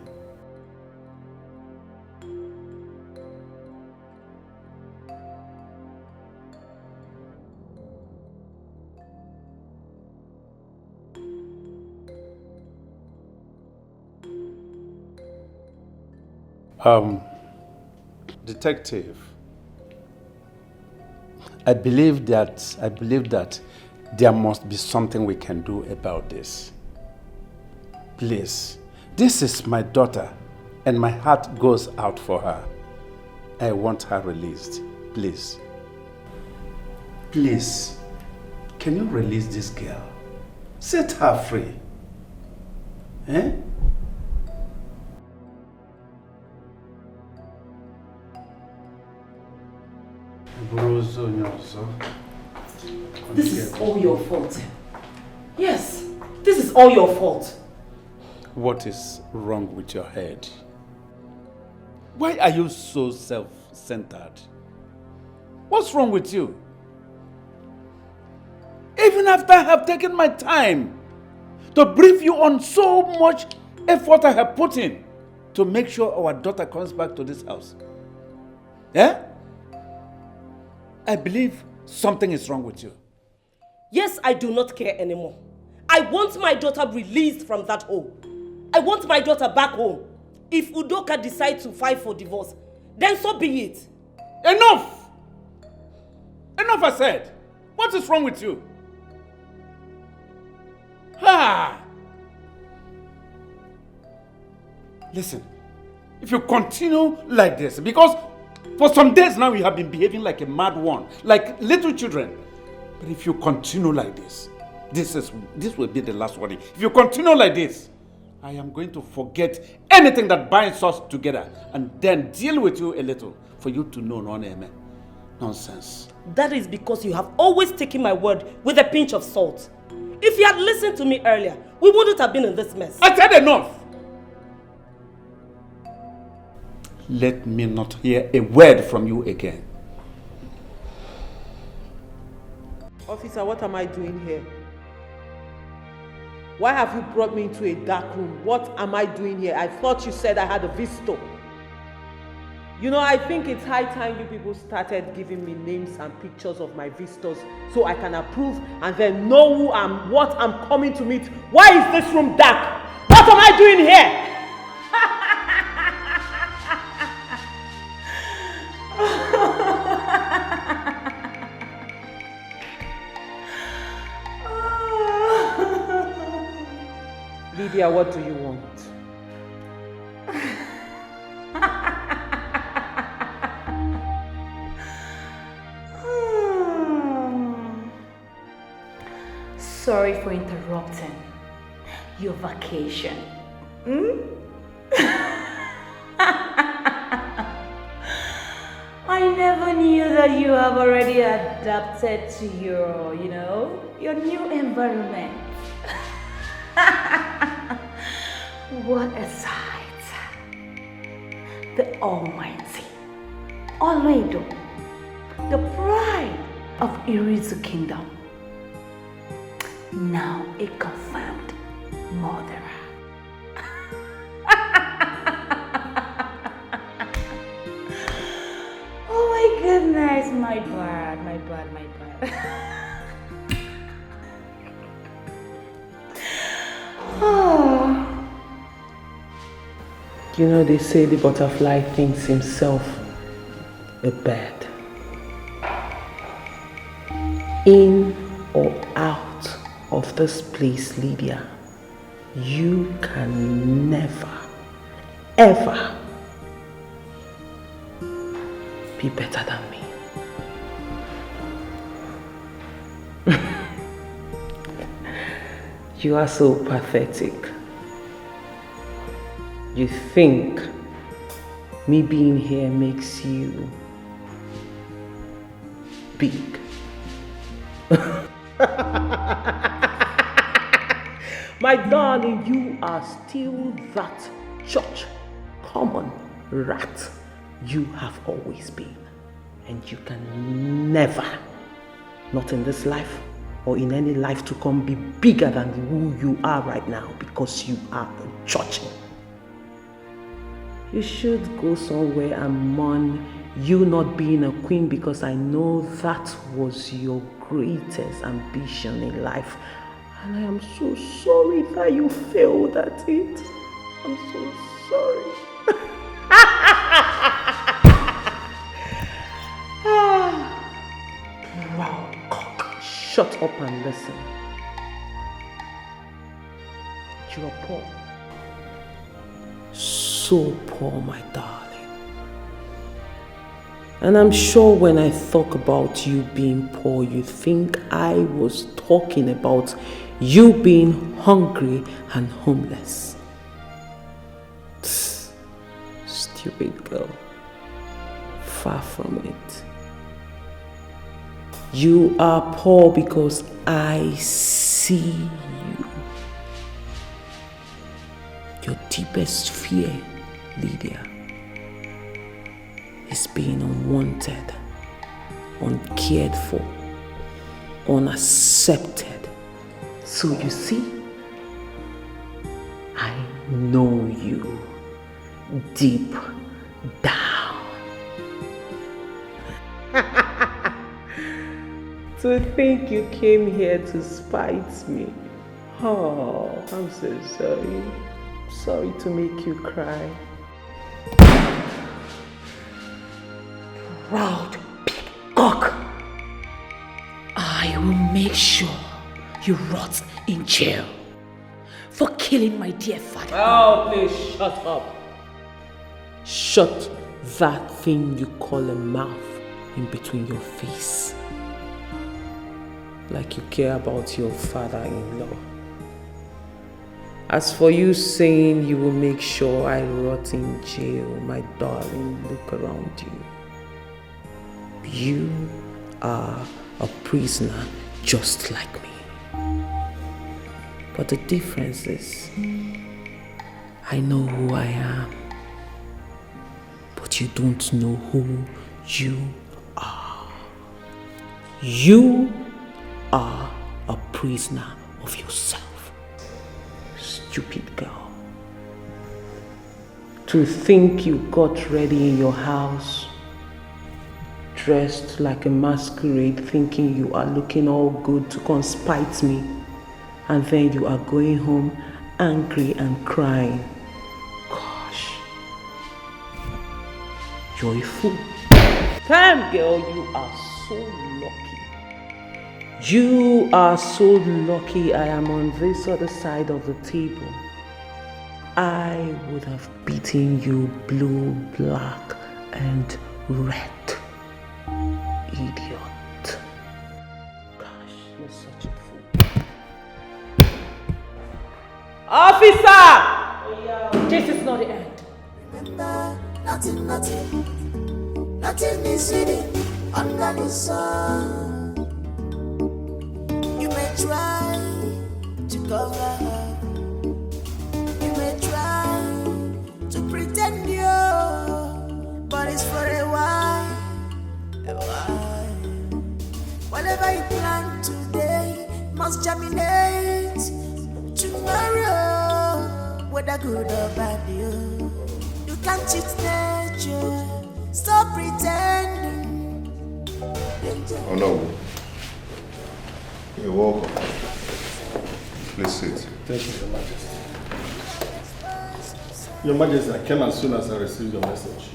[SPEAKER 18] Detective, I believe that there must be something we can do about this. Please, this is my daughter, and my heart goes out for her. I want her released, please. Please, can you release this girl? Set her free. Eh?
[SPEAKER 4] This is all your fault. Yes, this is all your fault.
[SPEAKER 18] What is wrong with your head? Why are you so self-centered? What's wrong with you? Even after I have taken my time to brief you on so much effort I have put in to make sure our daughter comes back to this house. Yeah? I believe something is wrong with you.
[SPEAKER 4] Yes, I do not care anymore. I want my daughter released from that hole. I want my daughter back home. If Udoka decides to file for divorce, then so be it.
[SPEAKER 18] Enough! Enough, I said. What is wrong with you? Ha! Listen, if you continue like this, because for some days now you have been behaving like a mad one, like little children. But if you continue like this, this will be the last warning. If you continue like this, I am going to forget anything that binds us together and then deal with you a little for you to know nonsense.
[SPEAKER 4] That is because you have always taken my word with a pinch of salt. If you had listened to me earlier, we wouldn't have been in this mess.
[SPEAKER 18] I said enough! Let me not hear a word from you again.
[SPEAKER 1] Officer, what am I doing here? Why have you brought me into a dark room? What am I doing here? I thought you said I had a visitor. You know, I think it's high time you people started giving me names and pictures of my visitors so I can approve and then know what I'm coming to meet. Why is this room dark? What am I doing here? Lydia, what do you want?
[SPEAKER 9] Sorry for interrupting your vacation. I never knew that you have already adapted to your new environment. What a sight. The Almighty, Oloido, the pride of Irizu Kingdom, now a confirmed murderer. Oh my goodness, my bad. Oh.
[SPEAKER 1] You know, they say the butterfly thinks himself a bird. In or out of this place, Lydia, you can never, ever be better than me. You are so pathetic. You think me being here makes you big. My darling, you are still that church common rat you have always been. And you can never, not in this life or in any life to come, be bigger than who you are right now because you are a church. You should go somewhere and mourn you not being a queen, because I know that was your greatest ambition in life. And I am so sorry that you failed at it. I'm so sorry.
[SPEAKER 4] Proud cock. Shut up and listen. You are poor. So poor, my darling. And I'm sure when I talk about you being poor, you think I was talking about you being hungry and homeless. Psst, stupid girl. Far from it. You are poor because I see you. Your deepest fear, Lydia, is being unwanted, uncared for, unaccepted. So you see, I know you deep down. To think you came here to spite me. Oh, I'm so sorry. Sorry to make you cry. Proud peacock.
[SPEAKER 12] I will make sure you rot in jail for killing my dear father.
[SPEAKER 4] Oh, please shut up. Shut that thing you call a mouth in between your face. Like you care about your father-in-law. As for you saying you will make sure I rot in jail, my darling, look around you. You are a prisoner just like me. But the difference is, I know who I am, but you don't know who you are. You are a prisoner of yourself. Stupid girl. To think you got ready in your house, dressed like a masquerade, thinking you are looking all good to come spite me, and then you are going home angry and crying. Gosh, you're a fool. Damn girl, you are so lucky. You are so lucky I am on this other side of the table. I would have beaten you blue, black, and red. Idiot. Gosh, you're such a fool. Officer!
[SPEAKER 12] This is not the end.
[SPEAKER 14] Remember, nothing is hidden under the sun. You may try to cover up. You may try to pretend you, but it's for a while. Whatever you plant today must germinate tomorrow, whether good or bad. You can't cheat nature. Stop pretending.
[SPEAKER 6] Oh no. You're welcome. Please sit.
[SPEAKER 10] Thank you, Your Majesty. Your Majesty, I came as soon as I received your message.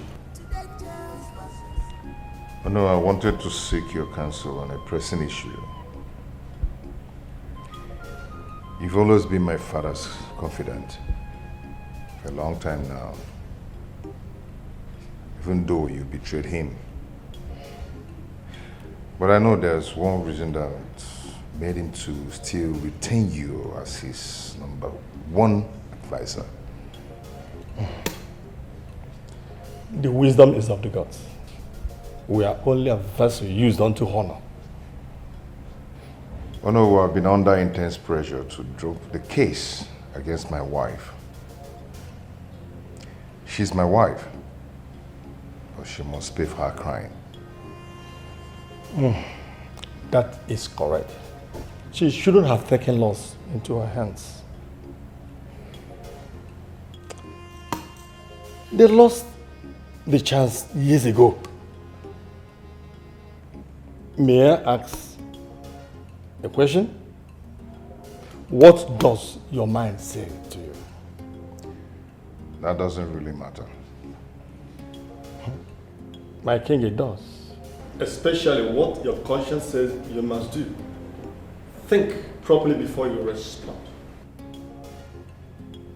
[SPEAKER 6] Oh no, I wanted to seek your counsel on a pressing issue. You've always been my father's confidant for a long time now, even though you betrayed him. But I know there's one reason that made him to still retain you as his #1 advisor.
[SPEAKER 10] The wisdom is of the gods. We are only a vessel used unto honor.
[SPEAKER 6] Oh no, I've been under intense pressure to drop the case against my wife. She's my wife, but she must pay for her crime.
[SPEAKER 10] That is correct. She shouldn't have taken laws into her hands. They lost the chance years ago. May I ask a question? What does your mind say to you?
[SPEAKER 6] That doesn't really matter.
[SPEAKER 10] My king, it does. Especially what your conscience says you must do. Think properly before you respond.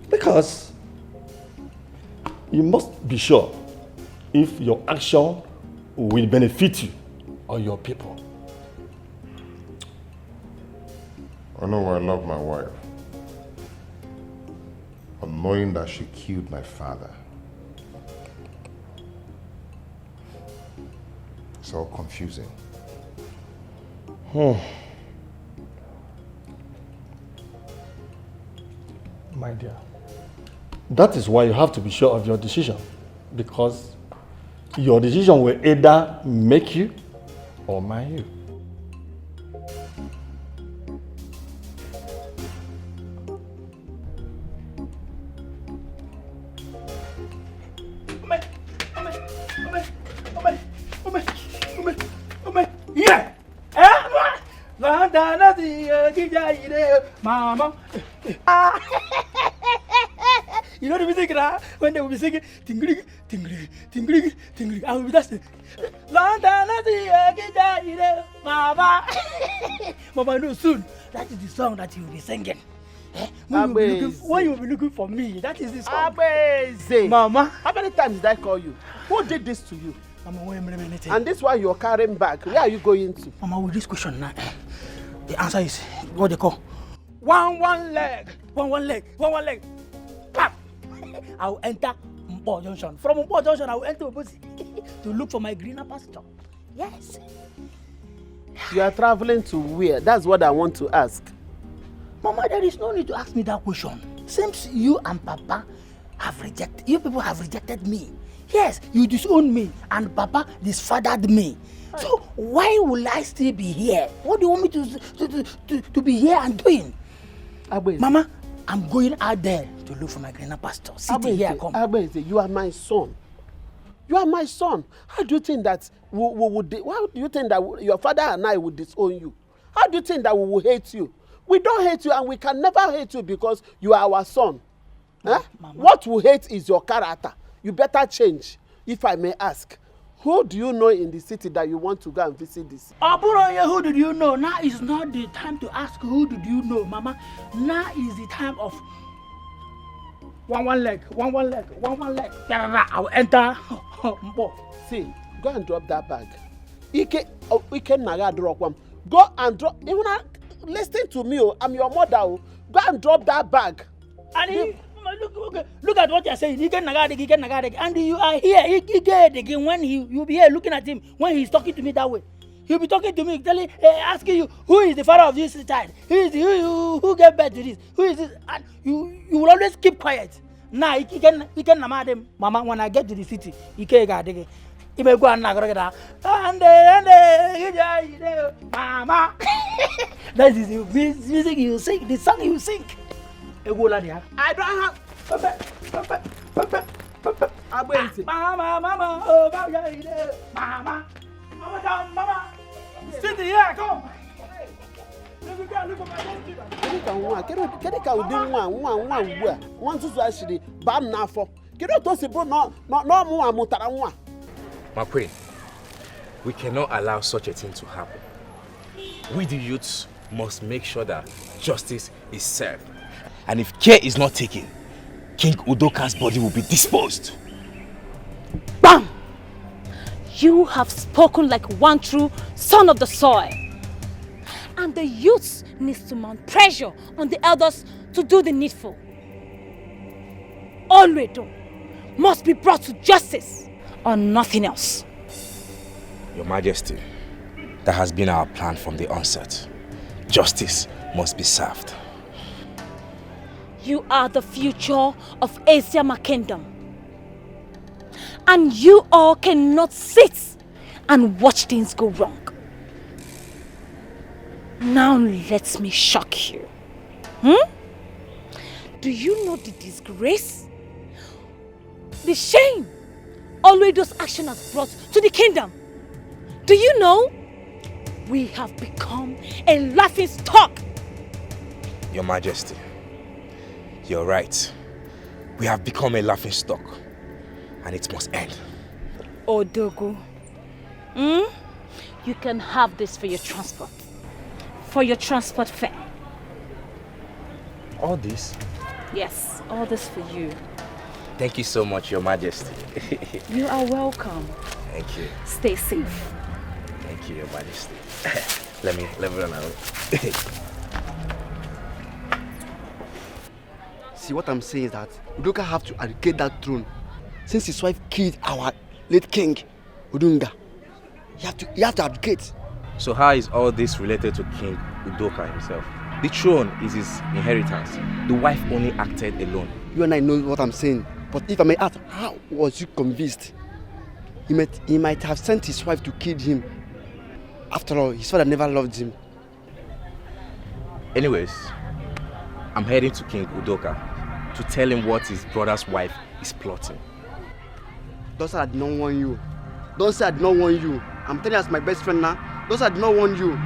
[SPEAKER 10] Because you must be sure if your action will benefit you or your people.
[SPEAKER 6] I know I love my wife. But knowing that she killed my father, it's all confusing.
[SPEAKER 10] My dear, that is why you have to be sure of your decision, because your decision will either make you or mar you.
[SPEAKER 12] Yeah! Mama! You know the music, right? When they will be singing, tingling, tingling, tingling, tingling, I will be dancing. Mama! Mama, no, soon. That is the song that you will be singing. When you will be looking for me, that is the song.
[SPEAKER 15] Abeze.
[SPEAKER 12] Mama.
[SPEAKER 15] How many times did I call you? Who did this to you?
[SPEAKER 12] Mama, wait a minute.
[SPEAKER 15] And this one you're carrying back. Where are you going to?
[SPEAKER 12] Mama, with this question now, the answer is what they call one leg. Pap! I will enter Mpo Junction. From Mpo Junction, I will enter Obosi to look for my greener pasture. Yes.
[SPEAKER 15] You are traveling to where? That's what I want to ask.
[SPEAKER 12] Mama, there is no need to ask me that question. Since you and Papa have rejected, you people have rejected me. Yes, you disowned me and Papa disfathered me. So why will I still be here? What do you want me to be here and doing?
[SPEAKER 15] Abeze.
[SPEAKER 12] Mama, I'm going out there to look for my greener pasture. Sitting here, come.
[SPEAKER 15] Abeze, you are my son. You are my son. How do you think that how do you think that your father and I would disown you? How do you think that we will hate you? We don't hate you and we can never hate you because you are our son. Huh? What we hate is your character. You better change, if I may ask. Who do you know in the city that you want to go and visit this?
[SPEAKER 12] Who did you know? Now is not the time to ask who did you know, Mama. Now is the time of one leg. I will enter.
[SPEAKER 15] See, go and drop that bag. Go and drop. Listen to me, I'm your mother. Go and drop that bag.
[SPEAKER 12] And look at what you're saying. And you are here. When you'll be here looking at him when he's talking to me that way. He'll be talking to me, asking you, who is the father of this child? Who gave birth to this? Who is this? And you will always keep quiet. Now, he can namad him. Mama, when I get to the city, he can't go again. He may go and Mama. That is the music you sing, the song you sing. I don't have. Mama. Sit here, come.
[SPEAKER 19] My queen, we cannot allow such a thing to happen. We the youths must make sure that justice is served. And if care is not taken, King Udoka's body will be disposed.
[SPEAKER 17] Bam! You have spoken like one true son of the soil. And the youths need to mount pressure on the elders to do the needful. Olwedo must be brought to justice or nothing else.
[SPEAKER 19] Your Majesty, that has been our plan from the onset. Justice must be served.
[SPEAKER 17] You are the future of Asiama Kingdom. And you all cannot sit and watch things go wrong. Now let me shock you. Do you know the disgrace? The shame Olwedo's action has brought to the kingdom? Do you know? We have become a laughing stock.
[SPEAKER 19] Your Majesty, you're right. We have become a laughing stock, and it must end.
[SPEAKER 17] Odogo, You can have this for your transport. For your transport fare.
[SPEAKER 19] All this?
[SPEAKER 17] Yes, all this for you.
[SPEAKER 19] Thank you so much, Your Majesty.
[SPEAKER 17] You are welcome.
[SPEAKER 19] Thank you.
[SPEAKER 17] Stay safe.
[SPEAKER 19] Thank you, Your Majesty. let me run out.
[SPEAKER 3] See, what I'm saying is that Udoka have to abdicate that throne. Since his wife killed our late king, Udunga. He have to abdicate.
[SPEAKER 19] So how is all this related to King Udoka himself? The throne is his inheritance. The wife only acted alone.
[SPEAKER 3] You and I know what I'm saying. But if I may ask, how was you convinced? He might have sent his wife to kill him. After all, his father never loved him.
[SPEAKER 19] Anyways, I'm heading to King Udoka to tell him what his brother's wife is plotting.
[SPEAKER 3] Don't say I did not warn you. Don't say I did not warn you. I'm telling you as my best friend now. Don't say I did not warn you.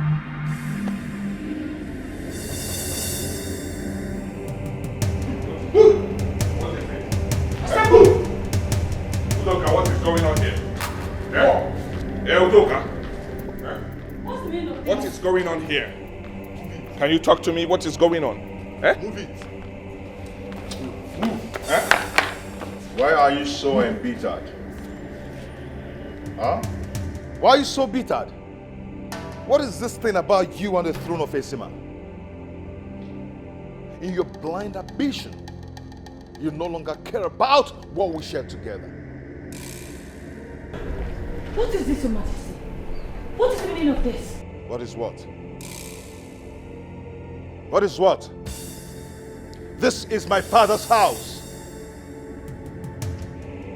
[SPEAKER 7] Udoka, what is going on here? Udoka.
[SPEAKER 17] What's the meaning of this?
[SPEAKER 7] What is going on here? Can you talk to me? What is going on?
[SPEAKER 5] Move it. Why are you so embittered? Huh? Why are you so bittered? What is this thing about you on the throne of Esima? In your blind ambition, you no longer care about what we share together.
[SPEAKER 17] What is this, Your Majesty? What is the meaning of this?
[SPEAKER 5] What is what? What is what? This is my father's house.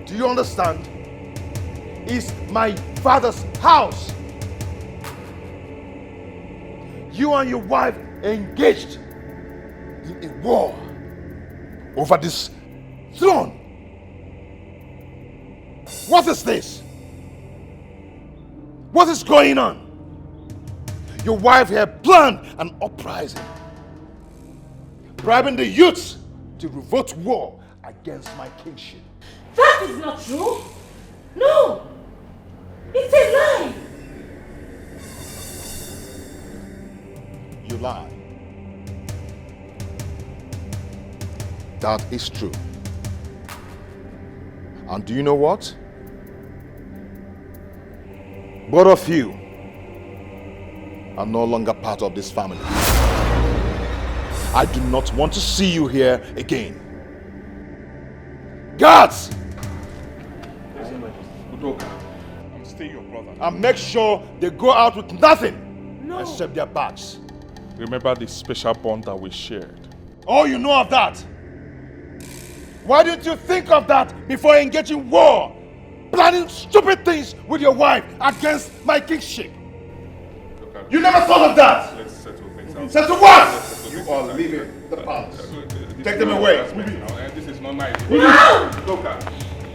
[SPEAKER 5] Do you understand? It's my father's house. You and your wife engaged in a war over this throne. What is this? What is going on? Your wife had planned an uprising, bribing the youths to revolt war against my kingship.
[SPEAKER 17] That is not true. No. It's a lie.
[SPEAKER 5] You lie. That is true. And do you know what? Both of you are no longer part of this family. I do not want to see you here again. Guards!
[SPEAKER 7] Udoka, I'm still your brother.
[SPEAKER 5] And make sure they go out with nothing except their bags.
[SPEAKER 7] Remember the special bond that we shared.
[SPEAKER 5] Oh, you know of that? Why didn't you think of that before engaging war? Planning stupid things with your wife against my kingship. You never thought of that!
[SPEAKER 7] Let's settle things out.
[SPEAKER 5] Settle what? You are leaving the palace. Take them away.
[SPEAKER 7] This is not nice.
[SPEAKER 17] No!
[SPEAKER 7] Udoka.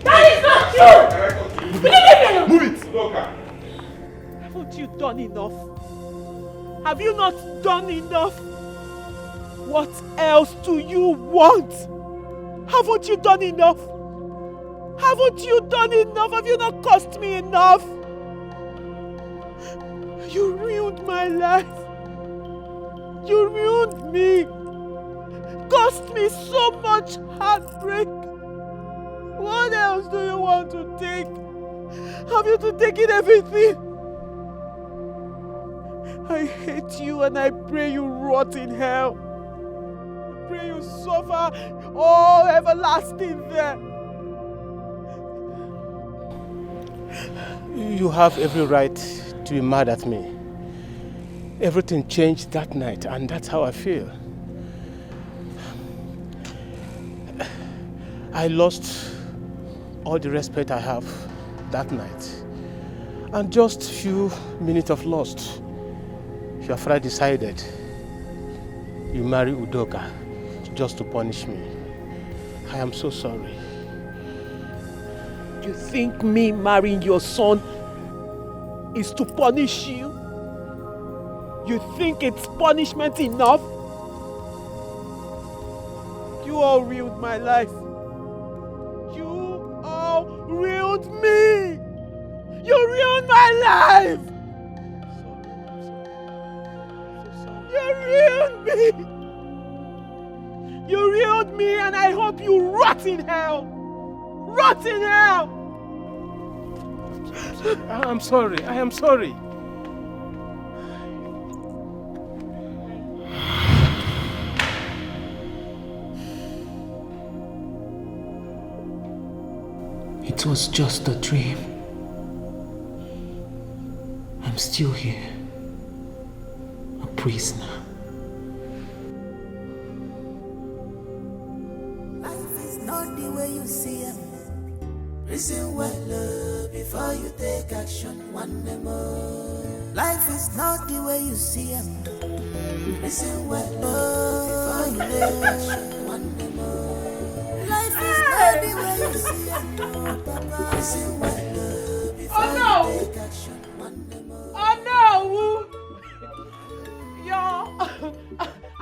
[SPEAKER 17] That is not true! Leave me alone!
[SPEAKER 5] Move it!
[SPEAKER 7] Udoka.
[SPEAKER 1] Haven't you done enough? Have you not done enough? What else do you want? Haven't you done enough? Haven't you done enough? Have you not cost me enough? You ruined my life. You ruined me. Cost me so much heartbreak. What else do you want to take? Have you to take in everything? I hate you and I pray you rot in hell. I pray you suffer all everlasting there.
[SPEAKER 21] You have every right to be mad at me. Everything changed that night, and that's how I feel. I lost all the respect I have that night. And just a few minutes of lost, your father decided you marry Udoka just to punish me. I am so sorry.
[SPEAKER 1] You think me marrying your son is to punish you? You think it's punishment enough? You all ruined my life. You all ruined me. You ruined ruined my life! You ruined me! You ruined me, and I hope you rot in hell! Rot in hell!
[SPEAKER 21] I'm sorry. I am sorry.
[SPEAKER 1] It was just a dream. I'm still here, a prisoner.
[SPEAKER 14] Life is not the way you see it. Listen well before you take action. One more. Life is not the way you see it. Listen well before you take action. One more. Life is not the way you see it. Listen well before you take action.
[SPEAKER 1] Oh no! Your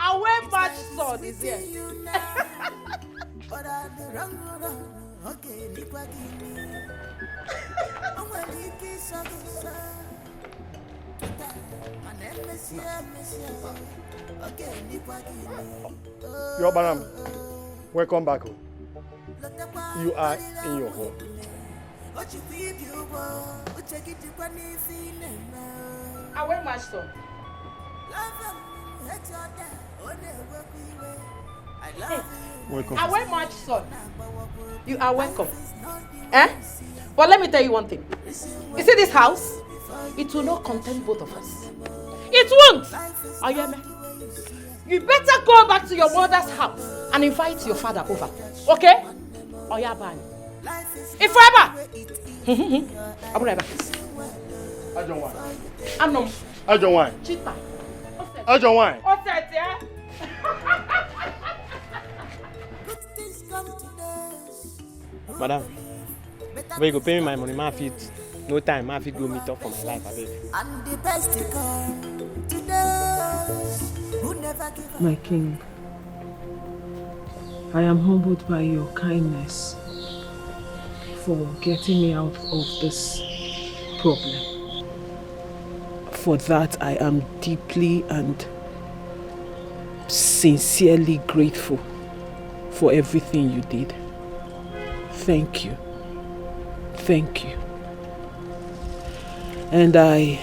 [SPEAKER 1] away match sword is here.
[SPEAKER 10] Your Baram, welcome back home. You are in your home.
[SPEAKER 2] Away match sword.
[SPEAKER 10] Welcome.
[SPEAKER 2] Away match sword. You are welcome. Eh? But let me tell you one thing. You see this house? It will not contain both of us. It won't! Oh, yeah, man. You better go back to your mother's house and invite your father over. Okay? Oh, yeah, man. If forever! I'll be right back.
[SPEAKER 10] I don't want.
[SPEAKER 2] I
[SPEAKER 10] don't want.
[SPEAKER 2] Cheetah.
[SPEAKER 10] I don't want.
[SPEAKER 2] What's that, yeah?
[SPEAKER 21] Madam, where you go pay me my money, my feet. No time, my feet go meet up for my life, I beg.
[SPEAKER 14] And the best to come to those who never give up.
[SPEAKER 1] My king, I am humbled by your kindness for getting me out of this problem. For that, I am deeply and sincerely grateful for everything you did. Thank you. Thank you. And I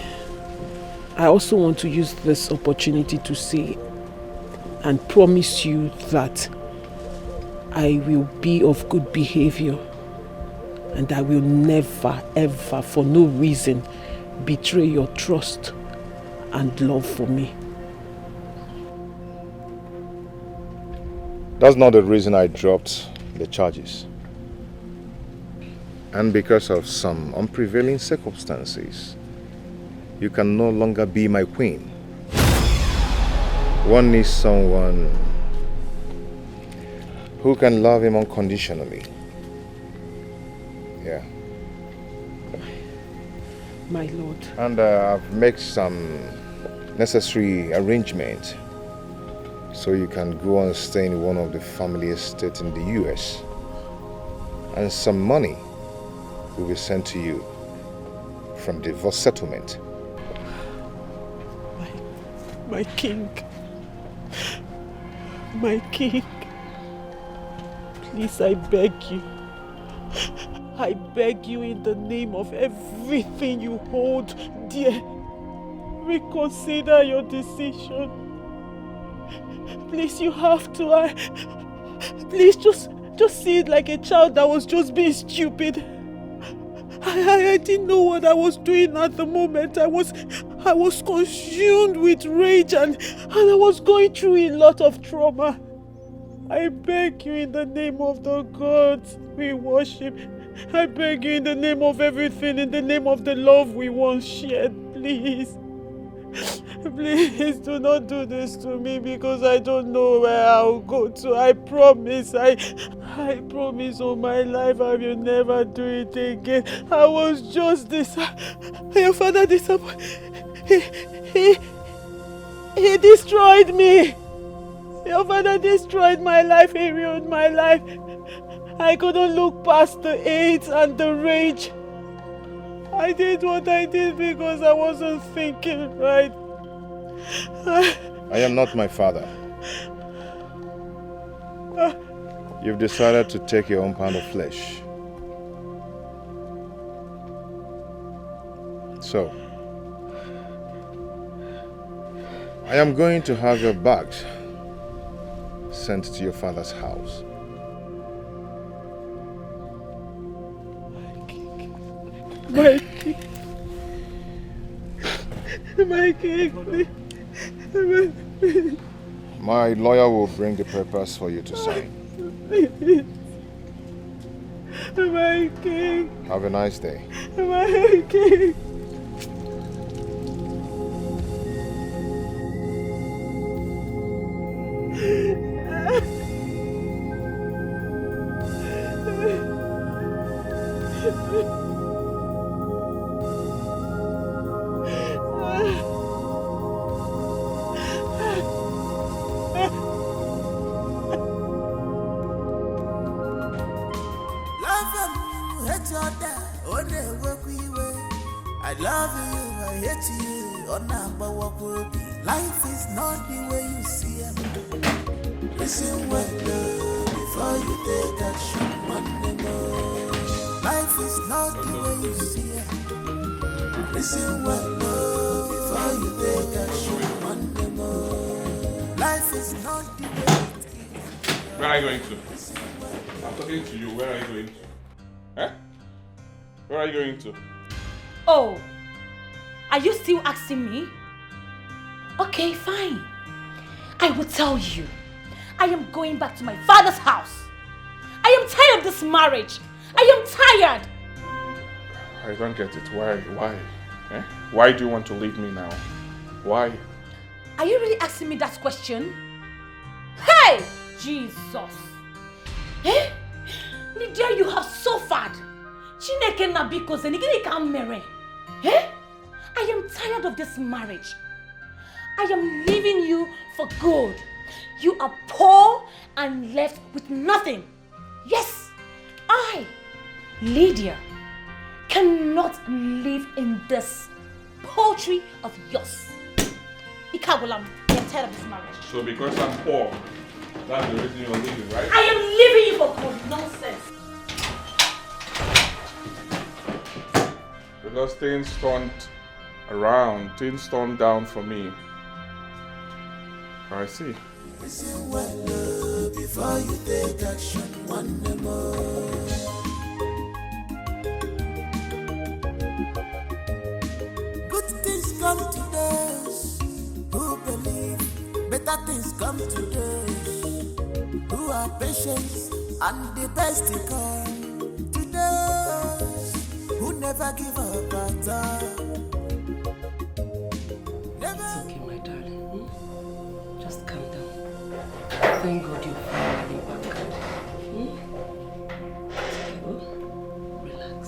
[SPEAKER 1] also want to use this opportunity to say and promise you that I will be of good behavior and I will never, ever, for no reason, betray your trust and love for me.
[SPEAKER 6] That's not the reason I dropped the charges. And because of some unprevailing circumstances, you can no longer be my queen. One needs someone who can love him unconditionally. Yeah.
[SPEAKER 1] My lord.
[SPEAKER 6] And I've made some necessary arrangements so you can go and stay in one of the family estates in the US. And some money will be sent to you from divorce settlement.
[SPEAKER 1] My king. My king. Please, I beg you. I beg you in the name of everything you hold dear. Reconsider your decision. Please, you have to. Please, just see it like a child that was just being stupid. I didn't know what I was doing at the moment. I was consumed with rage and I was going through a lot of trauma. I beg you in the name of the gods we worship. I beg you in the name of everything, in the name of the love we once shared, please. Please do not do this to me because I don't know where I'll go to. I promise, I promise all my life I will never do it again. I was just your father he destroyed me. Your father destroyed my life, he ruined my life. I couldn't look past the hate and the rage. I did what I did because I wasn't thinking right.
[SPEAKER 6] I am not my father. You've decided to take your own pound of flesh. So, I am going to have your bags sent to your father's house.
[SPEAKER 1] My king. My king.
[SPEAKER 6] My lawyer will bring the papers for you to sign.
[SPEAKER 1] My king.
[SPEAKER 6] Have a nice day.
[SPEAKER 1] My king.
[SPEAKER 14] I love you, I hate you, oh nah, but what will be? Life is not the way you see it. Listen well, before you take action, one more. Life is not the way you see it. Listen well, before you take action, one more. Life is not the way it is.
[SPEAKER 7] Where are you going to? I'm talking to you. Where are you going to? Eh? Where are you going to?
[SPEAKER 17] Oh, are you still asking me? Okay, fine. I will tell you. I am going back to my father's house. I am tired of this marriage. I am tired.
[SPEAKER 7] I don't get it. Why? Eh? Why do you want to leave me now? Why?
[SPEAKER 17] Are you really asking me that question? Hey! Jesus! Eh? Lydia, you have suffered. Chineke na biko zenigiri ka mere. Eh? I am tired of this marriage. I am leaving you for good. You are poor and left with nothing. Yes, I, Lydia, cannot live in this poultry of yours. Ikabulam, I am tired of this marriage.
[SPEAKER 7] So because I'm poor, that's the reason you're leaving, right?
[SPEAKER 17] I am leaving you for good. Nonsense.
[SPEAKER 7] Because things turned around, things turned down for me. I see.
[SPEAKER 14] Listen well, before you take action, one more. Good things come to those who believe. Better things come to those who are patient. And the best to come to those who never give up at all.
[SPEAKER 4] It's okay, my darling. Just calm down. Thank God you're finally back. Okay, relax.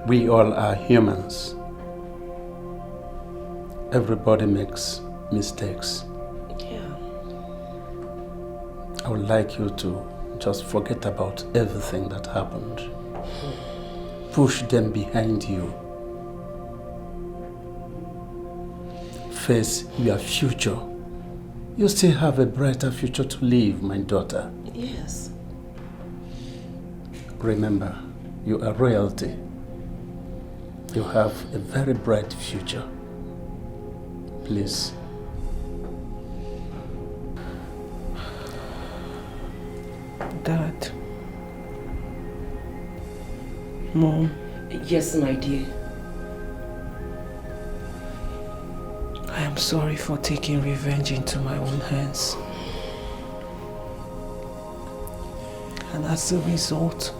[SPEAKER 18] We all are humans. Everybody makes mistakes.
[SPEAKER 4] Yeah.
[SPEAKER 18] I would like you to just forget about everything that happened. Push them behind you. Face your future. You still have a brighter future to live, my daughter.
[SPEAKER 4] Yes.
[SPEAKER 18] Remember, you are royalty. You have a very bright future. Please.
[SPEAKER 1] Dad. Mom.
[SPEAKER 4] Yes, my dear.
[SPEAKER 1] I am sorry for taking revenge into my own hands. And as a result,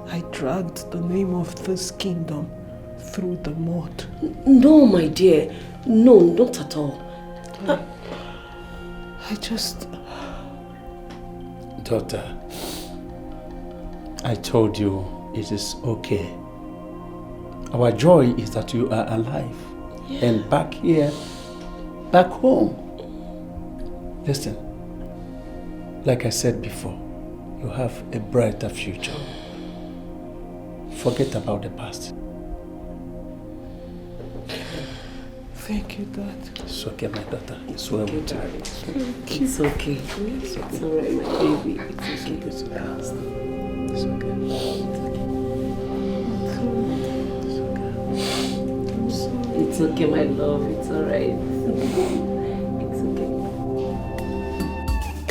[SPEAKER 1] I dragged the name of this kingdom through the mud.
[SPEAKER 4] No, my dear. No, not at all.
[SPEAKER 1] I just...
[SPEAKER 18] Daughter, I told you it is okay. Our joy is that you are alive and back here, back home. Listen, like I said before, you have a brighter future. Forget about the past.
[SPEAKER 1] Thank you, Dad.
[SPEAKER 18] It's okay, my daughter. It's well with you.
[SPEAKER 4] It's okay. It's alright, my baby. It's okay.
[SPEAKER 18] It's okay.
[SPEAKER 4] It's okay, my love. It's alright. It's okay.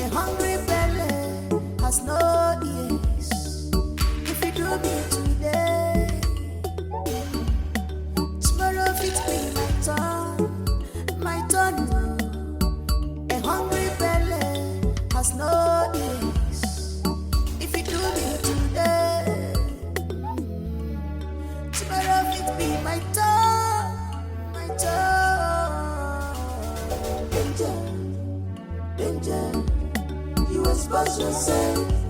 [SPEAKER 14] A hungry belly has no ears. If you do me today, tomorrow it be my turn. A hungry belly has no ears. If you do me today, tomorrow it be my turn. Danger, danger, you expose yourself.